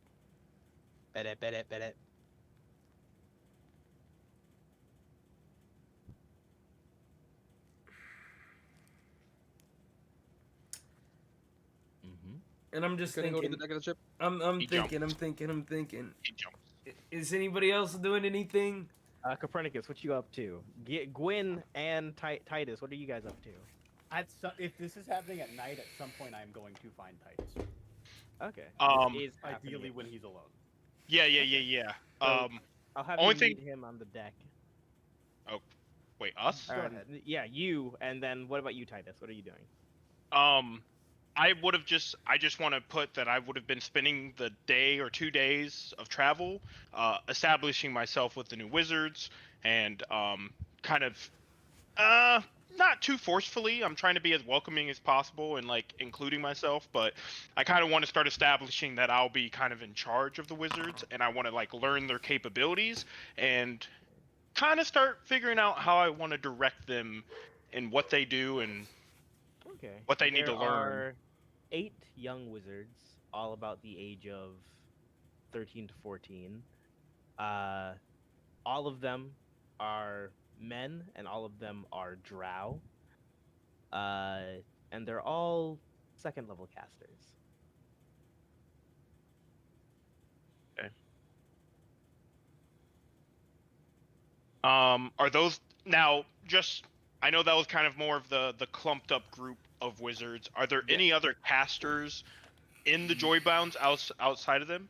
D: Bet it.
B: And I'm just
D: Gonna go to
B: thinking.
D: the deck of the ship.
B: I'm
E: He
B: thinking.
E: jumps.
B: I'm thinking.
E: He jumps.
B: Is anybody else doing anything?
A: Copernicus, what you up to? Gwyn and Titus, what are you guys up to?
H: If this is happening at night, at some point I'm going to find Titus.
A: Okay.
E: Um,
H: Ideally when he's alone.
E: Yeah.
A: So, I'll have
E: only
A: you
E: thing-
A: meet him on the deck.
E: Wait, us?
H: Go ahead.
A: Yeah, you, and then what about you, Titus? What are you doing?
E: I just want to put that I would have been spending the day or 2 days of travel, establishing myself with the new wizards, and kind of, not too forcefully. I'm trying to be as welcoming as possible and like including myself, but I kind of want to start establishing that I'll be kind of in charge of the wizards, and I want to like learn their capabilities and kind of start figuring out how I want to direct them in what they do and
A: Okay.
E: what they need to
A: There
E: learn.
A: are 8 young wizards, all about the age of 13 to 14. All of them are men, and all of them are drow. And they're all 2nd level casters.
E: Are those now just? I know that was kind of more of the clumped up group of wizards. Are there any other casters in the Joybounds outside of them?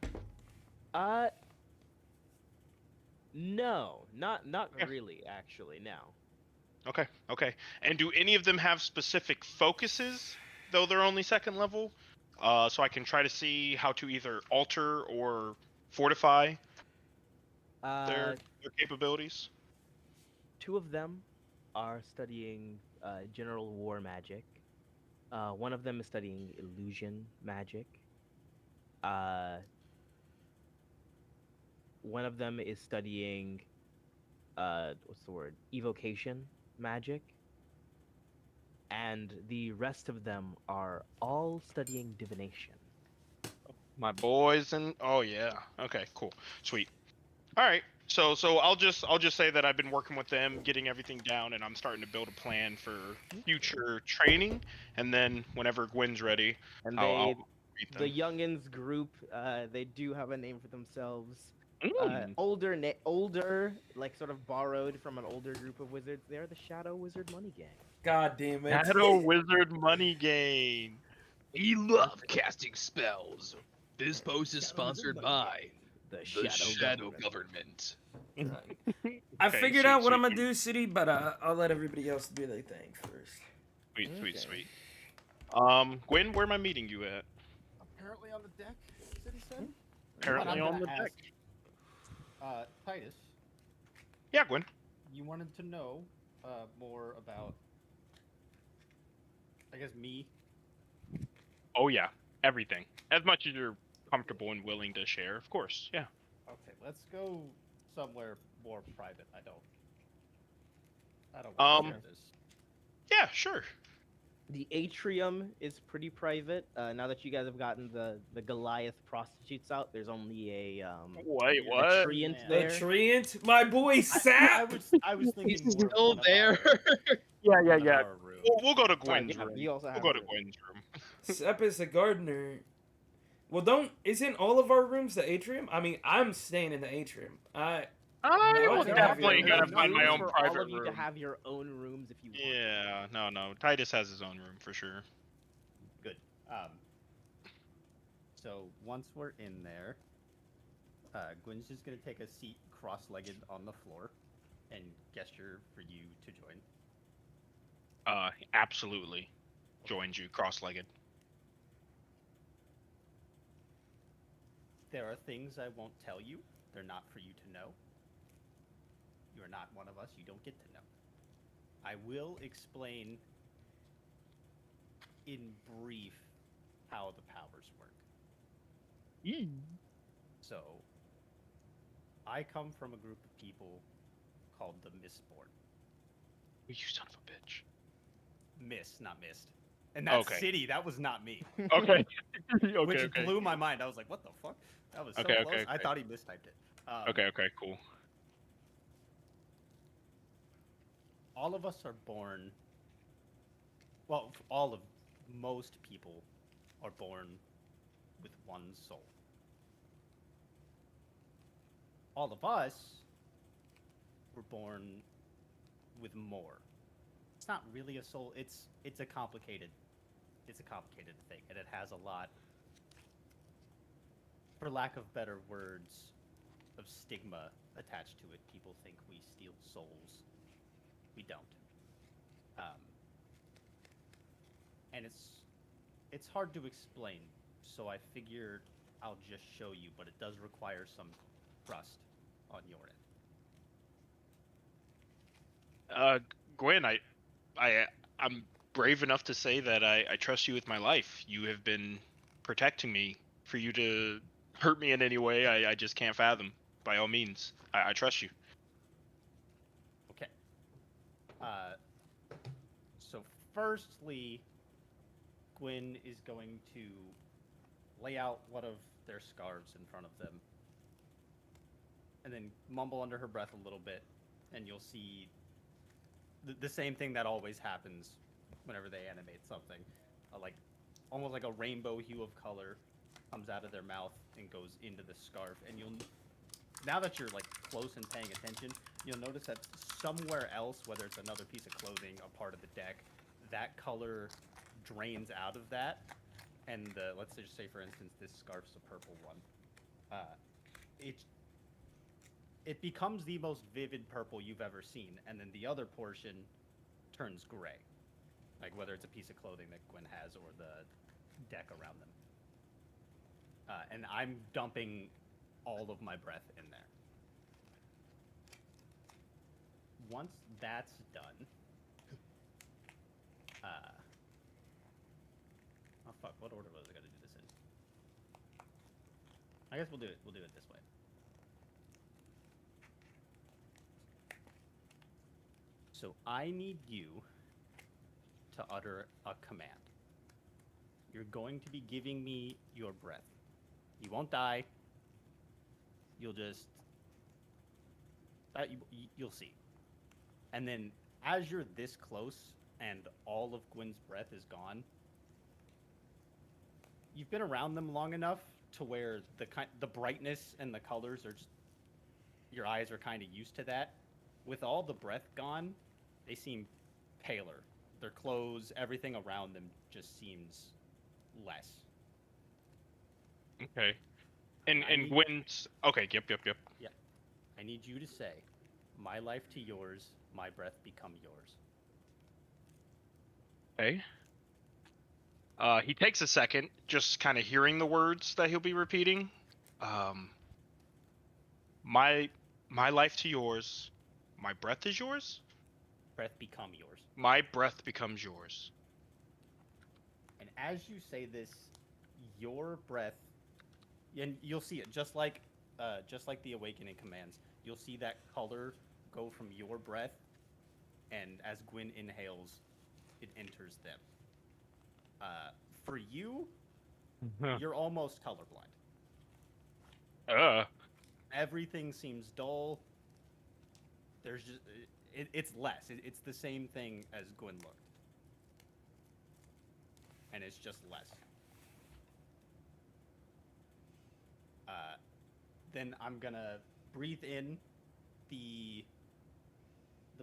A: No, not
E: Yeah.
A: really, actually. No.
E: Okay. And do any of them have specific focuses, though they're only 2nd level? So I can try to see how to either alter or fortify their capabilities.
A: 2 of them are studying general war magic. One of them is studying illusion magic. One of them is studying what's the word? Evocation magic. And the rest of them are all studying divination.
E: My boys and oh yeah. Okay, cool. Sweet. All right. So I'll just say that I've been working with them, getting everything down, and I'm starting to build a plan for future training. And then whenever Gwen's ready,
A: And
E: I'll meet
A: the
E: them.
A: youngins group, they do have a name for themselves.
E: Mm.
A: Older, like sort of borrowed from an older group of wizards. They are the Shadow Wizard Money Gang.
B: God damn it.
E: Shadow Wizard Money Gain.
D: We love casting spells. This post is sponsored by
A: The
D: the
A: Shadow,
D: Shadow
A: Government.
D: Government.
B: I
E: Okay,
B: figured
E: sweet,
B: out what
E: sweet,
B: I'm gonna
E: sweet.
B: do, City, but I'll let everybody else do their thing first.
E: Sweet.
A: Okay.
E: Gwen, where am I meeting you at?
H: Apparently on the deck, City said.
E: Apparently
H: I'm
E: on
H: gonna
E: the deck.
H: ask, Titus,
E: Yeah, Gwen.
H: you wanted to know more about, I guess, me.
E: Oh yeah, everything. As much as you're comfortable and willing to share, of course. Yeah.
H: Okay, let's go somewhere more private. I don't want to share this.
E: Yeah, sure.
A: The atrium is pretty private. Now that you guys have gotten the Goliath prostitutes out, there's only a
E: Wait,
A: a
E: what?
A: treant
H: Yeah.
B: The
A: there.
B: treant, my boy
H: I
B: Sap.
H: was thinking
D: He's
H: more of
D: still
H: one of
D: there.
E: Yeah,
H: one of our rooms.
E: We'll go to Gwen's
A: yeah,
E: room.
A: you also
E: We'll
A: have
E: go to
A: the-
E: Gwen's room.
B: Sap is a gardener. Well, isn't all of our rooms the atrium? I mean, I'm staying in the atrium.
E: I
B: No,
E: was
B: there are
E: definitely
B: there are
E: gonna find my
A: rooms
E: own
A: for
E: private
A: all of you
E: room.
A: to have your own rooms if you want.
E: Yeah, no. Titus has his own room for sure.
H: Good. So once we're in there, Gwen's just gonna take a seat cross-legged on the floor, and gesture for you to join.
E: Absolutely. Joins you cross-legged.
H: There are things I won't tell you. They're not for you to know. You are not one of us. You don't get to know. I will explain in brief how the powers work. So, I come from a group of people called the Mistborn.
E: You son of a bitch.
H: Miss, not mist. And that's
F: Okay.
H: city. That was not me.
F: Okay. okay.
H: Which
F: Okay.
H: blew my mind. I was like, what the fuck? That was so
F: Okay,
H: close.
F: okay,
H: I
F: okay.
H: thought he mistyped it.
F: Okay. Okay. Cool.
H: All of us are born. Well, all of most people are born with one soul. All of us were born with more. It's not really a soul. It's a complicated thing, and it has a lot, for lack of better words, of stigma attached to it. People think we steal souls. We don't. And it's hard to explain, so I figured I'll just show you, but it does require some trust on your end.
E: Gwen, I'm brave enough to say that I trust you with my life. You have been protecting me. For you to hurt me in any way, I just can't fathom. By all means, I trust you.
H: Okay. So firstly, Gwyn is going to lay out one of their scarves in front of them, and then mumble under her breath a little bit, and you'll see the same thing that always happens whenever they animate something, like almost like a rainbow hue of color comes out of their mouth and goes into the scarf, and you'll, now that you're like close and paying attention, you'll notice that somewhere else, whether it's another piece of clothing, a part of the deck, that color drains out of that, and let's just say, for instance, this scarf's a purple one. It becomes the most vivid purple you've ever seen, and then the other portion turns gray, like whether it's a piece of clothing that Gwen has or the deck around them. And I'm dumping all of my breath in there. Once that's done, oh fuck, what order was I gonna do this in? I guess we'll do it this way. So I need you to utter a command. You're going to be giving me your breath. You won't die. You'll just you'll see. And then as you're this close and all of Gwen's breath is gone, you've been around them long enough to where the brightness and the colors are just, your eyes are kind of used to that. With all the breath gone, they seem paler. Their clothes, everything around them just seems less.
E: Okay. And Gwen's okay. Yep.
H: Yep. I need you to say, "My life to yours, my breath become yours."
E: Okay. He takes a second, just kind of hearing the words that he'll be repeating. My life to yours, my breath is yours.
H: Breath become yours.
E: My breath becomes yours.
H: And as you say this, your breath, and you'll see it just like the awakening commands. You'll see that color go from your breath, and as Gwyn inhales, it enters them. For you, you're almost colorblind. Everything seems dull. There's just it's less. It's the same thing as Gwyn looked, and it's just less. Then I'm gonna breathe in the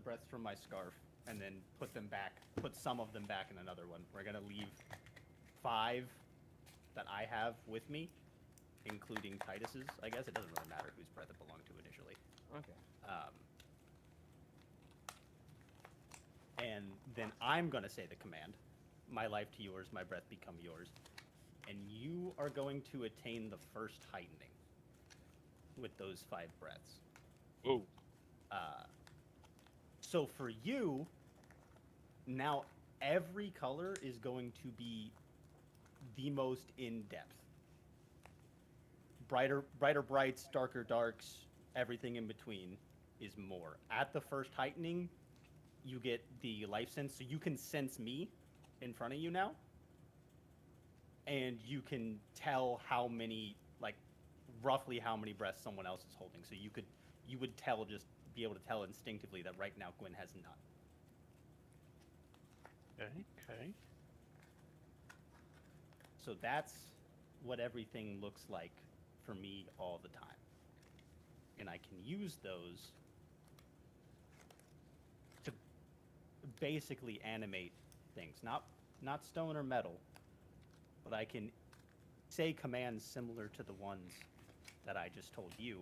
H: breaths from my scarf, and then put some of them back in another one. We're gonna leave 5 that I have with me, including Titus's. I guess it doesn't really matter whose breath it belonged to initially.
A: Okay.
H: And then I'm gonna say the command, "My life to yours, my breath become yours," and you are going to attain the first heightening with those 5 breaths.
E: Whoa.
H: So for you, now every color is going to be the most in-depth. Brighter brights, darker darks, everything in between is more. At the first heightening, you get the life sense, so you can sense me, in front of you now, and you can tell how many, like, roughly how many breaths someone else is holding. So you would be able to tell instinctively that right now Gwyn has none.
E: Okay.
H: So that's what everything looks like for me all the time. And I can use those to basically animate things. Not stone or metal, but I can say commands similar to the ones that I just told you,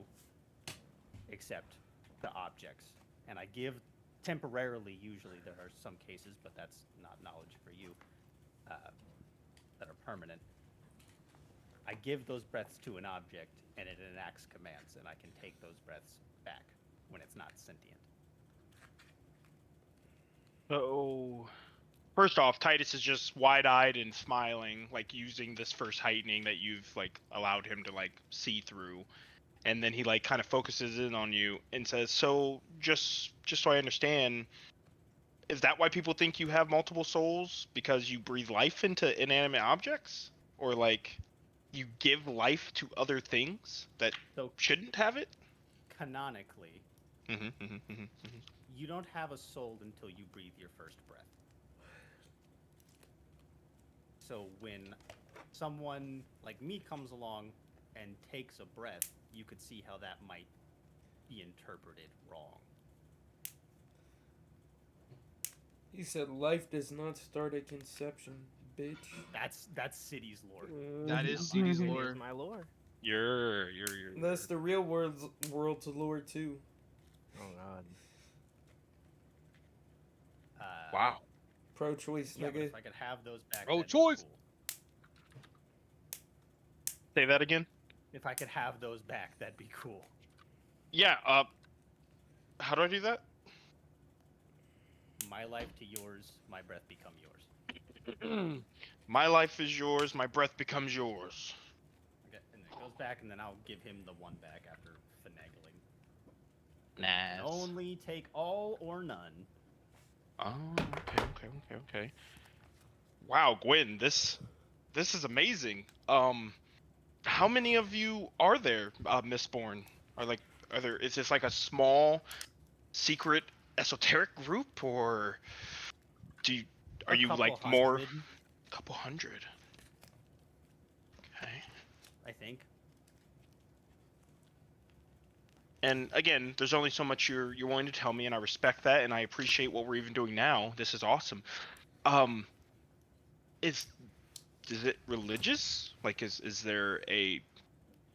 H: except the objects. And I give temporarily, usually there are some cases, but that's not knowledge for you, that are permanent. I give those breaths to an object, and it enacts commands, and I can take those breaths back when it's not sentient.
E: So, first off, Titus is just wide-eyed and smiling, like using this first heightening that you've like allowed him to like see through, and then he like kind of focuses in on you and says, "So, just so I understand, is that why people think you have multiple souls? Because you breathe life into inanimate objects, or like you give life to other things that
H: So
E: shouldn't have it?"
H: canonically, you don't have a soul until you breathe your first breath. So when someone like me comes along and takes a breath, you could see how that might be interpreted wrong.
B: He said life does not start at conception, bitch.
H: That's City's lore.
D: That is CD's
A: Here's
D: lore.
A: my lore.
E: You're
B: That's the real world's lore too.
A: Oh god.
E: wow.
B: Pro-choice,
H: Yeah, but
B: nigga.
H: if I could have those back,
D: Oh,
H: that'd be
D: choice.
H: cool.
E: Say that again.
H: If I could have those back, that'd be cool.
E: Yeah. How do I do that?
H: My life to yours, my breath become yours.
E: My life is yours. My breath becomes yours.
H: Okay, and it goes back, and then I'll give him the one back after finagling.
E: Nice.
H: Only take all or none.
E: Oh, okay. Wow, Gwyn, this is amazing. How many of you are there, Mistborn? Is this like a small, secret, esoteric group, or are you like more? Couple hundred. Okay.
H: I think.
E: And again, there's only so much you're willing to tell me, and I respect that, and I appreciate what we're even doing now. This is awesome. Is it religious? Like, is there a?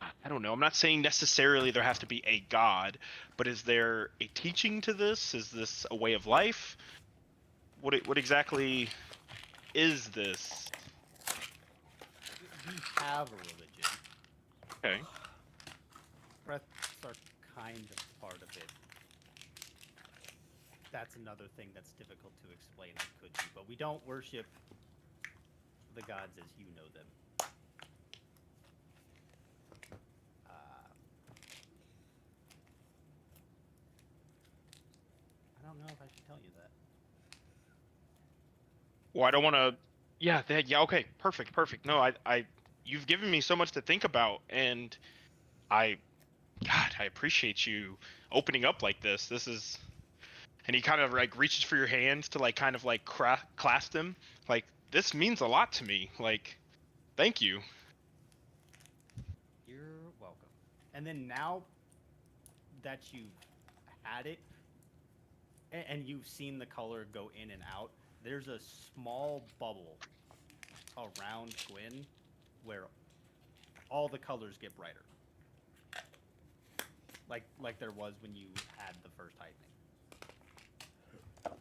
E: I don't know. I'm not saying necessarily there has to be a god, but is there a teaching to this? Is this a way of life? What exactly is this?
H: We have a religion.
E: Okay.
H: Breaths are kind of part of it. That's another thing that's difficult to explain. It could be, but we don't worship the gods as you know them. I don't know if I should tell you that.
E: Well, I don't want to. Yeah. Okay. Perfect. No, you've given me so much to think about, and I appreciate you opening up like this. This is, and he kind of like reaches for your hands to like kind of like clasp them. Like, this means a lot to me. Like, thank you.
H: You're welcome. And then now that you've had it, and you've seen the color go in and out, there's a small bubble around Gwyn where all the colors get brighter. Like there was when you had the first heightening.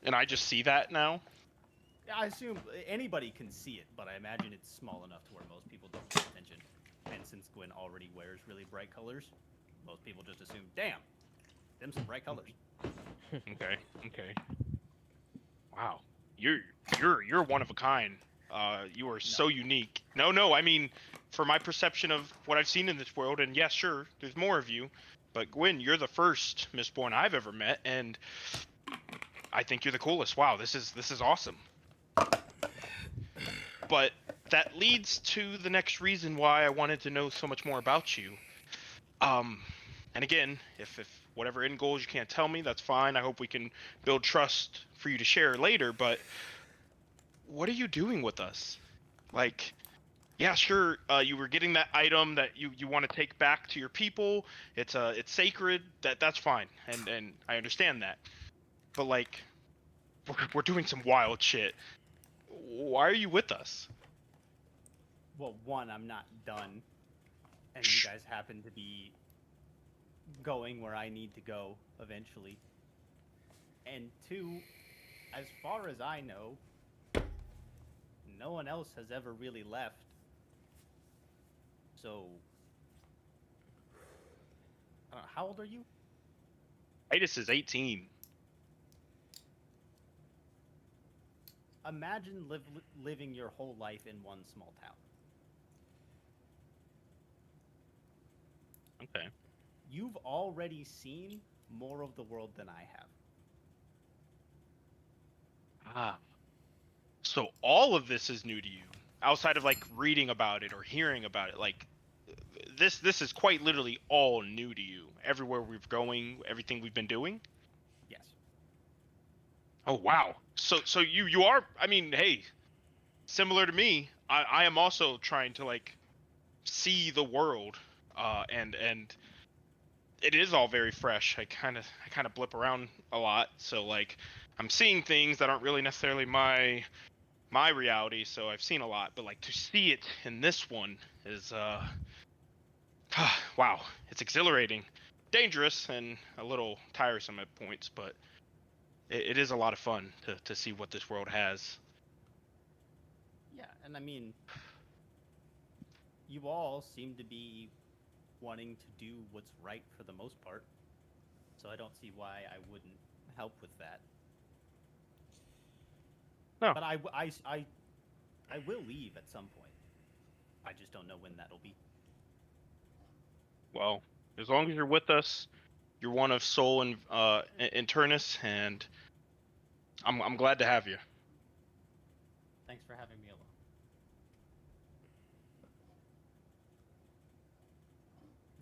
E: And I just see that now.
H: Yeah, I assume anybody can see it, but I imagine it's small enough to where most people don't pay attention. And since Gwyn already wears really bright colors, most people just assume, damn, them some bright colors.
E: Okay. Wow. You're one of a kind. You are so unique. No, I mean, for my perception of what I've seen in this world, and yes, sure, there's more of you, but Gwyn, you're the first Mistborn I've ever met, and I think you're the coolest. Wow, this is awesome. But that leads to the next reason why I wanted to know so much more about you. And again, if whatever end goals you can't tell me, that's fine. I hope we can build trust for you to share later. But what are you doing with us? Like, yeah, sure. You were getting that item that you want to take back to your people. It's sacred. That's fine, and I understand that. But like, we're doing some wild shit. Why are you with us?
H: Well, one, I'm not done, and you guys happen to be going where I need to go eventually. And two, as far as I know, no one else has ever really left. So, how old are you?
E: Titus is 18.
H: Imagine living your whole life in one small town.
E: Okay.
H: You've already seen more of the world than I have.
E: Ah. So all of this is new to you, outside of like reading about it or hearing about it. Like, this is quite literally all new to you. Everywhere we're going, everything we've been doing.
H: Yes.
E: Oh wow. So you are. I mean, hey, similar to me, I am also trying to like see the world, and it is all very fresh. I kind of blip around a lot, so like I'm seeing things that aren't really necessarily my reality. So I've seen a lot, but like to see it in this one is wow, it's exhilarating, dangerous, and a little tiresome at points, but it is a lot of fun to see what this world has.
H: Yeah, and I mean, you all seem to be wanting to do what's right for the most part. So I don't see why I wouldn't help with that.
E: No.
H: But I will leave at some point. I just don't know when that'll be.
E: Well, as long as you're with us, you're one of Soul and Internus, and I'm glad to have you.
H: Thanks for having me along.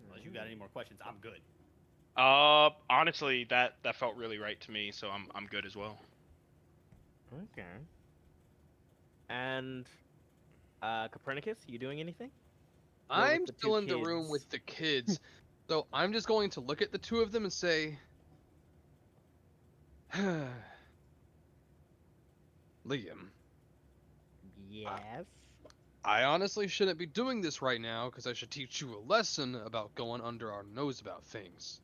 H: Unless you got any more questions, I'm good.
E: Honestly, that felt really right to me, so I'm good as well.
G: Okay. And Copernicus, you doing anything? You're with
D: I'm
G: the
D: still
G: two
D: in the room
G: kids.
D: with the kids, so I'm just going to look at the two of them and say, Liam,
G: Yes.
D: I honestly shouldn't be doing this right now because I should teach you a lesson about going under our nose about things.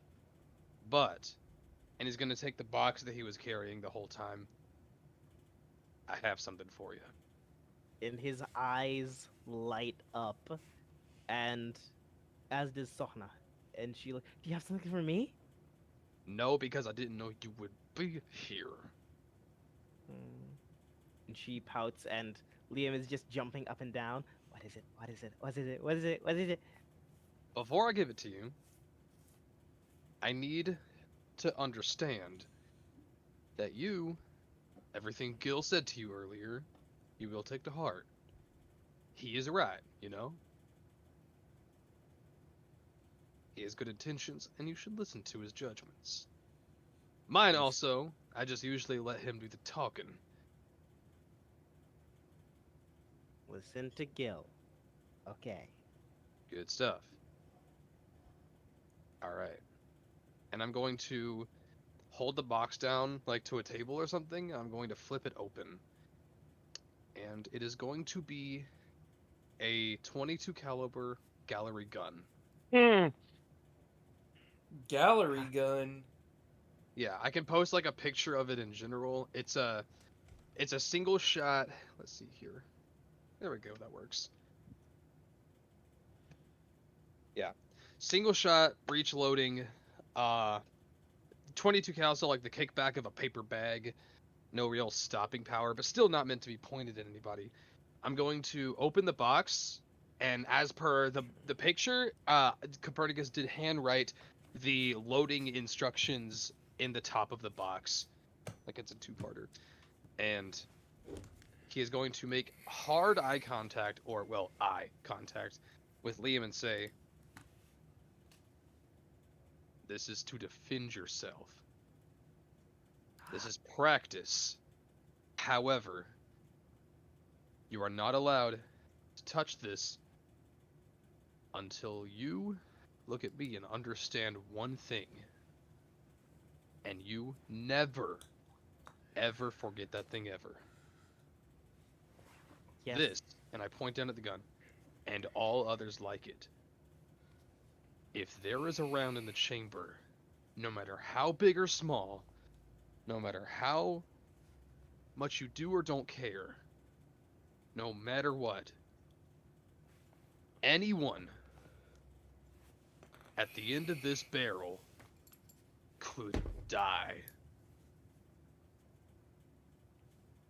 D: But, and he's going to take the box that he was carrying the whole time. I have something for you.
G: And his eyes light up, and as does Sohna. And she like, do you have something for me?
D: No, because I didn't know you would be here.
G: And she pouts, and Liam is just jumping up and down. What is it? What is it? What is it? What is it? What is it?
D: Before I give it to you, I need to understand that everything Gil said to you earlier, you will take to heart. He is right, you know? He has good intentions, and you should listen to his judgments. Mine also, I just usually let him do the talking.
G: Listen to Gil. Okay.
D: Good stuff. Alright. And I'm going to hold the box down, like to a table or something, and I'm going to flip it open. And it is going to be a 22 caliber gallery gun.
B: Gallery gun.
D: Yeah, I can post like a picture of it in general. It's a single shot. Let's see here. There we go. That works. Yeah, single shot, breech loading, 22 cal, so like the kickback of a paper bag. No real stopping power, but still not meant to be pointed at anybody. I'm going to open the box, and as per the picture, Copernicus did handwrite the loading instructions in the top of the box, like it's a two-parter, and he is going to make hard eye contact, or, well, eye contact, with Liam and say, "This is to defend yourself. This is practice. However, you are not allowed to touch this until you look at me and understand one thing. And you never, ever forget that thing ever.
G: Yes.
D: This," and I point down at the gun, "and all others like it. If there is a round in the chamber, no matter how big or small, no matter how much you do or don't care, no matter what, anyone at the end of this barrel could die.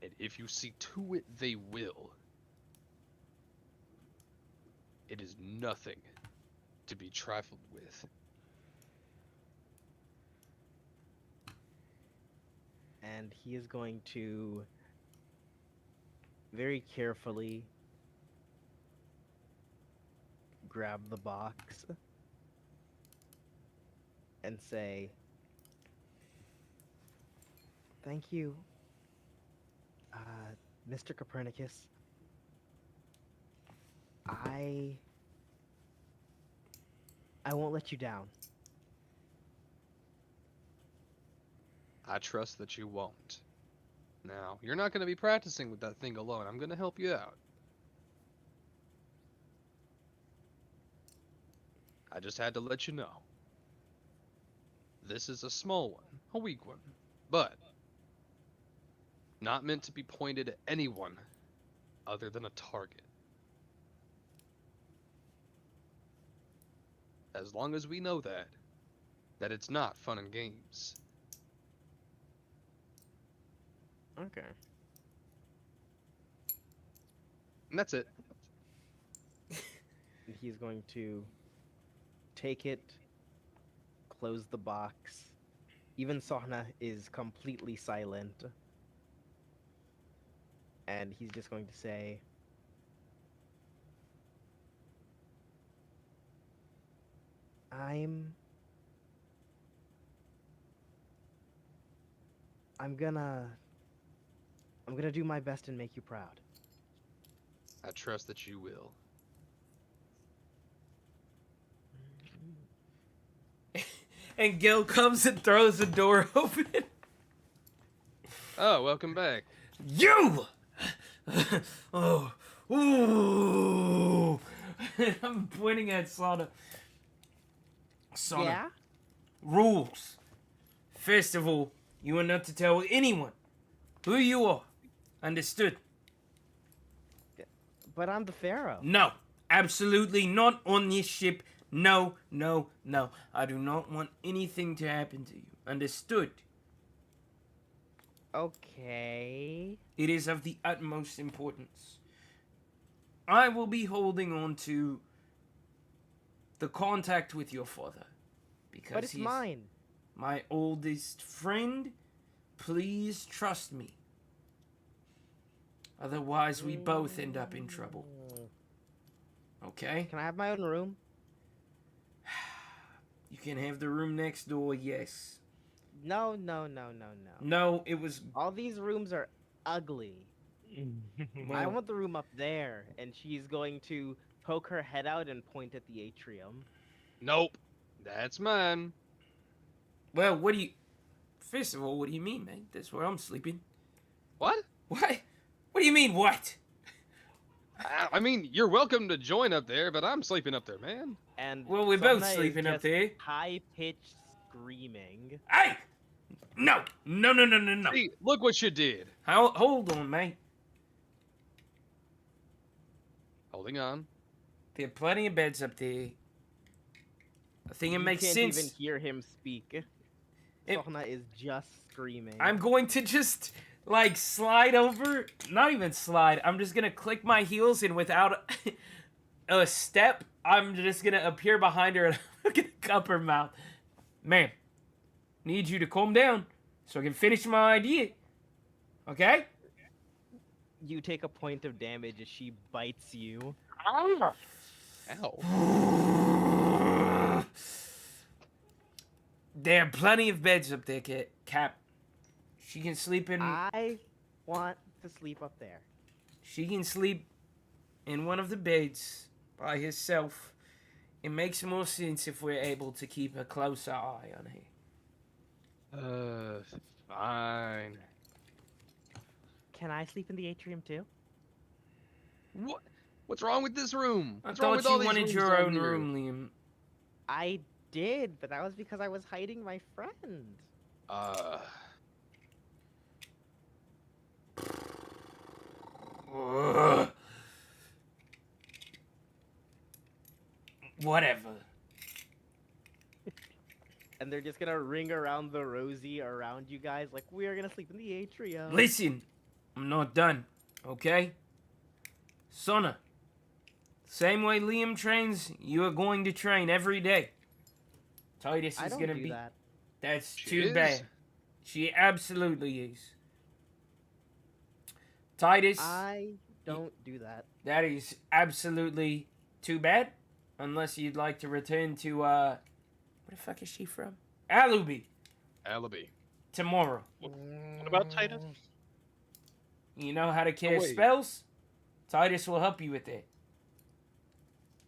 D: And if you see to it they will, it is nothing to be trifled with."
G: And he is going to very carefully grab the box and say, "Thank you, Mr. Copernicus. I won't let you down."
D: I trust that you won't. Now, you're not going to be practicing with that thing alone. I'm going to help you out. I just had to let you know. This is a small one, a weak one, but not meant to be pointed at anyone other than a target. As long as we know that it's not fun and games.
G: Okay.
D: And that's it.
G: And he's going to take it, close the box. Even Sohna is completely silent. And he's just going to say, I'm gonna do my best and make you proud."
D: I trust that you will.
B: And Gil comes and throws the door open.
D: Oh, welcome back.
B: You! Oh, ooh! I'm pointing at Sana. Sana.
G: Yeah?
B: Rules. First of all, you are not to tell anyone who you are. Understood?
G: But I'm the Pharaoh.
B: No, absolutely not on this ship. No, no, no. I do not want anything to happen to you. Understood?
G: Okay.
B: It is of the utmost importance. I will be holding on to the contact with your father. Because
G: But it's
B: he's
G: mine.
B: my oldest friend. Please trust me. Otherwise, we both end up in trouble. Okay?
G: Can I have my own room?
B: You can have the room next door, yes.
G: No.
B: No, it was...
G: All these rooms are ugly. I
B: well,
G: want the room up there. And she's going to poke her head out and point at the atrium.
D: Nope. That's mine.
B: well, what do you... First of all, what do you mean, man? That's where I'm sleeping.
D: What?
B: What? What do you mean, what?
D: I mean, you're welcome to join up there, but I'm sleeping up there, man.
G: And
B: Well, we're both
G: Sona is
B: sleeping up
G: just
B: there.
G: high-pitched screaming.
B: Hey! No! No.
D: See, look what you did.
B: Hold on, mate.
D: Holding on.
B: There are plenty of beds up there. I think it
G: You
B: makes
G: can't
B: sense.
G: even hear him speak. Sona is just screaming.
B: I'm going to just, like, slide over. Not even slide. I'm just going to click my heels, and without a step, I'm just going to appear behind her and I'm going to cup her mouth. Ma'am, need you to calm down so I can finish my idea. Okay?
G: You take a point of damage as she bites you.
D: Ow.
B: There are plenty of beds up there, Cap. She can sleep in.
G: I want to sleep up there.
B: She can sleep in one of the beds by herself. It makes more sense if we're able to keep a closer eye on her.
D: Fine.
G: Can I sleep in the atrium too?
D: What? What's wrong with this room?
B: I
D: What's wrong
B: thought
D: with all
B: you
D: these
B: wanted
D: rooms
B: your
D: down
B: own
D: here?
B: room, Liam.
G: I did, but that was because I was hiding my friend.
B: Ugh. Whatever.
G: And they're just gonna ring around the rosy around you guys like, we are gonna sleep in the atrium.
B: Listen, I'm not done, okay? Sona, same way Liam trains, you are going to train every day. Titus
G: I
B: is
G: don't
B: gonna
G: do
B: be.
G: that.
B: That's
D: She
B: too
D: is?
B: bad. She absolutely is. Titus,
G: I don't do that.
B: that is absolutely too bad. Unless you'd like to return to, where the fuck is she from? Alubi,
D: Alibi.
B: tomorrow.
E: What about Titus?
B: You know how to cast
D: wait.
B: spells? Titus will help you with it.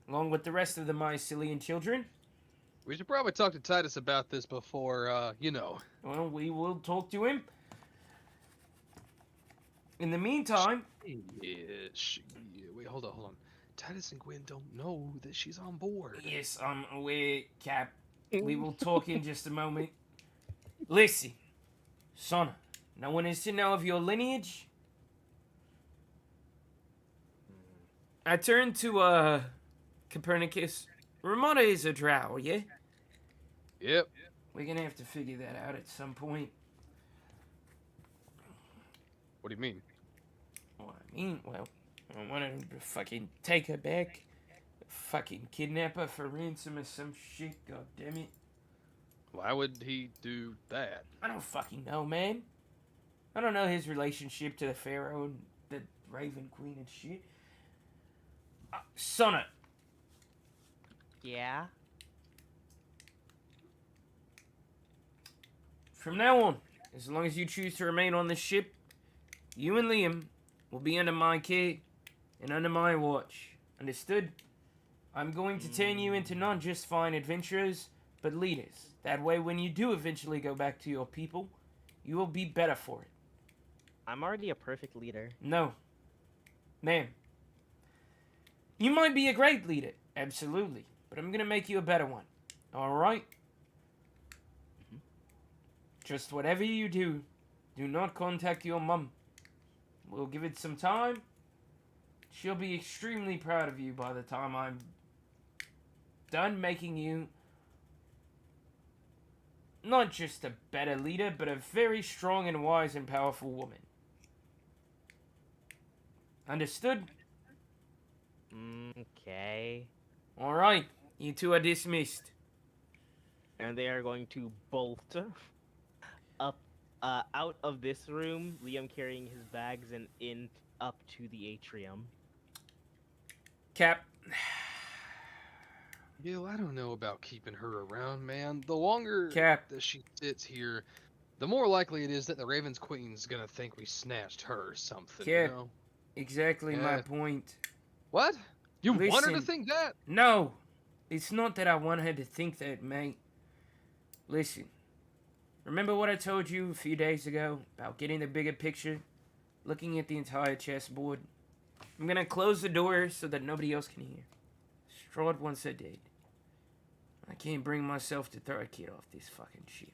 B: Along with the rest of the Mycelian children.
D: We should probably talk to Titus about this before,
B: Well, we will talk to him. In the meantime,
D: Yeah, wait, hold on. Titus and Gwen don't know that she's on board.
B: yes, I'm aware, Cap. We will talk in just a moment. Listen, Sona, no one is to know of your lineage. I turn to, Copernicus. Ramada is a drow, yeah?
D: Yep.
B: We're gonna have to figure that out at some point.
D: What do you mean?
B: Well, I wanted him to fucking take her back. Fucking kidnap her for ransom or some shit, god damn it.
D: Why would he do that?
B: I don't fucking know, man. I don't know his relationship to the Pharaoh and the Raven Queen and shit. Sona,
G: Yeah?
B: from now on, as long as you choose to remain on this ship, you and Liam will be under my care and under my watch. Understood? I'm going to turn you into not just fine adventurers, but leaders. That way, when you do eventually go back to your people, you will be better for it.
G: I'm already a perfect leader.
B: No. Ma'am. You might be a great leader, absolutely, but I'm gonna make you a better one. Alright? Just whatever you do, do not contact your mum. We'll give it some time. She'll be extremely proud of you by the time I'm done making you not just a better leader, but a very strong and wise and powerful woman. Understood?
G: Okay.
B: Alright, you two are dismissed.
G: And they are going to bolt up, out of this room, Liam carrying his bags and in up to the atrium.
B: Cap,
D: Gil, I don't know about keeping her around, man. The longer
B: Cap.
D: that she sits here, the more likely it is that the Raven's Queen's gonna think we snatched her or something,
B: Cap.
D: you know?
B: exactly my
D: Yeah.
B: point.
D: What? You want her to
B: Listen.
D: think that?
B: No, it's not that I want her to think that, mate. Listen, remember what I told you a few days ago about getting the bigger picture? Looking at the entire chessboard? I'm gonna close the door so that nobody else can hear. Strahd once I did. I can't bring myself to throw a kid off this fucking ship.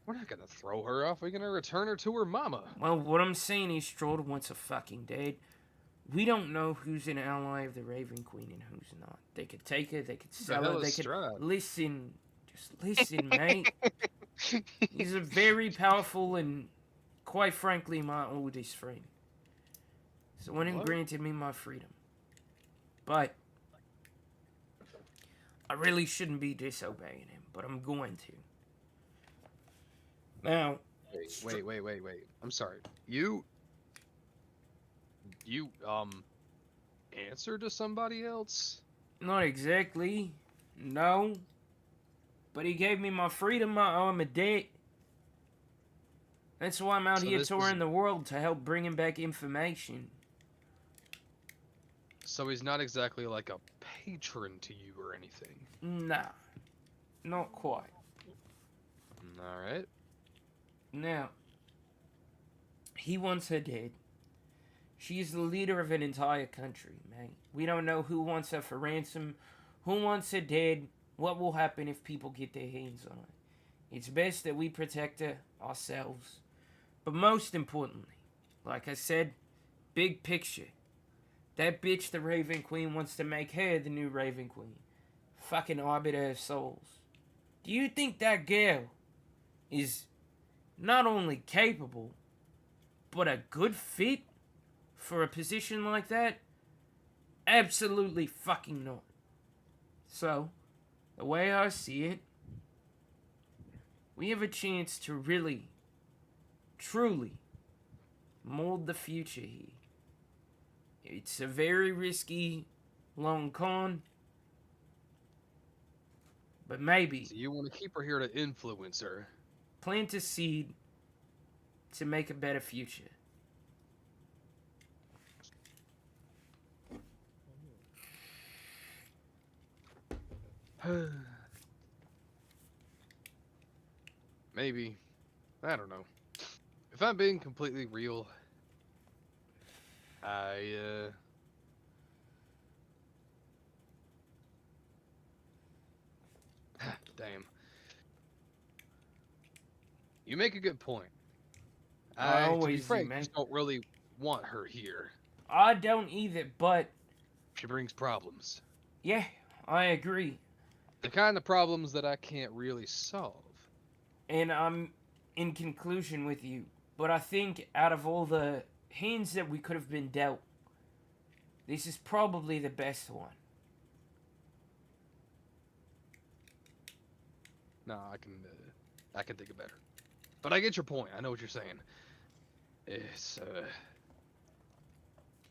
D: We're not gonna throw her off. We're gonna return her to her mama.
B: Well, what I'm saying is Strahd wants a fucking dead. We don't know who's an ally of the Raven Queen and who's not. They could take her, they could sell
D: hell
B: her, they
D: is
B: could...
D: Strahd?
B: Listen, just listen, mate. He's a very powerful and, quite frankly, my oldest friend. Someone who
D: What?
B: granted me my freedom. But I really shouldn't be disobeying him, but I'm going to. Now,
D: Wait. I'm sorry. You You answer to somebody else?
B: Not exactly. No. But he gave me my freedom. I owe him a debt. That's why I'm out
D: So
B: here
D: this
B: touring
D: is-
B: the world to help bring him back information.
D: So he's not exactly like a patron to you or anything.
B: Nah. Not quite.
D: Alright.
B: Now, he wants her dead. She's the leader of an entire country, mate. We don't know who wants her for ransom, who wants her dead, what will happen if people get their hands on her. It's best that we protect her ourselves. But most importantly, like I said, big picture. That bitch, the Raven Queen, wants to make her the new Raven Queen. Fucking arbiter of souls. Do you think that girl is not only capable, but a good fit for a position like that? Absolutely fucking not. So, the way I see it, we have a chance to really, truly mold the future here. It's a very risky, long con, but maybe
D: So you want to keep her here to influence her.
B: plant a seed to make a better future.
D: Maybe. I don't know. If I'm being completely real, damn. You make a good point.
B: I
D: To be
B: always do,
D: frank,
B: man.
D: just don't really want her here.
B: I don't either, but
D: She brings problems.
B: yeah, I agree.
D: The kind of problems that I can't really solve.
B: And I'm in conclusion with you. But I think out of all the hands that we could have been dealt, this is probably the best one.
D: No, I can think of better. But I get your point. I know what you're saying. It's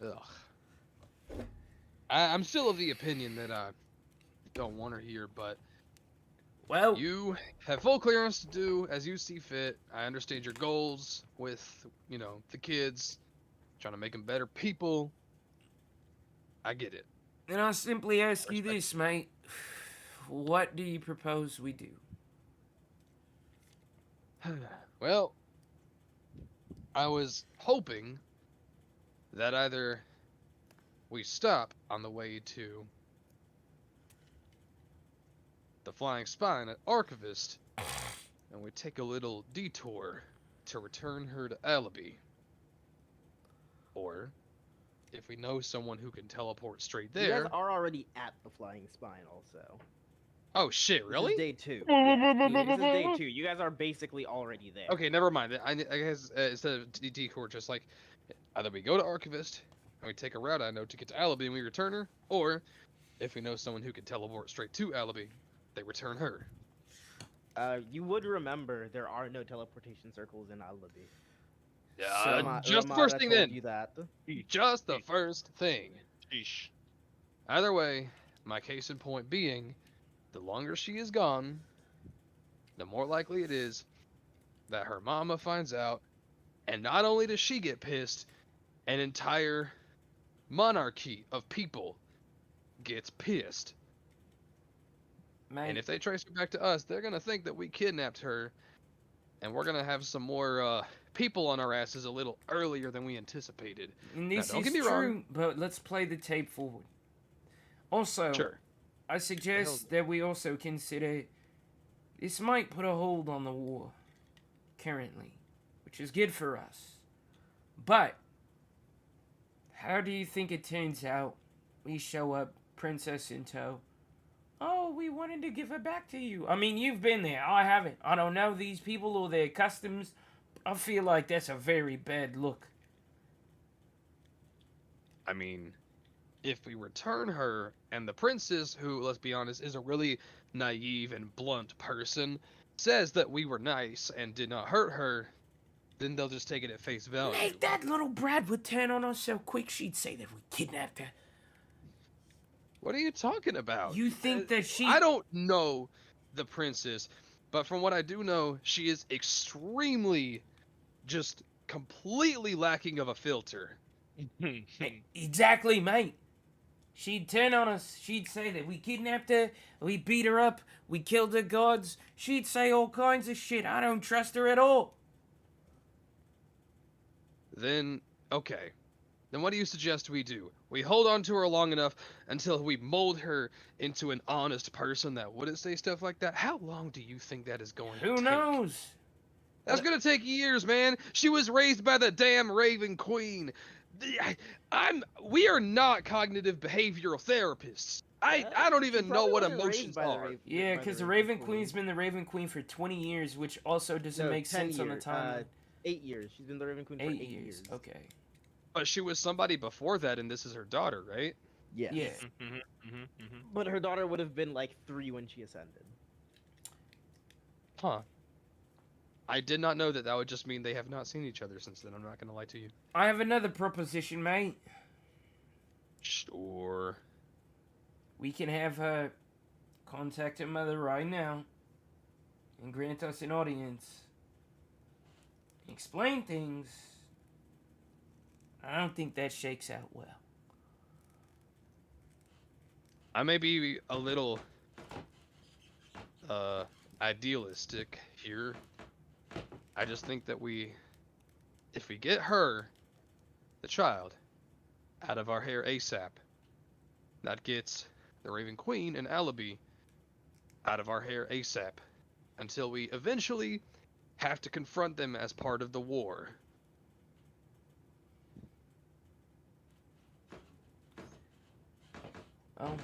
D: ugh. I'm still of the opinion that I don't want her here, but
B: Well,
D: you have full clearance to do as you see fit. I understand your goals with, the kids, trying to make them better people. I get it.
B: then I simply ask you
D: Respect.
B: this, mate. What do you propose we do?
D: Well, I was hoping that either we stop on the way to the Flying Spine at Archivist, and we take a little detour to return her to Alibi. Or, if we know someone who can teleport straight
A: You
D: there.
A: guys are already at the Flying Spine, also.
D: Oh shit!
A: This
D: Really?
A: is day 2. Yeah, this is day 2. You guys are basically already there.
D: Okay, never mind. I guess instead of detour, just like either we go to Archivist and we take a route I know to get to Alibi and we return her, or if we know someone who can teleport straight to Alibi, they return her.
A: You would remember there are no teleportation circles in Alibi.
D: Yeah, just the
A: Ramada
D: first thing
A: told
D: then.
A: you that.
D: Just the first thing.
E: Sheesh.
D: Either way, my case in point being, the longer she is gone, the more likely it is that her mama finds out, and not only does she get pissed, an entire monarchy of people gets pissed.
B: Mate,
D: And if they trace her back to us, they're gonna think that we kidnapped her, and we're gonna have some more people on our asses a little earlier than we anticipated.
B: and this
D: don't
B: is
D: get me
B: true,
D: wrong.
B: but let's play the tape forward. Also,
D: Sure.
B: I suggest that we also consider this might put a hold on the war currently, which is good for us. But how do you think it turns out? We show up, princess in tow. Oh, we wanted to give her back to you. I mean, you've been there. I haven't. I don't know these people or their customs. I feel like that's a very bad look.
D: I mean, if we return her, and the princess, who, let's be honest, is a really naive and blunt person, says that we were nice and did not hurt her, then they'll just take it at face value.
B: Hey, that little brat would turn on us so quick she'd say that we kidnapped her.
D: What are you talking about?
B: You think that she...
D: I don't know the princess, but from what I do know, she is extremely, just completely lacking of a filter.
B: Exactly, mate. She'd turn on us. She'd say that we kidnapped her, we beat her up, we killed her gods. She'd say all kinds of shit. I don't trust her at all.
D: Then, okay. Then what do you suggest we do? We hold on to her long enough until we mold her into an honest person that wouldn't say stuff like that? How long do you think that is going to take?
B: Who knows?
D: That's gonna take years, man. She was raised by the damn Raven Queen. We are not cognitive behavioral therapists. I don't even know what emotions are.
B: Yeah, because the Raven Queen's been the Raven Queen for 20 years, which also doesn't make sense on the timeline.
A: 8 years. She's been the Raven Queen for 8 years.
B: Okay.
D: But she was somebody before that, and this is her daughter, right?
A: Yes.
B: Yeah.
A: But her daughter would have been like 3 when she ascended.
D: Huh. I did not know that. That would just mean they have not seen each other since then. I'm not gonna lie to you.
B: I have another proposition, mate.
D: Sure.
B: We can have her contact her mother right now and grant us an audience. Explain things. I don't think that shakes out well.
D: I may be a little idealistic here. I just think that if we get her, the child, out of our hair ASAP, that gets the Raven Queen and Alibi out of our hair ASAP, until we eventually have to confront them as part of the war.
B: Oh.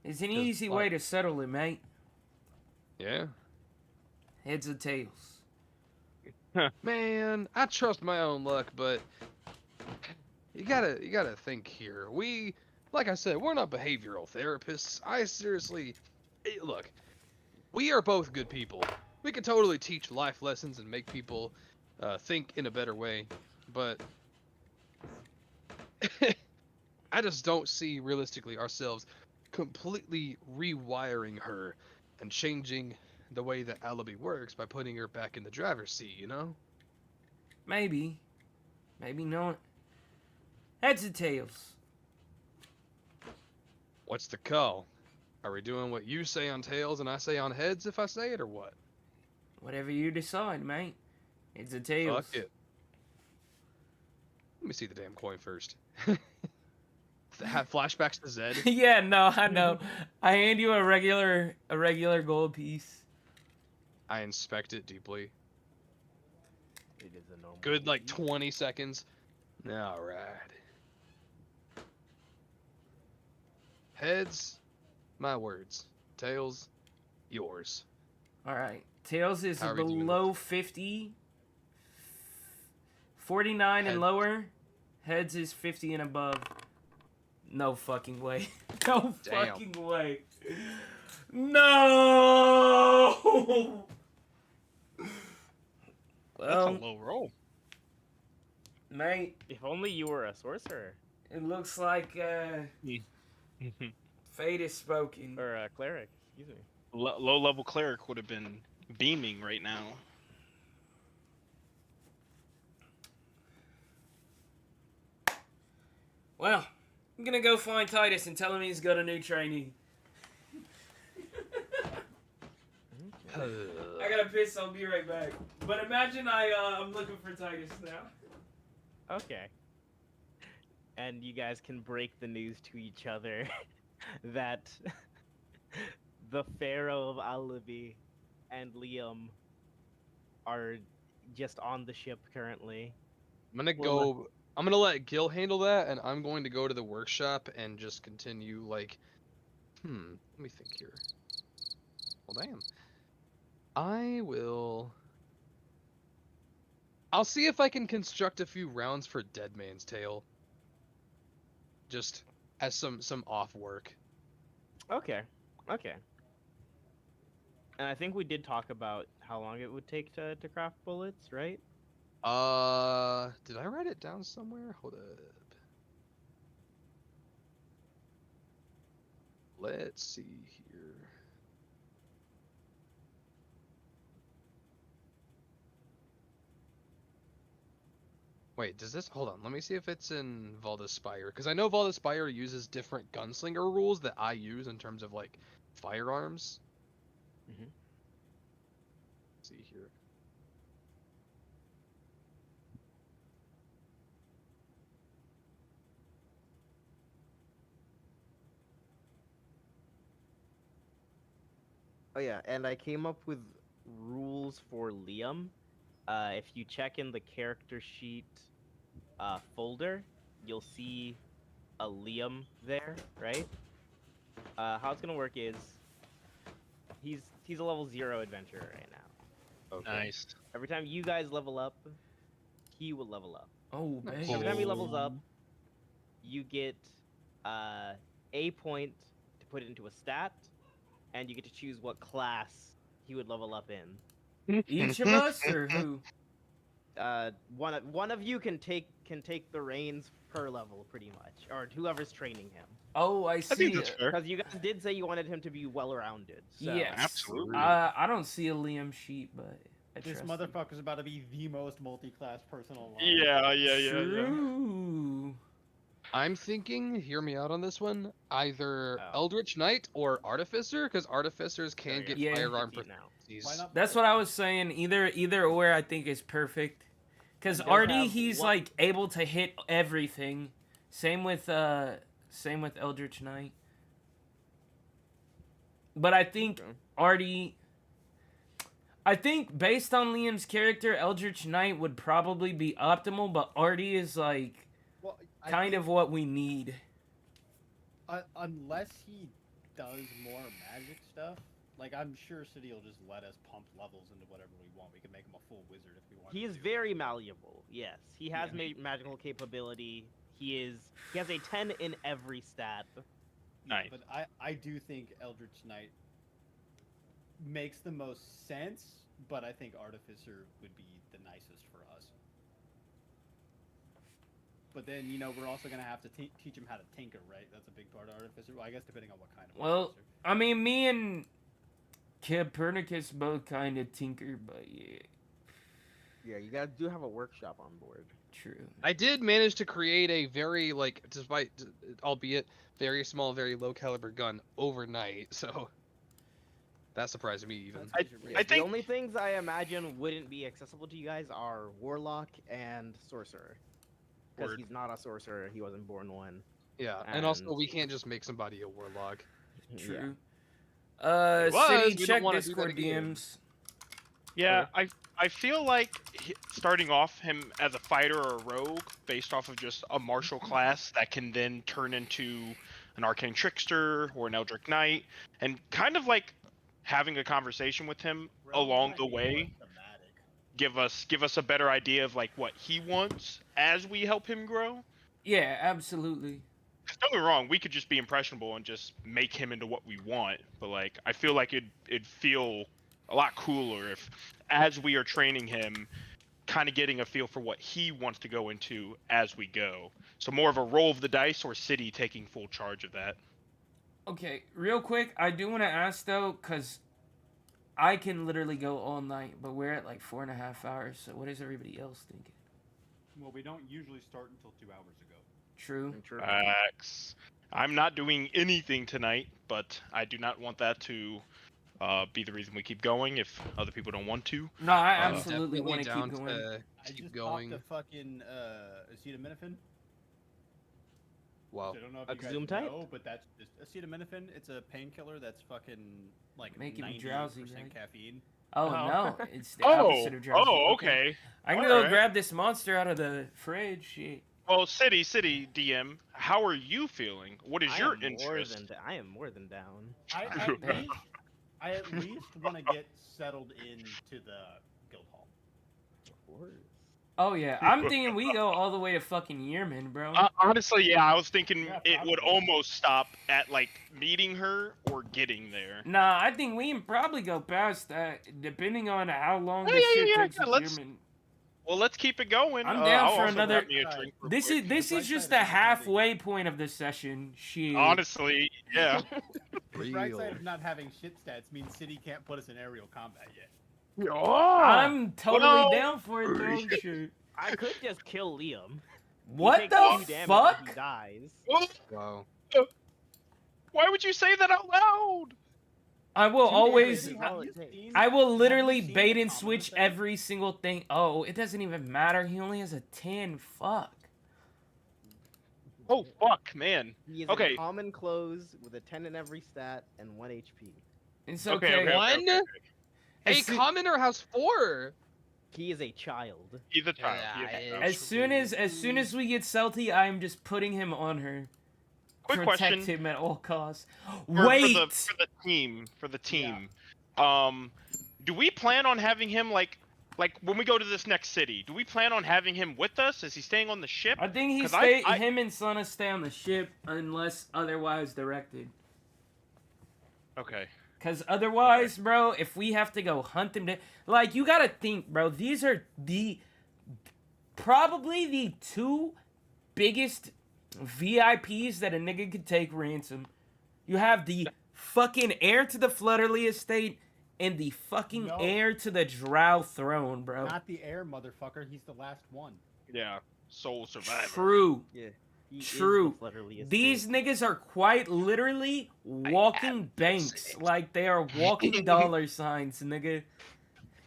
B: There's an easy way to settle it, mate.
D: Yeah?
B: Heads or tails.
D: Man, I trust my own luck, but you gotta think here. Like I said, we're not behavioral therapists. I seriously, look, we are both good people. We can totally teach life lessons and make people think in a better way, but I just don't see realistically ourselves completely rewiring her and changing the way that Alibi works by putting her back in the driver's seat, you know?
B: Maybe. Maybe not. Heads or tails?
D: What's the call? Are we doing what you say on tails and I say on heads if I say it, or what?
B: Whatever you decide, mate. Heads or tails?
D: Fuck it. Let me see the damn coin first. Have flashbacks to Zed.
B: Yeah, no, I know. I hand you a regular gold piece.
D: I inspect it deeply.
A: It is a normal.
D: Good, like 20 seconds. All right. Heads, my words. Tails, yours.
B: All right. Tails is
D: How are we doing
B: below 50. 49
D: Heads.
B: and lower. Heads is 50 and above. No fucking way. No
D: Damn.
B: fucking way. No!
E: That's
B: Well,
E: a low roll.
B: mate,
A: If only you were a sorcerer
B: it looks like fate is spoken.
A: or a cleric. Excuse me.
E: Low level cleric would have been beaming right now.
B: Well, I'm gonna go find Titus and tell him he's got a new trainee. I gotta piss. I'll be right back. But imagine I'm looking for Titus now.
A: Okay. And you guys can break the news to each other that the Pharaoh of Alibi and Liam are just on the ship currently.
D: I'm gonna let Gil handle that, and I'm going to go to the workshop and just continue, like, let me think here. Well, damn. I'll see if I can construct a few rounds for Dead Man's Tale. Just as some off work.
A: Okay. Okay.
G: And I think we did talk about how long it would take to craft bullets, right?
D: Did I write it down somewhere? Hold up. Let's see here. Wait, does this? Hold on. Let me see if it's in Valdaspire, because I know Valdaspire uses different gunslinger rules that I use in terms of like firearms.
G: Mhm.
D: Let's see here.
G: Oh yeah, and I came up with rules for Liam. If you check in the character sheet folder, you'll see a Liam there, right? How it's gonna work is he's a level 0 adventurer right now.
D: Okay.
E: Nice.
G: Every time you guys level up, he will level up.
B: Oh,
D: Nice.
B: baby.
G: Every time he levels up, you get a point to put it into a stat, and you get to choose what class he would level up in.
B: Each of us or who?
G: One of you can take the reins per level, pretty much, or whoever's training him.
B: Oh, I
E: I
B: see.
E: think that's fair.
G: Because you guys did say you wanted him to be well-rounded. So.
B: Yes.
E: Absolutely.
B: I don't see a Liam sheet, but I
H: This
B: trust him.
H: motherfucker's about to be the most multi-class person alive.
E: Yeah.
B: True.
D: I'm thinking, hear me out on this one, either
G: Oh.
D: Eldritch Knight or Artificer, because Artificers can
G: Sure,
D: get
B: yeah.
D: firearm
G: Succeed now.
D: proficiencies.
H: Why not?
B: That's what I was saying. Either or, I think is perfect. Because
G: He does
B: Artie,
G: have
B: he's
G: one-
B: like able to hit everything. Same with Eldritch Knight. But I think
G: Okay.
B: Artie. I think based on Liam's character, Eldritch Knight would probably be optimal, but Artie is like
H: Well, I
B: kind
H: think,
B: of what we need.
H: unless he does more magic stuff. Like, I'm sure City will just let us pump levels into whatever we want. We can make him a full wizard if we want.
G: He is very malleable. Yes, he has magical capability. He has a 10 in every stat.
E: Nice.
H: But I do think Eldritch Knight makes the most sense, but I think Artificer would be the nicest for us. But then, we're also going to have to teach him how to tinker, right? That's a big part of Artificer. Well, I guess depending on what kind of
B: Well,
H: Artificer.
B: I mean, me and Copernicus both kind of tinker, but yeah,
G: Yeah, you guys do have a workshop on board.
B: true.
D: I did manage to create a very, like, despite, albeit very small, very low caliber gun overnight, so that surprised me even.
H: That's 'cause you're
G: Yeah,
E: I
G: the
E: think-
G: only things I imagine wouldn't be accessible to you guys are Warlock and Sorcerer. Because
E: Word.
G: he's not a sorcerer, he wasn't born one.
D: Yeah, and also
G: And-
D: we can't just make somebody a warlock.
B: True.
D: It was,
B: City,
D: we don't
B: check
D: wanna do that
B: Discord
D: again.
B: DMs.
E: Yeah, I feel like starting off him as a fighter or a rogue based off of just a martial class that can then turn into an arcane trickster or an eldritch knight, and kind of like having a conversation with him along the way give us a better idea of like what he wants as we help him grow.
B: Yeah, absolutely.
E: 'Cause don't get me wrong, we could just be impressionable and just make him into what we want, but like I feel like it'd feel a lot cooler if, as we are training him, kind of getting a feel for what he wants to go into as we go. So more of a roll of the dice, or City taking full charge of that.
B: Okay, real quick, I do want to ask though, because I can literally go all night, but we're at like 4.5 hours, so what is everybody else thinking?
H: Well, we don't usually start until 2 hours ago.
B: True.
E: Facts. I'm not doing anything tonight, but I do not want that to be the reason we keep going if other people don't want to.
B: No, I
D: I'm
B: absolutely
D: definitely
B: want to
D: down
B: keep going.
D: to
H: I
D: keep
H: just
D: going.
H: popped a fucking acetaminophen.
D: Wow.
H: I don't know if
G: A
H: you guys
G: Gesundheit?
H: know, but that's just acetaminophen. It's a painkiller that's fucking like
B: Making me
H: 90%
B: drowsy, right?
H: caffeine.
B: Oh,
G: Oh.
B: no, it's the opposite of drowsy.
E: Okay.
B: I can go
E: Alright.
B: grab this monster out of the fridge. Shit.
E: Well, City DM, how are you feeling? What is your interest?
G: I am more than down.
H: I at least want to get settled into the guild hall.
G: Of course.
B: Oh yeah, I'm thinking we go all the way to fucking Yearman, bro.
E: Honestly, yeah, I was thinking
H: Yeah,
E: it would
H: probably.
E: almost stop at like meeting her or getting there.
B: Nah, I think we can probably go past that, depending on how long
E: Oh,
B: this
E: yeah,
B: shit
E: yeah,
B: takes
E: yeah.
B: at
E: Let's
B: Yearman.
E: well, let's keep it going.
B: I'm down
E: I'll
B: for
E: also
B: another-
E: grab me a drink real
B: This
E: quick.
B: is this
H: The
B: is
H: bright
B: just
H: side
B: the
H: of not having-
B: halfway point of the session. Shit.
E: Honestly, yeah.
H: The bright
D: Real.
H: side of not having shit stats means City can't put us in aerial combat yet.
B: I'm totally
E: Well-
B: down for it though. Shit.
A: I could just kill Liam. He
B: What
A: takes
B: the
A: 2 damage
B: fuck?
A: and he dies.
D: Wow.
E: Why would you say that out loud?
B: I will
A: 2
B: always.
A: damage is all it takes.
B: I will literally
H: Have you seen
B: bait
H: the
B: and
H: common
B: switch
H: thing?
B: every single thing. Oh, it doesn't even matter. He only has a 10. Fuck.
E: Oh fuck, man.
A: He is
E: Okay.
A: in common clothes with a 10 in every stat and 1 HP.
B: It's
E: Okay,
B: okay.
E: okay,
D: One?
E: okay.
B: As
D: Hey,
B: soo-
D: Commoner has 4.
A: He is a child.
E: He's a child.
D: Yeah,
E: He's a child.
B: as soon as we get salty, I am just putting him on her.
E: Quick
B: Protect
E: question
B: him at all costs.
E: for
B: Wait.
E: the team. For the team. Do we plan on having him like when we go to this next city? Do we plan on having him with us? Is he staying on the ship?
B: I think he
E: 'Cause
B: stay.
E: I-
B: Him and Sana stay on the ship unless otherwise directed.
E: Okay.
B: Cause otherwise, bro, if we have to go hunt them down, like you gotta think, bro. These are probably the 2 biggest VIPs that a nigga could take ransom. You have the fucking heir to the Flutterly estate and the fucking
H: No.
B: heir to the Drow throne, bro.
H: Not the air, motherfucker. He's the last one.
E: Yeah. Soul survivor.
B: True.
A: He is the
B: True.
A: Flutterly estate.
B: These niggas are quite literally walking banks. Like they are walking dollar signs, nigga.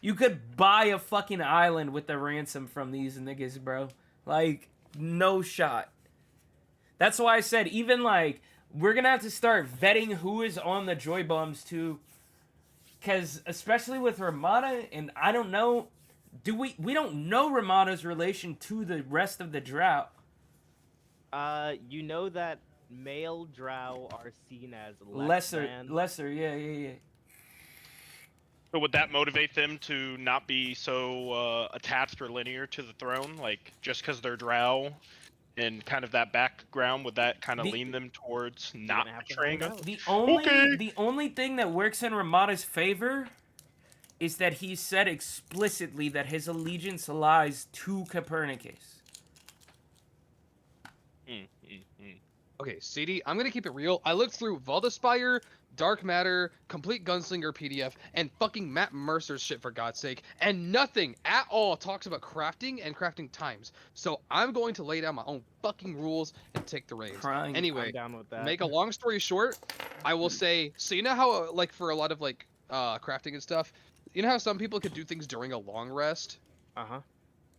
B: You could buy a fucking island with the ransom from these niggas, bro. Like, no shot. That's why I said, even like, we're gonna have to start vetting who is on the Joy Bombs too. Cause especially with Ramada, and I don't know, we don't know Ramada's relation to the rest of the Drow.
A: You know that male drow are seen as lesser.
B: Lesser, yeah.
E: So would that motivate them to not be so attached or linear to the throne? Like just because they're drow and kind of that background, would that kind of
B: The-
E: lean them towards not
A: gonna have to
E: betraying
A: find
E: us?
A: out.
B: The only thing that works in Ramada's favor is that he said explicitly that his allegiance lies to Copernicus.
D: Okay, CD, I'm gonna keep it real. I looked through Valdaspire, Dark Matter, Complete Gunslinger PDF, and fucking Matt Mercer's shit for God's sake, and nothing at all talks about crafting and crafting times. So I'm going to lay down my own fucking rules and take the reins.
B: Crying.
D: Anyway,
A: I'm down with that.
D: make a long story short, I will say, so you know how like for a lot of like crafting and stuff, you know how some people could do things during a long rest?
A: Uh-huh.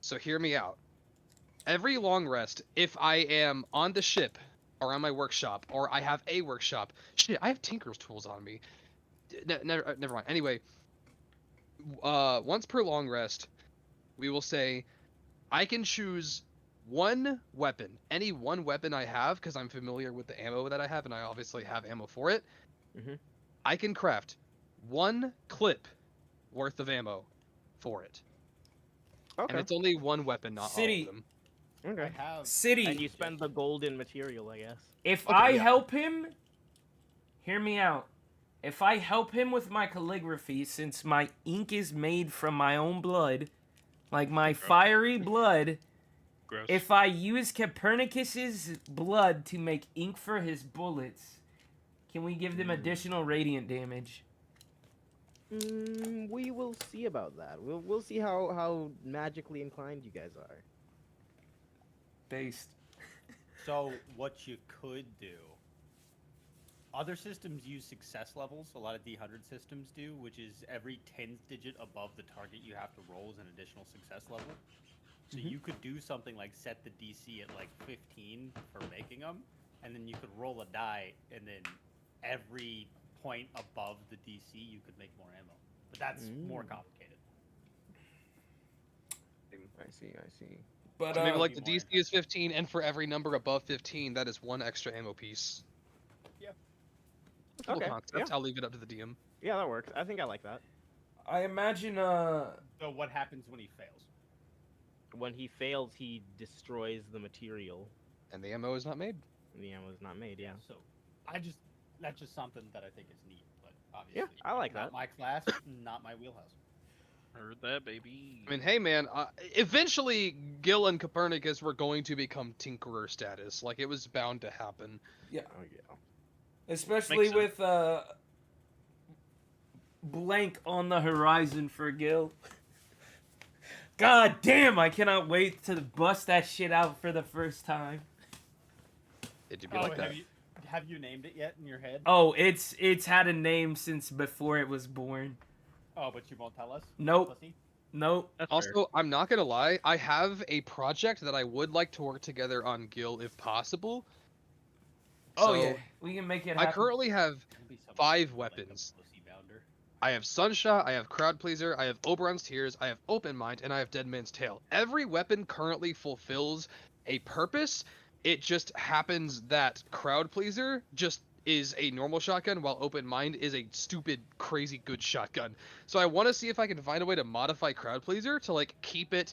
D: So hear me out. Every long rest, if I am on the ship or on my workshop, or I have a workshop, shit, I have Tinker's tools on me. Never mind. Anyway, once per long rest, we will say, I can choose one weapon, any one weapon I have, because I'm familiar with the ammo that I have, and I obviously have ammo for it.
A: Mhm.
D: I can craft 1 clip worth of ammo for it.
A: Okay.
D: And it's only 1 weapon, not
B: City.
D: all of them.
H: I
A: Okay.
H: have.
B: City.
A: And you spend the golden material, I guess.
B: If
D: Okay,
B: I
D: yeah.
B: help him, hear me out. If I help him with my calligraphy, since my ink is made from my own blood, like my fiery blood,
E: Gross.
B: if I use Copernicus's blood to make ink for his bullets, can we give them additional radiant damage?
A: We will see about that. We'll see how magically inclined you guys are.
B: Based.
H: So what you could do. Other systems use success levels. A lot of D100 systems do, which is every 10th digit above the target you have to roll is an additional success level. So you could do something like set the DC at like 15 for making them, and then you could roll a die, and then every point above the DC you could make more ammo. But that's more complicated.
A: I see.
B: But
D: So maybe like
H: be
D: the
H: more
D: DC is 15, and for every number above 15, that is 1 extra ammo piece.
H: Yeah.
D: Cool
A: Okay,
D: concept. I'll leave it up to the DM.
A: Yeah, that works. I think I like that.
B: I imagine
H: So what happens when he fails?
A: When he fails, he destroys the material.
D: And the ammo is not made.
A: The ammo is not made. Yeah.
H: So, that's just something that I think is neat, but
A: Yeah,
H: obviously,
A: I like
H: not
A: that.
H: my class, not my wheelhouse.
E: Heard that, baby.
D: I mean, hey man, eventually Gil and Copernicus were going to become Tinkerer status. Like, it was bound to happen.
A: Oh yeah.
B: Especially
E: Makes
B: with blank on the horizon for Gil. God damn, I cannot wait to bust that shit out for the first time.
D: Did you be like that?
H: Have you named it yet in your head?
B: Oh, it's had a name since before it was born.
H: Oh, but you won't tell us?
B: Nope.
H: Pussy?
B: Nope.
E: That's fair.
D: Also, I'm not gonna lie, I have a project that I would like to work together on Gil if possible.
B: Oh
D: So,
B: yeah, we can make it
D: I
B: happen.
D: currently have
H: It'll be so
D: 5
H: cool, like a
D: weapons.
H: pussy bounder.
D: I have Sunshot, I have Crowd Pleaser, I have Oberon's Tears, I have Open Mind, and I have Dead Man's Tail. Every weapon currently fulfills a purpose. It just happens that Crowd Pleaser just is a normal shotgun, while Open Mind is a stupid, crazy good shotgun. So I want to see if I can find a way to modify Crowd Pleaser to like keep it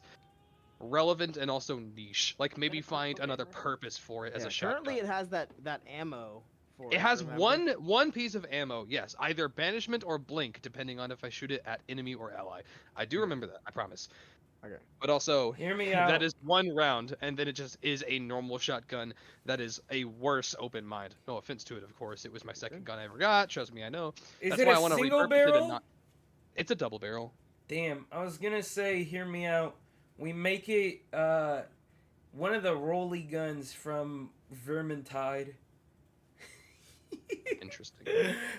D: relevant and also niche. Like maybe
H: Is that a
D: find
H: cocaine
D: another
H: reference?
D: purpose for it as
A: Yeah,
D: a shotgun.
G: Currently, it has that ammo for
D: It has
G: remember?
D: one piece of ammo, yes, either banishment or blink, depending on if I shoot it at enemy or ally. I do remember that, I promise.
A: Okay.
D: But also,
B: Hear me out.
D: that is 1 round, and then it just is a normal shotgun that is a worse Open Mind. No offense to it, of course. It was my second gun I ever got. Trust me, I know.
B: Is
D: That's
B: it
D: why
B: a
D: I want to
B: single
D: repurpose
B: barrel?
D: it and not. It's a double barrel.
B: Damn, I was gonna say, hear me out. We make it one of the rolly guns from Vermintide.
D: Interesting.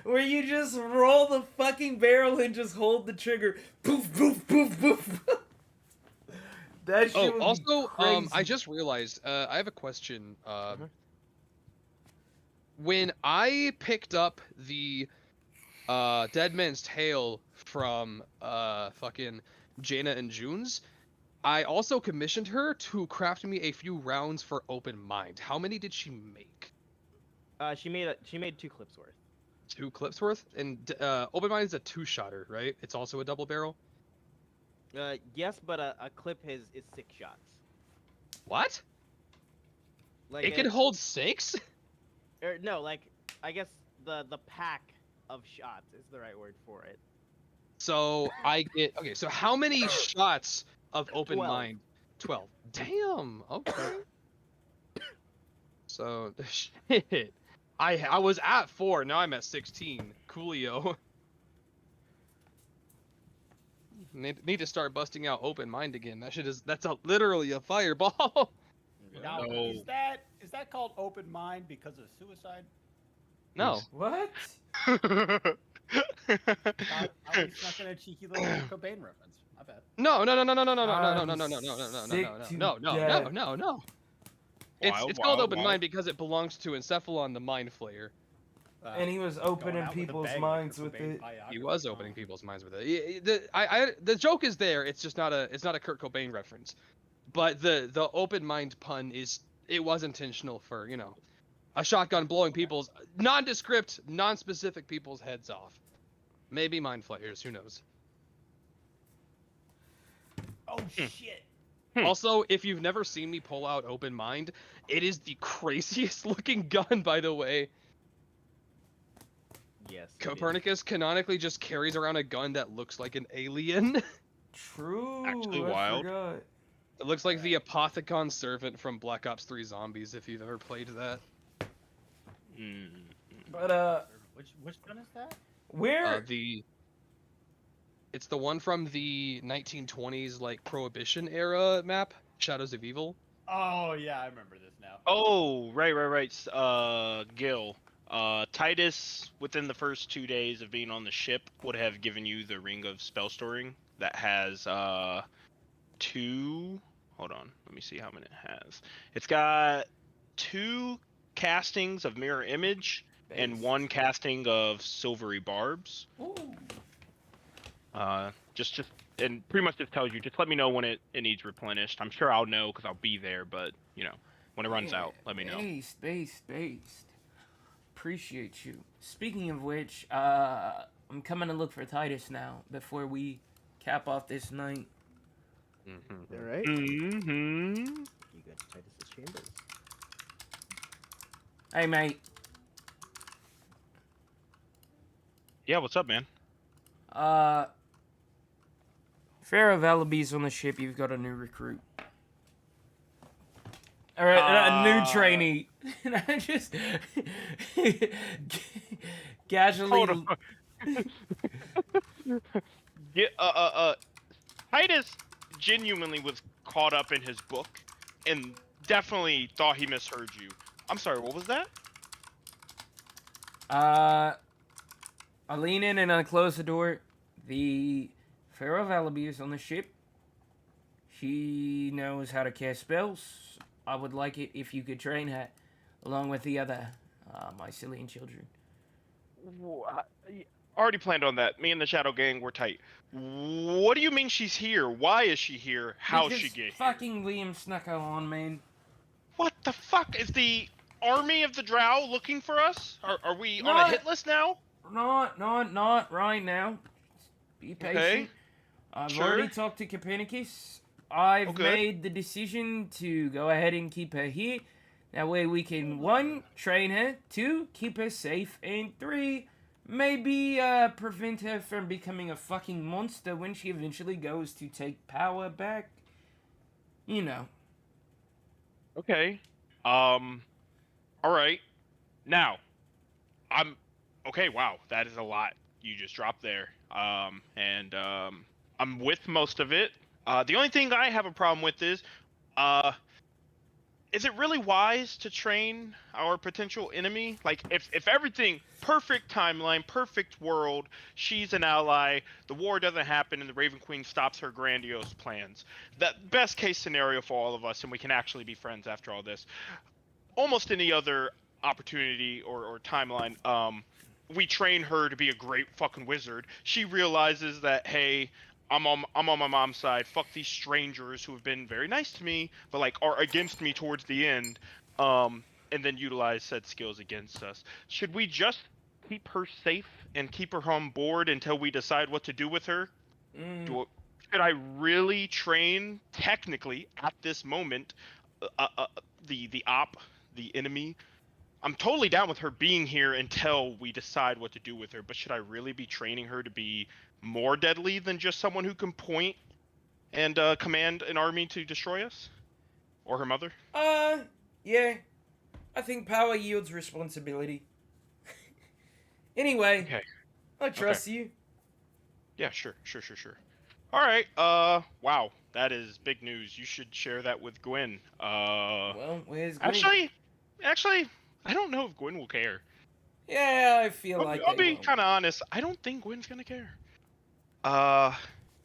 B: Where you just roll the fucking barrel and just hold the trigger. Poof, poof, poof, poof. That shit would
D: Oh, also,
B: be crazy.
D: I just realized, I have a question.
A: Mhm.
D: When I picked up the Dead Man's Tale from fucking Jaina and June's, I also commissioned her to craft me a few rounds for Open Mind. How many did she make?
A: She made 2 clips worth.
D: 2 clips worth? And Open Mind is a 2-shotter, right? It's also a double barrel?
A: Yes, but a clip is 6 shots.
D: What?
A: Like
D: It can hold 6?
A: no, like I guess the pack of shots is the right word for it.
D: So I get... Okay, so how many shots of Open
A: 12.
D: Mind? 12. Damn, okay. So, shit. I was at 4, now I'm at 16. Coolio. Need to start busting out Open Mind again. That's literally a fireball.
H: Now,
E: No.
H: is that called open mind because of suicide?
D: No.
B: What?
H: I was snuck in a cheeky little Cobain reference. My bad.
D: No. It's called Open Mind because it belongs to Encephalon, the Mind Flayer.
B: And he was
H: Going
B: opening
H: out with a
B: people's
H: bang
B: minds
H: like
B: with
H: Cobain
B: it.
D: He
H: biography.
D: was opening people's minds with it. The joke is there. It's just not a Kurt Cobain reference. But the Open Mind pun was intentional for, a shotgun blowing people's nondescript, non-specific people's heads off. Maybe Mind Flayers, who knows?
H: Oh shit!
D: Also, if you've never seen me pull out Open Mind, it is the craziest looking gun, by the way.
A: Yes. it is.
D: Copernicus canonically just carries around a gun that looks like an alien.
B: True.
E: Actually
B: I
E: wild.
B: forgot.
D: It looks like the Apothecon Servant from Black Ops 3 Zombies, if you've ever played that.
E: Mm.
B: But
H: Which gun is that?
B: where?
D: It's the one from the 1920s, like, Prohibition era map, Shadows of Evil.
H: Oh yeah, I remember this now.
E: Oh, right. Gil. Titus, within the first 2 days of being on the ship, would have given you the Ring of Spell Storing that has 2. Hold on, let me see how many it has. It's got 2 castings of Mirror Image and 1 casting of Silvery Barbs.
B: Ooh.
E: Just and pretty much just tells you, just let me know when it needs replenished. I'm sure I'll know because I'll be there, but when it runs out, let me know.
B: Based. Appreciate you. Speaking of which, I'm coming to look for Titus now before we cap off this night.
D: Mhm.
G: All right.
E: Mm-hmm.
G: You go to Titus's chambers.
B: Hey, mate.
E: Yeah, what's up, man?
B: Pharaoh Valaby's on the ship. You've got a new recruit. Or a new trainee. And I just casually.
E: Hold on. Get Titus genuinely was caught up in his book and definitely thought he misheard you. I'm sorry, what was that?
B: I lean in and I close the door. The Pharaoh Valaby is on the ship. She knows how to cast spells. I would like it if you could train her, along with the other Mycelian children.
E: I already planned on that. Me and the Shadow Gang were tight. What do you mean she's here? Why is she here? How's
B: Because
E: she get here?
B: fucking Liam snuck her on, man.
E: What the fuck? Is the army of the Drow looking for us? Are we on a
B: Not-
E: hit list now?
B: Not right now. Be patient.
E: Okay.
B: I've
E: Sure.
B: already talked to Copernicus. I've
E: Okay.
B: made the decision to go ahead and keep her here. That way we can, 1, train her, 2, keep her safe, and 3, maybe prevent her from becoming a fucking monster when she eventually goes to take power back. You know.
E: Okay. All right. Now, okay. Wow, that is a lot you just dropped there. I'm with most of it. The only thing I have a problem with is it really wise to train our potential enemy? Like, if everything, perfect timeline, perfect world, she's an ally, the war doesn't happen, and the Raven Queen stops her grandiose plans. That best case scenario for all of us, and we can actually be friends after all this. Almost any other opportunity or timeline, we train her to be a great fucking wizard. She realizes that, hey, I'm on my mom's side. Fuck these strangers who have been very nice to me, but like are against me towards the end. And then utilize said skills against us. Should we just keep her safe and keep her on board until we decide what to do with her? Should I really train technically at this moment the enemy? I'm totally down with her being here until we decide what to do with her, but should I really be training her to be more deadly than just someone who can point and command an army to destroy us? Or her mother?
B: Yeah. I think power yields responsibility. Anyway,
E: Okay.
B: I trust you.
E: Yeah, sure. Alright, wow. That is big news. You should share that with Gwen.
B: Well, where's Gwen?
E: Actually, I don't know if Gwen will care.
B: Yeah, I feel
E: I'll,
B: like
E: I'll
B: they
E: be
B: will.
E: kind of honest. I don't think Gwen's gonna care. All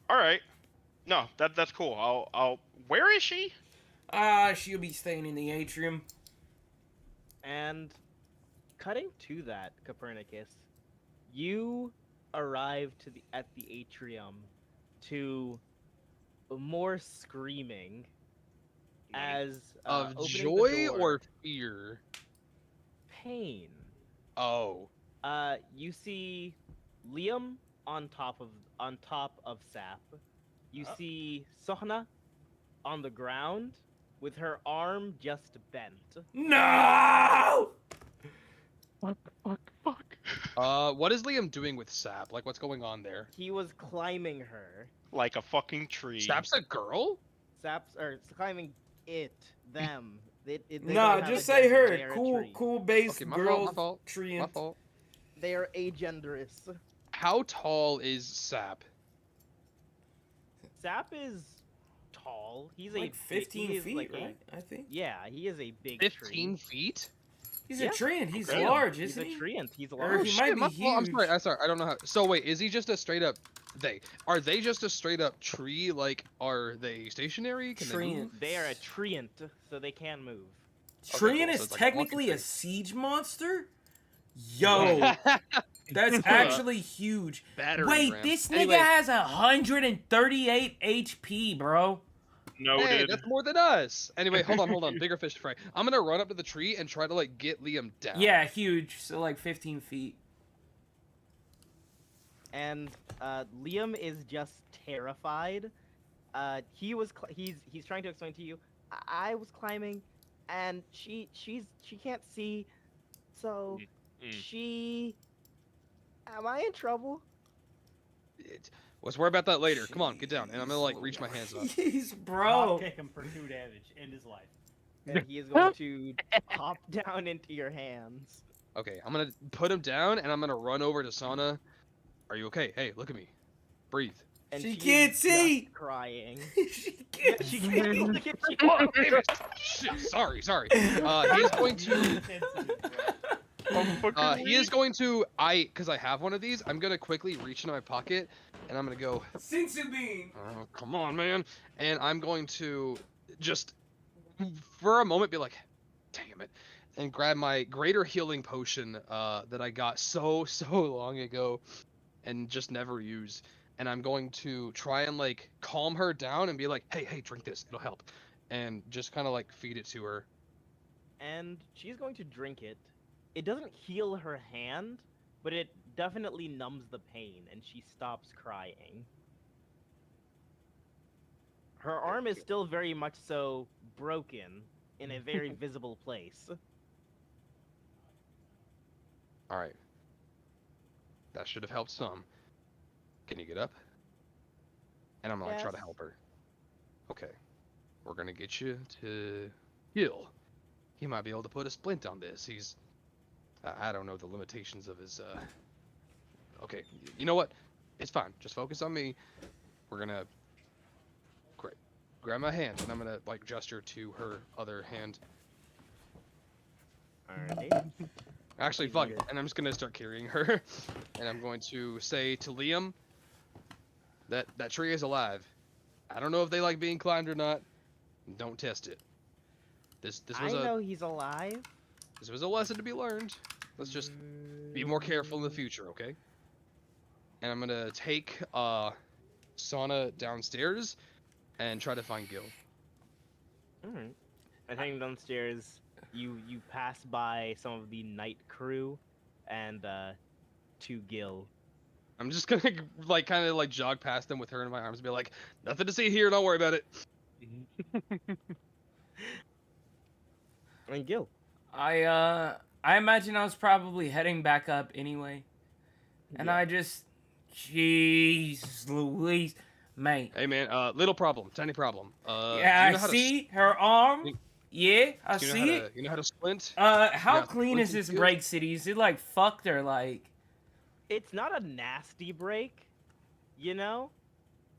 E: right. No, that's cool. I'll. Where is she?
B: She'll be staying in the atrium.
G: And cutting to that, Copernicus, you arrive at the atrium to more screaming as
D: Of
G: opening the
D: joy
G: door,
D: or fear?
G: pain.
D: Oh.
G: You see Liam on top of Sap. You see Sohna on the ground with her arm just bent.
B: No!
E: Fuck.
D: What is Liam doing with Sap? Like, what's going on there?
G: He was climbing her.
E: Like a fucking tree.
D: Sap's a girl?
G: Climbing them. They
B: No,
G: don't have
B: just
G: a
B: say
G: gender,
B: her.
G: they are a
B: Cool,
G: tree.
B: cool base
D: Okay, my
B: girl
D: fault.
B: tree.
D: My fault.
G: They are agenderous.
D: How tall is Sap?
G: Sap is tall. He's
B: Like
G: a
B: 15
G: he is
B: feet,
G: like
B: right? I think.
G: Yeah, he is a big
D: 15
G: tree.
D: feet?
B: He's
G: Yeah.
B: a treant. He's
E: Okay.
B: large,
G: He's
B: isn't
G: a
B: he?
G: treant. He's
B: Or
G: large.
B: he might be
D: my fault.
B: huge.
D: I'm sorry. I don't know how. So wait, is he just a straight up? Are they just a straight up tree? Like, are they stationary? Can they
B: Treant.
D: move?
G: They are a treant, so they can move.
B: Treant
D: cool. So
B: is
D: it's like a
B: technically
D: walking
B: a
D: tree.
B: siege monster? Yo, that's actually huge.
D: Battering
B: Wait,
D: ram.
B: this nigga
D: Anyway,
B: has 138 HP, bro.
D: Hey,
E: Noted.
D: that's more than us. Anyway, hold on. Bigger fish to fry. I'm gonna run up to the tree and try to like get Liam down.
B: Yeah, huge. So like 15 feet.
G: And Liam is just terrified
A: He's trying to explain to you. I was climbing, and she can't see, so
E: Mm.
A: she. Am I in trouble?
D: Let's worry about that later. Come on, get down. And I'm gonna like
B: Jeez
D: reach my hands up.
B: Louise,
H: Drop
B: bro.
H: kick him for 2 damage. End his life.
A: And he is going to hop down into your hands.
D: Okay, I'm gonna put him down and I'm gonna run over to Sana. Are you okay? Hey, look at me. Breathe.
A: And
B: She
A: is
B: can't
A: just
B: see.
A: crying.
B: She
A: Yeah,
B: can't
A: she
B: see.
A: can't look at you.
D: Oh, damn it. Shit, sorry. He is going to. He is going to. Because I have one of these. I'm gonna quickly reach into my pocket, and I'm gonna go.
B: Sensu beam.
D: Oh, come on, man. And I'm going to just, for a moment, be like, damn it, and grab my greater healing potion that I got so long ago, and just never use. And I'm going to try and like calm her down and be like, hey, drink this, it'll help, and just kind of like feed it to her.
A: And she's going to drink it. It doesn't heal her hand, but it definitely numbs the pain, and she stops crying. Her arm is still very much so broken in a very visible place.
D: All right. That should have helped some. Can you get up? And I'm gonna try to
A: Yes.
D: help her. Okay. We're gonna get you to heal. He might be able to put a splint on this. He's I don't know the limitations of his Okay, you know what? It's fine. Just focus on me. We're gonna grab my hand and I'm gonna like gesture to her other hand.
A: Alright.
D: Actually,
A: He's
D: fuck
A: weird.
D: it. And I'm just gonna start carrying her. And I'm going to say to Liam that that tree is alive. I don't know if they like being climbed or not. Don't test it. This was
A: I know he's alive.
D: this was a lesson to be learned. Let's just be more careful in the future, okay? And I'm gonna take Sana downstairs and try to find Gil.
A: Alright. I think downstairs you pass by some of the night crew and to Gil.
D: I'm just gonna like kind of like jog past them with her in my arms and be like, nothing to see here, don't worry about it.
A: And Gil.
B: I imagine I was probably heading back up anyway. And
A: Yeah.
B: I just jeez Louise, mate.
D: Hey man, little problem, tiny problem.
B: Yeah,
D: do you
B: I
D: know how to
B: see her arm.
D: you-
B: Yeah, I
D: do you know
B: see
D: how
B: it.
D: to, you know how to splint?
B: How
D: Yeah,
B: clean is
D: splint
B: this
D: is good.
B: break city? Is it like fucked or like?
A: It's not a nasty break, you know?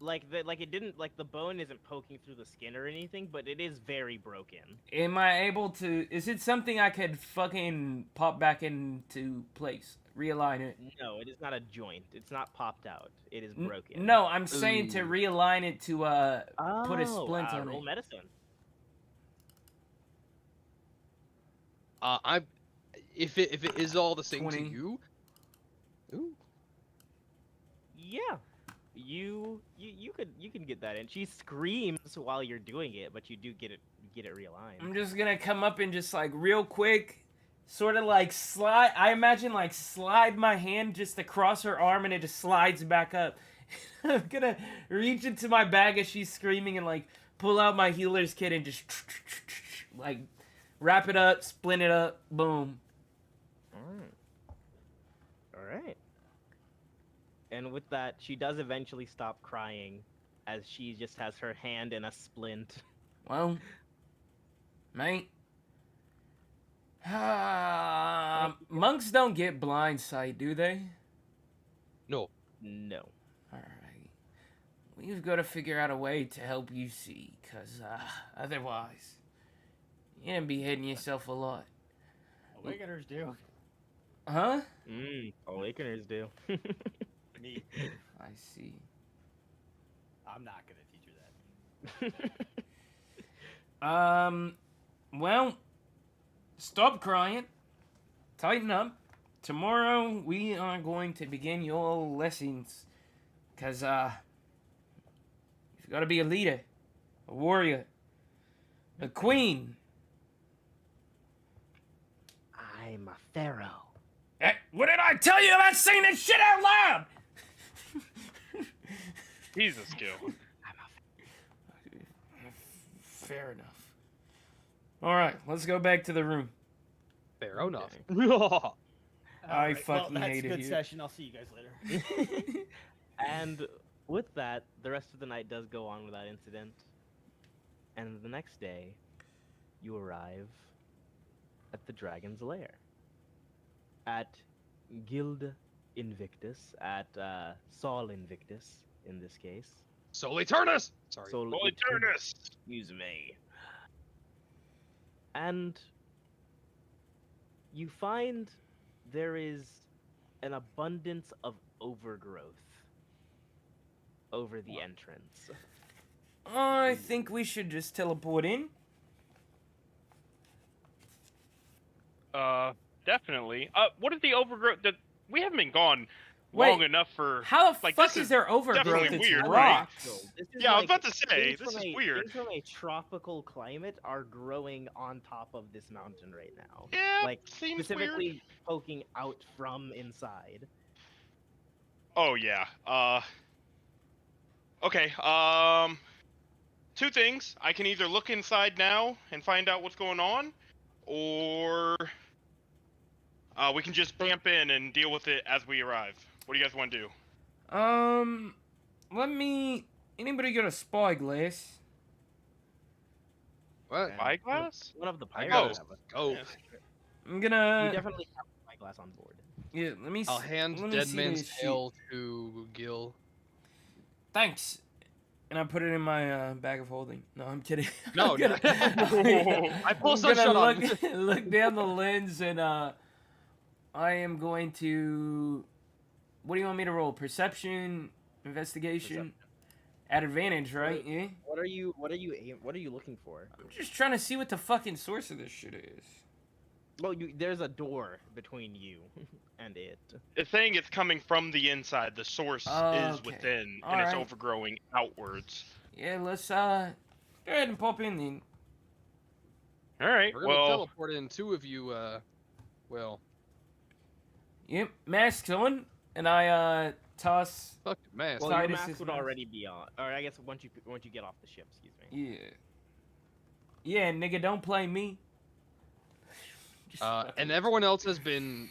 A: Like it didn't like the bone isn't poking through the skin or anything, but it is very broken.
B: Am I able to? Is it something I could fucking pop back into place, realign it?
A: No, it is not a joint. It's not popped out. It is
B: N-
A: broken.
B: No, I'm saying to
D: Ooh.
B: realign it to
A: Oh,
B: put a splint on
A: roll
B: it.
A: medicine.
D: If it is all the same
B: 20.
D: to you. Ooh.
A: Yeah. You can get that in. She screams while you're doing it, but you do get it realigned.
B: I'm just gonna come up and just like real quick, sort of like slide. I imagine like slide my hand just across her arm and it just slides back up. I'm gonna reach into my bag as she's screaming and like pull out my healer's kit and just like wrap it up, splint it up, boom.
A: All right. And with that, she does eventually stop crying, as she just has her hand in a splint.
B: Well, mate. Monks don't get blind sight, do they?
D: No.
A: No.
B: Alright. We've got to figure out a way to help you see, because otherwise, you're going to be hitting yourself a lot.
H: Awakeners do.
B: Huh?
A: Awakeners do.
H: Me.
B: I see.
H: I'm not gonna teach you that.
B: Well, stop crying. Tighten up. Tomorrow we are going to begin your lessons. Because, you've got to be a leader, a warrior, a queen.
A: I'm a pharaoh.
B: Hey, what did I tell you about saying that shit out loud?
E: He's a skill.
B: Fair enough. All right, let's go back to the room.
D: Fair enough.
B: I
H: Alright,
B: fucking
H: well, that's
B: hate
H: a
B: it
H: good
B: here.
H: session. I'll see you guys later.
G: And with that, the rest of the night does go on without incident. And the next day, you arrive at the Dragon's Lair. At Guild Invictus, at Sol Invictus, in this case.
D: Soli Turnus! Sorry.
G: Sol
E: Holy
G: Eternus,
E: Turnus!
G: excuse me. And you find there is an abundance of overgrowth over the entrance.
B: I think we should just teleport in.
E: Definitely. What is the overgrowth? That we haven't been gone
B: Wait,
E: long enough for.
B: How the
E: Like,
B: fuck
E: this
B: is
E: is
B: there overgrowth?
E: definitely
B: It's
E: weird,
B: rocks.
E: right?
G: This is
E: Yeah, I was
G: like
E: about to say,
G: things
E: this
G: from
E: is
G: a-
E: weird.
G: Things from a tropical climate are growing on top of this mountain right now.
E: Yeah,
G: Like
E: seems
G: specifically
E: weird.
G: poking out from inside.
E: Oh yeah. Okay. Two things. I can either look inside now and find out what's going on, or we can just camp in and deal with it as we arrive. What do you guys want to do?
B: Let me. Anybody got a spyglass?
D: What?
E: Spyglass?
G: One of the
D: I
G: pirates
D: got
E: Oh.
D: a
G: have a-
D: scope.
E: Yes.
B: I'm
G: You
B: gonna.
G: definitely have a spyglass on board.
B: Yeah, let me.
D: I'll hand
B: let me
D: Dead
B: see
D: Man's
B: this shit.
D: Tail to Gil.
B: Thanks. And I put it in my bag of holding. No, I'm kidding.
D: No,
B: I'm gonna,
D: I pull
B: I'm
D: sunshine
B: gonna
D: on.
B: look, look down the lens and I am going to. What do you want me to roll? Perception, investigation, at advantage, right? Yeah.
G: What are you looking for?
B: I'm just trying to see what the fucking source of this shit is.
G: Well, there's a door between you and it.
E: It's saying it's coming from the inside. The source is
B: Okay.
E: within, and
B: All
E: it's
B: right.
E: overgrowing outwards.
B: Yeah, let's go ahead and pop in then.
E: All right.
D: We're gonna
E: Well,
D: teleport in two of you. Well,
B: Yep, masks on, and I toss.
D: fuck your mask.
G: Well,
B: Sorry,
G: your
B: this
G: mask
B: is
G: would
B: mask.
G: already be on. Or I guess once you get off the ship, excuse me.
B: Yeah, nigga, don't play me. Just
D: And
B: fucking-
D: everyone else has been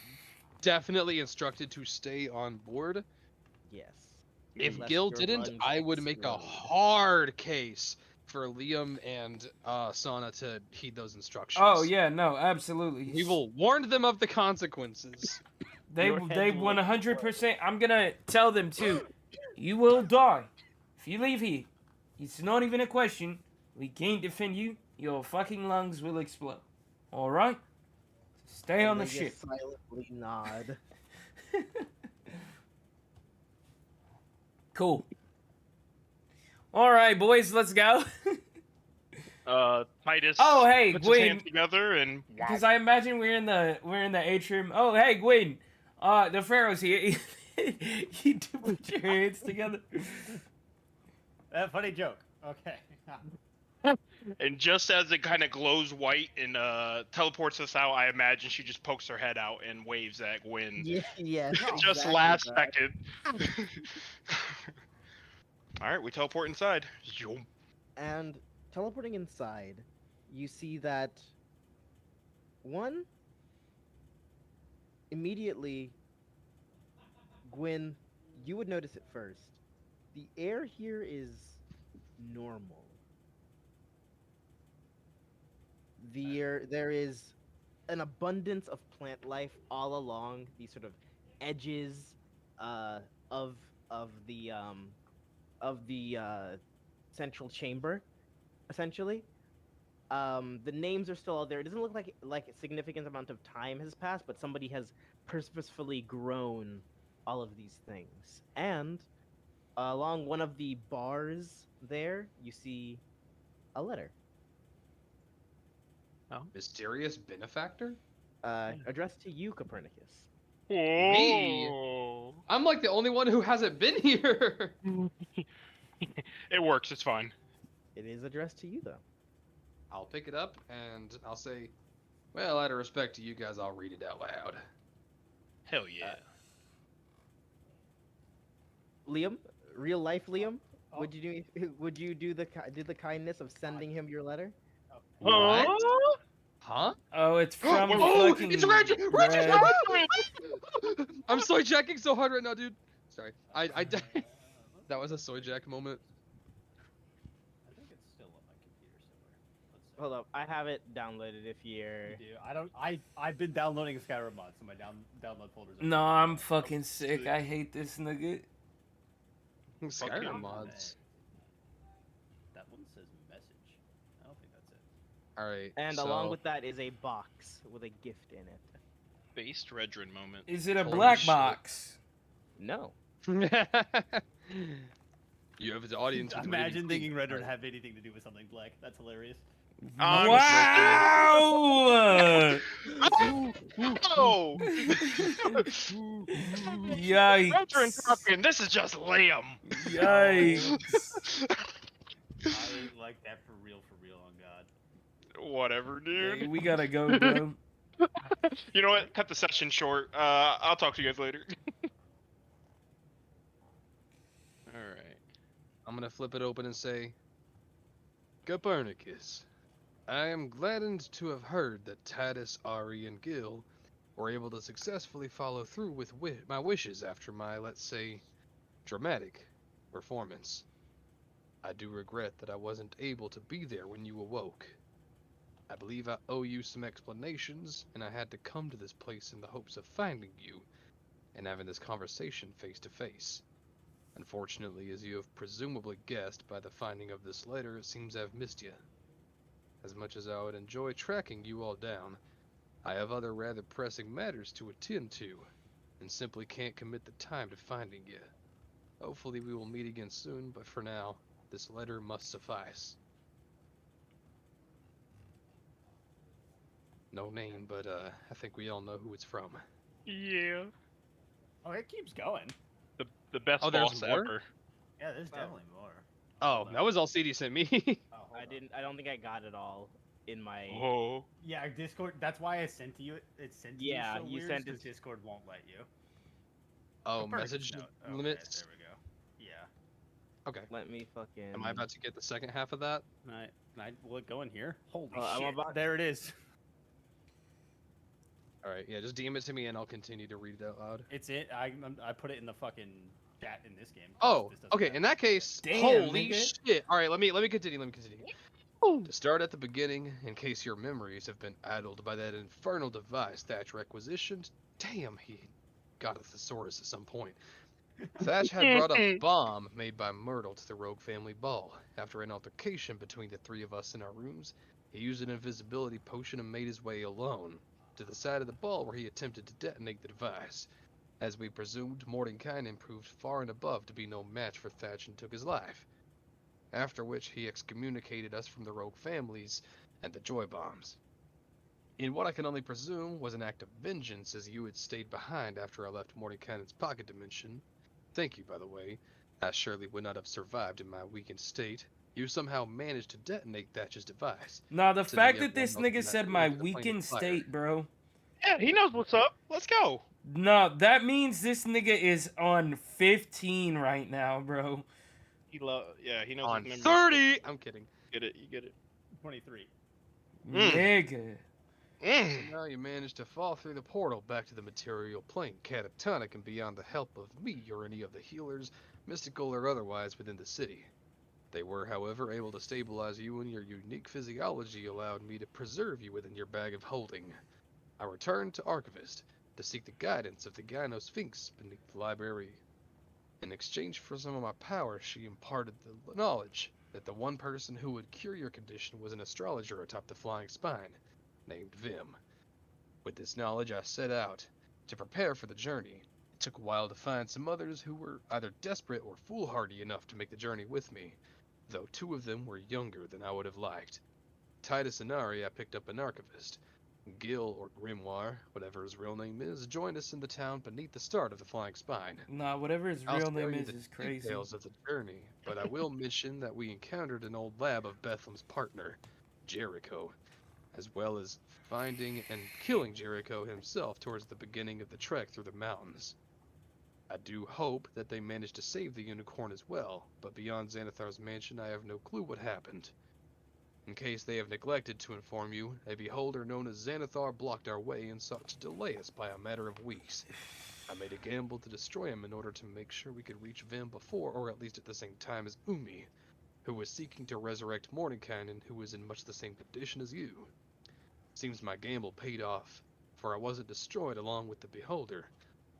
D: definitely instructed to stay on board.
G: Yes.
D: If
G: Unless
D: Gil
G: your
D: didn't,
G: lungs
D: I would make a
G: explode.
D: hard case for Liam and Sana to heed those instructions.
B: Oh yeah, no, absolutely.
D: We will warn them of the consequences.
B: They
G: Your head
B: they
G: will
B: 100%. I'm gonna tell them too. You will die if you leave here. It's not even a question. We can't defend you. Your fucking lungs will explode. All right. Stay on the
G: And they
B: ship.
G: just silently nod.
B: Cool. All right, boys, let's go.
E: Titus.
B: Oh, hey,
E: puts his
B: Gwen.
E: hands together and
B: Because I imagine we're in the atrium. Oh, hey, Gwen. The Pharaoh's here. You two put your hands together.
H: Funny joke. Okay.
E: And just as it kind of glows white and teleports us out, I imagine she just pokes her head out and waves at Gwen.
G: Yeah.
E: Just
G: exactly
E: last
G: that.
E: second. All right, we teleport inside. Zoom.
G: And teleporting inside, you see that one immediately, Gwyn, you would notice it first. The air here is normal. There is an abundance of plant life all along the sort of edges of the central chamber, essentially. The names are still out there. It doesn't look like a significant amount of time has passed, but somebody has purposefully grown all of these things. And along one of the bars there, you see a letter
D: Mysterious benefactor?
G: addressed to you, Copernicus.
D: Me?
E: Whoa.
D: I'm like the only one who hasn't been here.
E: It works. It's fine.
G: It is addressed to you, though.
D: I'll pick it up and I'll say, well, out of respect to you guys, I'll read it out loud.
E: Hell yeah.
G: Liam, real life Liam,
A: Would you do? Would you do the kindness of sending him your letter?
D: What?
E: Huh?
D: Huh?
B: Oh, it's from
D: Oh,
B: fucking
D: it's Reggie! Reggie's
B: Red.
D: coming! I'm soy jacking so hard right now, dude. Sorry. I that was a soy jack moment.
H: I think it's still on my computer somewhere. Let's see.
A: Hold up, I have it downloaded. If you're,
H: Dude, I don't. I've been downloading Skyrim mods, so my download folders. Are
B: No,
H: full.
B: I'm fucking sick. I hate this nigga.
D: Skyrim
E: yeah.
D: mods.
H: That one says message. I don't think that's it.
D: Alright.
A: and
D: so...
A: along with that is a box with a gift in it.
E: Based Redrin moment.
B: Is it a
D: Holy
B: black
D: shit.
B: box?
A: No.
D: you have the audience. with the
H: Imagine
D: Raven
H: thinking
D: Queen.
H: Red would have anything to do with something black. That's hilarious.
B: Wow!
E: Oh!
B: Yikes!
E: Redrin talking. This is just Liam.
B: Yikes!
H: I like that for real, on God.
E: Whatever, dude.
B: Hey, we gotta go, bro.
E: You know what? Cut the session short. I'll talk to you guys later. Alright.
D: I'm gonna flip it open and say, Copernicus, I am gladdened to have heard that Titus, Ari, and Gil were able to successfully follow through with my wishes after my, let's say, dramatic performance. I do regret that I wasn't able to be there when you awoke. I believe I owe you some explanations, and I had to come to this place in the hopes of finding you and having this conversation face to face. Unfortunately, as you have presumably guessed by the finding of this letter, it seems I've missed you. As much as I would enjoy tracking you all down, I have other rather pressing matters to attend to, and simply can't commit the time to finding you. Hopefully we will meet again soon, but for now, this letter must suffice. No name, but I think we all know who it's from.
E: Yeah.
H: Oh, it keeps going.
E: The best
D: Oh, there's
E: boss
D: more?
E: ever.
H: Yeah, there's definitely more.
D: Oh, that was all CD sent me.
A: I didn't. I don't think I got it all in my.
E: Oh.
H: Yeah, Discord. That's why I sent to you. It sent to
A: Yeah,
H: you. So
A: you
H: weird,
A: sent
H: 'cause
A: it-
H: Discord won't let you.
D: Oh,
H: Copernicus
D: message
H: note. Okay,
D: limits.
H: there we go. Yeah.
D: Okay.
A: Let me fucking.
D: Am I about to get the second half of that?
H: Will it go in here? Holy
A: I'm
H: shit!
A: about-
H: There it is.
D: All right, yeah, just DM it to me and I'll continue to read it out loud.
H: It's it. I put it in the fucking chat in this game.
D: Oh,
H: This doesn't
D: okay.
H: matter.
D: In that case,
B: Damn,
D: holy
B: nigga.
D: shit! All right, let me continue. To start at the beginning, in case your memories have been addled by that infernal device Thatch requisitioned. Damn, he got a thesaurus at some point. Thatch had brought up a bomb made by Myrtle to the Rogue family ball. After an altercation between the three of us in our rooms, he used an invisibility potion and made his way alone to the side of the ball where he attempted to detonate the device. As we presumed, Mordenkainen proved far and above to be no match for Thatch and took his life. After which he excommunicated us from the Rogue families and the Joy Bombs. In what I can only presume was an act of vengeance, as you had stayed behind after I left Mordenkainen's pocket dimension. Thank you, by the way. I surely would not have survived in my weakened state. You somehow managed to detonate Thatch's device.
B: Nah, the
D: So
B: fact
D: the
B: that this
D: other one
B: nigga
D: else
B: said
D: in
B: my
D: that plane of
B: weakened
D: fire.
B: state, bro.
E: Yeah, he knows what's up. Let's go.
B: No, that means this nigga is on 15 right now, bro.
E: Yeah, he knows
D: On
E: his memory.
D: 30! I'm kidding.
E: You get it. You get it.
H: 23.
B: Nigga.
E: Mm.
D: Now you managed to fall through the portal back to the material plane, catatonic and beyond the help of me or any of the healers, mystical or otherwise, within the city. They were, however, able to stabilize you, and your unique physiology allowed me to preserve you within your bag of holding. I returned to Archivist to seek the guidance of the Gyno Sphinx beneath the library. In exchange for some of my power, she imparted the knowledge that the one person who would cure your condition was an astrologer atop the Flying Spine, named Vim. With this knowledge, I set out to prepare for the journey. It took a while to find some others who were either desperate or foolhardy enough to make the journey with me, though two of them were younger than I would have liked. Titus and Ari I picked up an archivist. Gil, or Grimoire, whatever his real name is, joined us in the town beneath the start of the Flying Spine.
B: Nah, whatever his
D: I'll
B: real
D: spare
B: name
D: you the
B: is crazy.
D: details of the journey, but I will mention that we encountered an old lab of Bethlehem's partner, Jericho, as well as finding and killing Jericho himself towards the beginning of the trek through the mountains. I do hope that they managed to save the unicorn as well, but beyond Xanathar's mansion I have no clue what happened. In case they have neglected to inform you, a beholder known as Xanathar blocked our way and sought to delay us by a matter of weeks. I made a gamble to destroy him in order to make sure we could reach Vim before, or at least at the same time as Umi, who was seeking to resurrect Mordenkainen, who was in much the same condition as you. Seems my gamble paid off, for I wasn't destroyed along with the beholder.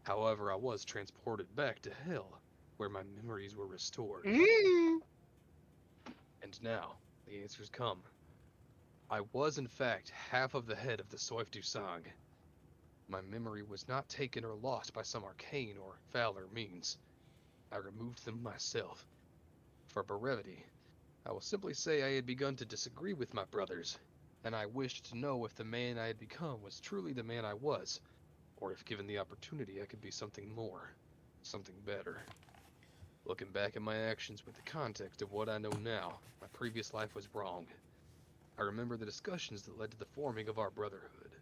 D: However, I was transported back to Hell, where my memories were restored. And now, the answers come. I was, in fact, half of the head of the Soif du Sang. My memory was not taken or lost by some arcane or fouler means. I removed them myself. For brevity, I will simply say I had begun to disagree with my brothers, and I wished to know if the man I had become was truly the man I was, or if given the opportunity I could be something more, something better. Looking back at my actions with the context of what I know now, my previous life was wrong. I remember the discussions that led to the forming of our brotherhood.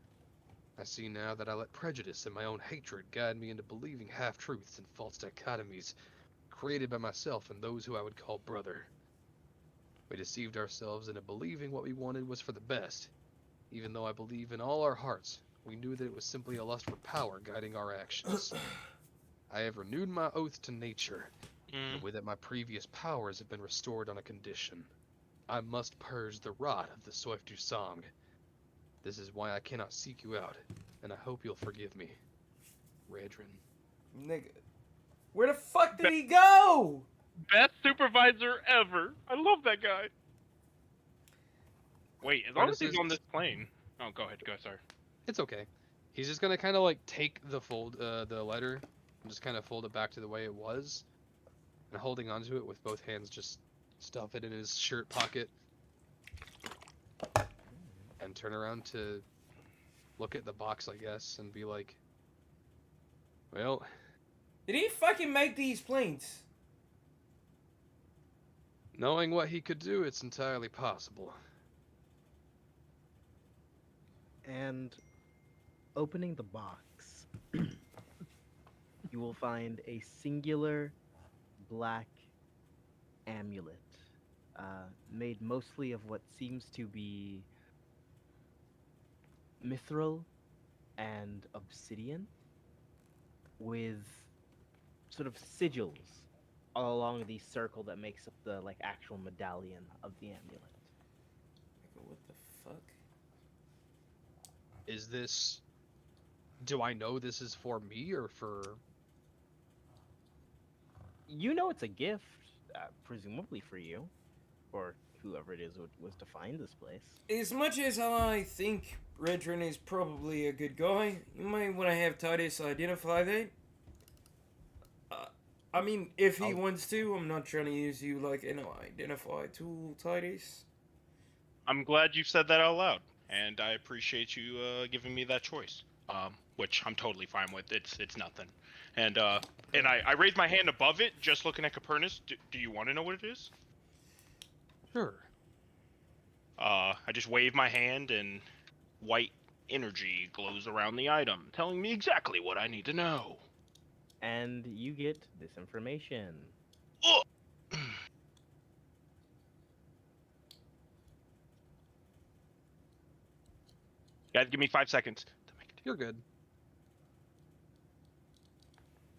D: I see now that I let prejudice and my own hatred guide me into believing half-truths and false dichotomies created by myself and those who I would call brother. We deceived ourselves into believing what we wanted was for the best. Even though I believe in all our hearts, we knew that it was simply a lust for power guiding our actions. I have renewed my oath to nature, and with it my previous powers have been restored on a condition. I must purge the rot of the Soif du Sang. This is why I cannot seek you out, and I hope you'll forgive me. Redrin.
B: Nigga. Where the fuck did he go?
F: Best supervisor ever. I love that guy. Wait, as long as he's on this plane. Oh, go ahead. Go, sorry.
D: It's okay. He's just gonna kind of like take the letter, and just kind of fold it back to the way it was, and holding onto it with both hands, just stuff it in his shirt pocket, and turn around to look at the box, I guess, and be like, well,
B: Did he fucking make these planes?
D: knowing what he could do, it's entirely possible.
G: And opening the box, you will find a singular black amulet, made mostly of what seems to be mithril and obsidian, with sort of sigils all along the circle that makes up the like actual medallion of the amulet.
B: What the fuck?
D: Is this... Do I know this is for me or for...
G: You know it's a gift, presumably for you, or whoever it is was to find this place.
B: As much as I think Redrin is probably a good guy, you might want to have Titus identify that. I mean, if he wants to, I'm not trying to use you like an identify tool, Titus.
E: I'm glad you said that out loud, and I appreciate you giving me that choice. Which I'm totally fine with. It's nothing. And I raised my hand above it, just looking at Copernicus. Do you want to know what it is?
D: Sure.
E: I just wave my hand, and white energy glows around the item, telling me exactly what I need to know.
G: And you get this information.
E: Oh! Guys, give me 5 seconds to make it.
D: You're good.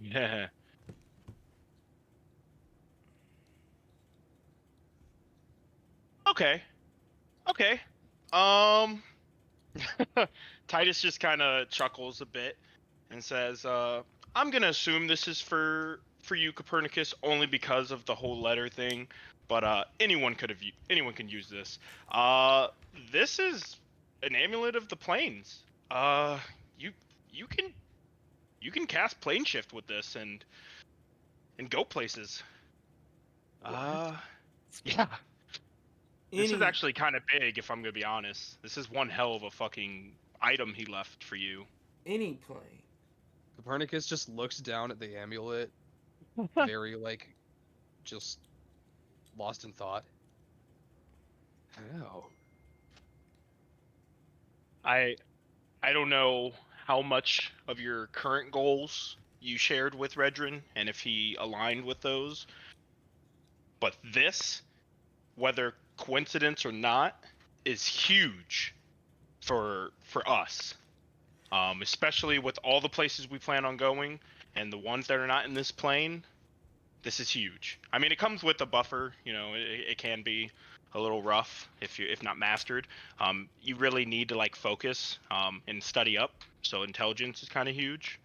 E: Yeah. Okay. Okay. Titus just kind of chuckles a bit and says, I'm gonna assume this is for you, Copernicus, only because of the whole letter thing. But anyone can use this. This is an amulet of the planes. You can cast plane shift with this and go places. Yeah. This is actually kind of big, if I'm gonna be honest. This is one hell of a fucking item he left for you.
B: Any plane.
D: Copernicus just looks down at the amulet, very, like, just lost in thought. How?
E: I don't know how much of your current goals you shared with Redrin and if he aligned with those. But this, whether coincidence or not, is huge for us. Especially with all the places we plan on going and the ones that are not in this plane. This is huge. I mean, it comes with a buffer. You know, it can be a little rough if not mastered. You really need to like focus and study up. So intelligence is kind of huge.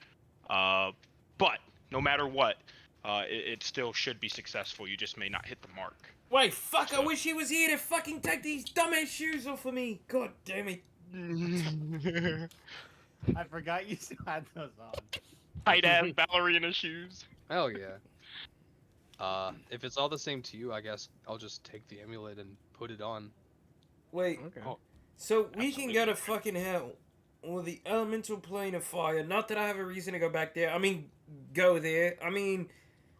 E: But no matter what, it still should be successful. You just may not hit the mark.
B: Wait, fuck! I
E: So-
B: wish he was here to fucking take these dumbass shoes off of me. God damn it.
H: I forgot you still had those on.
E: Tight ass ballerina shoes.
D: Hell yeah. If it's all the same to you, I guess I'll just take the amulet and put it on.
B: Wait,
A: Okay.
E: Oh,
B: so we can go to
E: absolutely.
B: fucking hell or the elemental plane of fire. Not that I have a reason to go back there. I mean, go there. I mean,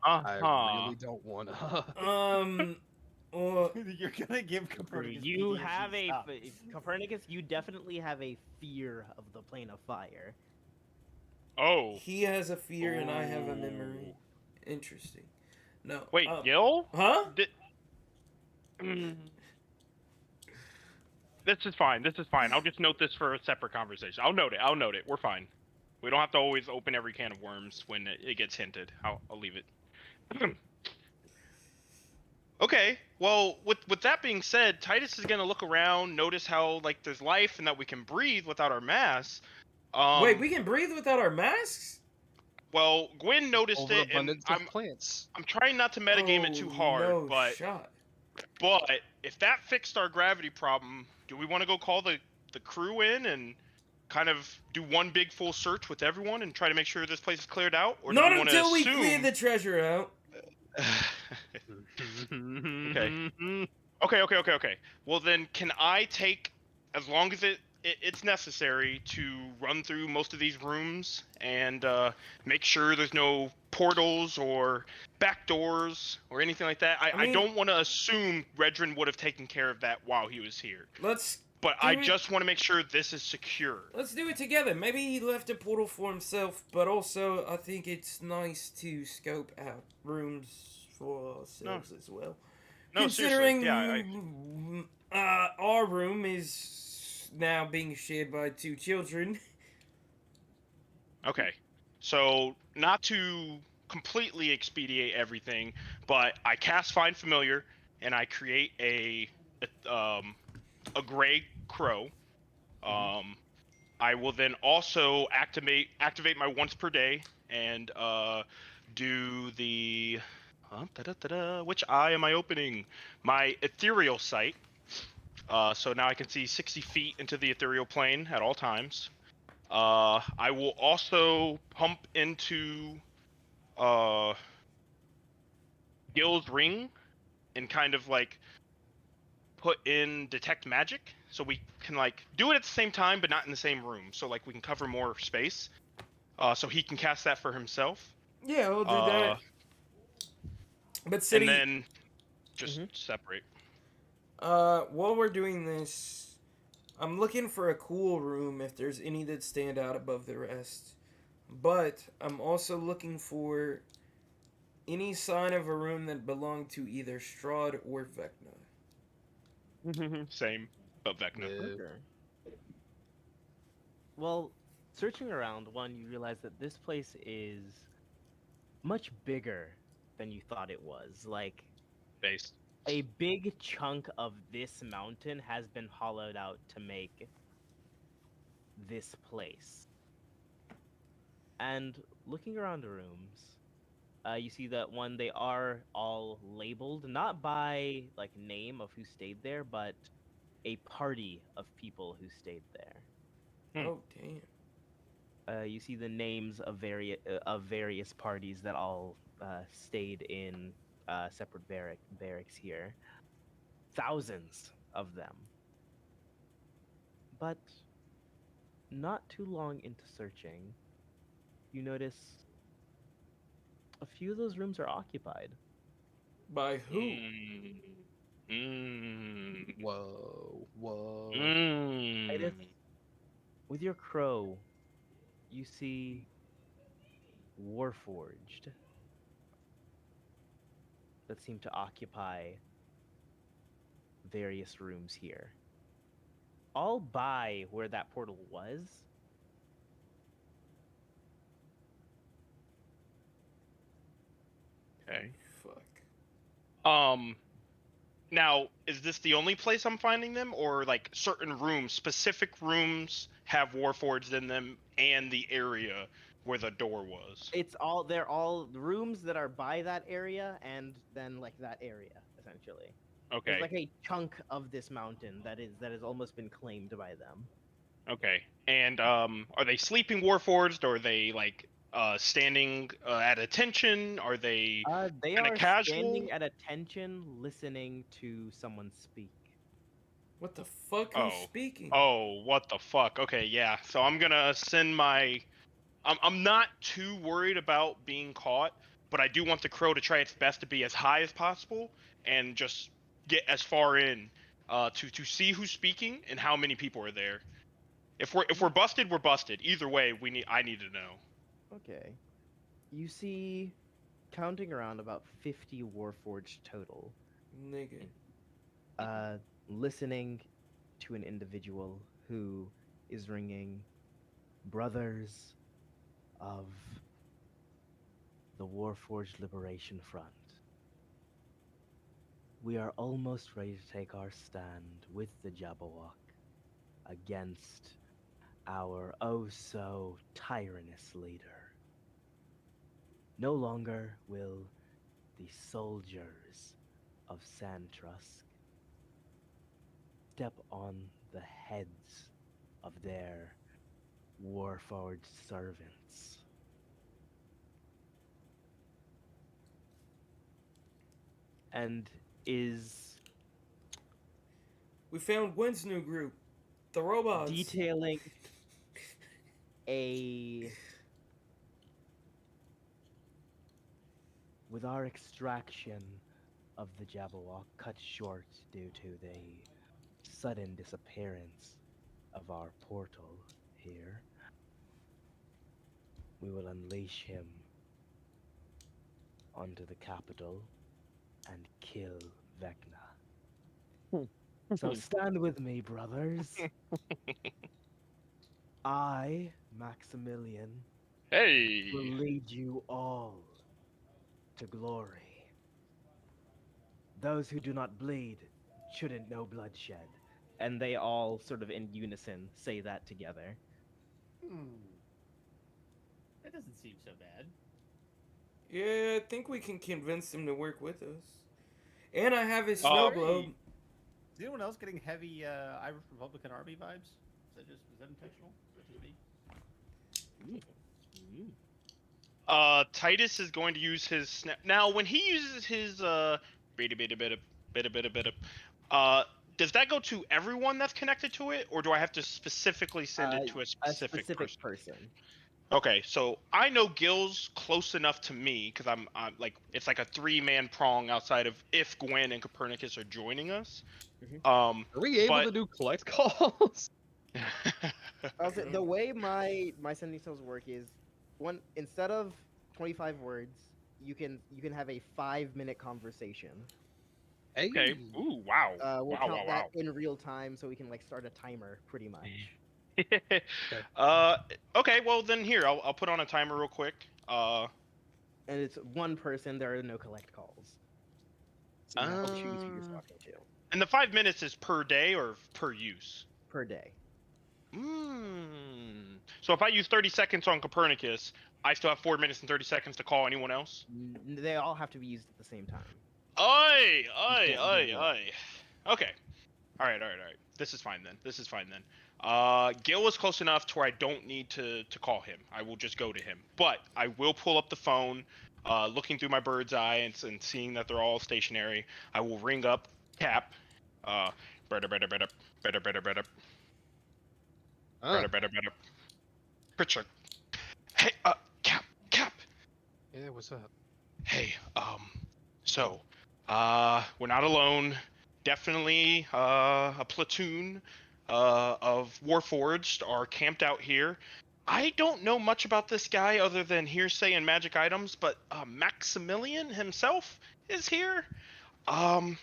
D: I really don't wanna.
B: or
H: You're gonna give Copernicus
A: You
H: PTSD,
A: have a
H: stop.
A: Copernicus. You definitely have a fear of the plane of fire.
E: Oh.
B: he has a fear and I have a memory. Interesting. No.
E: Wait, Gil?
B: Huh?
F: This is fine. This is fine. I'll just note this for a separate conversation. I'll note it. I'll note it. We're fine. We don't have to always open every can of worms when it gets hinted. I'll leave it.
E: Okay. Well, with that being said, Titus is gonna look around, notice how like there's life and that we can breathe without our masks.
B: Wait, we can breathe without our masks?
E: Well, Gwen noticed it, and
D: Overabundance of plants.
E: I'm trying not to metagame it too hard,
B: no
E: but
B: shot.
E: if that fixed our gravity problem, do we want to go call the crew in and kind of do one big full search with everyone and try to make sure this place is cleared out, or do
B: Not
E: we want to
B: until we
E: assume...
B: clear the treasure out.
E: Okay. Well, then, can I take, as long as it's necessary, to run through most of these rooms and make sure there's no portals or back doors or anything like that? I
B: mean-
E: don't want to assume Redrin would have taken care of that while he was here,
B: Let's
E: but
B: Do
E: I
B: it-
E: just want to make sure this is secure.
B: do it together. Maybe he left a portal for himself, but also I think it's nice to scope out rooms for ourselves as well.
E: No,
B: Considering
E: seriously, yeah.
B: our room is now being shared by 2 children.
E: Okay, so not to completely expedite everything, but I cast Find Familiar and I create a gray crow. I will then also activate my once per day and do the which eye am I opening? My ethereal sight. So now I can see 60 feet into the ethereal plane at all times. I will also pump into Gil's ring and kind of like put in detect magic, so we can like do it at the same time but not in the same room, so like we can cover more space. So he can cast that for himself.
B: Yeah, we'll do that. But City,
E: And then just separate.
B: while we're doing this, I'm looking for a cool room if there's any that stand out above the rest. But I'm also looking for any sign of a room that belonged to either Strahd or Vecna.
E: Same, but Vecna.
D: Yeah.
A: Okay. Well, searching around, you realize that this place is much bigger than you thought it was. Like,
E: Base.
A: a big chunk of this mountain has been hollowed out to make this place. And looking around the rooms, you see that they are all labeled, not by like name of who stayed there, but a party of people who stayed there.
B: Oh, damn.
A: You see the names of various parties that all stayed in separate barracks here. Thousands of them. But not too long into searching, you notice a few of those rooms are occupied.
B: By who?
D: Whoa.
A: Titus, with your crow, you see Warforged that seem to occupy various rooms here. All by where that portal was.
F: Okay.
B: Fuck.
F: Now, is this the only place I'm finding them, or like certain rooms, specific rooms have Warforged in them, and the area where the door was?
A: They're all rooms that are by that area, and then like that area essentially. There's
F: Okay.
A: like a chunk of this mountain that has almost been claimed by them.
F: Okay. And are they sleeping Warforged, or are they like standing at attention? Are they
A: They
F: kind of
A: are
F: casual?
A: standing at attention, listening to someone speak.
B: What the fuck? Who's speaking?
F: Oh, what the fuck? Okay, yeah. So I'm gonna send my. I'm not too worried about being caught, but I do want the crow to try its best to be as high as possible and just get as far in to see who's speaking and how many people are there. If we're busted, we're busted. Either way, I need to know.
A: Okay. You see, counting around about 50 Warforged total,
B: Nigga.
A: listening to an individual who is ringing Brothers of the Warforged Liberation Front. We are almost ready to take our stand with the Jabberwock against our oh-so tyrannous leader. No longer will the soldiers of Sandtrusk step on the heads of their Warforged servants. And is
B: We found Wynn's new group, the robots.
A: detailing with our extraction of the Jabberwock cut short due to the sudden disappearance of our portal here, we will unleash him onto the capital and kill Vecna. So stand with me, brothers. I, Maximilian,
F: Hey.
A: will lead you all to glory. Those who do not bleed shouldn't know bloodshed. And they all sort of in unison say that together.
H: That doesn't seem so bad.
B: Yeah, I think we can convince him to work with us. And I have his
F: Oh.
B: snow globe.
H: Is anyone else getting heavy Irish Republican Army vibes? Is that intentional? Is that just me?
F: Titus is going to use his snap. Now, when he uses his bit, does that go to everyone that's connected to it, or do I have to specifically send it to a specific person? Okay, so I know Gil's close enough to me because I'm like it's like a 3-man prong outside of if Gwen and Copernicus are joining us.
D: Are we able to do collect calls?
A: The way my sending cells work is instead of 25 words, you can have a 5-minute conversation.
D: Hey.
F: Okay. Ooh, wow.
A: We'll
F: wow,
A: count
F: wow,
A: that in real time, so we can like start a timer pretty much.
F: wow. Okay. Well, then here I'll put on a timer real quick.
A: And it's one person. There are no collect calls. So you have to choose who you're talking to
F: And the 5 minutes is per day or per use?
A: per day.
F: So if I use 30 seconds on Copernicus, I still have 4 minutes and 30 seconds to call anyone else?
A: They all have to be used at the same time.
F: Oi!
A: Yeah.
F: Okay. All right. This is fine then. Gil was close enough to where I don't need to call him. I will just go to him. But I will pull up the phone, looking through my bird's eye and seeing that they're all stationary. I will ring up Cap. Better. Pritchard. Hey, Cap.
D: Yeah, what's up?
F: Hey, so, we're not alone. Definitely, a platoon, of Warforged are camped out here.
E: I don't know much about this guy other than hearsay and magic items, but Maximilian himself is here. Um,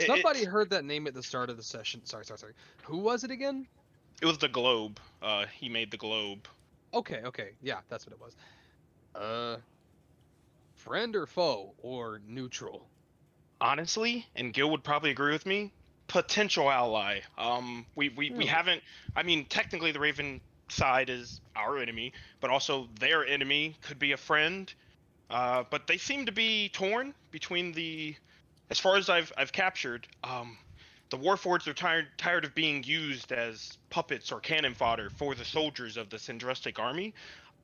D: Somebody heard that name at the start of the session. Sorry. Who was it again?
E: it was the globe. He made the globe.
D: Okay. Yeah, that's what it was. Friend or foe or neutral?
E: Honestly, and Gil would probably agree with me, potential ally. We haven't. I mean, technically, the Raven side is our enemy, but also their enemy could be a friend. But they seem to be torn between the. As far as I've captured, the Warforged are tired of being used as puppets or cannon fodder for the soldiers of the Syndrastic army.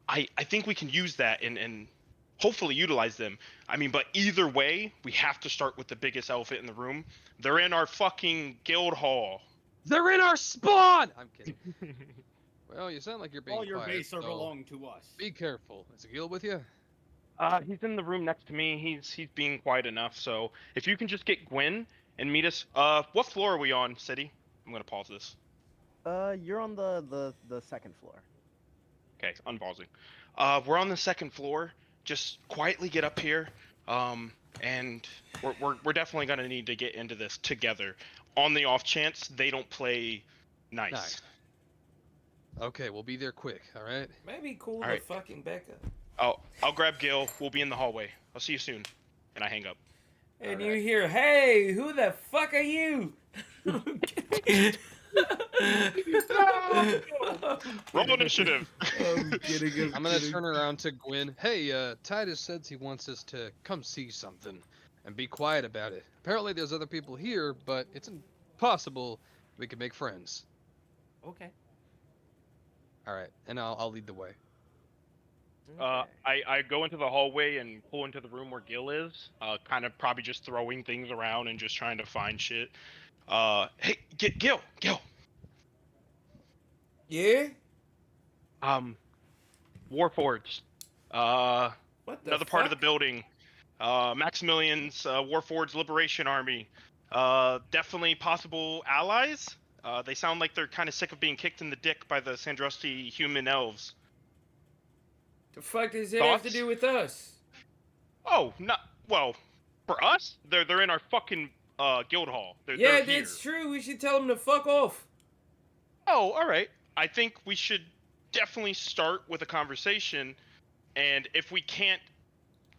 E: I think we can use that and hopefully utilize them. I mean, but either way, we have to start with the biggest elephant in the room. They're in our fucking guild hall.
D: They're in our spawn! I'm kidding. Well, you sound like you're being
H: All your
D: quiet,
H: base are
D: so
H: belong to us.
D: be careful. Is Gil with you?
E: He's in the room next to me. He's being quiet enough. So if you can just get Gwen and meet us. What floor are we on, City? I'm gonna pause this.
G: You're on the second floor.
E: Okay, unpausing. We're on the second floor. Just quietly get up here. And we're definitely gonna need to get into this together. On the off chance they don't play nice.
D: Okay, we'll be there quick, alright?
B: Maybe cool the
E: Alright.
B: fucking Becca.
E: I'll grab Gil. We'll be in the hallway. I'll see you soon. And I hang up.
B: And
D: Alright.
B: you hear, hey, who the fuck are you?
E: Roll initiative.
D: I'm gonna turn around to Gwen. Hey, Titus says he wants us to come see something and be quiet about it. Apparently there's other people here, but it's impossible we can make friends.
H: Okay.
D: Alright, and I'll lead the way.
E: I go into the hallway and pull into the room where Gil is. Kind of probably just throwing things around and just trying to find shit. Hey, Gil.
B: Yeah?
E: Warforged.
B: What the
E: Another part of the
B: fuck?
E: building. Maximilian's Warforged Liberation Army. Definitely possible allies. They sound like they're kind of sick of being kicked in the dick by the Sandrusty human elves.
B: The fuck does that have to
E: Thoughts?
B: do with us?
E: Oh, not well. For us, they're in our fucking guild hall. They're
B: Yeah,
E: here.
B: that's true. We should tell them to fuck off.
E: Oh, all right. I think we should definitely start with a conversation, and if we can't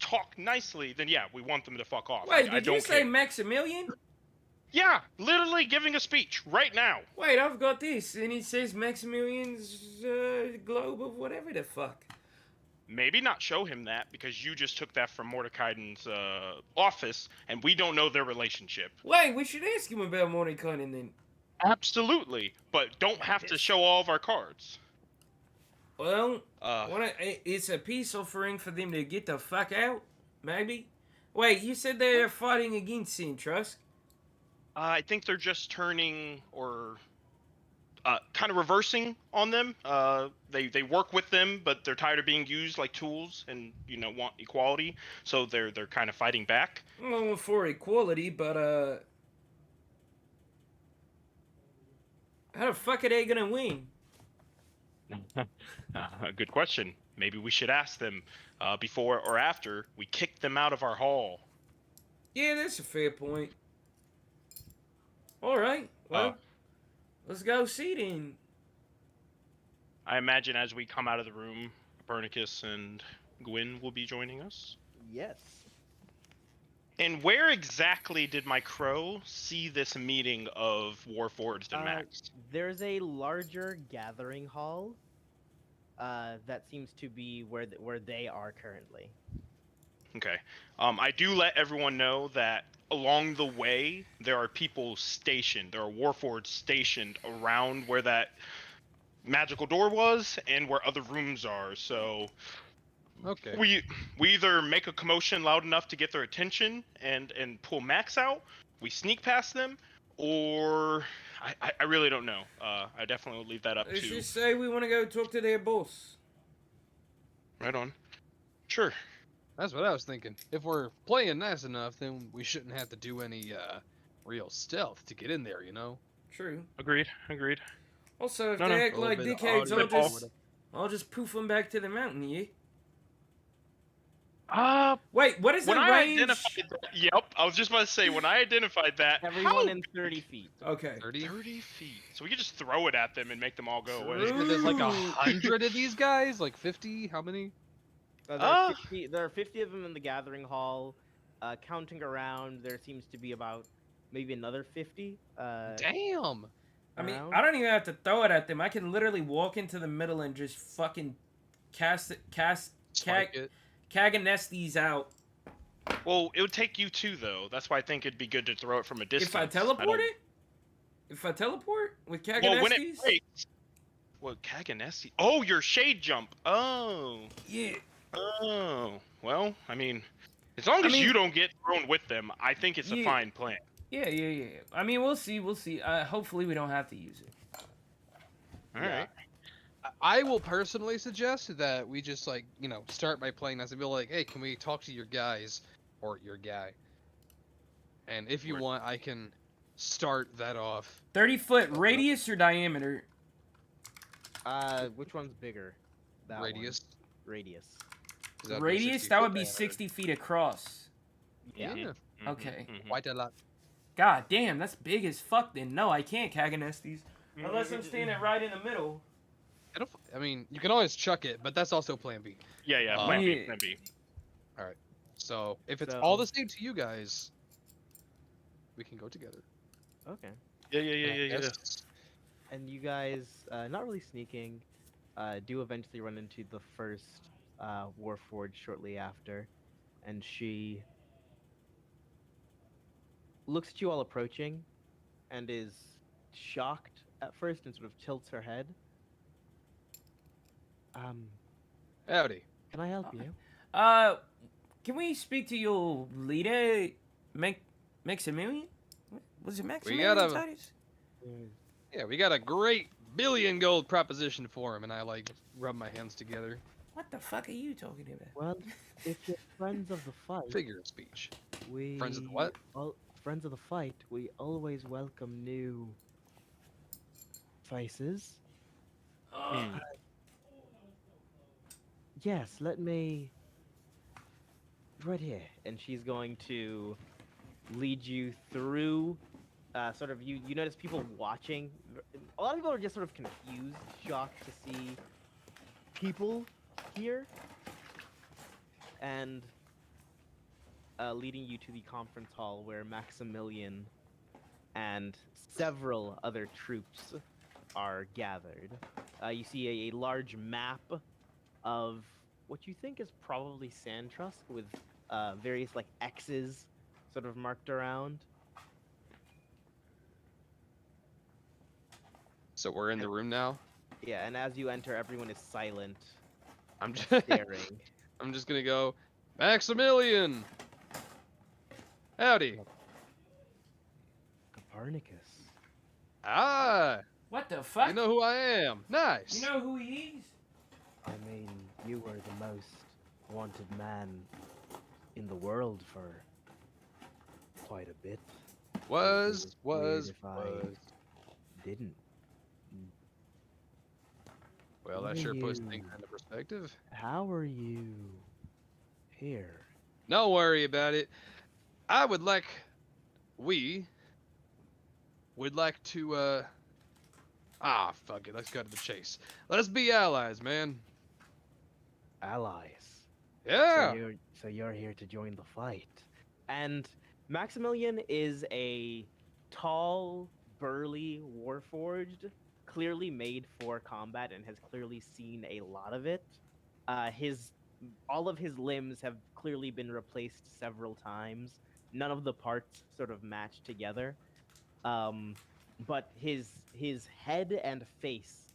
E: talk nicely, then yeah, we want them to fuck off.
B: Wait,
E: I
B: did
E: don't
B: you say
E: care.
B: Maximilian?
E: Yeah, literally giving a speech right now.
B: Wait, I've got this, and it says Maximilian's globe of whatever the fuck.
E: Maybe not show him that because you just took that from Mordecai's office, and we don't know their relationship.
B: Wait, we should ask him about Mordecai then.
E: Absolutely, but don't have to show all of our cards.
B: Well, it's a peace offering for them to get the fuck out, maybe? Wait, you said they're fighting against Sintrask?
E: I think they're just turning or kind of reversing on them. They work with them, but they're tired of being used like tools and want equality. So they're kind of fighting back.
B: Well, for equality, but how the fuck are they gonna win?
E: Good question. Maybe we should ask them before or after we kick them out of our hall.
B: Yeah, that's a fair point. All right, well, let's go see then.
E: I imagine as we come out of the room, Copernicus and Gwyn will be joining us.
G: Yes.
E: And where exactly did my crow see this meeting of Warforged and Max?
G: There's a larger gathering hall. That seems to be where they are currently.
E: Okay. I do let everyone know that along the way there are people stationed. There are Warforged stationed around where that magical door was and where other rooms are. So
D: Okay.
E: we either make a commotion loud enough to get their attention and pull Max out, we sneak past them, or I really don't know. I definitely will leave that up
B: Let's
E: to.
B: just say we want to go talk to their boss.
E: Right on. Sure.
D: That's what I was thinking. If we're playing nice enough, then we shouldn't have to do any real stealth to get in there, you know?
B: True.
E: Agreed.
B: Also, if
E: No,
B: they
E: no.
B: act
D: A little
B: like
D: bit of
B: dickheads,
D: audio
B: I'll just...
D: or
B: I'll just poof them back to the mountain, yeah?
E: Uh,
B: Wait, what is the
E: when I
B: range?
E: identified that, yep, I was just about to say, when I identified that,
A: Everyone
E: how
A: in 30 feet.
B: Okay.
D: 30?
E: 30 feet. So we could just throw it at them and make them all go away.
B: True.
D: There's like 100 of these guys? Like 50? How many?
A: There are 50 of them in the gathering hall. Counting around, there seems to be about maybe another 50.
D: Damn!
B: I mean,
A: around.
B: I don't even have to throw it at them. I can literally walk into the middle and just fucking
D: Spike it.
B: Kaganestes out.
E: Well, it would take you two, though. That's why I think it'd be good to throw it from a distance.
B: If I teleport it? If I teleport with Kaganestes?
E: Well, when it breaks... Well, Kaganesti... Oh, your shade jump. Oh.
B: Yeah.
E: Oh. Well, I mean... As long as you don't get thrown with them, I think it's a fine plan.
B: Yeah. I mean, we'll see. Hopefully we don't have to use it.
E: Alright.
D: I will personally suggest that we just, like, you know, start by playing as and be like, hey, can we talk to your guys? Or your guy. And if you want, I can start that off.
B: 30-foot radius or diameter?
A: Which one's bigger? That
D: Radius.
A: One. Radius.
D: 'Cause that'd be
B: Radius,
D: 60
B: that
D: feet
B: would be
D: diameter.
B: 60 feet across.
D: Yeah.
E: Mhm,
B: Okay.
E: mhm.
D: Quite a lot.
B: God damn, that's big as fuck then. No, I can't Kaganestes. Unless I'm standing right in the middle.
D: I mean, you can always chuck it, but that's also plan B.
E: Yeah,
D: Uh,
E: plan B,
B: Yeah.
E: plan B.
D: So, if it's
A: So-
D: all the same to you guys, we can go together.
A: Okay.
E: Yeah.
D: Yes.
A: And you guys, not really sneaking, do eventually run into the first Warforged shortly after, and she looks at you all approaching, and is shocked at first, and sort of tilts her head.
D: Howdy.
A: Can I help you?
B: Can we speak to your leader, Maximilian? Was it Maximilian?
D: gotta-
B: Titus?
D: Yeah, we got a great billion gold proposition for him, and I, like, rub my hands together.
B: What the fuck are you talking about?
A: Well, if you're friends of the fight,
D: Figure of speech.
A: we
D: Friends of the what?
A: Friends of the fight, we always welcome new faces. Yes, let me. Right here, and she's going to lead you through. Sort of, you notice people watching. A lot of people are just sort of confused, shocked to see people here, and leading you to the conference hall where Maximilian and several other troops are gathered. You see a large map of what you think is probably Sandtrusk with various like X's sort of marked around.
D: So we're in the room now.
A: Yeah, and as you enter, everyone is silent,
D: I'm just,
A: staring.
D: I'm just gonna go, Maximilian. Howdy.
A: Copernicus.
D: Ah,
B: What the fuck?
D: you know who I am. Nice.
B: You know who he is?
A: I mean, you were the most wanted man in the world for quite a bit.
D: was
A: weird if I-
D: was.
A: Didn't.
D: Well, that
A: What
D: sure
A: are
D: puts
A: you-
D: things into perspective.
A: How are you here?
D: Don't worry about it. I would like, we would like to, fuck it. Let's go to the chase. Let's be allies, man.
A: Allies.
D: Yeah.
A: So you're here to join the fight. And Maximilian is a tall, burly warforged, clearly made for combat and has clearly seen a lot of it. All of his limbs have clearly been replaced several times. None of the parts sort of match together. But his head and face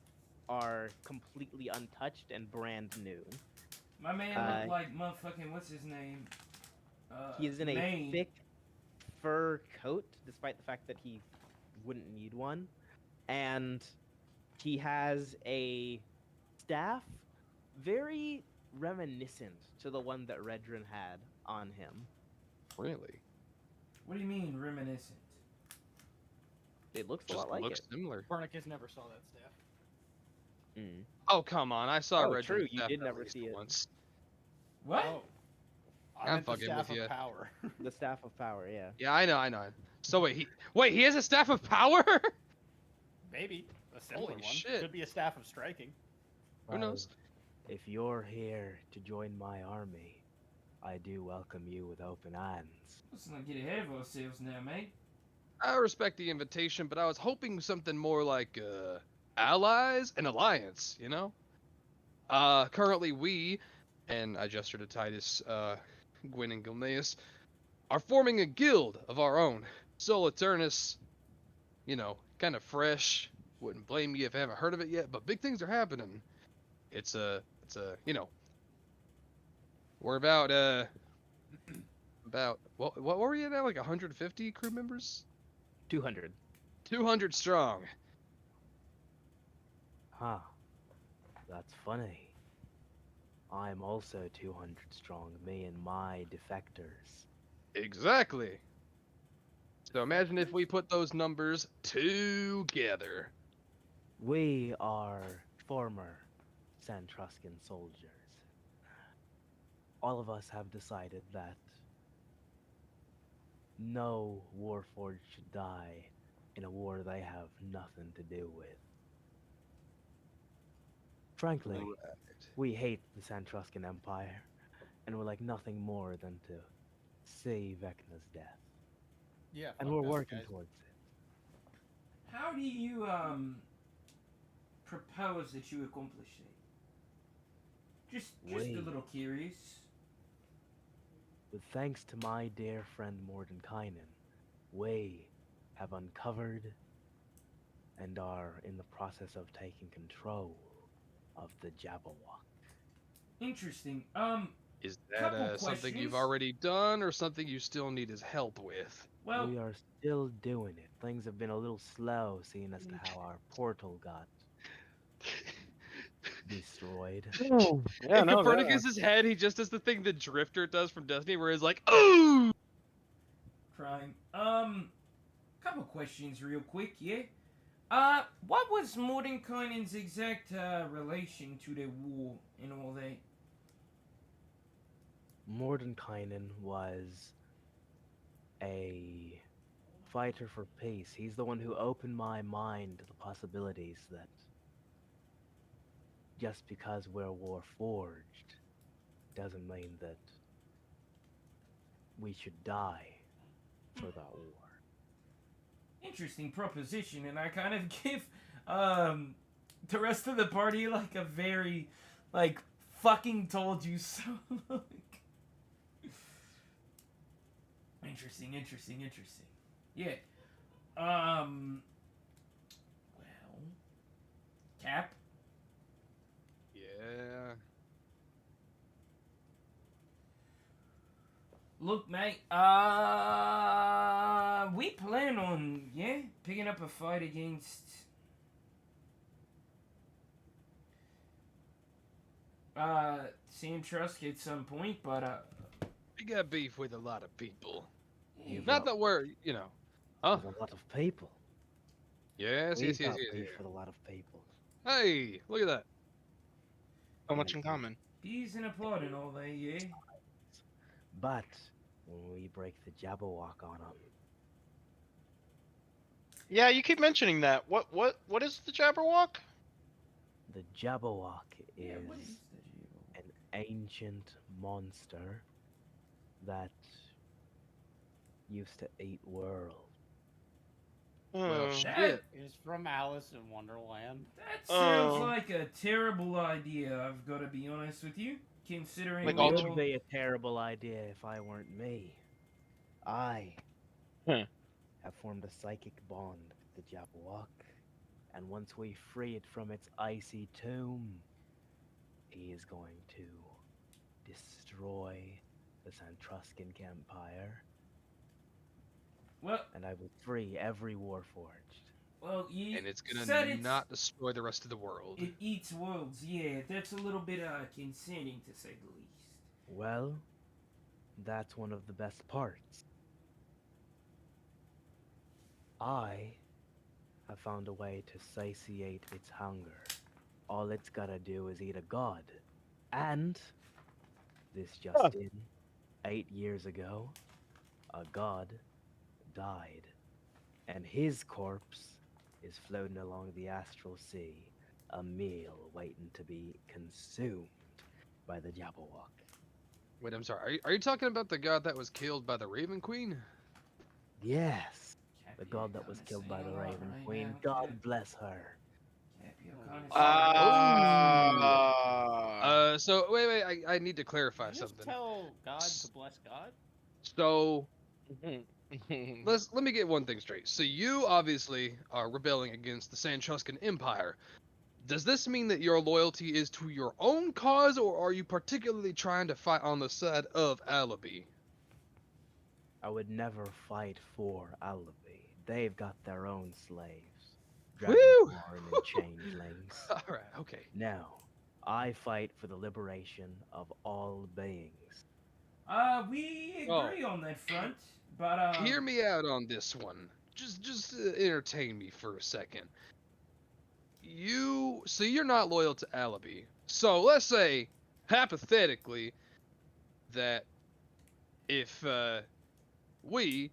A: are completely untouched and brand new.
B: My man looked like motherfucking, what's his name?
A: He is in a
B: Maine.
A: thick fur coat, despite the fact that he wouldn't need one. And he has a staff very reminiscent to the one that Redrin had on him.
D: Really?
B: What do you mean reminiscent?
A: It looks a
D: Just
A: lot like
D: looks
A: it.
D: similar.
H: Copernicus never saw that staff.
A: Mm.
D: Oh, come on. I saw
A: Oh,
D: Reginald
A: true, you
D: Staff
A: did
D: at
A: never
D: least
A: see it.
D: once.
B: What?
H: Oh, I
D: I'm
H: meant the
D: fucking
H: staff
D: with
H: of
D: ya.
H: power.
A: The Staff of Power, yeah.
D: Yeah, I know. So he has a Staff of Power?
H: Maybe a similar
D: Holy
H: one.
D: shit.
H: Could be a staff of striking.
D: Who knows?
G: If you're here to join my army, I do welcome you with open hands.
B: Let's not get ahead of ourselves now, mate.
D: I respect the invitation, but I was hoping something more like allies and alliance, you know? Currently we, and I gesture to Titus, Gwyn and Gilneas, are forming a guild of our own. Soliturnus, you know, kind of fresh. Wouldn't blame you if I haven't heard of it yet, but big things are happening. It's a, you know, we're about what were we at now? Like 150 crew members?
A: 200.
D: 200 strong.
G: Huh. That's funny. I'm also 200 strong, me and my defectors.
D: Exactly. So imagine if we put those numbers together.
G: We are former Santruscan soldiers. All of us have decided that no warforged should die in a war they have nothing to do with. Frankly, we hate the Santruscan Empire, and would like nothing more than to see Vecna's death.
H: Yeah.
G: And
H: fuck
G: we're
H: those
G: working
H: guys.
G: towards it.
B: How do you propose that you accomplish it? Just a
G: Wait.
B: little curious.
G: With thanks to my dear friend Mordenkainen, we have uncovered and are in the process of taking control of the Jabberwock.
B: Interesting.
D: Is that
B: Couple
D: something you've
B: questions.
D: already done or something you still need his help with?
B: Well,
G: We are still doing it. Things have been a little slow, seeing as to how our portal got destroyed.
A: Oh, yeah,
D: In
A: no,
D: Copernicus's head, he just does the thing the Drifter does from Destiny, where he's like, "Ooh!"
B: crime. Couple questions real quick, yeah? What was Mordenkainen's exact relation to the war and all that?
G: Mordenkainen was a fighter for peace. He's the one who opened my mind to the possibilities that just because we're warforged doesn't mean that we should die for that war.
B: Interesting proposition, and I kind of give the rest of the party like a very like fucking told you so. Interesting. Yeah. Well, Cap.
D: Yeah.
B: Look, mate. We plan on picking up a fight against Sam Trusk at some point, but
D: We got beef with a lot of people.
G: You've
D: Not
G: got-
D: that we're, you know. Huh?
G: With a lot of people.
D: Yes,
G: We've
D: yes.
G: got beef with a lot of people.
D: Hey, look at that.
E: So much in common.
B: peas in a pod and all that, yeah.
G: But when we break the Jabberwock on them,
E: Yeah, you keep mentioning that. What is the Jabberwock?
G: the Jabberwock
B: Yeah,
G: is
B: what is the
G: an ancient monster that used to eat worlds.
D: Well,
E: Oh.
D: shit.
H: It's from Alice in Wonderland.
B: That sounds
E: Oh.
B: like a terrible idea, I've got to be honest with you. Considering
E: Like
B: we
E: all
G: It
E: two-
G: would be a terrible idea if I weren't me. I
E: Huh.
G: have formed a psychic bond with the Jabberwock, and once we free it from its icy tomb, he is going to destroy the Santruscan Empire,
B: Well,
G: and I will free every Warforged.
B: you
D: And it's gonna
B: said it's-
D: not destroy the rest of the world.
B: It eats worlds, yeah. That's a little bit concerning to say the least.
G: Well, that's one of the best parts. I have found a way to satiate its hunger. all it's gotta do is eat a god. And this just in, 8 years ago, a god died, and his corpse is floating along the astral sea, a meal waiting to be consumed by the Jabberwock.
D: Wait, I'm sorry. Are you talking about the god that was killed by the Raven Queen?
G: Yes, the
B: Can't be
G: god that was
B: O'Connor
G: killed by the
B: saying a lot
G: Raven
B: right
G: Queen.
B: now,
G: God bless her.
B: Can't be O'Connor saying
D: So wait, I need to
H: Did
D: clarify
H: you just
D: something.
H: tell God to bless God?
D: So let me get one thing straight. So you obviously are rebelling against the Santruscan Empire. Does this mean that your loyalty is to your own cause, or are you particularly trying to fight on the side of Alibi?
G: I would never fight for Alibi. They've got their own slaves,
D: Woo!
G: Dragonborn and changelings.
D: All right, okay.
G: No, I fight for the liberation of all beings.
B: We
D: Oh.
B: agree on that front, but
D: Hear me out on this one. Just entertain me for a second. So you're not loyal to Alibi. So let's say, hypothetically, that if we're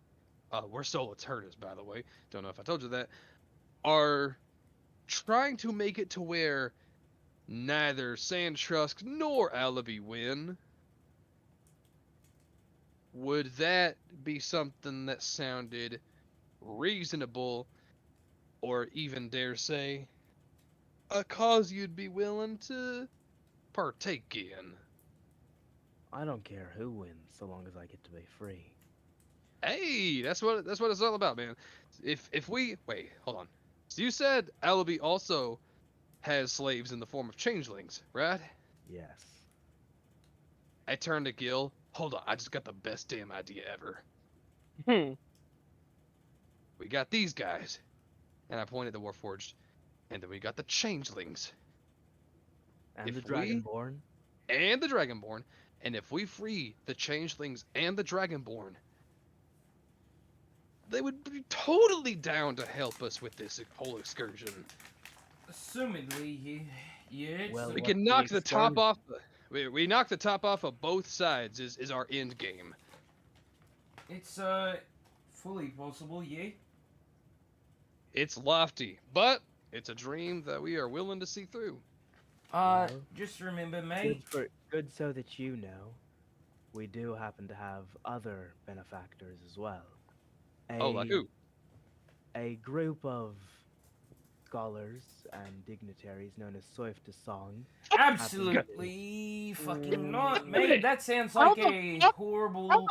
D: Soul Eternus, by the way. Don't know if I told you that. Are trying to make it to where neither Sandtrusk nor Alibi win. Would that be something that sounded reasonable, or even dare say, a cause you'd be willing to partake in?
G: I don't care who wins, so long as I get to be free.
D: Hey, that's what it's all about, man. If we wait, hold on. So you said Alibi also has slaves in the form of changelings, right?
G: Yes.
D: I turned to Gil. Hold on, I just got the best damn idea ever. We got these guys, and I pointed the Warforged, and then we got the changelings
G: And
D: If
G: the
D: we-
G: Dragonborn.
D: and the Dragonborn. And if we free the changelings and the Dragonborn, they would be totally down to help us with this whole excursion.
B: assumedly, yeah.
G: Well,
D: We
G: what's
D: can
G: the
D: knock the top
G: excursion?
D: off. We knock the top off of both sides. Is our end game.
B: It's fully possible, yeah.
D: It's lofty, but it's a dream that we are willing to see through.
G: Well,
B: Just remember, mate.
G: Good so that you know, we do happen to have other benefactors as well.
D: Oh, like who?
G: A group of scholars and dignitaries known as Soif de Song.
B: Absolutely fucking not, mate. That sounds like a horrible.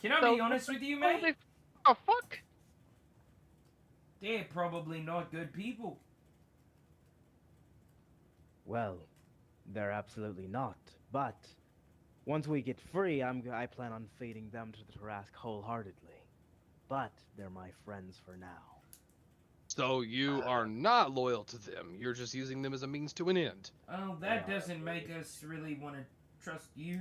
B: Can I be honest with you, mate?
E: Oh fuck!
B: They're probably not good people.
G: Well, they're absolutely not. But once we get free, I plan on feeding them to the Tarask wholeheartedly. But they're my friends for now.
D: So you are not loyal to them. You're just using them as a means to an end.
B: Oh, that doesn't make us really want to trust you.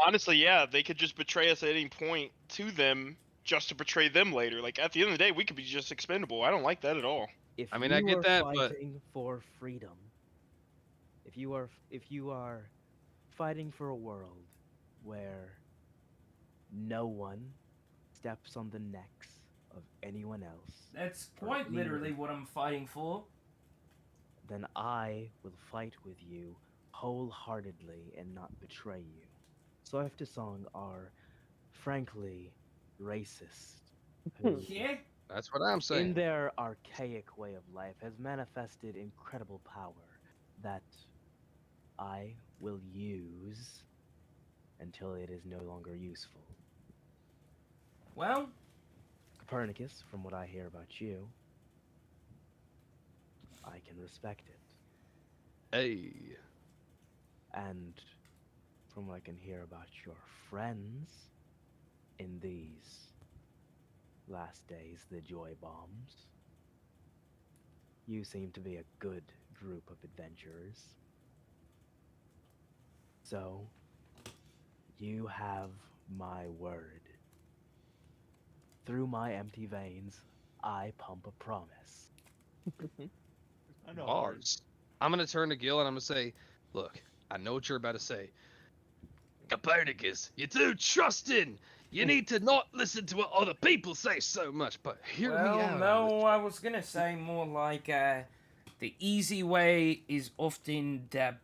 E: Honestly, yeah, they could just betray us at any point to them, just to betray them later. Like at the end of the day, we could be just expendable. I don't like that at all.
G: If
D: I mean,
G: you
D: I get
G: are
D: that, but-
G: fighting for freedom, if you are fighting for a world where no one steps on the necks of anyone else,
B: That's
G: Or
B: quite
G: me.
B: literally what I'm fighting for.
G: then I will fight with you wholeheartedly and not betray you. Soif de Song are, frankly, racist. Who,
B: Yeah?
D: That's what I'm saying.
G: in their archaic way of life, has manifested incredible power that I will use until it is no longer useful.
B: Well,
G: Copernicus, from what I hear about you, I can respect it.
D: Hey.
G: And from what I can hear about your friends in these last days, the Joy Bombs, you seem to be a good group of adventurers. So, you have my word. Through my empty veins, I pump a promise.
H: I know.
D: Bars. I'm gonna turn to Gil and I'm gonna say, look, I know what you're about to say. Copernicus, you're too trusting. You need to not listen to what other people say so much, but hear me
B: Well,
D: out on
B: no,
D: this.
B: I was gonna say more like the easy way is often the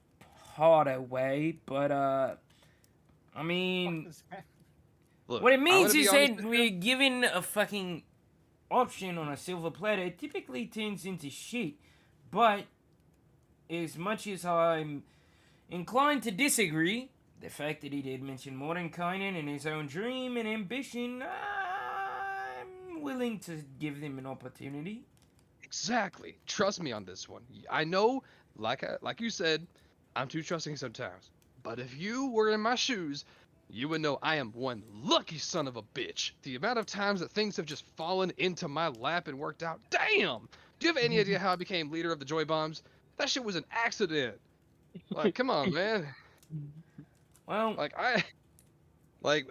B: harder way, but I mean,
D: Look,
B: what it
D: I'm
B: means
D: gonna be
B: is
D: honest
B: that
D: with
B: we're
D: you.
B: given a fucking option on a silver platter. It typically turns into shit, but as much as I'm inclined to disagree, the fact that he did mention Mordenkainen and his own dream and ambition, I'm willing to give them an opportunity.
D: Exactly. Trust me on this one. I know, like you said, I'm too trusting sometimes. But if you were in my shoes, you would know I am one lucky son of a bitch. The amount of times that things have just fallen into my lap and worked out. Damn! Do you have any idea how I became leader of the Joy Bombs? That shit was an accident. Like, come on, man.
B: Well,
D: Like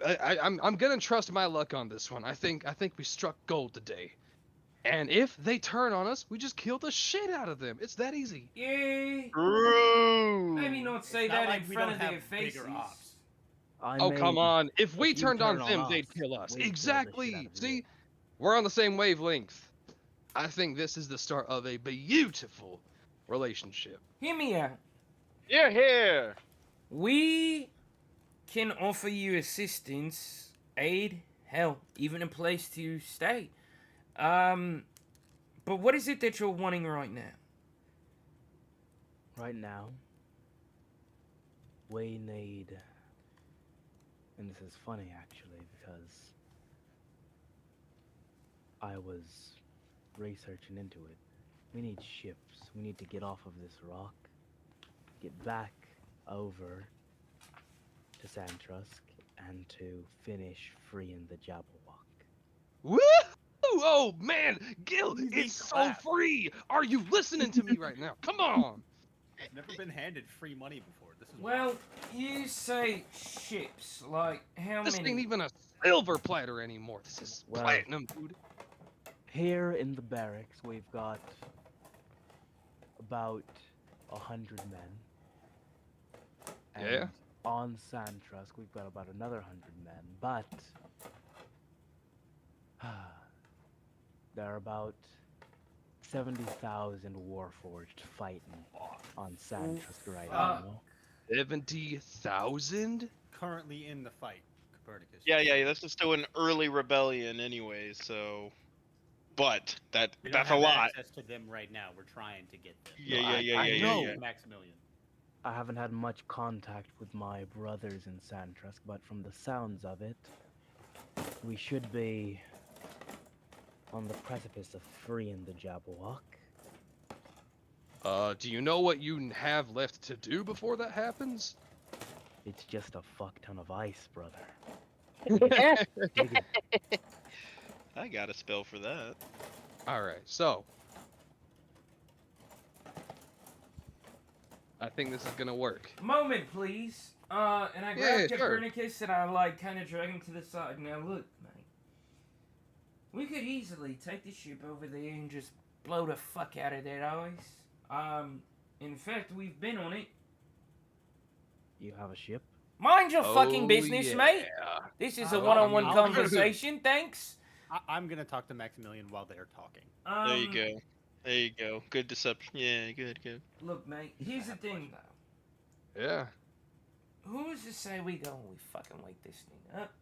D: I'm gonna trust my luck on this one. I think we struck gold today. And if they turn on us, we just kill the shit out of them. It's that easy.
B: yeah,
E: True.
B: maybe not say
H: It's not
B: that
H: like
B: in
H: we
B: front
H: don't
B: of their
H: have
B: faces.
H: bigger ops.
G: I
D: Oh, come
G: mean,
D: on. If we
G: if you
D: turned on
G: turn on
D: them, they'd
G: us,
D: kill us.
G: we'd kill the shit out
D: Exactly.
G: of
D: See,
G: you.
D: we're on the same wavelength. I think this is the start of a beautiful relationship.
B: Hear me out.
E: Yeah, here.
B: We can offer you assistance, aid, hell, even a place to stay. But what is it that you're wanting right now?
G: Right now, we need, and this is funny actually because I was researching into it. We need ships. We need to get off of this rock, get back over to Sandtrusk, and to finish freeing the Jabberwock.
D: Woo! Oh man, Gil,
H: Easy
D: it's so
H: clap.
D: free. Are you listening to me right now? Come on.
H: I've never been handed free money before. This is
B: Well,
H: wild.
B: you say ships. Like, how
D: This
B: many?
D: ain't even a silver platter anymore. This is
G: Well,
D: platinum, dude.
G: Here in the barracks, we've got about 100 men. And
D: Yeah?
G: on Sandtrusk, we've got about another 100 men, but there are about 70,000 Warforged fighting on Sandtrusk right now.
D: 70,000?
H: Currently in the fight, Copernicus.
E: Yeah. This is still an early rebellion, anyway. So, but
H: We don't
E: that's a
H: have
E: lot.
H: access to them right now. We're trying to get them.
E: Yeah.
G: know.
H: Maximilian.
G: I haven't had much contact with my brothers in Sandtrusk, but from the sounds of it, we should be on the precipice of freeing the Jabberwock.
D: Do you know what you have left to do before that happens?
G: It's just a fuck ton of ice, brother.
E: I got a spell for that.
D: Alright, so. I think this is gonna work.
B: Moment, please. And I
D: Yeah,
B: grab
D: sure.
B: Copernicus and I like kind of drag him to the side. Now look, mate. We could easily take the ship over there and just blow the fuck out of that ice. In fact, we've been on it.
G: You have a ship?
B: Mind your fucking business,
D: yeah.
B: mate. This is a
H: I'll-
B: one-on-one
H: I'll-
B: conversation. Thanks.
H: I'm gonna talk to Maximilian while they're talking.
E: There you go. There you go. Good deception. Yeah, good.
B: Look, mate. Here's the thing, though.
D: Yeah.
B: Who's to say we go and we fucking wake this thing up,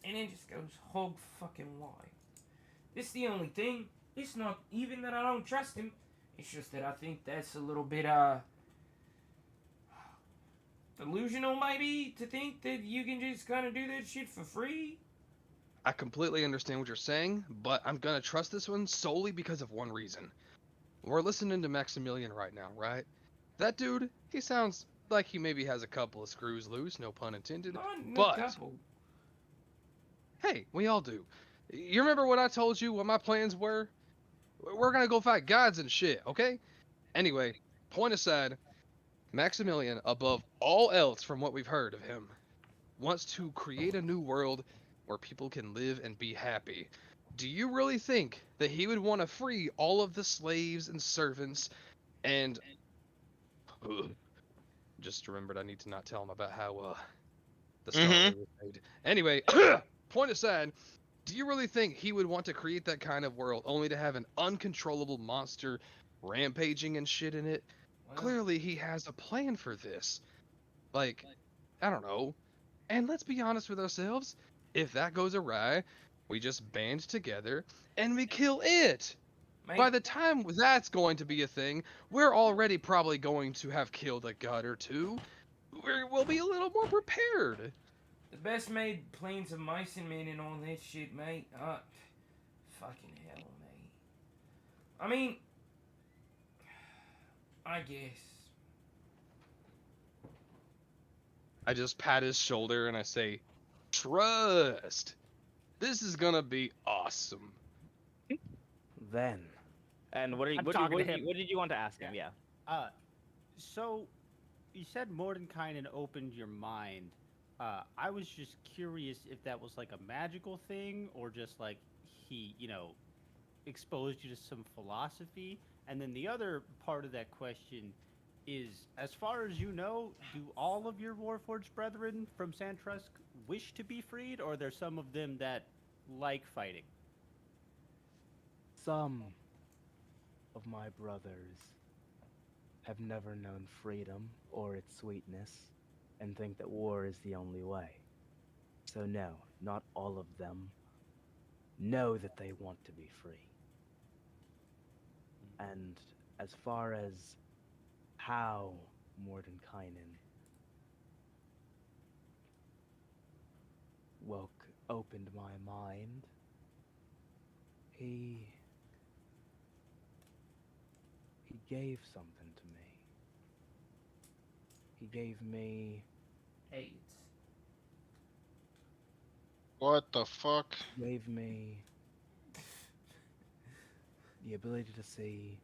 B: and it just goes hog fucking wild? This the only thing. It's not even that I don't trust him. It's just that I think that's a little bit delusional, maybe, to think that you can just kind of do that shit for free.
D: I completely understand what you're saying, but I'm gonna trust this one solely because of one reason. We're listening to Maximilian right now, right? That dude, he sounds like he maybe has a couple of screws loose, no pun intended.
B: Not
D: But-
B: a couple.
D: Hey, we all do. You remember when I told you what my plans were? We're gonna go fight gods and shit, okay? Anyway, point aside, Maximilian, above all else from what we've heard of him, wants to create a new world where people can live and be happy. Do you really think that he would want to free all of the slaves and servants and Just remembered I need to not tell him about how the
E: Mhm.
D: Star was made. Anyway, point aside, do you really think he would want to create that kind of world only to have an uncontrollable monster rampaging and shit in it?
B: Well,
D: Clearly, he has a plan for this. Like, I don't know. And let's be honest with ourselves. If that goes awry, we just band together and we kill it. By
B: mate,
D: the time that's going to be a thing, we're already probably going to have killed a god or two. We'll be a little more prepared.
B: the best made planes of mice and men and all that shit, mate. Fucking hell, mate. I mean, I guess.
D: I just pat his shoulder and I say, trust. This is gonna be awesome.
A: Then, and what, are you,
H: I'm
A: what,
H: talking to
A: what,
H: him.
A: what did you want to ask him? Yeah.
H: So you said Mordenkainen opened your mind. I was just curious if that was like a magical thing or just like he, exposed you to some philosophy. And then the other part of that question is, as far as you know, do all of your Warforged brethren from Santrusk wish to be freed, or are there some of them that like fighting?
A: Some of my brothers have never known freedom or its sweetness and think that war is the only way. So no, not all of them know that they want to be free. And as far as how Mordenkainen opened my mind, he gave something to me. He gave me
B: AIDS.
E: What the fuck?
A: the ability to see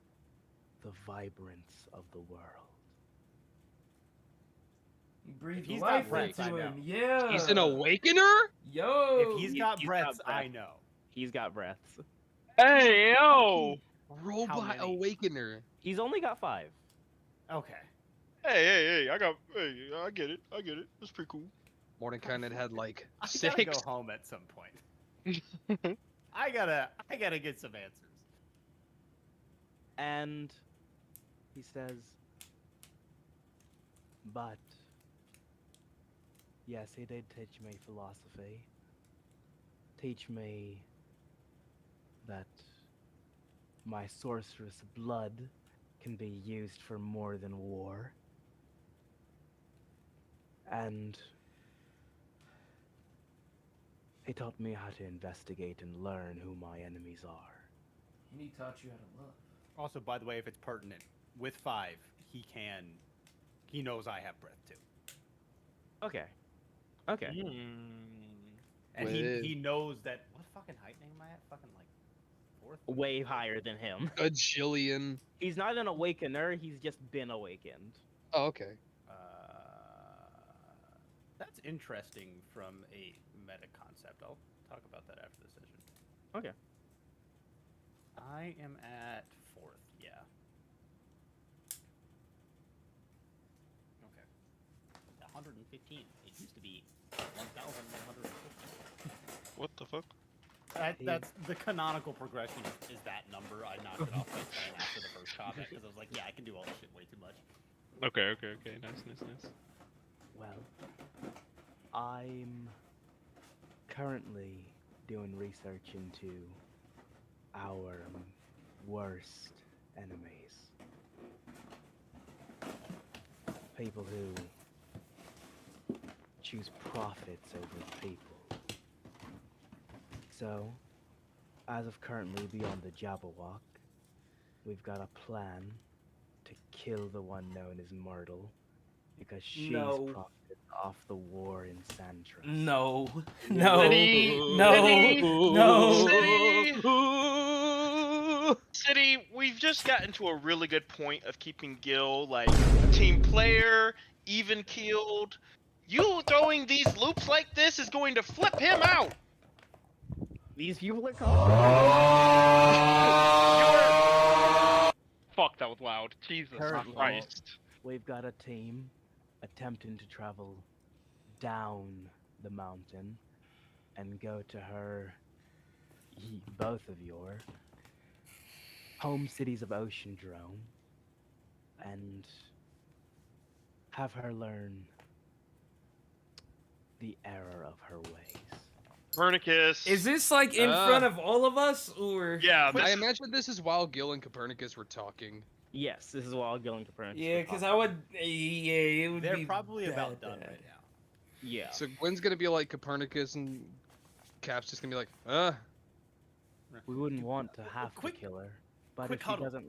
A: the vibrance of the world.
B: You breathe
H: he's
B: life
H: got breaths,
B: into
H: I know.
B: him. Yeah.
D: He's an awakener?
B: Yo.
H: If he's got
A: he's
H: breaths,
A: got
H: I
A: breath.
H: know.
A: He's got breaths.
E: Hey yo!
D: Robot
H: many?
D: awakener.
A: He's only got 5.
H: Okay.
E: Hey! I get it. That's pretty cool.
D: Mordenkainen had like
H: I
D: 6.
H: gotta go home at some point. I gotta get some answers.
A: And he says, but yes, he did teach me philosophy. Teach me that my sorcerous blood can be used for more than war. And he taught me how to investigate and learn who my enemies are.
B: And he taught you how to love.
H: Also, by the way, if it's pertinent, with 5, he knows I have breath too.
A: Okay. Okay.
H: And
D: With-
H: he knows that. What fucking height am I at? Fucking like 4th?
A: Way higher than him.
D: A jillion.
A: He's not an awakener, he's just been awakened.
D: Oh, okay.
H: That's interesting from a meta concept. I'll talk about that after the session.
A: Okay.
H: I am at 4th, yeah. Okay. 115. It used to be 1,150.
E: What the fuck?
H: That's the canonical progression is that number. I knocked it off by 10 after the first combat because I was like, yeah, I can do all this shit way too much.
E: Okay. Nice.
A: Well, I'm currently doing research into our worst enemies. People who choose profits over people. So, as of currently beyond the Jabberwock, we've got a plan to kill the one known as Myrtle, because she's
B: No.
A: profited off the war in Santrusk.
B: No.
E: City,
B: No.
E: City, we've just gotten to a really good point of keeping Gil like team player, even keeled. You throwing these loops like this is going to flip him out.
A: These people are coming.
E: Fuck, that was loud. Jesus
A: Currently.
E: Christ.
G: we've got a team attempting to travel down the mountain and go to both of your home cities of Ocean Drome and have her learn the error of her ways.
E: Copernicus.
B: Is this like in front of all of us, or?
E: Yeah,
D: I
E: this
D: imagine this is while Gil and Copernicus were talking.
A: Yes, this is while Gil and Copernicus.
B: Yeah,
A: were
B: because
A: talking.
B: I would. Yeah, it would
H: They're
B: be
H: probably about
B: bad.
H: done right now.
A: Yeah.
D: So Gwen's gonna be like Copernicus, and Cap's just gonna be like,
G: We wouldn't want to have
H: quick-
G: to kill her, but
H: quick
G: if she
H: huddle.
G: doesn't,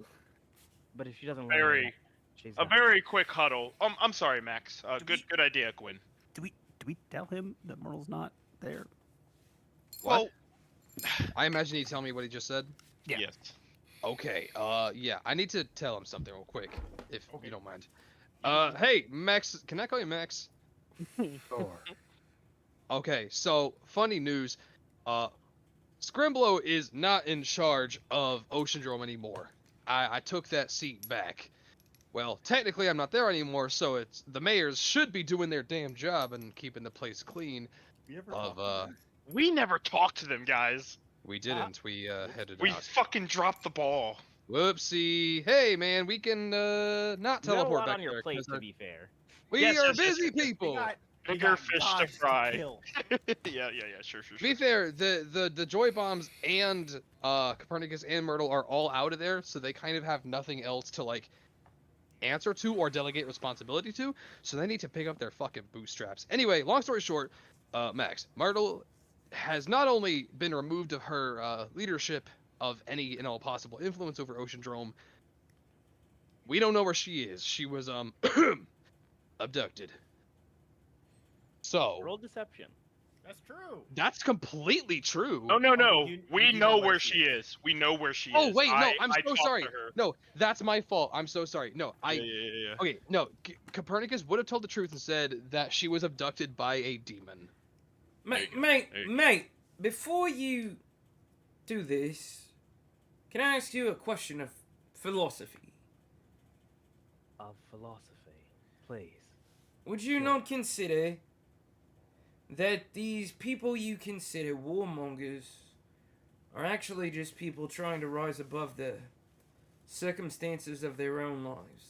G: learn
E: very,
G: it, she's
E: a
G: out.
E: very quick huddle. I'm sorry, Max.
H: Do
E: Good idea, Gwen.
H: Do we tell him that Myrtle's not there?
D: What?
E: Well,
D: I imagine he'd tell me what he just said.
H: Yeah.
E: yes.
D: Okay, yeah, I need to tell him something real quick, if
H: Okay.
D: you don't mind. Hey, Max, can I call you Max?
G: Sure.
D: Okay, so, funny news, Scrimblow is not in charge of Ocean Drome anymore. I took that seat back. Well, technically I'm not there anymore, so it's the mayors should be doing their damn job and keeping the place clean.
H: We ever
D: Of,
H: talked to them?
E: We never talked to them, guys.
D: We didn't, we, headed
E: We
D: out.
E: fucking dropped the ball.
D: Whoopsie. Hey, man, we can, not
A: You got a
D: teleport
A: lot
D: back
A: on your
D: there,
A: plate,
D: 'cause
A: to be fair.
D: we
E: Yes,
D: are
E: yes, yes,
D: busy
E: yes, yes.
D: people!
H: We
E: Bigger
H: got
E: fish to
H: gods
E: fry.
H: kill.
E: Yeah, sure.
D: To be fair, the Joy Bombs and Copernicus and Myrtle are all out of there, so they kind of have nothing else to like answer to or delegate responsibility to, so they need to pick up their fucking bootstraps. Anyway, long story short, Max, Myrtle has not only been removed of her leadership of any and all possible influence over Ocean Drome, we don't know where she is. She was abducted. So
A: Roll deception.
H: That's true.
D: that's completely true.
E: No.
H: you
E: We
H: do
E: know
H: know
E: where
H: where
E: she
H: she
E: is. We know where she
D: Oh
E: is.
D: wait, no,
E: I
D: I'm so
E: talked
D: sorry.
E: to her.
D: No, that's my fault. I'm so sorry. No,
E: Yeah.
D: Okay, no. Copernicus would have told the truth and said that she was abducted by a demon.
B: Mate,
E: There you go.
B: mate,
E: There you go.
B: mate, before you do this, can I ask you a question of philosophy?
G: Of philosophy, please.
B: Would you
G: Sure.
B: not consider that these people you consider warmongers are actually just people trying to rise above the circumstances of their own lives?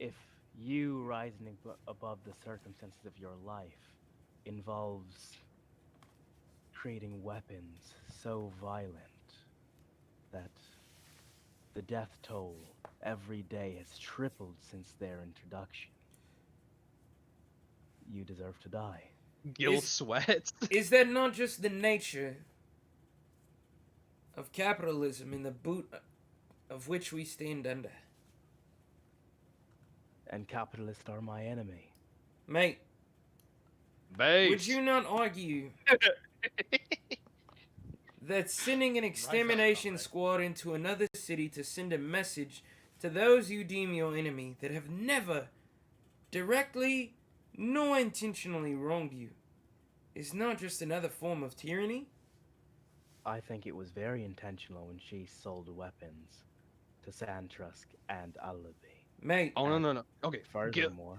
G: If you rising above the circumstances of your life involves creating weapons so violent that the death toll every day has tripled since their introduction, you deserve to die.
D: Gil
B: Is-
D: sweats.
B: Is that not just the nature of capitalism in the boot of which we stand under?
G: And capitalists are my enemy.
B: Mate,
D: Base.
B: would you not argue that sending an extermination
H: comrade.
B: squad into another city to send a message to those you deem your enemy that have never directly nor intentionally wronged you is not just another form of tyranny?
G: I think it was very intentional when she sold weapons to Sandtrusk and Allaby.
B: Mate,
D: Oh no. Okay. Gil,
G: Furthermore,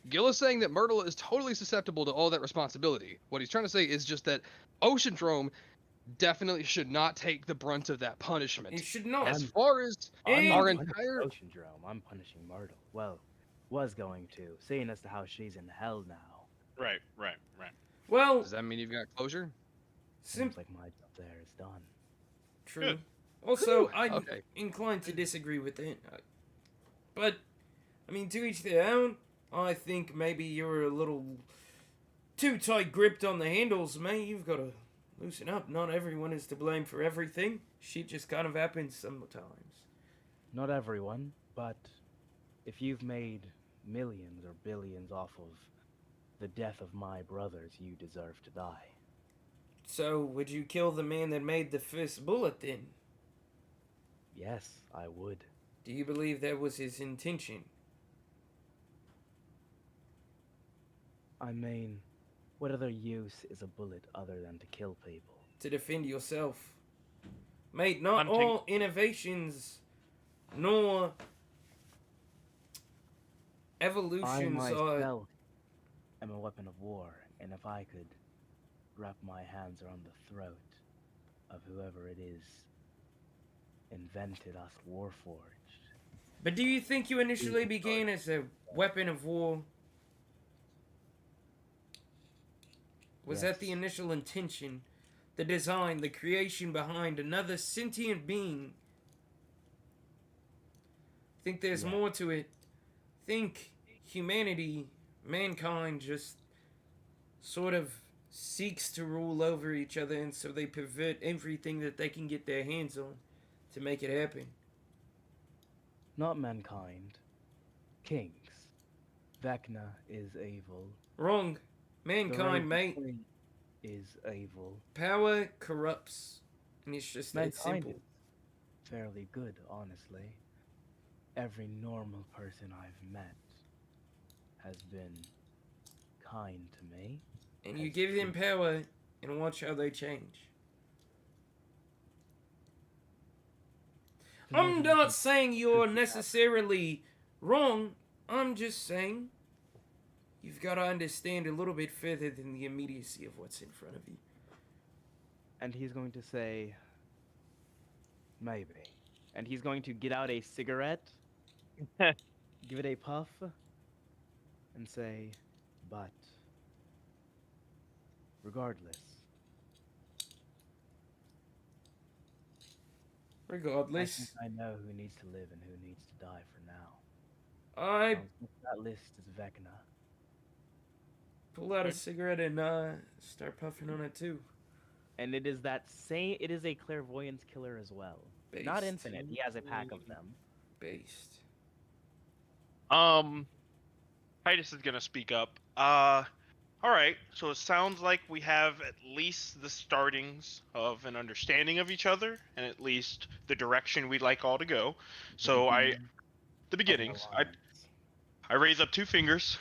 D: Gil is saying that Myrtle is totally susceptible to all that responsibility. What he's trying to say is just that Ocean Drome definitely should not take the brunt of that
B: it
D: punishment.
B: should not.
D: As far as
B: And-
G: I'm
D: our
G: not punishing
D: entire
G: Ocean Drome. I'm punishing Myrtle. Well, was going to, seeing as to how she's in hell now.
E: Right.
B: Well,
D: does that mean you've got closure?
G: Seems like my job there is done.
B: True.
E: Good.
B: Also,
D: Whew,
B: I'm
D: okay.
B: inclined to disagree with that. But, I mean, to each their own. I think maybe you're a little too tight gripped on the handles, mate. You've got to loosen up. Not everyone is to blame for everything. Shit just kind of happens sometimes.
G: Not everyone, but if you've made millions or billions off of the death of my brothers, you deserve to die.
B: So, would you kill the man that made the first bullet then?
G: Yes, I would.
B: Do you believe that was his intention?
G: I mean, what other use is a bullet other than to kill people?
B: To defend yourself? Mate, not
E: Hunting.
B: all innovations nor evolutions
G: I
B: are.
G: myself am a weapon of war, and if I could wrap my hands around the throat of whoever it is invented us Warforged.
B: But do you think you initially began as a weapon of war? Was that the
G: Yes.
B: initial intention? The design, the creation behind another sentient being? Think there's
G: Yeah.
B: more to it? Think humanity, mankind just sort of seeks to rule over each other, and so they pervert everything that they can get their hands on to make it happen.
G: Not mankind. Kings. Vecna is evil.
B: Wrong.
G: The
B: Mankind,
G: Raven
B: mate.
G: Queen is evil.
B: Power corrupts. And it's just that
G: Mankind
B: simple.
G: is fairly good, honestly. Every normal person I've met has been kind to me.
B: And you
G: has
B: give them
G: treated-
B: power and watch how they change. I'm not saying you're necessarily wrong. I'm just saying you've got to understand a little bit further than the immediacy of what's in front of you.
G: And he's going to say, maybe. And he's going to get out a cigarette, give it a puff, and say, but regardless, I
B: Regardless,
G: think I know who needs to live and who needs to die for now.
B: I
G: That list is Vecna.
B: pull out a cigarette and start puffing on it too.
G: And it is that same, it is a clairvoyance killer as well. Not
B: Based.
G: infinite, he has a pack of them.
B: Based.
E: Titus is gonna speak up. All right. So it sounds like we have at least the startings of an understanding of each other, and at least the direction we'd like all to go. So the beginnings. I raise up 2 fingers.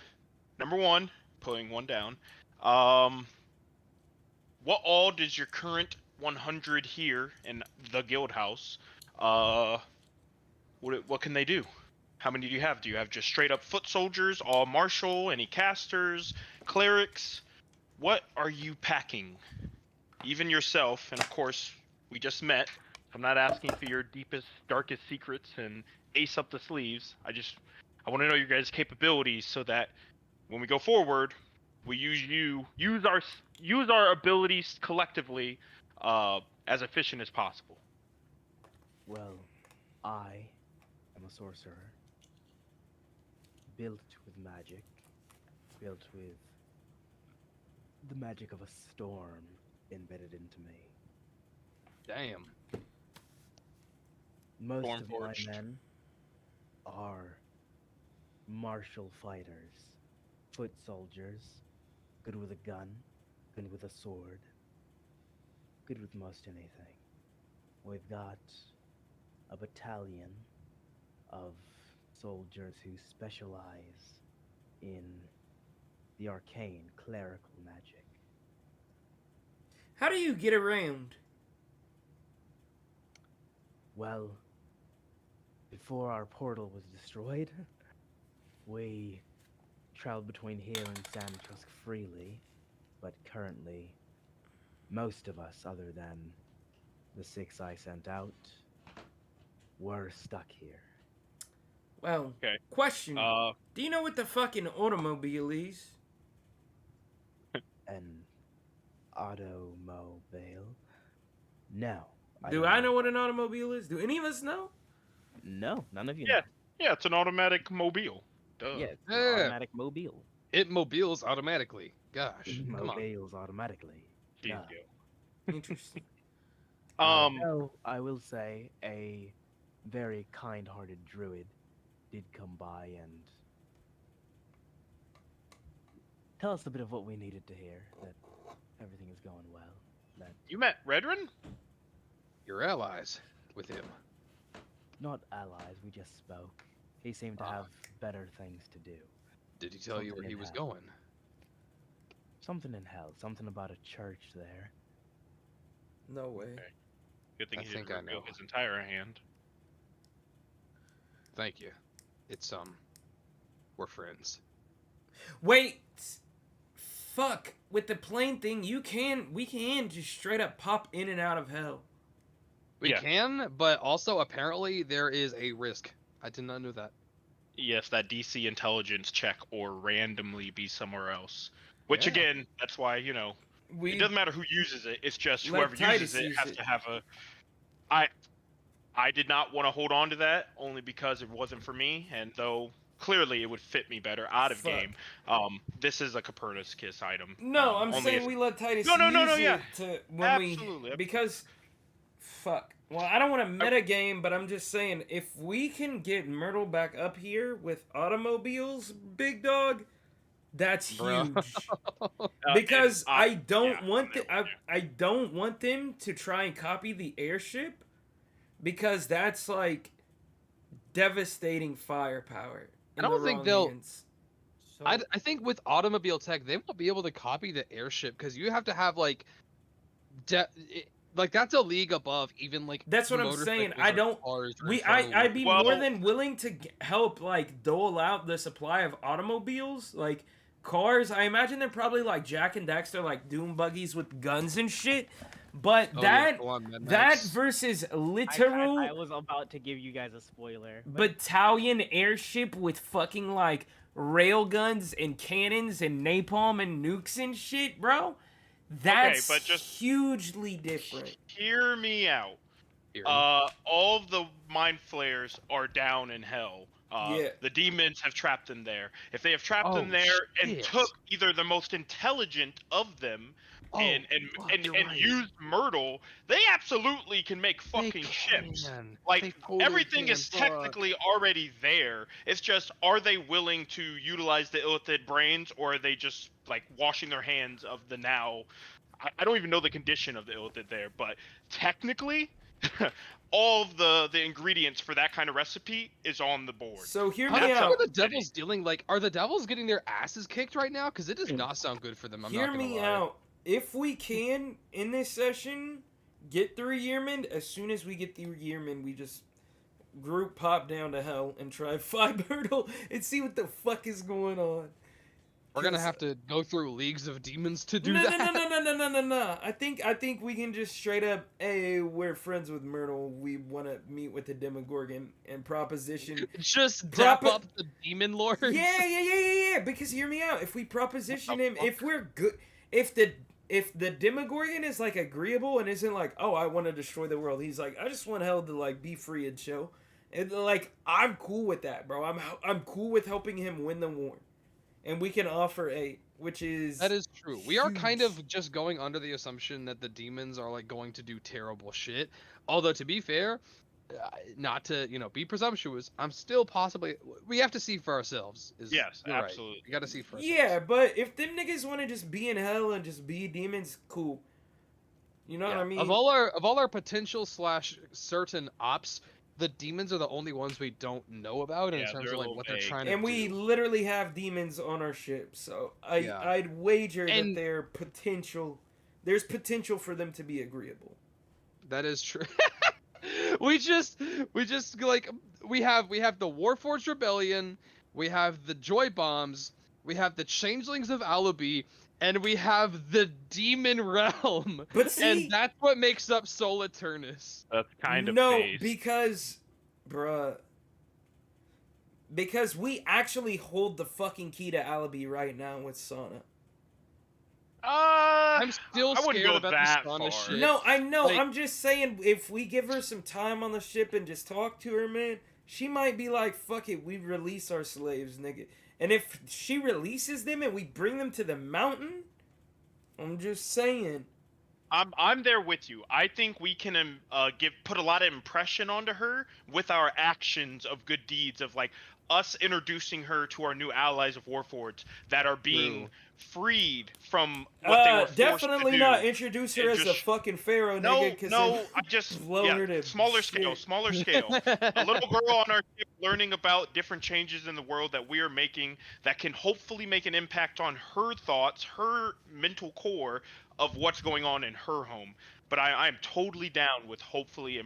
E: Number 1, putting 1 down. What all does your current 100 here in the guild house? What can they do? How many do you have? Do you have just straight up foot soldiers, all martial, any casters, clerics? What are you packing? Even yourself, and of course, we just met. I'm not asking for your deepest, darkest secrets and ace up the sleeves. I want to know your guys' capabilities so that when we go forward, we use our abilities collectively as efficient as possible.
G: Well, I am a sorcerer. Built with magic. Built with the magic of a storm embedded into me.
D: Damn.
G: Most of my
E: Stormforged.
G: men are martial fighters, foot soldiers, good with a gun, good with a sword, good with most anything. We've got a battalion of soldiers who specialize in the arcane clerical magic.
B: How do you get around?
G: Well, before our portal was destroyed, we traveled between here and Sandtusk freely, but currently, most of us, other than the 6 I sent out, were stuck here.
B: Well,
E: Okay.
B: question. Do you know what the fucking automobile is?
G: An automobile? No.
B: Do I know what an automobile is? Do any of us know?
G: No, none of you
E: Yeah.
G: know.
E: Yeah, it's an automatic mobile. Duh.
G: Yeah, it's an
D: Yeah.
G: automatic mobile.
D: It mobiles automatically. Gosh,
G: It
D: come on.
G: mobiles automatically.
E: Jeez,
G: Yeah.
E: yo.
B: Interesting.
G: No, I will say a very kind-hearted druid did come by and tell us a bit of what we needed to hear, that everything is going well, that
E: You met Redrin?
D: Your allies with him.
G: not allies, we just spoke. He seemed to
D: Ah.
G: have better things to do.
D: Did he tell you where
G: Something
D: he
G: in
D: was
G: hell.
D: going?
G: Something in hell, something about a church there.
B: No way.
E: Okay. Good thing
D: I
E: he didn't
D: think I
E: reveal
D: know.
E: his entire hand.
D: Thank you. It's we're friends.
B: Wait, fuck. With the plane thing, we can just straight up pop in and out of hell.
D: We
E: Yeah.
D: can, but also apparently there is a risk. I did not know that.
E: Yes, that DC intelligence check or randomly be somewhere else. Which
B: Yeah.
E: again, that's why, you know, it doesn't matter who uses it. It's just
B: Let
E: whoever
B: Titus
E: uses it
B: use
E: has
B: it.
E: to have a. I did not want to hold on to that only because it wasn't for me, and though clearly it would fit me better out of
B: Fuck.
E: game. This is a Copernicus item.
B: No, I'm
E: only
B: saying
E: if-
B: we let Titus
E: No,
B: use
E: yeah.
B: it to when
E: Absolutely.
B: because fuck. Well, I don't want to meta game, but I'm just saying if we can get Myrtle back up here with automobiles, big dog, that's
D: Bro.
B: huge.
E: and
B: Because I don't
E: yeah,
B: want
E: I'm there with you.
B: I don't want them to try and copy the airship because that's like devastating firepower. in
D: I don't
B: the
D: think
B: wrong
D: they'll-
B: hands.
H: So
D: I think with automobile tech, they won't be able to copy the airship because you have to have like, like that's a league above even like.
B: That's what I'm saying.
D: motorcycles
B: I
D: or
B: don't.
D: cars or
B: We
D: infernal
B: I'd be
E: Well-
B: more than willing to help like dole out the supply of automobiles, like cars. I imagine they're probably like Jack and Dexter, like doom buggies with guns and shit. But
D: Oh, yeah,
B: that
D: go on, Mad
B: that
D: Max.
B: versus
G: I
B: literal
G: was about to give you guys a spoiler. But
B: battalion airship with fucking like rail guns and cannons and napalm and nukes and shit, bro. That's
E: but just-
B: hugely different.
E: Hear me out.
D: Here.
E: All of the mind flayers are down in hell.
B: Yeah.
E: The demons have trapped them there. If they have trapped
D: Oh,
E: them there and
D: shit.
E: took either the most intelligent of them and
D: fuck, you're right.
E: used Myrtle, they absolutely can make
D: They
E: fucking ships.
D: can.
E: Like
D: They totally
E: everything
D: can,
E: is
D: fuck.
E: technically already there. It's just, are they willing to utilize the illithid brains, or are they just like washing their hands of the now? I don't even know the condition of the illithid there, but technically, all of the ingredients for that kind of recipe is on the board.
B: So hear
D: How
B: me
E: That's
B: out.
D: are the Devils dealing? Like, are the Devils getting their asses kicked right now? Because it does not sound good for them. I'm
B: Hear
D: not gonna
B: me
D: lie.
B: out. If we can, in this session, get through Yearman, as soon as we get through Yearman, we just group pop down to hell and try five hurdle and see what the fuck is going on.
D: We're gonna have to go through leagues of demons to do
B: no,
D: that.
B: No. I think we can just straight up, hey, we're friends with Myrtle. We want to meet with the Demogorgon and proposition.
D: Just
B: Drop
D: dap
B: it-
D: up the demon lords.
B: Yeah. Because hear me out. If we proposition him, if we're good, if the Demogorgon is like agreeable and isn't like, oh, I want to destroy the world. He's like, I just want hell to like be free and chill. And like, I'm cool with that, bro. I'm cool with helping him win the war, and we can offer a, which is
D: That is true. We are kind
B: huge.
D: of just going under the assumption that the demons are like going to do terrible shit. Although to be fair, not to be presumptuous, I'm still possibly. We have to see for ourselves.
E: Yes,
D: you're right.
E: absolutely.
D: We got to see for ourselves.
B: Yeah, but if them niggas want to just be in hell and just be demons, cool. You know what I mean?
D: Of all our potential / certain ops, the demons are the only ones we don't know about in
E: Yeah,
D: terms
E: they're
D: of
E: a
D: like
E: little
D: what they're
E: vague.
D: trying
B: and
D: to
B: we
D: do.
B: literally have demons on our ship, so
D: Yeah.
B: I'd wager
D: And-
B: that there's potential for them to be agreeable.
D: That is true. we just like we have the Warforged Rebellion, we have the Joy Bombs, we have the Changelings of Alibi, and we have the Demon Realm.
B: But see,
D: And that's what makes up Sol Eternus.
E: That's kind of
B: no,
E: based.
B: because we actually hold the fucking key to Alibi right now with Sana.
D: I'm still
E: I wouldn't
D: scared
E: go
D: about
E: that
D: the Sana
E: far.
D: shit.
B: No, I know.
D: Like-
B: I'm just saying, if we give her some time on the ship and just talk to her, man, she might be like, fuck it, we release our slaves, nigga. And if she releases them and we bring them to the mountain, I'm just saying.
E: I'm there with you. I think we can put a lot of impression onto her with our actions of good deeds, of like us introducing her to our new allies of Warforged that are being
D: True.
E: freed from what they were forced
B: Definitely
E: to do.
B: not introduce her
E: and
B: as a
E: just-
B: fucking pharaoh,
E: No,
B: nigga. 'Cause
E: no,
B: then
E: I just
B: blow her to
E: smaller
B: shit.
E: smaller scale. A little girl on our ship learning about different changes in the world that we are making that can hopefully make an impact on her thoughts, her mental core of what's going on in her home. But I am totally down with hopefully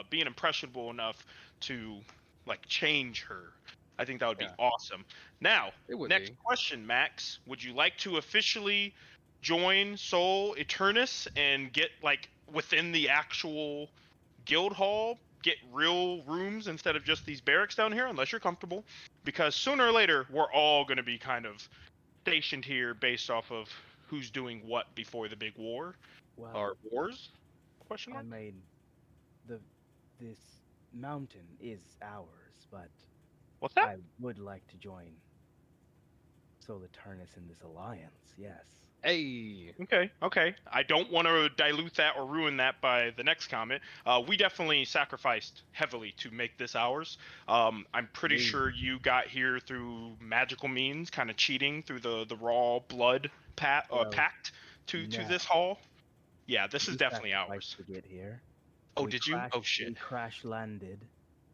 E: being impressionable enough to like change her. I think that would be
D: Yeah.
E: awesome. Now,
D: It would
E: next
D: be.
E: question, Max. Would you like to officially join Soul Eternus and get like within the actual guild hall, get real rooms instead of just these barracks down here, unless you're comfortable? Because sooner or later, we're all going to be kind of stationed here based off of who's doing what before the big war
G: Well,
E: or wars? Question
G: I
E: mark.
G: mean, this mountain is ours, but
E: What's that?
G: I would like to join Soul Eternus in this alliance. Yes.
D: Hey.
E: Okay. I don't want to dilute that or ruin that by the next comment. We definitely sacrificed heavily to make this ours. I'm pretty sure you got here through magical means, kind of cheating through the raw blood
G: Well,
E: pact to
G: no.
E: this hall. Yeah, this is
G: We
E: definitely
G: sacrificed
E: ours.
G: to get here.
E: Oh,
G: We
E: did you? Oh
G: We
E: shit.
G: crash landed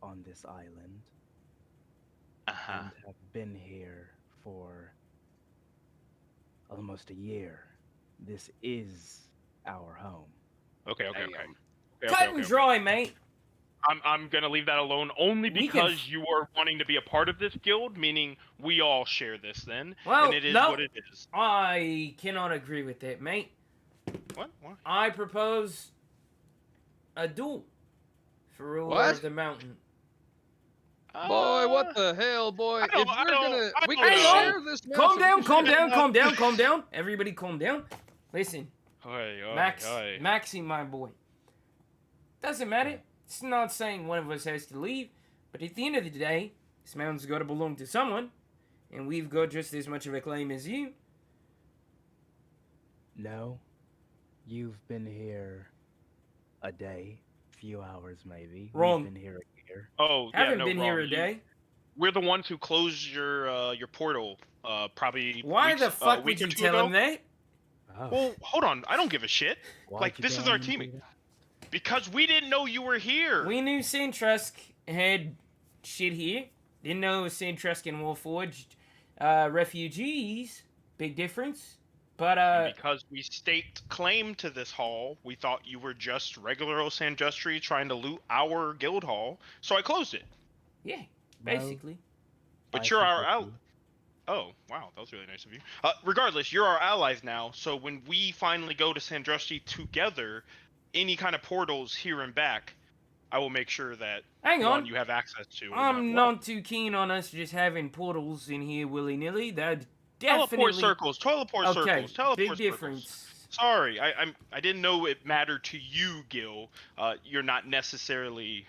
G: on this island
E: Uh-huh.
G: and have been here for almost a year. This is our home.
E: Okay.
D: Damn.
B: Cut and dry, mate.
E: I'm gonna leave that alone only
B: We can
E: because you are wanting to be a part of this guild, meaning we all share this then,
B: Well,
E: and it is
B: no.
E: what it is.
B: I cannot agree with that, mate.
E: What? What?
B: I propose a duel for ruler
D: What?
B: of the mountain.
D: Boy, what the hell, boy?
E: I don't-
D: If
E: I
D: we're
E: don't-
D: gonna,
E: I
D: we
E: don't
D: can
B: know.
D: share this. now,
B: Calm
D: so we
B: down,
D: can
B: calm
D: share
B: down,
D: it.
B: calm down, calm down. Everybody calm down. Listen,
E: Oi,
B: Maxie, my boy. Doesn't matter. It's not saying one of us has to leave, but at the end of the day, this mountain's got to belong to someone, and we've got just as much of a claim as you.
G: No, you've been here a day, few hours maybe.
B: Wrong.
G: We've been here a year.
E: Oh, yeah,
B: Haven't
E: no,
B: been
E: wrong.
B: here a day.
E: We're the ones who closed your portal. Probably.
B: Why
E: weeks,
B: the fuck
E: a week
B: would
E: or
B: you
E: two
B: tell
E: ago.
B: him that?
G: Oh,
E: Well, hold on. I don't give a shit.
G: why'd
E: like,
G: you
E: this
G: go
E: is
G: on
E: our
G: and do
E: teaming.
G: that?
E: Because we didn't know you were here.
B: We knew Sandtrusk had shit here. Didn't know it was Sandtrusk and Warforged refugees. Big difference. But,
E: And because we staked claim to this hall, we thought you were just regular old Sandustry trying to loot our guild hall, so I closed it.
B: yeah,
G: Well,
B: basically.
E: But
G: I
E: you're our
G: forgive
E: out.
G: you.
E: Oh, wow, that was really nice of you. Regardless, you're our allies now, so when we finally go to Sandustry together, any kind of portals here and back, I will make sure that
B: Hang
E: one
B: on.
E: you have access to. and
B: I'm
E: one-
B: not too keen on us just having portals in here willy-nilly. That
E: Teleport
B: definitely...
E: circles, teleport
B: Okay,
E: circles, teleport
B: big
E: circles.
B: difference.
E: Sorry, I didn't know it mattered to you, Gil. You're not necessarily.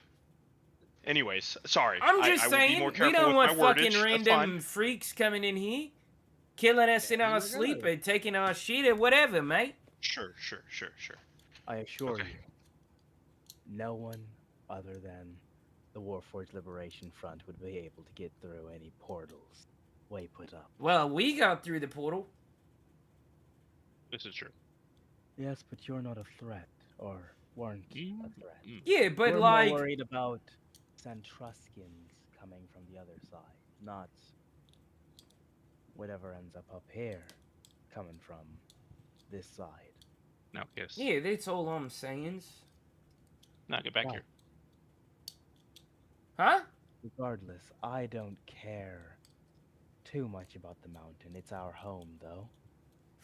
E: Anyways, sorry.
B: I'm just
E: I will be
B: saying,
E: more
B: we
E: careful
B: don't
E: with
B: want
E: my wordage.
B: fucking
E: That's
B: random
E: fine.
B: freaks coming in here, killing us in
D: Yeah,
B: our
D: you're
B: sleep
D: gonna.
B: or taking our shit or whatever, mate.
E: Sure.
G: I assure
E: Okay.
G: you, no one other than the Warforged Liberation Front would be able to get through any portals we put up.
B: Well, we got through the portal.
E: This is true.
G: Yes, but you're not a threat, or weren't
E: Mm,
G: a threat.
B: Yeah, but
G: We're
B: like...
G: more worried about Santruscans coming from the other side, not whatever ends up here coming from this side.
E: Now, yes.
B: Yeah, that's all I'm saying.
E: Now get back
G: Wow.
E: here.
B: Huh?
G: Regardless, I don't care too much about the mountain. It's our home, though.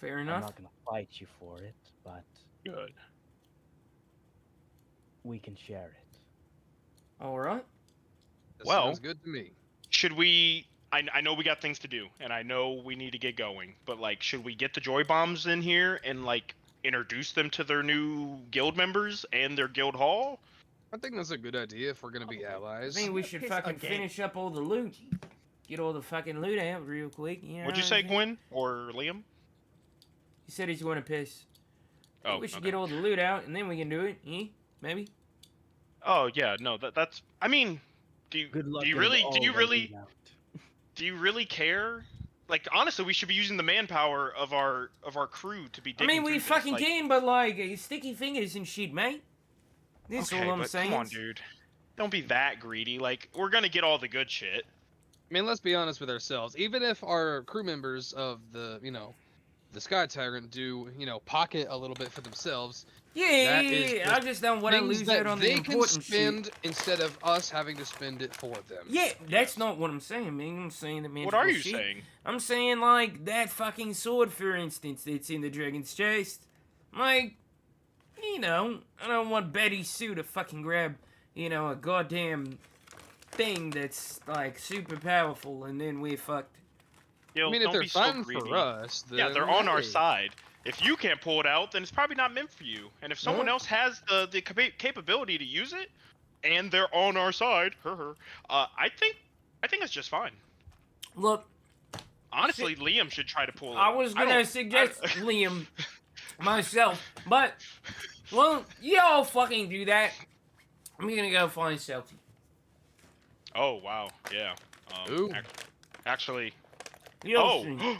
B: Fair
G: I'm
B: enough.
G: not gonna fight you for it, but
E: Good.
G: we can share it.
B: Alright.
D: That
E: Well-
D: sounds good to me.
E: Should we? I know we got things to do, and I know we need to get going. But like, should we get the joy bombs in here and like introduce them to their new guild members and their guild hall?
D: I think that's a good idea if we're gonna be
B: I
D: allies.
B: think we should
H: Piss
B: fucking
H: again.
B: finish up all the loot. Get all the fucking loot out real quick. You know
E: What'd you
B: what
E: say,
B: I'm saying?
E: Gwen or Liam?
B: He said he's going to piss.
E: Oh,
B: We should
E: okay.
B: get all the loot out and then we can do it. Eh? Maybe?
E: Oh yeah, no, that's. I mean, do you
G: Good luck.
E: do you
G: getting
E: really
G: all
E: do you
G: that
E: really
G: loot out.
E: do you really care? Like honestly, we should be using the manpower of our crew to be.
B: I
E: Digging
B: mean, we
E: through this,
B: fucking
E: like-
B: can, but like, sticky fingers and shit, mate. That's
E: Okay,
B: all I'm
E: but
B: saying.
E: come on, dude. Don't be that greedy. Like we're gonna get all the good shit.
D: I mean, let's be honest with ourselves. Even if our crew members of the Sky Tyrant do, pocket a little bit for themselves,
B: Yeah,
D: That is
B: I
D: just
B: just don't want to
D: things
B: lose
D: that
B: out on the
D: they can
B: important
D: spend
B: shit.
D: instead of us having to spend it for them.
B: Yeah, that's
E: Yes.
B: not what I'm saying, man. I'm saying the
E: What
B: magical
E: are you
B: shit.
E: saying?
B: I'm saying, like, that fucking sword, for instance, that's in the dragon's chest. Like, you know, I don't want Betty Sue to fucking grab, you know, a goddamn thing that's, like, super powerful, and then we're fucked.
D: I
E: Gil,
D: mean, if
E: don't
D: they're
E: be so
D: fun
E: greedy.
D: for us, then
E: Yeah, they're on our
D: hey.
E: side. If you can't pull it out, then it's probably not meant for you. And if someone
B: Huh?
E: else has the capability to use it, and they're on our side, I think it's just fine.
B: Look,
E: Honestly, Liam should try to pull it.
B: I was gonna suggest Liam myself, but, well, y'all fucking do that. I'm gonna go find Celty.
E: Oh wow, yeah.
D: Ooh.
E: Actually,
B: You'll see.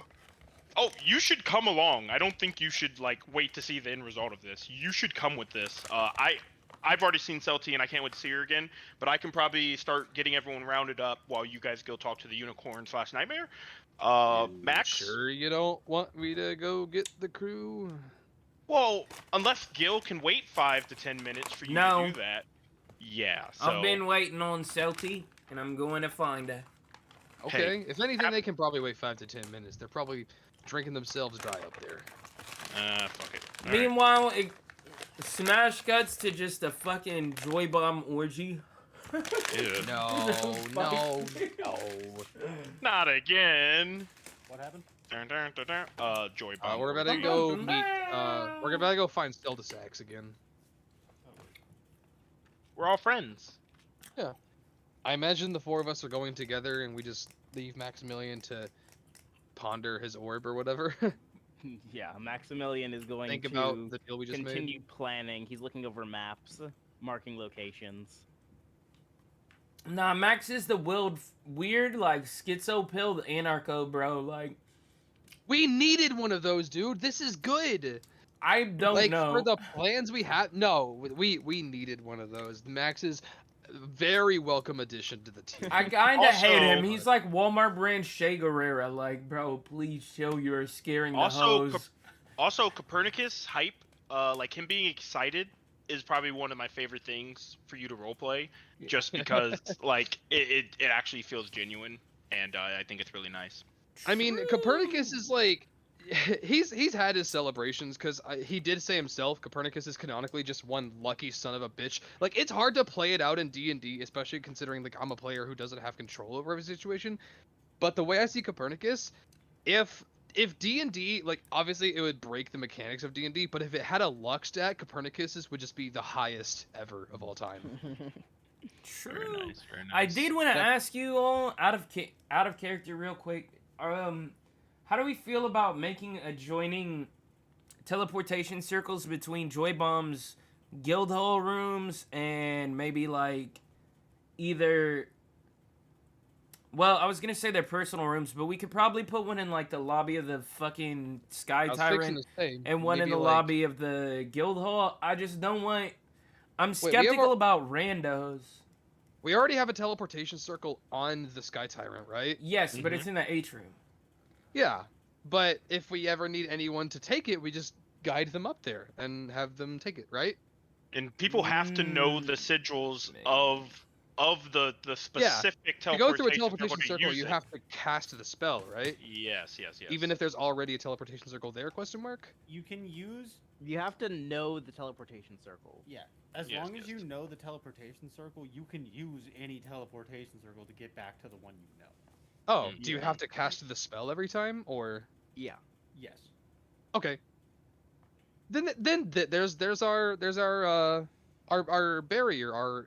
E: oh, you should come along. I don't think you should like wait to see the end result of this. You should come with this. I've already seen Celty and I can't wait to see her again. But I can probably start getting everyone rounded up while you guys go talk to the unicorn/nightmare. Max.
D: Sure, you don't want me to go get the crew?
E: Well, unless Gil can wait 5 to 10 minutes for you
B: No.
E: to do that. Yeah. So.
B: I've been waiting on Celty, and I'm going to find her.
D: Okay, if anything, they can probably wait 5 to 10 minutes. They're probably drinking themselves dry up there.
E: Fuck it. All right.
B: Meanwhile, it smash cuts to just a fucking joy bomb orgy.
E: Ew.
D: No.
E: Not again.
H: What happened?
E: Dun, dun, dun, dun. Joy bomb.
D: We're about to go meet. We're about to go find Steldasax again.
E: We're all friends.
D: I imagine the 4 of us are going together, and we just leave Maximilian to ponder his orb or whatever.
G: Yeah, Maximilian is going
D: Think
G: to
D: about the deal we just
G: continue
D: made.
G: planning. He's looking over maps, marking locations.
B: Nah, Max is the weird, like, schizo-pilled anarcho, bro. Like,
D: We needed one of those, dude. This is good.
B: I don't know.
D: For the plans we had, no, we needed one of those. Max is a very welcome addition to the team.
B: I kinda hate him.
E: Also-
B: He's like Walmart brand Che Guerrera. Like, bro, please show you're scaring the
E: Also,
B: hoes.
E: Also, Copernicus hype, like him being excited, is probably one of my favorite things for you to roleplay. Just because, like, it actually feels genuine, and I think it's really nice.
D: I mean, Copernicus is like, he's had his celebrations because he did say himself, Copernicus is canonically just one lucky son of a bitch. Like, it's hard to play it out in D&D, especially considering like I'm a player who doesn't have control over every situation. But the way I see Copernicus, if D&D, like, obviously it would break the mechanics of D&D, but if it had a luck stat, Copernicus's would just be the highest ever of all time.
B: True.
E: Very nice, very nice.
B: I did want to ask you all out of character real quick. How do we feel about making adjoining teleportation circles between Joy Bomb's guild hall rooms and maybe like either? Well, I was gonna say their personal rooms, but we could probably put one in like the lobby of the fucking Sky
D: I was fixing
B: Tyrant
D: to say,
B: and one in
D: maybe,
B: the
D: like-
B: lobby of the guild hall. I just don't want. I'm
D: we have
B: skeptical
D: our-
B: about randos.
D: We already have a teleportation circle on the Sky Tyrant, right?
B: Yes, but it's in the atrium.
D: Yeah, but if we ever need anyone to take it, we just guide them up there and have them take it, right?
E: And people have to know the sigils of the specific
D: To go through a
E: teleportation
D: teleportation
E: to
D: circle,
E: use
D: you
E: it.
D: have to cast the spell, right?
E: Yes.
D: Even if there's already a teleportation circle there, question mark?
H: You can use
G: You have to know the teleportation circle.
H: yeah. As
E: Yes,
H: long as
E: yes.
H: you know the teleportation circle, you can use any teleportation circle to get back to the one you know.
D: Oh, do you have to cast the spell every time, or?
G: Yeah.
H: Yes.
D: Okay. Then there's our barrier,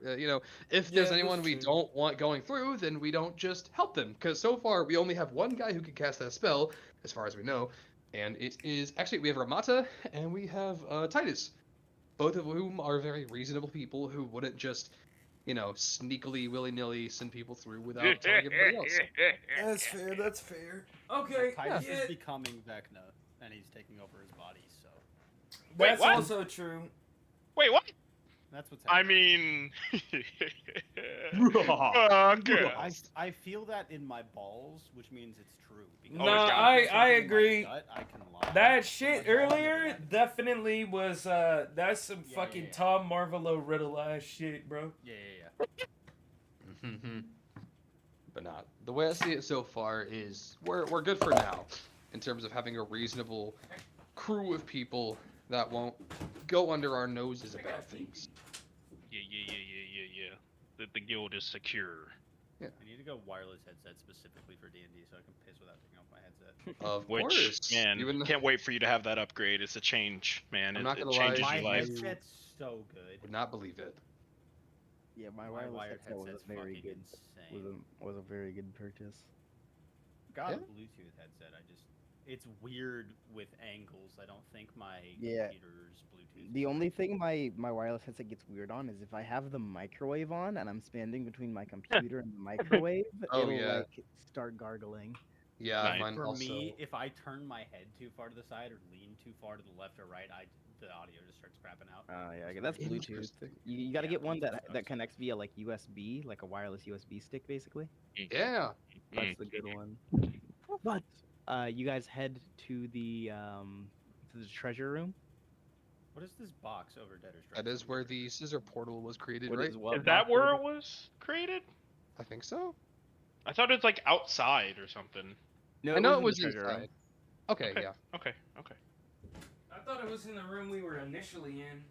D: if there's
B: Yeah,
D: anyone
B: that's
D: we
B: true.
D: don't want going through, then we don't just help them, because so far we only have one guy who can cast that spell, as far as we know, and it is actually we have Ramata and we have Titus, both of whom are very reasonable people who wouldn't just, sneakily willy-nilly send people through without telling everybody else.
B: That's fair. Okay.
H: Titus
B: yeah,
H: is becoming Vecna, and he's taking over his body. So
B: that's
E: what?
B: also true.
E: Wait, what?
H: That's what's
E: I
H: happening.
E: mean, fuck yes.
H: I feel that in my balls, which means it's true. Because
B: No,
E: Oh, it's
H: if
E: gotta
H: feel
E: be.
B: I
H: something in my
B: agree.
H: gut, I can lie.
B: That
H: but
B: shit
H: my balls never
B: earlier
H: lie to me.
B: definitely was that's some
H: Yeah,
B: fucking
H: yeah.
B: Tom Marvolo riddle ass shit, bro.
H: Yeah.
D: But not. The way I see it so far is we're good for now, in terms of having a reasonable crew of people that won't go under our noses about things.
E: Yeah. The guild is secure.
H: I need to go wireless headset specifically for D&D so I can piss without taking off my headset.
D: Of
E: Which,
D: course,
E: man,
D: even
E: can't wait for you to have that upgrade. It's a change, man.
D: I'm
E: It,
D: not
E: it
D: gonna lie,
E: changes
H: My
E: your life.
H: headset's so good.
D: would not believe it.
G: Yeah, my
H: My
G: wireless
H: wired
G: headset was
H: headset's
G: a very
H: fucking
G: good
H: insane.
G: was a very good purchase.
H: Got
D: Yeah.
H: a Bluetooth headset. It's weird with angles. I don't think my
G: Yeah.
H: computer's Bluetooth.
G: The
H: is
G: only
H: right.
G: thing my wireless headset gets weird on is if I have the microwave on and I'm standing between my computer and the microwave,
D: Oh,
G: it'll
D: yeah.
G: like start gargling.
D: Yeah,
E: Nice.
D: mine
H: For
D: also.
H: me, if I turn my head too far to the side or lean too far to the left or right, the audio just starts crapping out.
G: Oh yeah,
H: It's
G: that's
H: very
G: Bluetooth.
D: Interesting.
G: You got to
H: Yeah,
G: get one
H: Bluetooth
G: that
H: sucks.
G: connects via like USB, like a wireless USB stick, basically.
D: Yeah.
G: That's the good one. But you guys head to the treasure room.
H: What is this box over Debtor's
D: That
H: Drive?
D: is where the scissor portal was created,
G: What
D: right?
G: is what
E: Is that
G: box
E: where
G: order?
E: it was created?
D: I think so.
E: I thought it was like outside or something.
G: No,
D: I know it
G: in the
D: was
G: treasure room.
D: inside. Okay,
E: Okay.
D: yeah.
E: Okay.
B: I thought it was in the room we were initially in,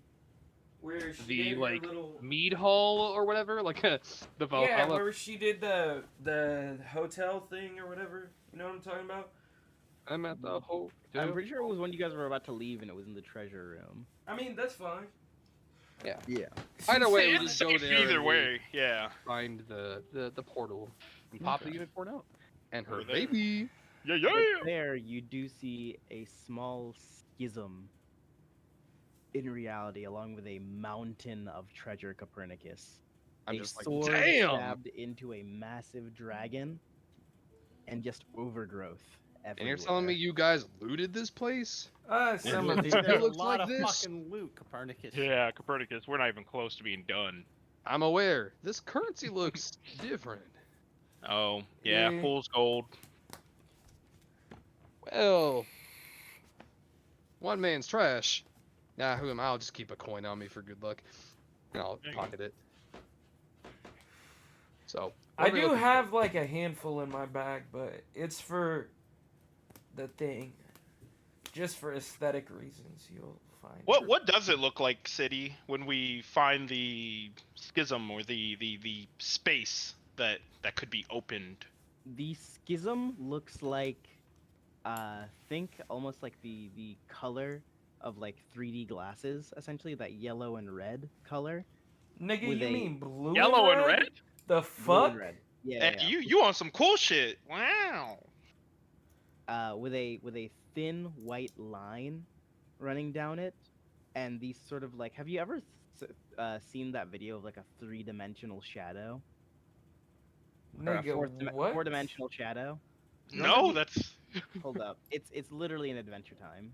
B: where she
D: The
B: did her
D: like
B: little
D: mead hall or whatever, like the
B: yeah,
D: Valhalla.
B: where she did the hotel thing or whatever. You know what I'm talking about?
D: I'm at the hotel.
G: I'm pretty sure it was when you guys were about to leave, and it was in the treasure room.
B: I mean, that's fine.
G: Yeah.
D: Either way, we
E: It's
D: just go
E: safe
D: there.
E: either
D: and we
E: way. Yeah.
D: Find the portal and pop the
E: Okay.
D: unicorn out and her
E: We're there.
D: baby.
E: Yeah.
G: But there, you do see a small schism. In reality, along with a mountain of treasure, Copernicus.
D: I'm
G: a
D: just like,
G: sword
D: damn.
G: stabbed into a massive dragon, and just overgrowth everywhere.
D: And you're telling me you guys looted this place?
B: Some of
H: Dude,
B: the
H: there's a
D: looks
H: lot
D: like
H: of
D: this?
H: fucking loot, Copernicus.
E: Yeah, Copernicus. We're not even close to being done.
D: I'm aware. This currency looks different.
E: Oh, yeah.
B: Yeah.
E: Fool's gold.
D: Well, one man's trash. Nah, who am I? I'll just keep a coin on me for good luck. And I'll
E: There you go.
D: pocket it. So,
B: I
D: what are we
B: do
D: looking
B: have like a handful in my bag, but it's for the thing. Just for aesthetic reasons, you'll find.
E: What does it look like, City, when we find the schism or the space that could be opened?
G: The schism looks like, think almost like the color of like 3D glasses, essentially that yellow and red color.
B: Nigga,
G: with
B: you
G: a-
B: mean blue?
E: Yellow and red?
B: The
G: Blue
B: fuck?
G: and red. Yeah,
E: Eh,
G: yeah.
E: You on some cool shit? Wow.
G: With a thin white line running down it, and these sort of like, have you ever seen that video of like a 3-dimensional shadow? Or a
B: Nigga, what?
G: 4-dimensional shadow?
E: No, that's
G: Hold up, it's literally an Adventure Time.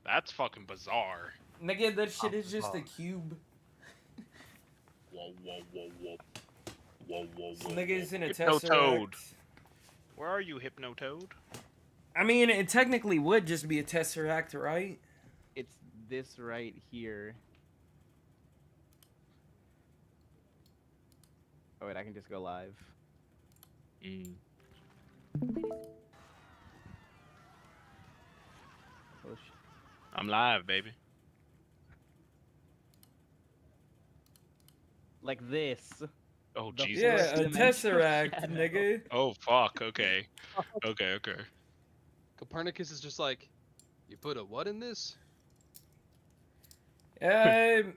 E: that's fucking bizarre.
B: Nigga, that shit is just a cube.
E: Whoa.
B: This nigga's in a
E: Hypnotoad.
B: tesseract.
E: Where are you, Hypnotoad?
B: I mean, it technically would just be a tesseract, right?
G: It's this right here. Oh wait, I can just go live. Oh,
E: I'm live, baby.
G: like this.
E: Oh
G: The
E: Jesus.
B: Yeah, a
G: Fourth-dimensional
B: tesseract,
G: shadow.
B: nigga.
E: Oh fuck. Okay. Okay.
D: Copernicus is just like, you put a what in this?
B: I'm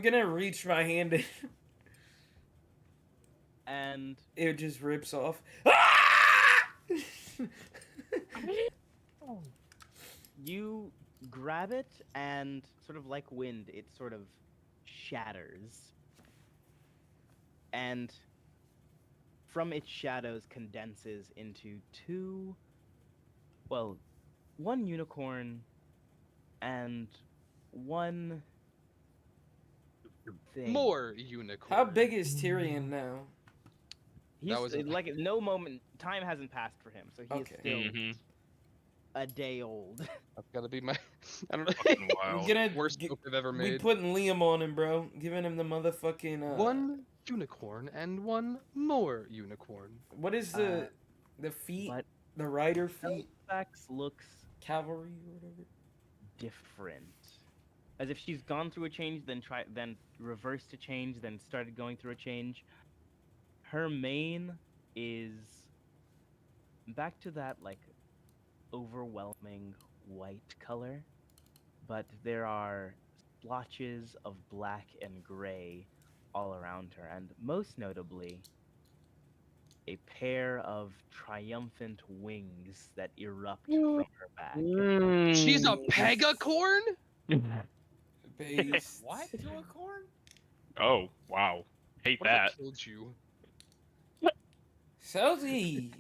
B: gonna reach my hand in.
G: And
B: It just rips off.
G: you grab it, and sort of like wind, it sort of shatters. And from its shadows condenses into one unicorn and one
A: thing.
D: more unicorn.
B: How big is Tyrion now?
A: He's
D: was a-
A: like at no moment time hasn't passed for him, so he's
B: Okay.
A: still
E: Mhm.
A: a day old.
D: That's gotta be my. I don't know.
E: Fucking
B: We're
E: wild.
B: gonna
D: Worst joke I've ever
B: we
D: made.
B: putting Liam on him, bro. Giving him the motherfucking
D: One unicorn and one more unicorn.
B: What is the feet?
A: But
B: The rider feet?
A: Sax looks
B: Cavalry or whatever.
A: different, as if she's gone through a change, then reversed a change, then started going through a change. Her mane is back to that like overwhelming white color, but there are splotches of black and gray all around her, and most notably, a pair of triumphant wings that erupt from her back.
D: She's a pegacorn?
B: Based.
H: What? Unicorn?
E: Oh wow. Hate
D: What if I
E: that.
D: killed you?
B: Salty,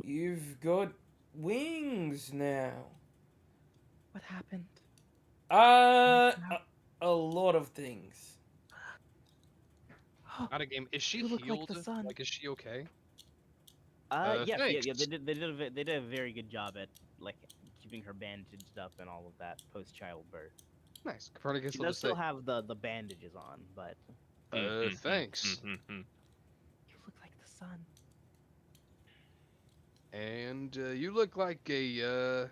B: you've got wings now.
A: What happened?
B: A lot of things.
D: Not a game. Is she
A: You look like
D: healed?
A: the sun.
D: Like, is she okay?
A: Yes, yeah,
D: thanks.
A: they did a very good job at like keeping her bandaged up and all of that post childbirth.
D: Nice. Copernicus
A: She
D: will
A: does
D: just say,
A: still have the bandages on, but
D: thanks.
A: you look like the sun.
D: And you look like a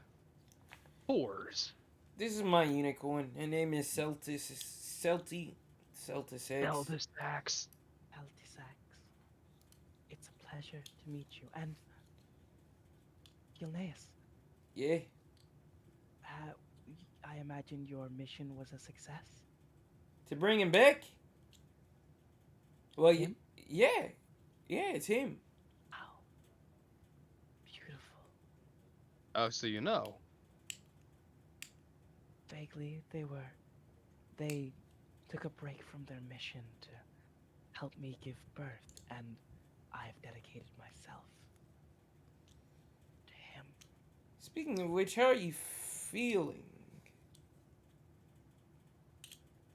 D: horse.
B: This is my unicorn. Her name is Celtis X.
D: Axe.
A: Altisax, it's a pleasure to meet you. And Gilneas,
B: Yeah.
A: I imagine your mission was a success.
B: To bring him back? Well,
A: Him?
B: yeah. Yeah, it's him.
A: Wow, beautiful.
D: Oh, so you know.
A: Vaguely, they took a break from their mission to help me give birth, and I've dedicated myself to him.
B: Speaking of which, how are you feeling?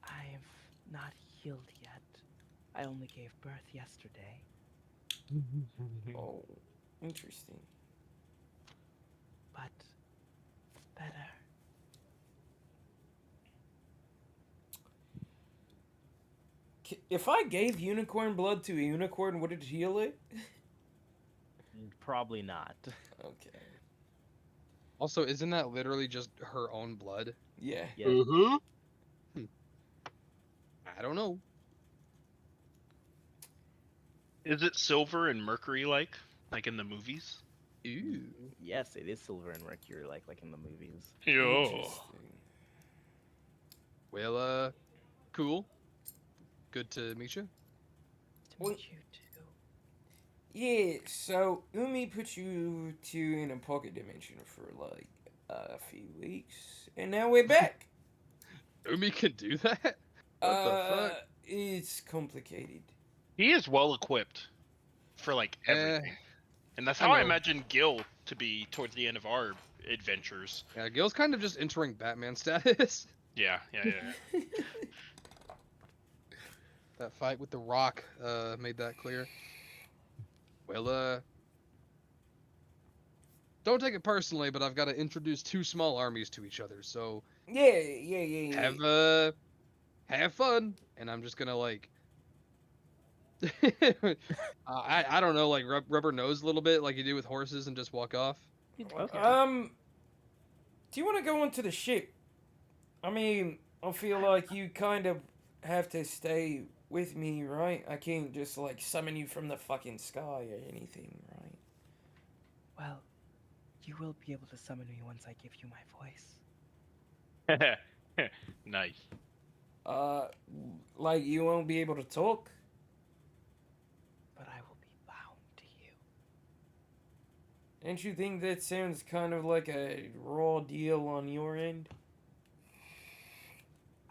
A: I've not healed yet. I only gave birth yesterday.
B: Oh, interesting.
A: But better.
B: If I gave unicorn blood to a unicorn, would it heal it?
A: Probably not.
B: Okay.
D: Also, isn't that literally just her own blood?
B: Yeah.
A: Yes.
D: I don't know.
E: Is it silver and mercury like in the movies?
D: Ooh.
A: Yes, it is silver and mercury, like in the movies.
B: Interesting.
D: Well, cool. Good to meet you.
A: To
B: Well-
A: meet you too.
B: Yeah, so Umi put you two in a pocket dimension for like a few weeks, and now we're back.
D: Umi can do that? What the fuck?
B: It's complicated.
E: He is well equipped for like everything. And that's
D: I
E: how I
D: know.
E: imagine Gil to be towards the end of our adventures.
D: Yeah, Gil's kind of just entering Batman status.
E: Yeah.
D: That fight with the Rock made that clear. Well, don't take it personally, but I've got to introduce two small armies to each other. So
B: Yeah.
D: have fun, and I'm just gonna like, I don't know, like rubber nose a little bit, like you do with horses, and just walk off.
A: Okay.
B: Do you want to go onto the ship? I mean, I feel like you kind of have to stay with me, right? I can't just like summon you from the fucking sky or anything, right?
A: Well, you will be able to summon me once I give you my voice.
E: Nice.
B: Like you won't be able to talk?
A: But I will be bound to you.
B: Don't you think that sounds kind of like a raw deal on your end?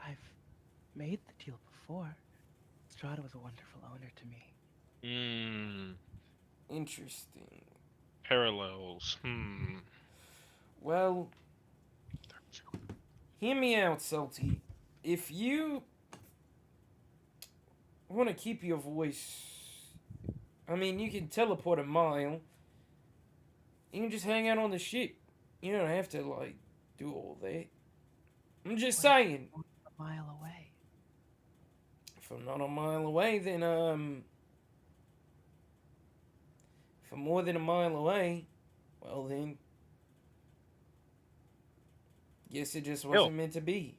A: I've made the deal before. Strada was a wonderful owner to me.
B: Interesting.
E: Parallels.
B: Well, hear me out, Salty. If you I want to keep your voice. I mean, you can teleport a mile. You can just hang out on the ship. You don't have to, like, do all that. I'm just saying.
A: A mile away.
B: If I'm not a mile away, then, if I'm more than a mile away, well then, guess it just wasn't meant to be.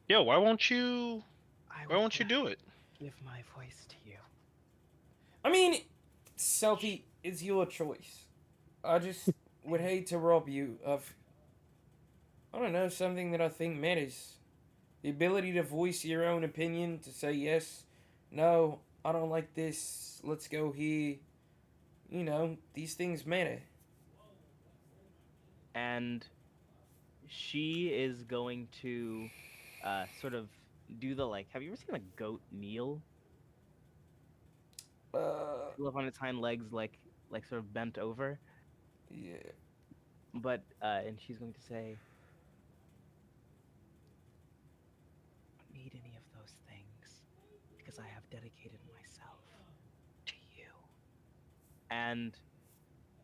E: Yo, why won't you
A: I
E: why
A: would
E: won't you do it?
A: give my voice to you.
B: I mean, Selkie, it's your choice. I just would hate to rob you of, I don't know, something that I think matters. The ability to voice your own opinion, to say yes, no, I don't like this, let's go here. You know, these things matter.
A: And she is going to sort of do the like. Have you ever seen a goat kneel? Live on its hind legs, like sort of bent over.
B: Yeah.
A: But and she's going to say, "I don't need any of those things because I have dedicated myself to you." And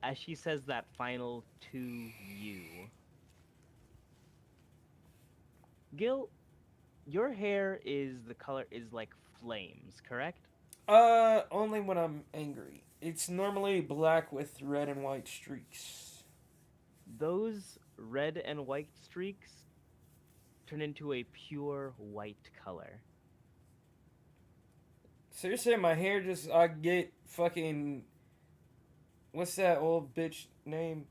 A: as she says that final "to you," Gil, your hair is the color is like flames, correct?
B: Only when I'm angry. It's normally black with red and white streaks.
A: Those red and white streaks turn into a pure white color.
B: Seriously, my hair just, I get fucking, what's that old bitch name?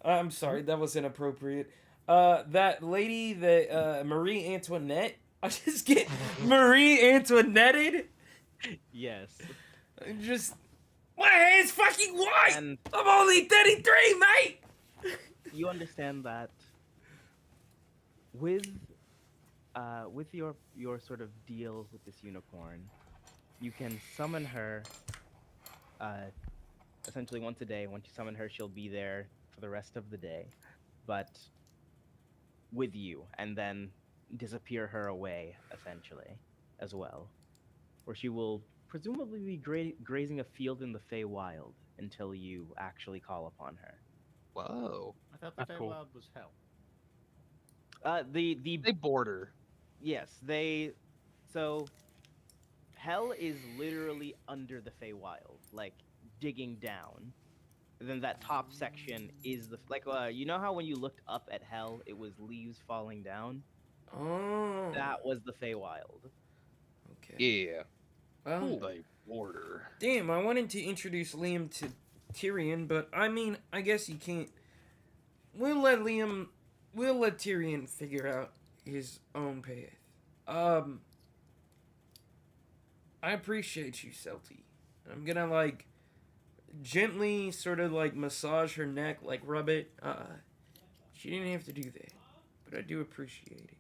B: I'm sorry, that was inappropriate. That lady that, Marie Antoinette? I just get Marie Antoinetted?
A: Yes.
B: Just, my hair's fucking white!
A: And
B: I'm only 33, mate!
A: you understand that with your sort of deal with this unicorn, you can summon her essentially once a day. Once you summon her, she'll be there for the rest of the day, but with you, and then disappear her away essentially as well, where she will presumably be grazing a field in the Feywild until you actually call upon her.
D: Whoa.
H: I thought the
E: That's cool.
H: Feywild was hell.
A: The
D: They border.
A: Yes, they. So, hell is literally under the Feywild, like digging down. And then that top section is the like. You know how when you looked up at hell, it was leaves falling down.
B: Oh.
A: That was the Feywild.
B: Okay.
D: Yeah.
B: Well,
D: They border.
B: damn, I wanted to introduce Liam to Tyrion, but I mean, I guess you can't. We'll let Tyrion figure out his own path. I appreciate you, Selty. I'm gonna, like, gently sort of, like, massage her neck, like, rub it. She didn't have to do that, but I do appreciate it.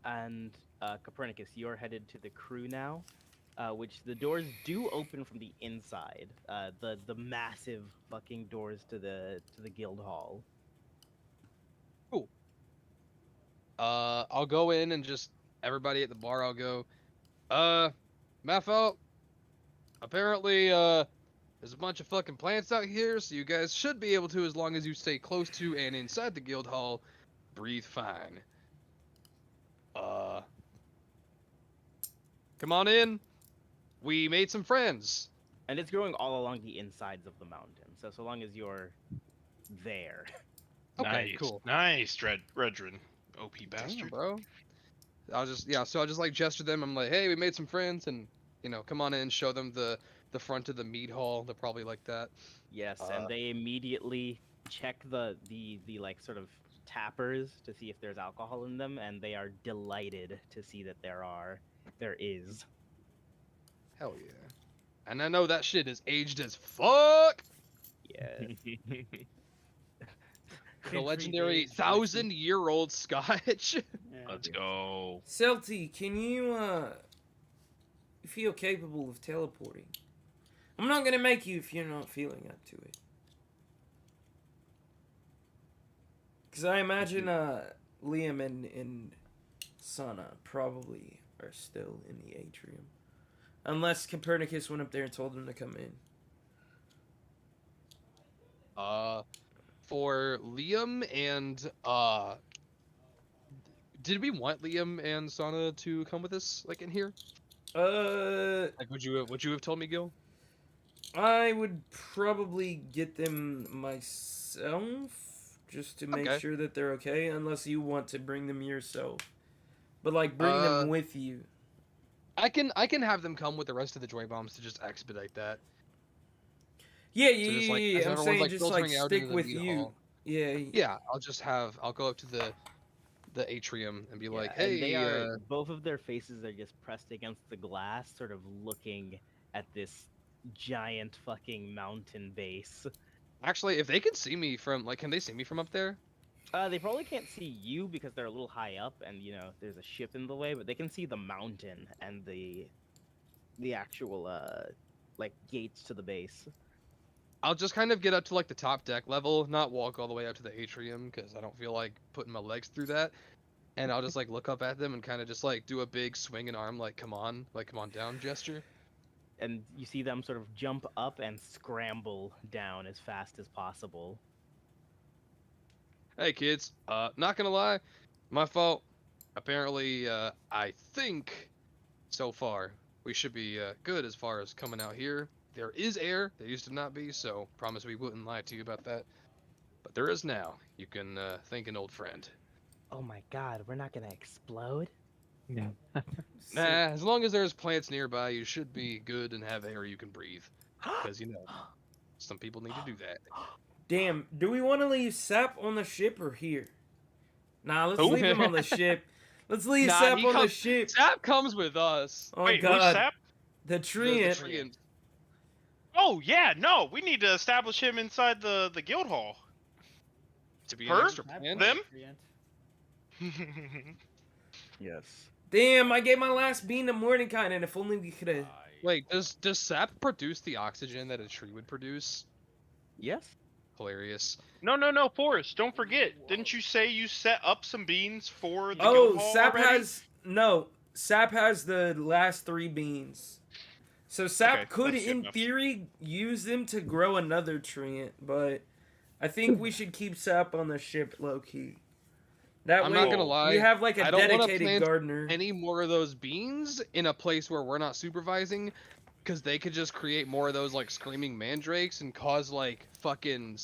A: And Copernicus, you're headed to the crew now, which the doors do open from the inside. The massive fucking doors to the guild hall.
D: I'll go in and just everybody at the bar. I'll go. Mafo. Apparently, there's a bunch of fucking plants out here, so you guys should be able to, as long as you stay close to and inside the guild hall, breathe fine. Come on in. We made some friends.
A: And it's growing all along the insides of the mountain. So long as you're there.
D: Okay,
E: Nice.
D: cool.
E: Nice, Redrin. OP bastard.
D: Damn, bro. I'll just like gesture them. I'm like, hey, we made some friends, and come on in, show them the front of the mead hall. They'll probably like that.
A: Yes, and they immediately check the like sort of tappers to see if there's alcohol in them, and they are delighted to see that there is.
D: Hell yeah. And I know that shit is aged as fuck.
A: Yeah.
D: The legendary 1,000-year-old Scotch.
E: Let's go.
B: Selty, can you feel capable of teleporting? I'm not gonna make you if you're not feeling up to it. Because I imagine Liam and Sana probably are still in the atrium. Unless Copernicus went up there and told them to come in.
D: For Liam and did we want Liam and Sana to come with us, like in here? Like, would you have told me, Gil?
B: I would probably get them myself, just to make
D: Okay.
B: sure that they're okay, unless you want to bring them yourself. But like, bring them with you.
D: I can have them come with the rest of the joy bombs to just expedite that.
B: Yeah,
D: So just, like, as
B: I'm
D: everyone's,
B: saying
D: like,
B: just like
D: filtering out
B: stick
D: into the
B: with
D: meat
B: you.
D: hall.
B: Yeah.
D: Yeah, I'll go up to the atrium and be like,
G: and they
D: hey,
G: are both of their faces are just pressed against the glass, sort of looking at this giant fucking mountain base.
D: actually, if they can see me from, like, can they see me from up there?
G: They probably can't see you because they're a little high up, and there's a ship in the way. But they can see the mountain and the actual like gates to the base.
D: I'll just kind of get up to, like, the top deck level, not walk all the way up to the atrium, because I don't feel like putting my legs through that. And I'll just, like, look up at them and kind of just, like, do a big swing and arm, like, come on down gesture.
G: And you see them sort of jump up and scramble down as fast as possible.
D: Hey, kids, not gonna lie, my fault. Apparently, I think, so far, we should be, good as far as coming out here. There is air, there used to not be, so promise we wouldn't lie to you about that. But there is now. You can, thank an old friend.
G: Oh my god, we're not gonna explode?
D: Nah, as long as there's plants nearby, you should be good and have air you can breathe. Because, some people need to do that.
B: Damn, do we want to leave Sap on the ship or here? Nah, let's
E: Who?
B: leave him on the ship. Let's leave
D: Nah,
B: Sap
D: he
B: on the
D: comes-
B: ship.
D: Sap comes with us.
B: Oh
E: Wait, who's
B: god.
E: Sap?
B: The
D: The
B: treant.
D: treant.
E: Oh yeah, no, we need to establish him inside the guild hall.
D: To be
E: Her?
D: an extra
H: That
D: plant.
E: Them?
H: Treant.
A: Yes.
B: Damn, I gave my last bean to Mordecai, and if only we could have.
D: Wait, does sap produce the oxygen that a tree would produce?
G: Yes.
D: Hilarious.
E: No, Forrest, don't forget. Didn't you say you set up some beans for the
B: Oh,
E: guild hall
B: Sap
E: already?
B: has Sap has the last 3 beans. So Sap
E: Okay,
B: could,
E: that's good
B: in
E: enough.
B: theory, use them to grow another treant, but I think we should keep Sap on the ship low key. That
D: I'm
B: way,
D: not gonna lie,
B: we have like a
D: I don't wanna
B: dedicated
D: plant
B: gardener.
D: Any more of those beans in a place where we're not supervising, because they could just create more of those like screaming mandrakes and cause like fucking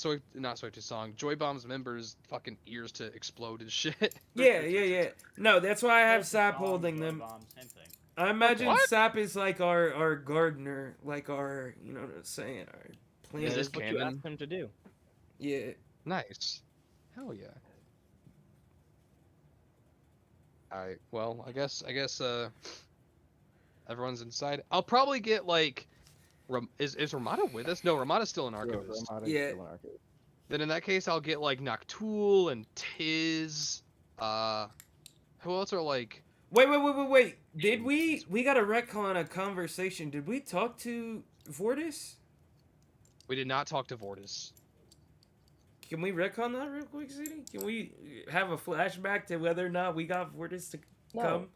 D: Joy Bomb's members fucking ears to explode and shit.
B: Yeah. No, that's why I have
H: Both
B: Sap
H: songs,
B: holding
H: joy
B: them.
H: bomb, same thing.
B: I imagine
D: What?
B: Sap is like our gardener, like our, you know what I'm saying, our plant.
D: Is this
G: What you
D: canon?
G: asked him to do.
B: Yeah.
D: Nice. Hell yeah. Alright, well, I guess everyone's inside. I'll probably get like is Ramada with us? No, Ramada's still an archivist.
B: Yeah.
D: Then in that case I'll get like Noctool and Tiz. Who else are like
B: Wait. Did we got a retcon a conversation. Did we talk to Vortis?
D: we did not talk to Vortis.
B: Can we retcon that real quick, City? Can we have a flashback to whether or not we got Vortis to come?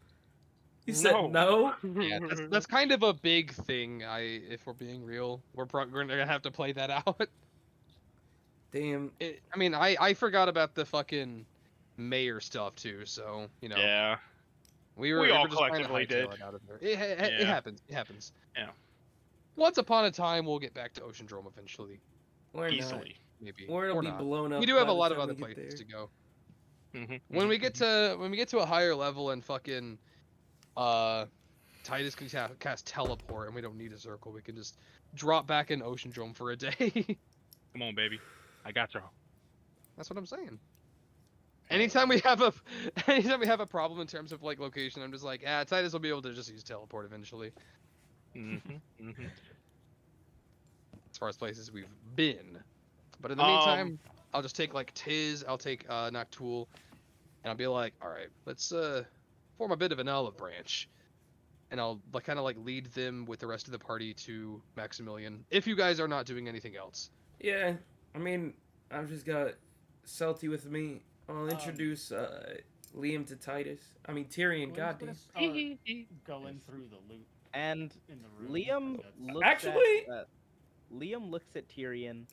B: You said no?
D: Yeah, that's kind of a big thing. If we're being real, we're gonna have to play that out.
B: Damn.
D: I mean, I forgot about the fucking mayor stuff too. So
E: Yeah.
D: we
E: We all
D: just trying to
E: collectively
D: hightail
E: did.
D: it out of there. It
E: Yeah.
D: happens. It happens.
E: Yeah.
D: Once upon a time, we'll get back to Ocean Drome eventually,
B: Or
E: Easily.
D: maybe.
B: not. Or it'll be
D: not.
B: blown up.
D: We do have
B: by
D: a
B: the
D: lot of
B: time
D: other
B: we get
D: places to
B: there.
D: go.
E: Mm-hmm.
D: When we get to a higher level and fucking Titus can cast teleport and we don't need a circle, we can just drop back in Ocean Drome for a day.
E: Come on, baby. I got you.
D: That's what I'm saying. Anytime we have a problem in terms of like location, I'm just like, Titus will be able to just use teleport eventually.
E: Mm-hmm.
D: As far as places we've been. But in the meantime, I'll just take like Tiz, I'll take Noctool, and I'll be like, all right, let's form a bit of an olive branch, and I'll kind of like lead them with the rest of the party to Maximilian. If you guys are not doing anything else.
B: Yeah. I mean, I've just got Celty with me. I'll introduce Liam to Titus. I mean Tyrion.
H: Gwen's
B: Goddamn.
H: gonna start going through the loot
A: And
H: in the room.
A: Liam
H: that's-
A: looks
B: Actually-
A: at Liam looks at Tyrion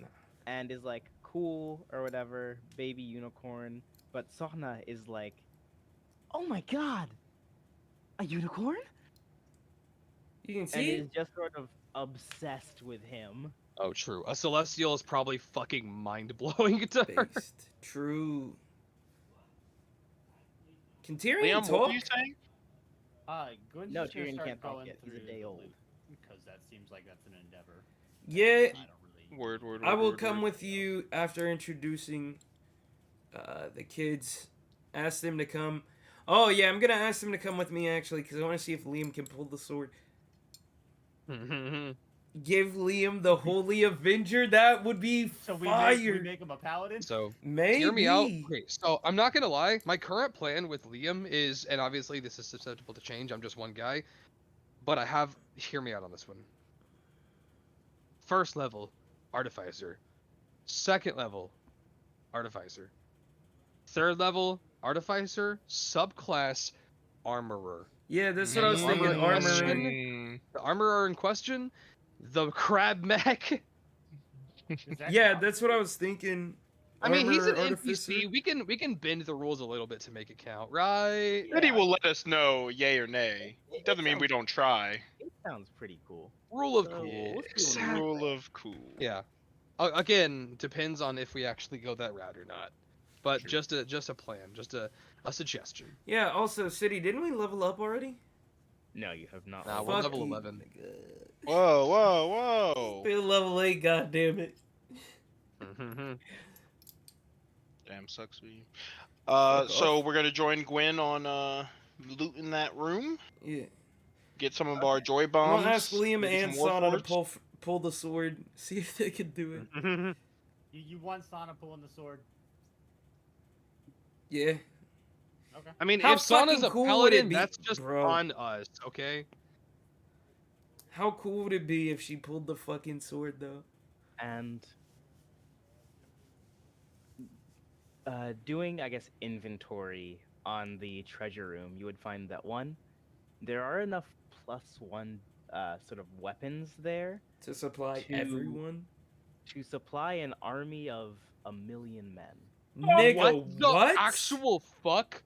A: and is like, cool or whatever, baby unicorn. But Sohna is like, oh my god, a unicorn?
B: You can
A: And
B: see.
A: is just sort of obsessed with him.
D: Oh, true. A celestial is probably fucking mind blowing to her.
B: Based. True. Can Tyrion
E: Liam, what
B: talk?
E: were you saying?
H: Gwen's
A: No,
H: just gonna
A: Tyrion
H: start
A: can't talk
H: going
A: yet. He's a
H: through
A: day
H: the
A: old.
H: loot, because that seems like that's an endeavor.
B: Yeah,
H: I don't really.
E: Word.
B: I will
E: word,
B: come
E: word.
B: with you after introducing the kids. Ask them to come. Oh yeah, I'm gonna ask them to come with me actually, because I want to see if Liam can pull the sword. Give Liam the Holy Avenger. That would be
H: So we
B: fire.
H: make him a paladin.
D: So
B: Maybe.
D: hear me out. Okay, so I'm not gonna lie. My current plan with Liam is, and obviously this is susceptible to change. I'm just one guy, but I have. Hear me out on this one. First level, artificer. Second level, artificer. Third level, artificer. Subclass, armorer.
B: Yeah, that's what I was
D: The
B: thinking.
D: armor in
B: Armor.
D: question- The armorer in question, the crab mech.
H: Does that
B: Yeah,
H: count?
B: that's what I was thinking.
D: I mean, he's an
B: Armor,
D: NPC.
B: artificer.
D: We can bend the rules a little bit to make it count, right?
E: Said he will let us know, yay or nay. Doesn't mean we don't try.
A: It sounds pretty cool.
D: Rule of
A: So,
D: cool.
A: we'll see when we
E: Rule of cool.
D: Yeah. Again, depends on if we actually go that route or not. But
E: True.
D: just a plan, just a suggestion.
B: Yeah. Also, City, didn't we level up already?
A: No, you have not.
D: Nah,
A: leveled
D: we're
B: Fuck
A: up.
D: level
B: you,
D: 11.
B: nigga.
E: Whoa.
B: Still level 8. God damn it.
E: Damn, sucks for you.
B: Fuck
E: So
B: off.
E: we're gonna join Gwen on looting that room.
B: Yeah.
E: Get some of our joy
B: I'm
E: bombs.
B: gonna ask Liam
E: maybe
B: and
E: some war
B: Sana to
E: forts.
B: pull the sword. See if they can do it.
H: You want Sana pulling the sword?
B: Yeah.
H: Okay.
D: I mean,
B: How
D: if Sana's
B: fucking
D: a
B: cool would it
D: paladin,
B: be-
D: that's just
B: Bro.
D: on us, okay?
B: How cool would it be if she pulled the fucking sword though?
A: And doing, I guess, inventory on the treasure room, you would find that one, there are enough +1 sort of weapons there
B: To supply
A: To-
B: everyone?
A: to supply an army of 1,000,000 men.
B: Nigga,
D: what the
B: what?
D: actual fuck?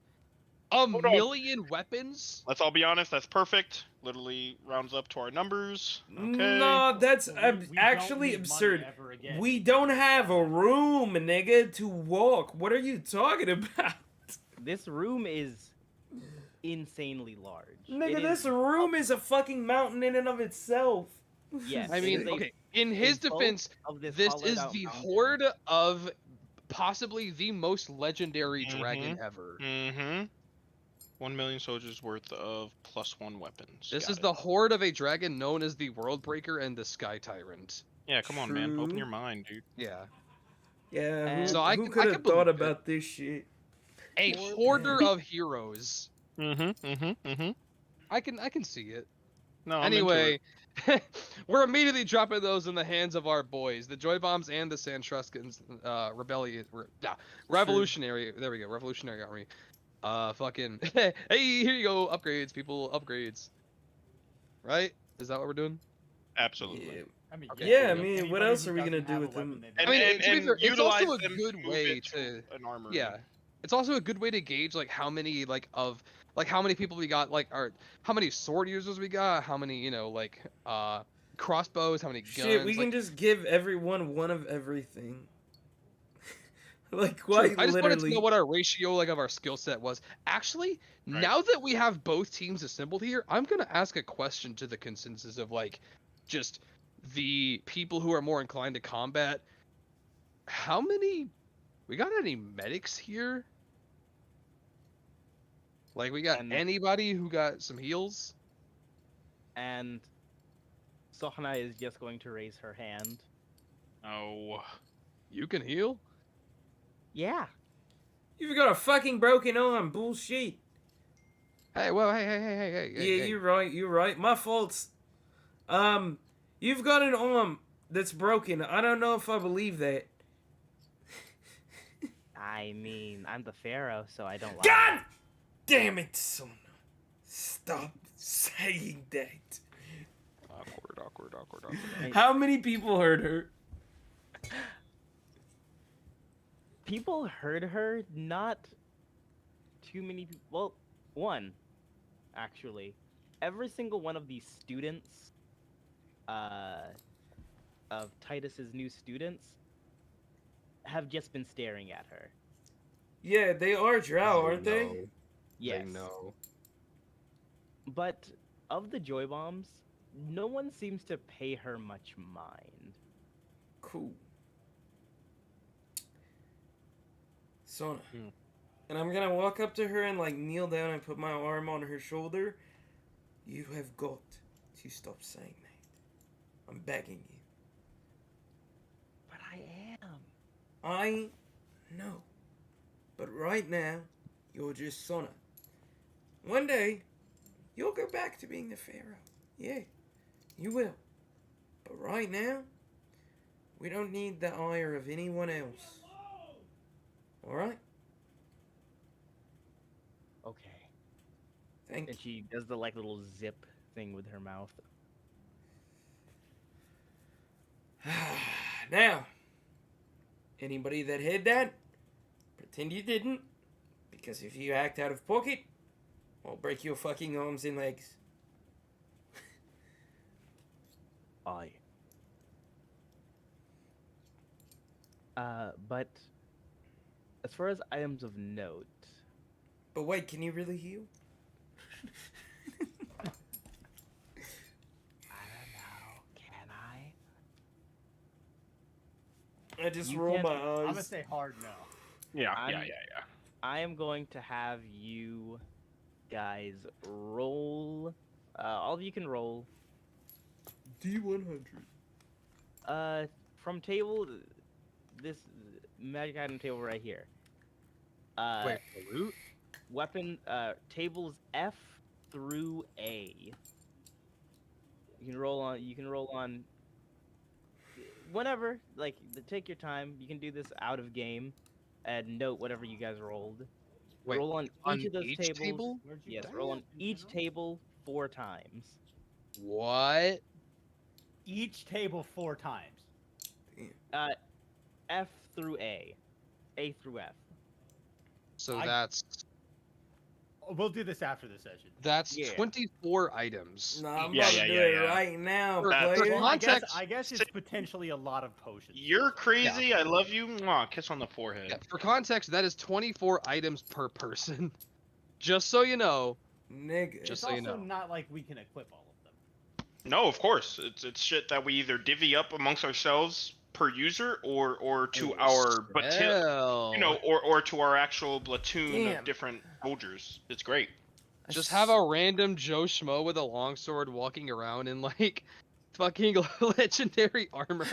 D: A
E: on.
D: million weapons?
E: Let's all be honest. That's perfect. Literally rounds up to our numbers. Okay.
B: No, that's
H: Well, we don't
B: actually
H: need money
B: absurd.
H: ever again.
B: We don't have a room, nigga, to walk. What are you talking about?
A: This room is insanely large.
B: Nigga,
A: It
B: this
A: is-
B: room is a fucking mountain in and of itself.
A: Yes,
D: I
A: it
D: mean,
A: is a-
D: okay, in his
A: bulk
D: defense,
A: of this
D: this
A: hollowed
D: is
A: out
D: the
A: mountain.
D: horde of possibly the most legendary dragon
E: Mhm.
D: ever.
E: Mm-hmm. 1,000,000 soldiers worth of +1 weapons.
D: This
E: Got
D: is
E: it.
D: the horde of a dragon known as the World Breaker and the Sky Tyrant.
E: Yeah, come on, man. Open
B: True.
E: your mind, dude.
D: Yeah.
B: Yeah,
A: And-
B: who,
D: So I
B: who
D: can-
B: could
D: I
B: have
D: can
B: thought
D: believe it.
B: about this shit?
D: A
B: Poor
D: hoarder
B: man.
D: of heroes.
E: Mm-hmm.
D: I can see it.
E: No, I'm into
D: Anyway,
E: it.
D: we're immediately dropping those in the hands of our boys, the Joy Bombs and the Santruscans revolutionary. There we go, revolutionary army. Fucking hey, here you go, upgrades, people, upgrades. Right? Is that what we're doing?
E: Absolutely.
B: Yeah.
H: I mean,
D: Okay.
B: Yeah, I
H: any-
B: mean, what
H: anybody
B: else
H: who
B: are we gonna
H: doesn't
B: do
H: have a
B: with them?
H: weapon, they've
D: I
H: got-
D: mean,
E: And,
D: to be
E: and
D: fair, it's also
E: utilize
D: a
E: them
D: good
E: to move
D: way
E: it
D: to-
E: an armory.
D: Yeah. It's also a good way to gauge like how many how many people we got, like, or how many sword users we got, how many, like crossbows, how many guns.
B: Shit, we
D: like,
B: can just give everyone one of everything. Like,
D: True.
B: quite
D: I just wanted to
B: literally.
D: know what our ratio of our skill set was. Actually,
E: Right.
D: now that we have both teams assembled here, I'm gonna ask a question to the consensus of just the people who are more inclined to combat. How many? We got any medics here? Like, we got
A: And-
D: anybody who got some heals?
A: And Sohna is just going to raise her hand.
E: Oh.
D: You can heal?
A: Yeah.
B: You've got a fucking broken arm. Bullshit.
D: Hey, well, hey.
B: Yeah, you're right. You're right. My faults. You've got an arm that's broken. I don't know if I believe that.
A: I mean, I'm the pharaoh, so I don't lie.
B: God damn it, Sona. Stop saying that.
D: Awkward.
B: How many people heard her?
A: People heard her, not too many people. Well, one, actually. Every single one of these students, of Titus's new students, have just been staring at her.
B: Yeah, they are drow, aren't they?
A: Yes.
D: They know.
A: But of the joy bombs, no one seems to pay her much mind.
B: Cool. Sona.
D: Hmm.
B: And I'm gonna walk up to her and like kneel down and put my arm on her shoulder. You have got to stop saying that. I'm begging you.
A: But I am.
B: I know. But right now, you're just Sona. One day, you'll go back to being the pharaoh. Yeah, you will. But right now, we don't need the ire of anyone else. Alright?
A: Okay.
B: Thank you.
A: And she does the like little zip thing with her mouth.
B: Now, anybody that heard that, pretend you didn't. Because if you act out of pocket, I'll break your fucking arms and legs.
A: Aye. But as far as items of note,
B: But wait, can you really heal?
A: I don't know. Can I?
B: I just
A: You
B: roll
A: can't-
B: my
H: I'm gonna
B: eyes.
H: say hard no.
E: Yeah,
A: I'm-
E: yeah.
A: I am going to have you guys roll. All of you can roll.
B: D100.
A: From table, this magic item table right here.
D: Wait, the loot?
A: Weapon. Tables F through A. You can roll on. You can roll on. Whenever, like, take your time. You can do this out of game, and note whatever you guys rolled.
D: Wait,
A: roll on each of those
D: each
A: tables.
D: table?
H: Where'd you
A: Yes,
H: put
A: roll
H: it
A: on
H: in
A: each
H: general?
A: table 4 times.
D: What?
H: Each table 4 times.
A: F through A. A through F.
D: So
H: I-
D: that's
H: We'll do this after the session.
A: Yeah.
D: 24 items.
B: Nah, I'm
E: Yeah,
B: about
E: yeah,
B: to do
E: yeah,
B: it
E: yeah.
B: right now,
E: That's-
B: player.
E: Well,
H: I guess,
D: Context-
H: I guess it's potentially a lot of potions.
E: You're crazy. I love you. Mwah, kiss on the forehead.
D: Yeah, for context, that is 24 items per person. Just so you know.
B: Nigga.
H: It's
D: Just so you
H: also
D: know.
H: not like we can equip all of them.
E: No, of course. It's shit that we either divvy up amongst ourselves per user or to our
D: Hell.
E: or to our actual platoon
B: Damn.
E: of different soldiers. It's great.
D: Just have a random Joe Schmo with a longsword walking around in like fucking legendary armor.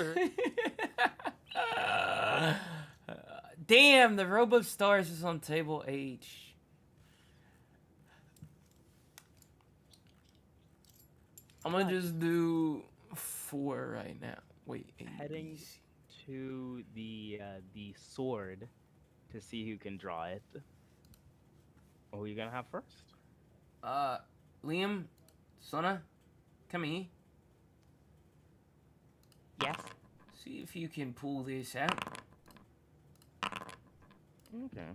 B: Damn, the Robe of Stars is on table H. I'm gonna just do 4 right now. Wait,
A: Heading
B: easy.
A: to the sword to see who can draw it. Who are you gonna have first?
B: Liam, Sona, come here.
A: Yes.
B: See if you can pull this out.
A: Okay.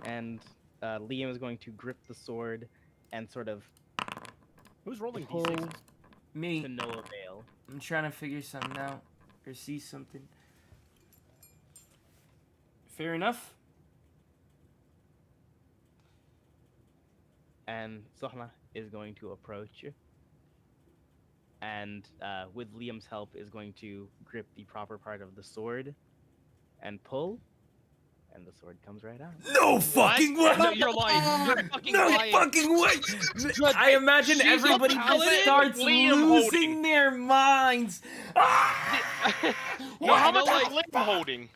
A: And Liam is going to grip the sword and sort of
H: Who's rolling
A: pull
H: d6s?
B: Me.
A: to no avail.
B: I'm trying to figure something out or see something. Fair enough.
A: And Sohna is going to approach you. And with Liam's help is going to grip the proper part of the sword and pull. And the sword comes right out.
B: No fucking way!
D: No, you're lying. You're fucking
B: No
D: lying.
B: fucking way! I imagine
D: She's a
B: everybody just
D: paladin?
B: starts
E: Liam
B: losing
E: holding.
B: their minds. Ah!
E: No, how
D: I know,
E: about
D: like-
E: Liam holding?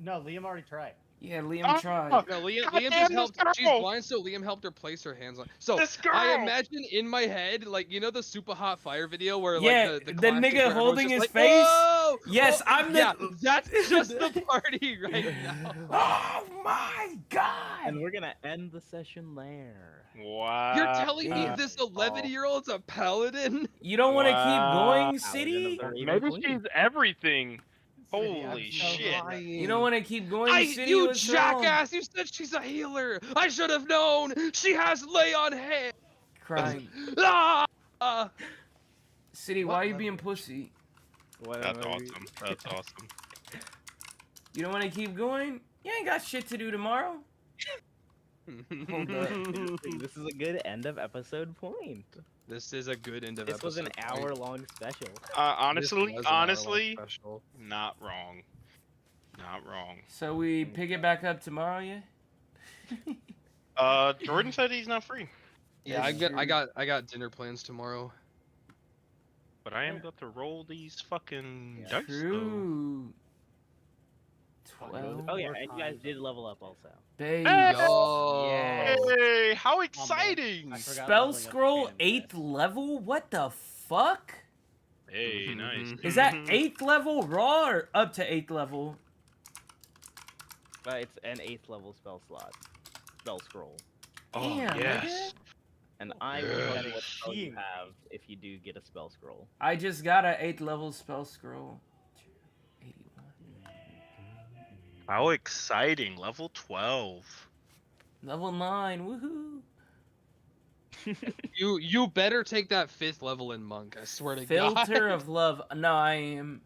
H: No, Liam already tried.
B: Yeah, Liam
E: Oh,
B: tried.
D: No, Liam
E: God
D: just
E: damn
D: helped.
E: this
D: She's
E: girl!
D: blind, so Liam helped her place her hands on. So
E: This girl!
D: I imagine in my head, like you know the super hot fire video where
B: Yeah,
D: like the
B: the
D: classic
B: nigga
D: where everyone's
B: holding
D: just
B: his
D: like,
B: face?
D: Whoa! Oh,
B: Yes,
D: oh,
B: I'm the.
D: yeah, that's just the party right now.
B: Oh my god!
A: And we're gonna end the session there.
E: Wow.
D: You're telling me
B: Damn.
D: this 11-year-old's a paladin?
B: You don't want to keep going,
A: Paladin
B: City?
A: of the Raven
E: Maybe
A: Queen.
E: she's everything.
H: City, I'm
E: Holy
H: so
E: shit.
H: glad.
B: You don't want to keep going, City?
D: You
B: What's wrong?
D: jackass! You said she's a healer. I should have known. She has lay on hands.
B: Crying.
D: Ah!
B: City,
D: What
B: why are you
D: level
B: being
D: is she?
B: pussy?
E: That's awesome. That's awesome.
B: You don't want to keep going? You ain't got shit to do tomorrow.
A: Hold up. This is a good end of episode point.
D: This is a good end of
A: This was an
D: episode point.
A: hour-long special.
D: This
E: Honestly,
D: was an hour-long
E: honestly,
D: special.
E: not wrong. Not wrong.
B: So we pick it back up tomorrow, yeah?
E: Jordan said he's not free,
D: Yeah,
B: That's true.
D: I got dinner plans tomorrow.
E: but I am about to roll these fucking dice. Though.
B: True.
H: Well,
B: 12.
A: Oh yeah,
H: More
A: and you guys
H: time,
A: did
H: though.
A: level up also.
B: Babe.
D: Yo.
A: Yes.
E: Hey, how exciting!
H: I forgot
B: Spell
H: leveling up
B: scroll
H: again,
B: 8th
H: guys.
B: level? What the fuck?
E: Hey, nice.
B: Is that 8th level raw or up to 8th level?
A: But it's an 8th level spell slot. Spell scroll.
E: Oh,
B: Damn,
E: yes.
A: And I will tell you
H: Yeah.
A: what spell you
H: Shit.
A: have if you do get a spell scroll.
B: I just got a 8th level spell scroll. 81.
E: How exciting! Level 12.
B: Level 9, woohoo!
D: You better take that 5th level in monk. I swear to God.
B: Filter of love. No, I am.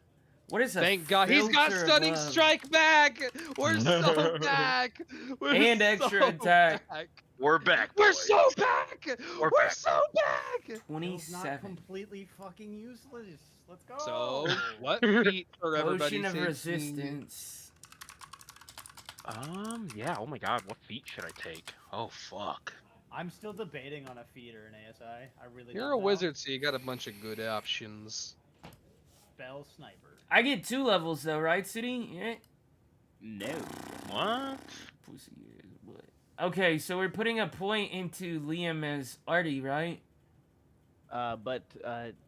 B: What is a
D: Thank God he's got
B: filter of
D: stunning
B: love?
D: strike back. We're so back. We're
B: And extra attack.
D: back.
E: We're back.
D: We're
E: boys.
D: so back.
E: We're
D: We're
E: back.
D: so back.
H: Bill's not
B: 27.
H: completely fucking useless. Let's go.
D: So what feat for everybody?
B: Potion of
D: taking?
B: resistance.
E: Yeah. Oh my God. What feat should I take? Oh fuck.
H: I'm still debating on a feat or an ASI. I really.
D: You're
H: don't
D: a
H: know.
D: wizard, so you got a bunch of good options.
H: Spell sniper.
B: I get 2 levels though, right, City? Yeah.
A: No.
E: What?
B: Pussy is what? Okay, so we're putting a point into Liam as Artie, right?
A: But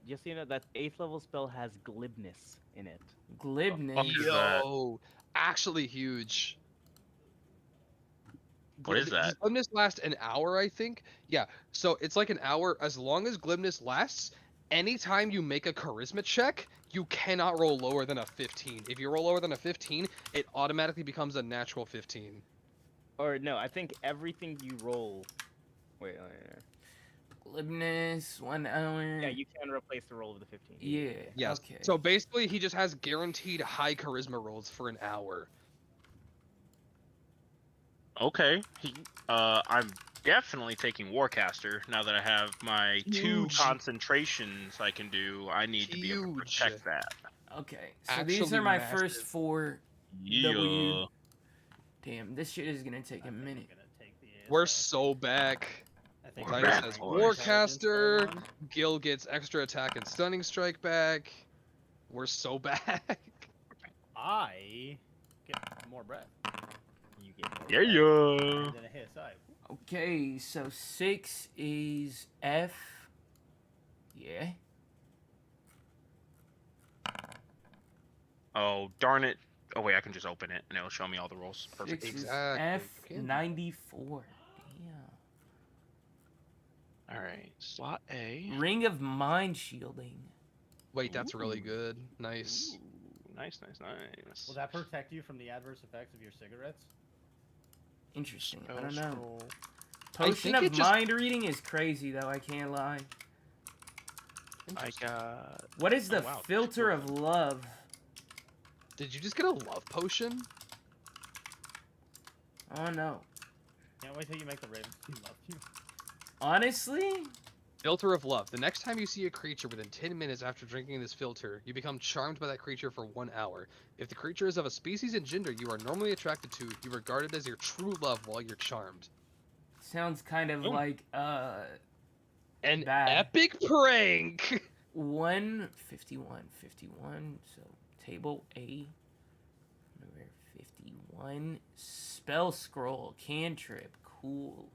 A: just so you know, that 8th level spell has glibness in it.
B: Glibness.
E: fuck is that?
D: Yo, actually huge.
E: What is that?
D: Does glibness last an hour, I think? Yeah, so it's like an hour. As long as glibness lasts, anytime you make a charisma check, you cannot roll lower than a 15. If you roll lower than a 15, it automatically becomes a natural 15.
A: Or no, I think everything you roll. Wait.
B: Glibness, 1 hour.
A: Yeah, you can replace the roll of the 15.
B: Yeah.
D: Yes.
B: Okay.
D: So basically, he just has guaranteed high charisma rolls for an hour.
E: Okay. I'm definitely taking Warcaster now that I have my 2
D: Huge.
E: concentrations I can do. I need to be able to
D: Huge.
E: protect that.
B: Okay. So these
D: Actually
B: are my
D: massive.
B: first 4
E: Yeah.
B: W. Damn, this shit is gonna take a
H: I think I'm
B: minute.
H: gonna take the
D: We're
H: ASI.
D: so back.
H: I think
E: We're
H: I'm
D: Titus
E: back,
H: gonna
D: has
H: take
E: boys.
H: intelligence for
D: Warcaster.
H: one.
D: Gil gets extra attack and stunning strike back. We're so back.
H: I get more breath.
A: You get more
E: Yeah,
A: breath.
E: yeah.
H: And then a ASI.
B: Okay, so 6 is F. Yeah.
E: Oh, darn it. Oh, wait, I can just open it and it'll show me all the rolls. Perfect.
B: 6 is
D: Exactly,
B: F.
D: you can.
B: 94. Damn.
E: Alright, slot A.
B: Ring of Mind Shielding.
D: Wait, that's really
E: Ooh.
D: good. Nice.
E: Ooh, nice, nice, nice.
H: Will that protect you from the adverse effects of your cigarettes?
B: Interesting. I
E: Spell
B: don't know.
E: scroll.
B: Potion
D: think
B: of
D: it just-
B: Mind Reading is crazy, though. I can't lie.
E: I got.
B: What is the
E: Oh, wow,
B: filter
E: that's
B: of love?
D: Did you just get a love potion?
B: Oh no.
H: Can't wait till you make the Raven love you.
B: Honestly,
D: Filter of love. The next time you see a creature within 10 minutes after drinking this filter, you become charmed by that creature for 1 hour. If the creature is of a species and gender you are normally attracted to, you regard it as your true love while you're charmed.
B: sounds kind of
E: Oh.
B: like
D: An
B: Bad.
D: epic prank!
B: 51. So table A, number 51. Spell scroll, cantrip, cool.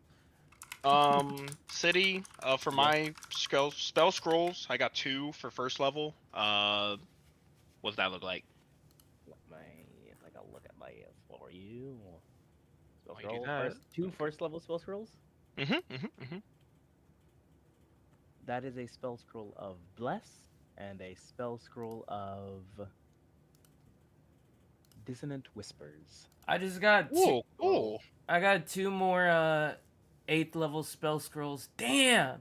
E: City, for my spell scrolls, I got 2 for first level. What does that look like?
A: Like I'll look at my for you. Spell
E: While you do
A: scroll.
E: that-
A: Two first level spell scrolls.
E: Mm-hmm.
A: That is a spell scroll of Bless and a spell scroll of Dissonant Whispers.
B: I just got
E: Cool, cool.
B: I got 2 more 8th level spell scrolls. Damn.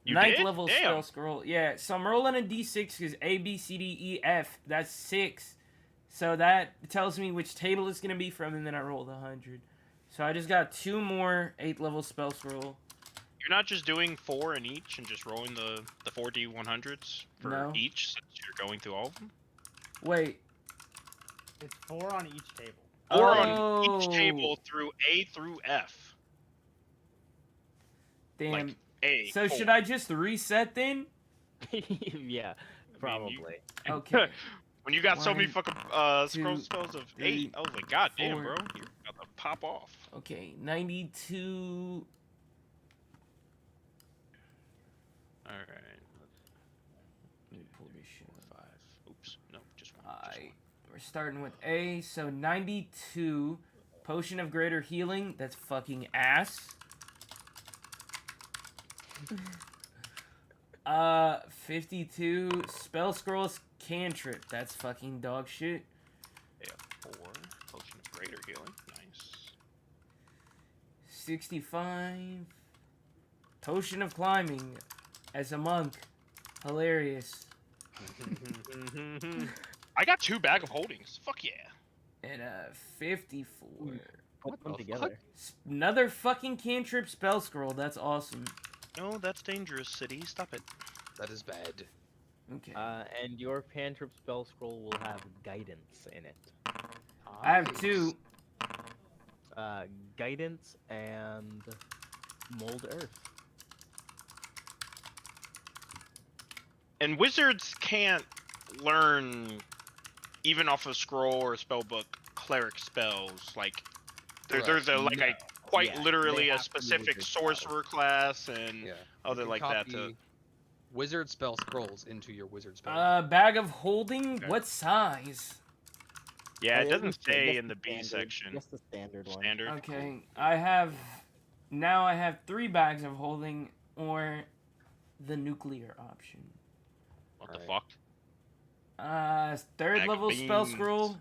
E: You
B: 9th
E: did?
B: level
E: Damn.
B: spell scroll. Yeah, so I'm rolling a d6 because A, B, C, D, E, F. That's 6. So that tells me which table it's gonna be from, and then I rolled 100. So I just got 2 more 8th level spell scroll.
E: You're not just doing 4 in each and just rolling the 4d100s for
B: No.
E: each since you're going through all of them?
B: Wait.
H: It's 4 on each table.
E: 4
B: Oh.
E: on each table through A through F.
B: Damn.
E: Like A.
B: So should I just reset then?
A: Yeah, probably.
B: Okay.
E: When you got so many
B: 1,
E: fucking
B: 2,
E: spells of
B: 3,
E: 8, I was like, God damn,
B: 4.
E: bro, you're about to pop off.
B: Okay, 92.
E: All right.
B: Let me pull this shit up.
E: 5. Oops. No, just one.
B: Alright, we're starting with A. So 92. Potion of Greater Healing. That's fucking ass. 52. Spell Scrolls Cantrip. That's fucking dog shit.
E: Yeah, 4. Potion of Greater Healing. Nice.
B: 65. Potion of Climbing. As a monk. Hilarious.
E: I got 2 bag of holdings. Fuck yeah.
B: And 54.
A: Put them
D: the
A: together.
B: Another fucking cantrip spell scroll. That's awesome.
E: No, that's dangerous, City. Stop it.
D: That is bad.
B: Okay.
A: And your cantrip spell scroll will have guidance in it.
B: I have 2.
A: Guidance and mold earth.
E: And wizards can't learn, even off a scroll or a spell book, cleric spells. Like, there's a like a quite
A: Yeah,
E: literally
A: they
E: a
A: have to be
E: specific
A: wizard
E: sorcerer class and
D: Yeah.
E: other
D: You can
E: like that.
D: copy wizard spell scrolls into your wizard spell.
B: Bag of holding.
E: Okay.
B: What size?
E: Yeah, it
G: Oh,
E: doesn't
G: just
E: say
G: the
E: in the B
G: standard-
E: section.
G: Just the standard one.
E: Standard.
B: Okay. I have 3 bags of holding or the nuclear option.
E: What the
D: Alright.
E: fuck?
B: 3rd
E: Bag of
B: level spell
E: beans.
B: scroll.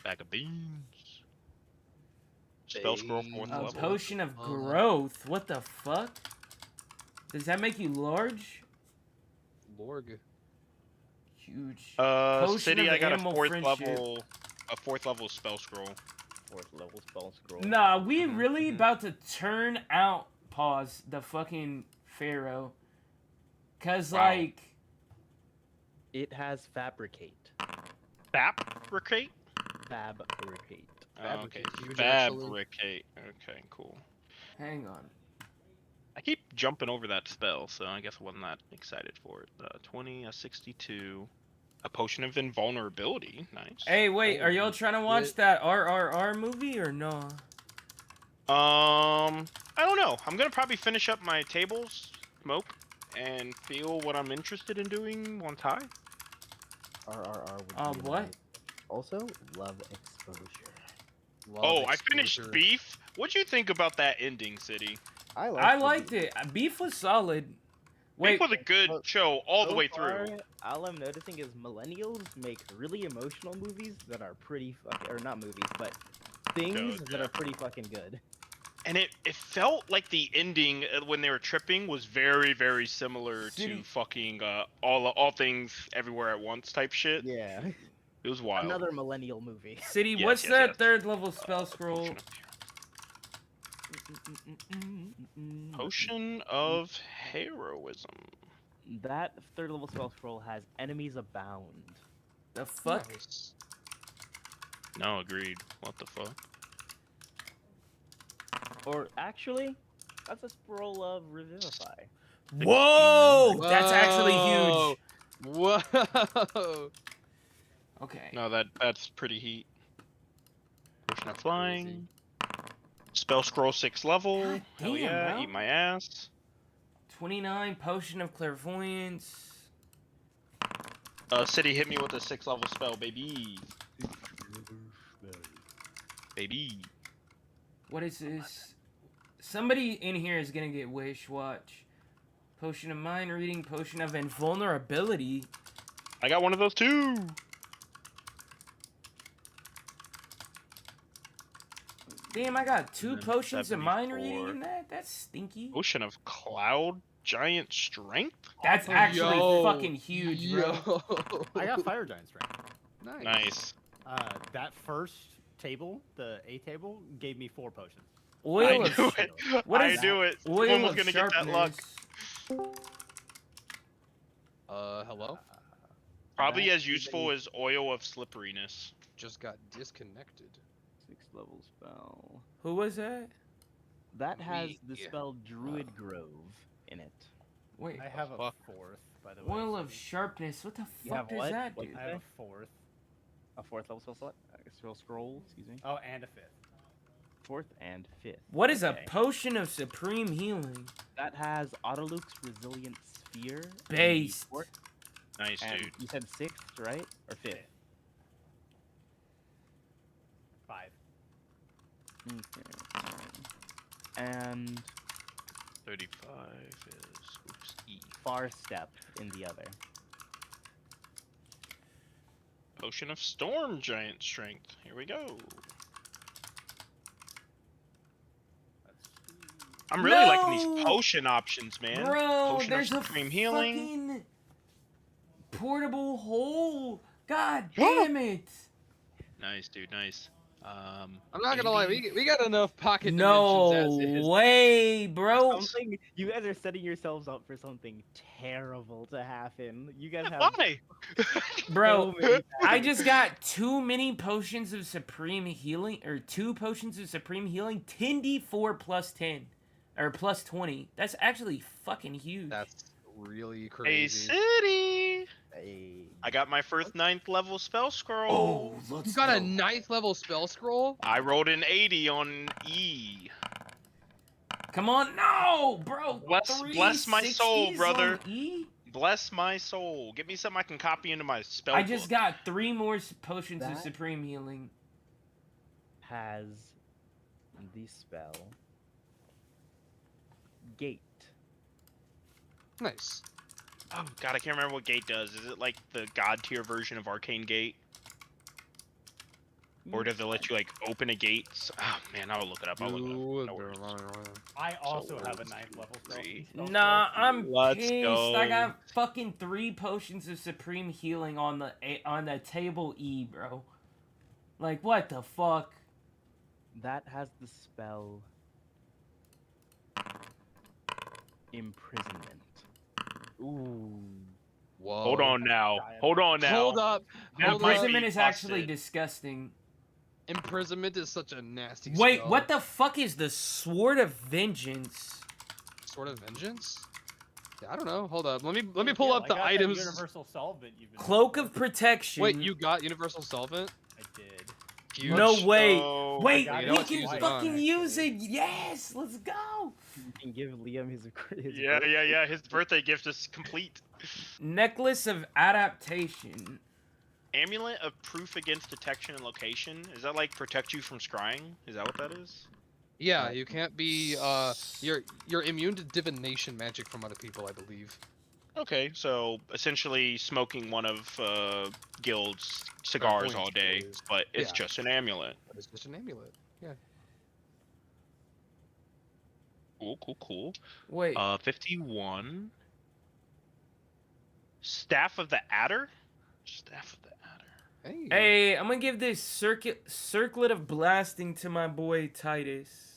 E: Bag of beans. Spell scroll 4th
B: A
E: level.
B: potion of growth. What the fuck? Does that make you large?
D: Lorg.
B: Huge. Potion
E: City,
B: of
E: I got a
B: animal
E: 4th
B: friendship.
E: level spell scroll.
A: 4th level spell scroll.
B: Nah, we really about to turn out, pause, the fucking Pharaoh. Cause,
E: Wow.
B: like,
A: It has fabricate.
E: Fabricate?
A: Fabricate.
E: Oh, okay.
D: Fabricate's huge, actually.
E: Fabricate. Okay, cool.
B: hang on.
E: I keep jumping over that spell, so I guess I wasn't that excited for it. 20, a 62. A potion of invulnerability. Nice.
B: Hey, wait, are y'all trying to watch
D: shit.
B: that RRR movie or no?
E: I don't know. I'm gonna probably finish up my tables, smoke, and feel what I'm interested in doing once high.
G: RRR would be
B: What?
G: nice. Also, love exposure.
E: Oh, I finished Beef. What'd you think about that ending, City?
G: I
B: liked it. Beef was solid.
E: Beef
B: Wait,
E: was a good
A: Well,
E: show all the
A: So
E: way through.
A: far, all I'm noticing is millennials make really emotional movies that are pretty fucking, or not movies, but things
E: Good,
A: that
E: yeah.
A: are pretty fucking good.
E: And it felt like the ending when they were tripping was very, very similar
B: City-
E: to fucking all things everywhere at once type shit.
A: Yeah.
E: It was wild.
A: Another millennial movie.
B: City,
E: Yes,
B: what's
E: yes,
B: that
E: yes.
B: 3rd level spell scroll?
E: Potion of heroism.
A: That 3rd level spell scroll has enemies abound.
B: The fuck?
D: Nice.
E: No, agreed. What the fuck?
A: Or actually, that's a scroll of revivify.
B: Whoa! That's actually
D: Whoa.
B: huge.
D: Whoa!
B: Okay.
E: No, that's pretty heat. Potion of
D: That's
E: flying. Spell scroll 6th level.
B: God
E: Hell
B: damn,
E: yeah,
B: bro.
E: eat my ass.
B: 29, Potion of Clairvoyance.
E: City hit me with a 6th level spell, baby. Baby.
B: What is this? Somebody in here is gonna get Wish. Watch. Potion of Mind Reading, Potion of Invulnerability.
E: I got one of those too.
B: Damn, I got 2
E: And then
B: potions of Mind
E: 74.
B: Reading in that? That's stinky.
E: Potion of Cloud Giant Strength?
B: That's actually
D: Yo,
B: fucking huge, bro.
D: yo.
H: I got Fire Giant Strength.
D: Nice.
E: Nice.
H: That first table, the A table, gave me 4 potions.
B: Oil
E: I
B: of
E: knew it.
B: What
E: I
B: is
E: do it.
B: Oil
E: Someone was
B: of
E: gonna get that luck.
B: Sharpness.
D: Hello?
E: Probably
G: That
E: as
G: is
E: useful
G: a-
E: as Oil of Slipperiness.
D: Just got disconnected.
G: 6th level spell.
B: Who was that?
G: That has the
D: Me.
G: spell Druid Grove in it.
B: Wait.
H: I have a
D: fuck?
H: 4th, by the way.
B: Oil of
H: so-
B: Sharpness. What the
G: You
B: fuck
G: have
B: does
G: what?
B: that
G: What?
B: do?
H: I have a 4th.
G: A 4th level spell slot? Spell scroll, excuse me.
H: Oh, and a 5th.
G: 4th and 5th.
B: What is
G: Okay.
B: a Potion of Supreme Healing?
G: That has Autoluke's Resilient Sphere. in the
B: Based.
G: 4th,
E: Nice,
G: and
E: dude.
G: you said 6th, right? Or 5th?
H: 5.
G: Okay. And
E: 35 is oops, E.
G: Far Step in the other.
E: Potion of Storm Giant Strength. Here we go. I'm really liking
B: No!
E: these potion options, man.
B: Bro,
E: Potion
B: there's
E: of
B: a
E: Supreme Healing.
B: fucking portable hole. God damn it.
E: Nice, dude. Nice.
D: I'm not gonna lie, we got enough pocket
B: No
D: dimensions as is.
B: way, bro.
G: Something you guys are setting yourselves up for something terrible to happen. You guys have
E: Why?
B: Bro,
G: so many
B: I just got too many potions of supreme healing, or 2 potions of supreme healing, 10d4 plus 10, or plus 20. That's actually fucking huge.
D: That's really
E: Hey,
D: crazy.
E: City.
G: a
E: I got my first 9th level spell scroll.
B: Oh, let's
D: You got a
B: go.
D: 9th level spell scroll?
E: I rolled an 80 on E.
B: Come on, no, bro.
E: Bless my soul,
B: 360s
E: brother.
B: on E?
E: Bless my soul. Give me something I can copy into my spell
B: I just
E: book.
B: got 3 more potions of
G: That-
B: supreme healing.
G: has the spell Gate.
D: Nice.
E: Oh god, I can't remember what Gate does. Is it like the god tier version of Arcane Gate? Or does it let you like open a gate? Oh man, I'll look it up. I'll look it up. No worries.
H: I also
E: So,
H: have a 9th level spell.
E: three.
H: spell
B: Nah,
H: scroll.
B: I'm
E: Let's
B: pissed.
E: go.
B: I got fucking 3 potions of supreme healing on the table E, bro. Like, what the fuck?
G: That has the spell Imprisonment. Ooh.
D: Whoa.
E: Hold on now. Hold on now.
D: Hold up.
E: That
D: Hold
E: might
D: up.
B: Imprisonment
E: be
B: is actually
E: busted.
B: disgusting.
D: Imprisonment is such a nasty
B: Wait,
D: spell.
B: what the fuck is the Sword of Vengeance?
D: Sort of vengeance? Yeah, I don't know. Hold up. Let me pull
H: Yeah,
D: up
H: I
D: the
H: got that
D: items.
H: Universal solvent you've been
B: Cloak
H: talking
B: of Protection.
D: Wait, you got universal solvent?
H: about. I did.
D: Huge.
B: No way.
E: Oh,
B: Wait,
H: I
D: You
H: got
D: know
B: we
D: what to
B: can
D: use it
B: fucking
H: on,
B: use it.
H: actually.
B: Yes, let's go.
G: You can give Liam his
E: Yeah, yeah, yeah. His birthday gift is complete.
B: Necklace of Adaptation.
E: Amulet of Proof Against Detection and Location. Is that like protect you from scrying? Is that what that is?
D: Yeah, you can't be you're immune to divination magic from other people, I believe.
E: Okay, so essentially smoking one of Guild's cigars all day, but it's
D: Yeah.
E: just an amulet.
D: But it's just an amulet. Yeah.
E: Cool, cool, cool.
B: Wait.
E: 51. Staff of the Adder? Staff of the Adder.
D: Hey.
B: Hey, I'm gonna give this circlet of blasting to my boy Titus.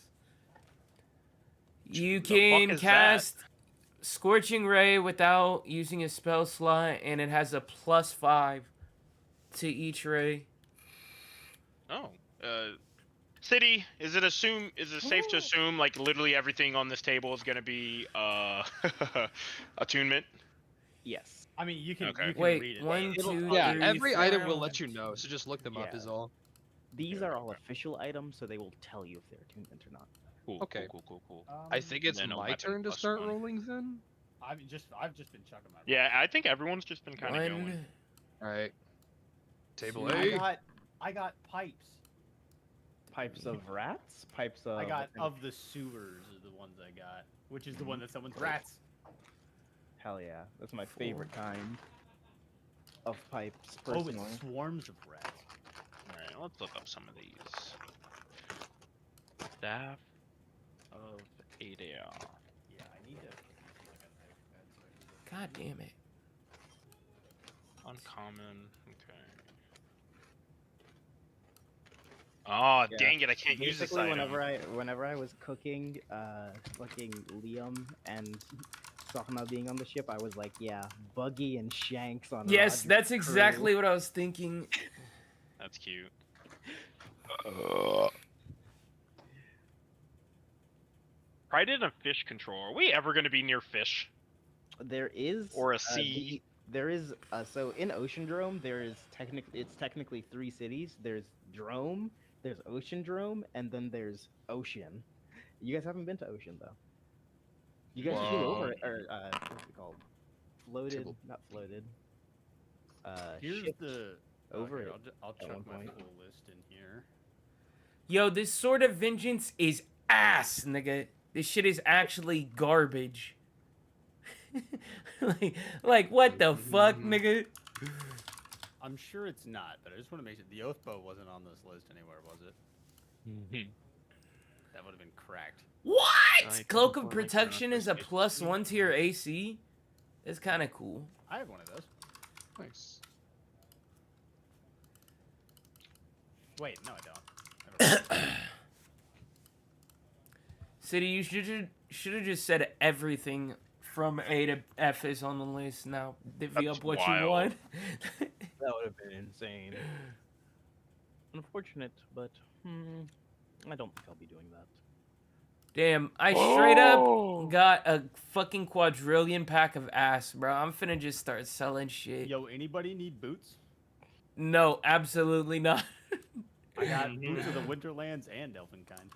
B: You
E: The fuck
B: can
E: is
B: cast Scorching Ray without using a spell slot, and it has a +5 to each ray.
E: Oh. City, is it safe to assume like literally everything on this table is gonna be attunement?
G: Yes.
H: I mean, you can,
E: Okay.
H: you can
B: Wait,
H: read it.
B: 1,
H: It'll
B: 2,
H: tell
D: Yeah,
H: you.
D: every item will
B: 4.
D: let you know, so just look them up
G: Yeah.
D: is all.
G: These are all official items, so they will tell you if they're attunement or not.
E: Cool.
D: Okay.
E: Cool.
D: I think it's
E: Then a
D: my
E: weapon
D: turn to
E: plus
D: start
E: one.
D: rolling then.
H: I've just been chucking my.
F: Yeah, I think everyone's just been kind of going.
B: One.
D: All right. Table
B: Two.
D: A.
H: I got pipes.
A: Pipes of rats? Pipes of.
H: I got of the sewers are the ones I got, which is the one that someone's rats.
A: Hell yeah. That's my
B: Four.
A: favorite kind of pipes,
H: Oh,
A: personally.
H: it's swarms of rats.
E: Alright, let's look up some of these. Staff of Adar.
H: Yeah, I need to.
B: God damn it.
E: Uncommon. Okay. Oh,
A: Yeah.
E: dang it! I can't use this
A: Basically,
E: item.
A: whenever I was cooking, fucking Liam and Sahna being on the ship, I was like, yeah, Buggy and Shanks on.
B: Yes,
A: Roger's
B: that's
A: crew.
B: exactly what I was thinking.
E: That's cute.
F: Pride in a fish control. Are we ever going to be near fish?
A: There is
F: Or a sea?
A: there is so in Ocean Drome there is technically 3 cities. There's Drome, there's Ocean Drome, and then there's Ocean. You guys haven't been to Ocean though. You guys flew over it, or what's it called? Floated,
D: Table-
A: not floated.
H: Here's
A: shipped
H: the.
A: over
H: here,
A: it.
H: I'll
A: at one
H: chuck my
A: point.
H: full list in here.
B: Yo, this Sword of Vengeance is ass, nigga. This shit is actually garbage. like what the fuck, nigga?
H: I'm sure it's not, but I just want to make sure the oath bow wasn't on this list anywhere, was it? That would have been cracked.
B: What?
E: I
B: Cloak
E: think
B: of
E: we're like
B: Protection is a
E: first
B: +1 to your AC? That's kind of cool.
H: I have one of those.
D: Nice.
H: Wait, no, I don't. I don't.
B: City, you should have just said everything from A to F is on the list. Now divvy
E: That's
B: up what
E: wild.
B: you want.
A: That would have been insane. Unfortunate, but I don't think I'll be doing that.
B: Damn, I straight up got a fucking quadrillion pack of ass, bro. I'm finna just start selling shit.
H: Yo, anybody need boots?
B: No, absolutely not.
H: I got boots of the Winterlands and Elvenkind.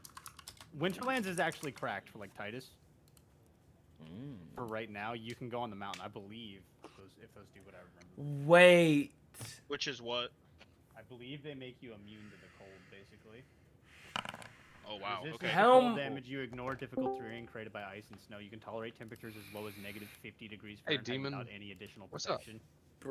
H: Winterlands is actually cracked for like Titus. For right now, you can go on the mountain. I believe if those do what I remember.
B: Wait.
F: Which is what?
H: I believe they make you immune to the cold, basically.
F: Oh wow.
H: Resistance
F: Okay.
H: to
B: How
H: cold
B: m-
H: damage you ignore difficult terrain created by ice and snow. You can tolerate temperatures as low as -50 degrees
D: Hey,
H: Fahrenheit
D: demon.
H: without any additional
D: What's up?
H: protection.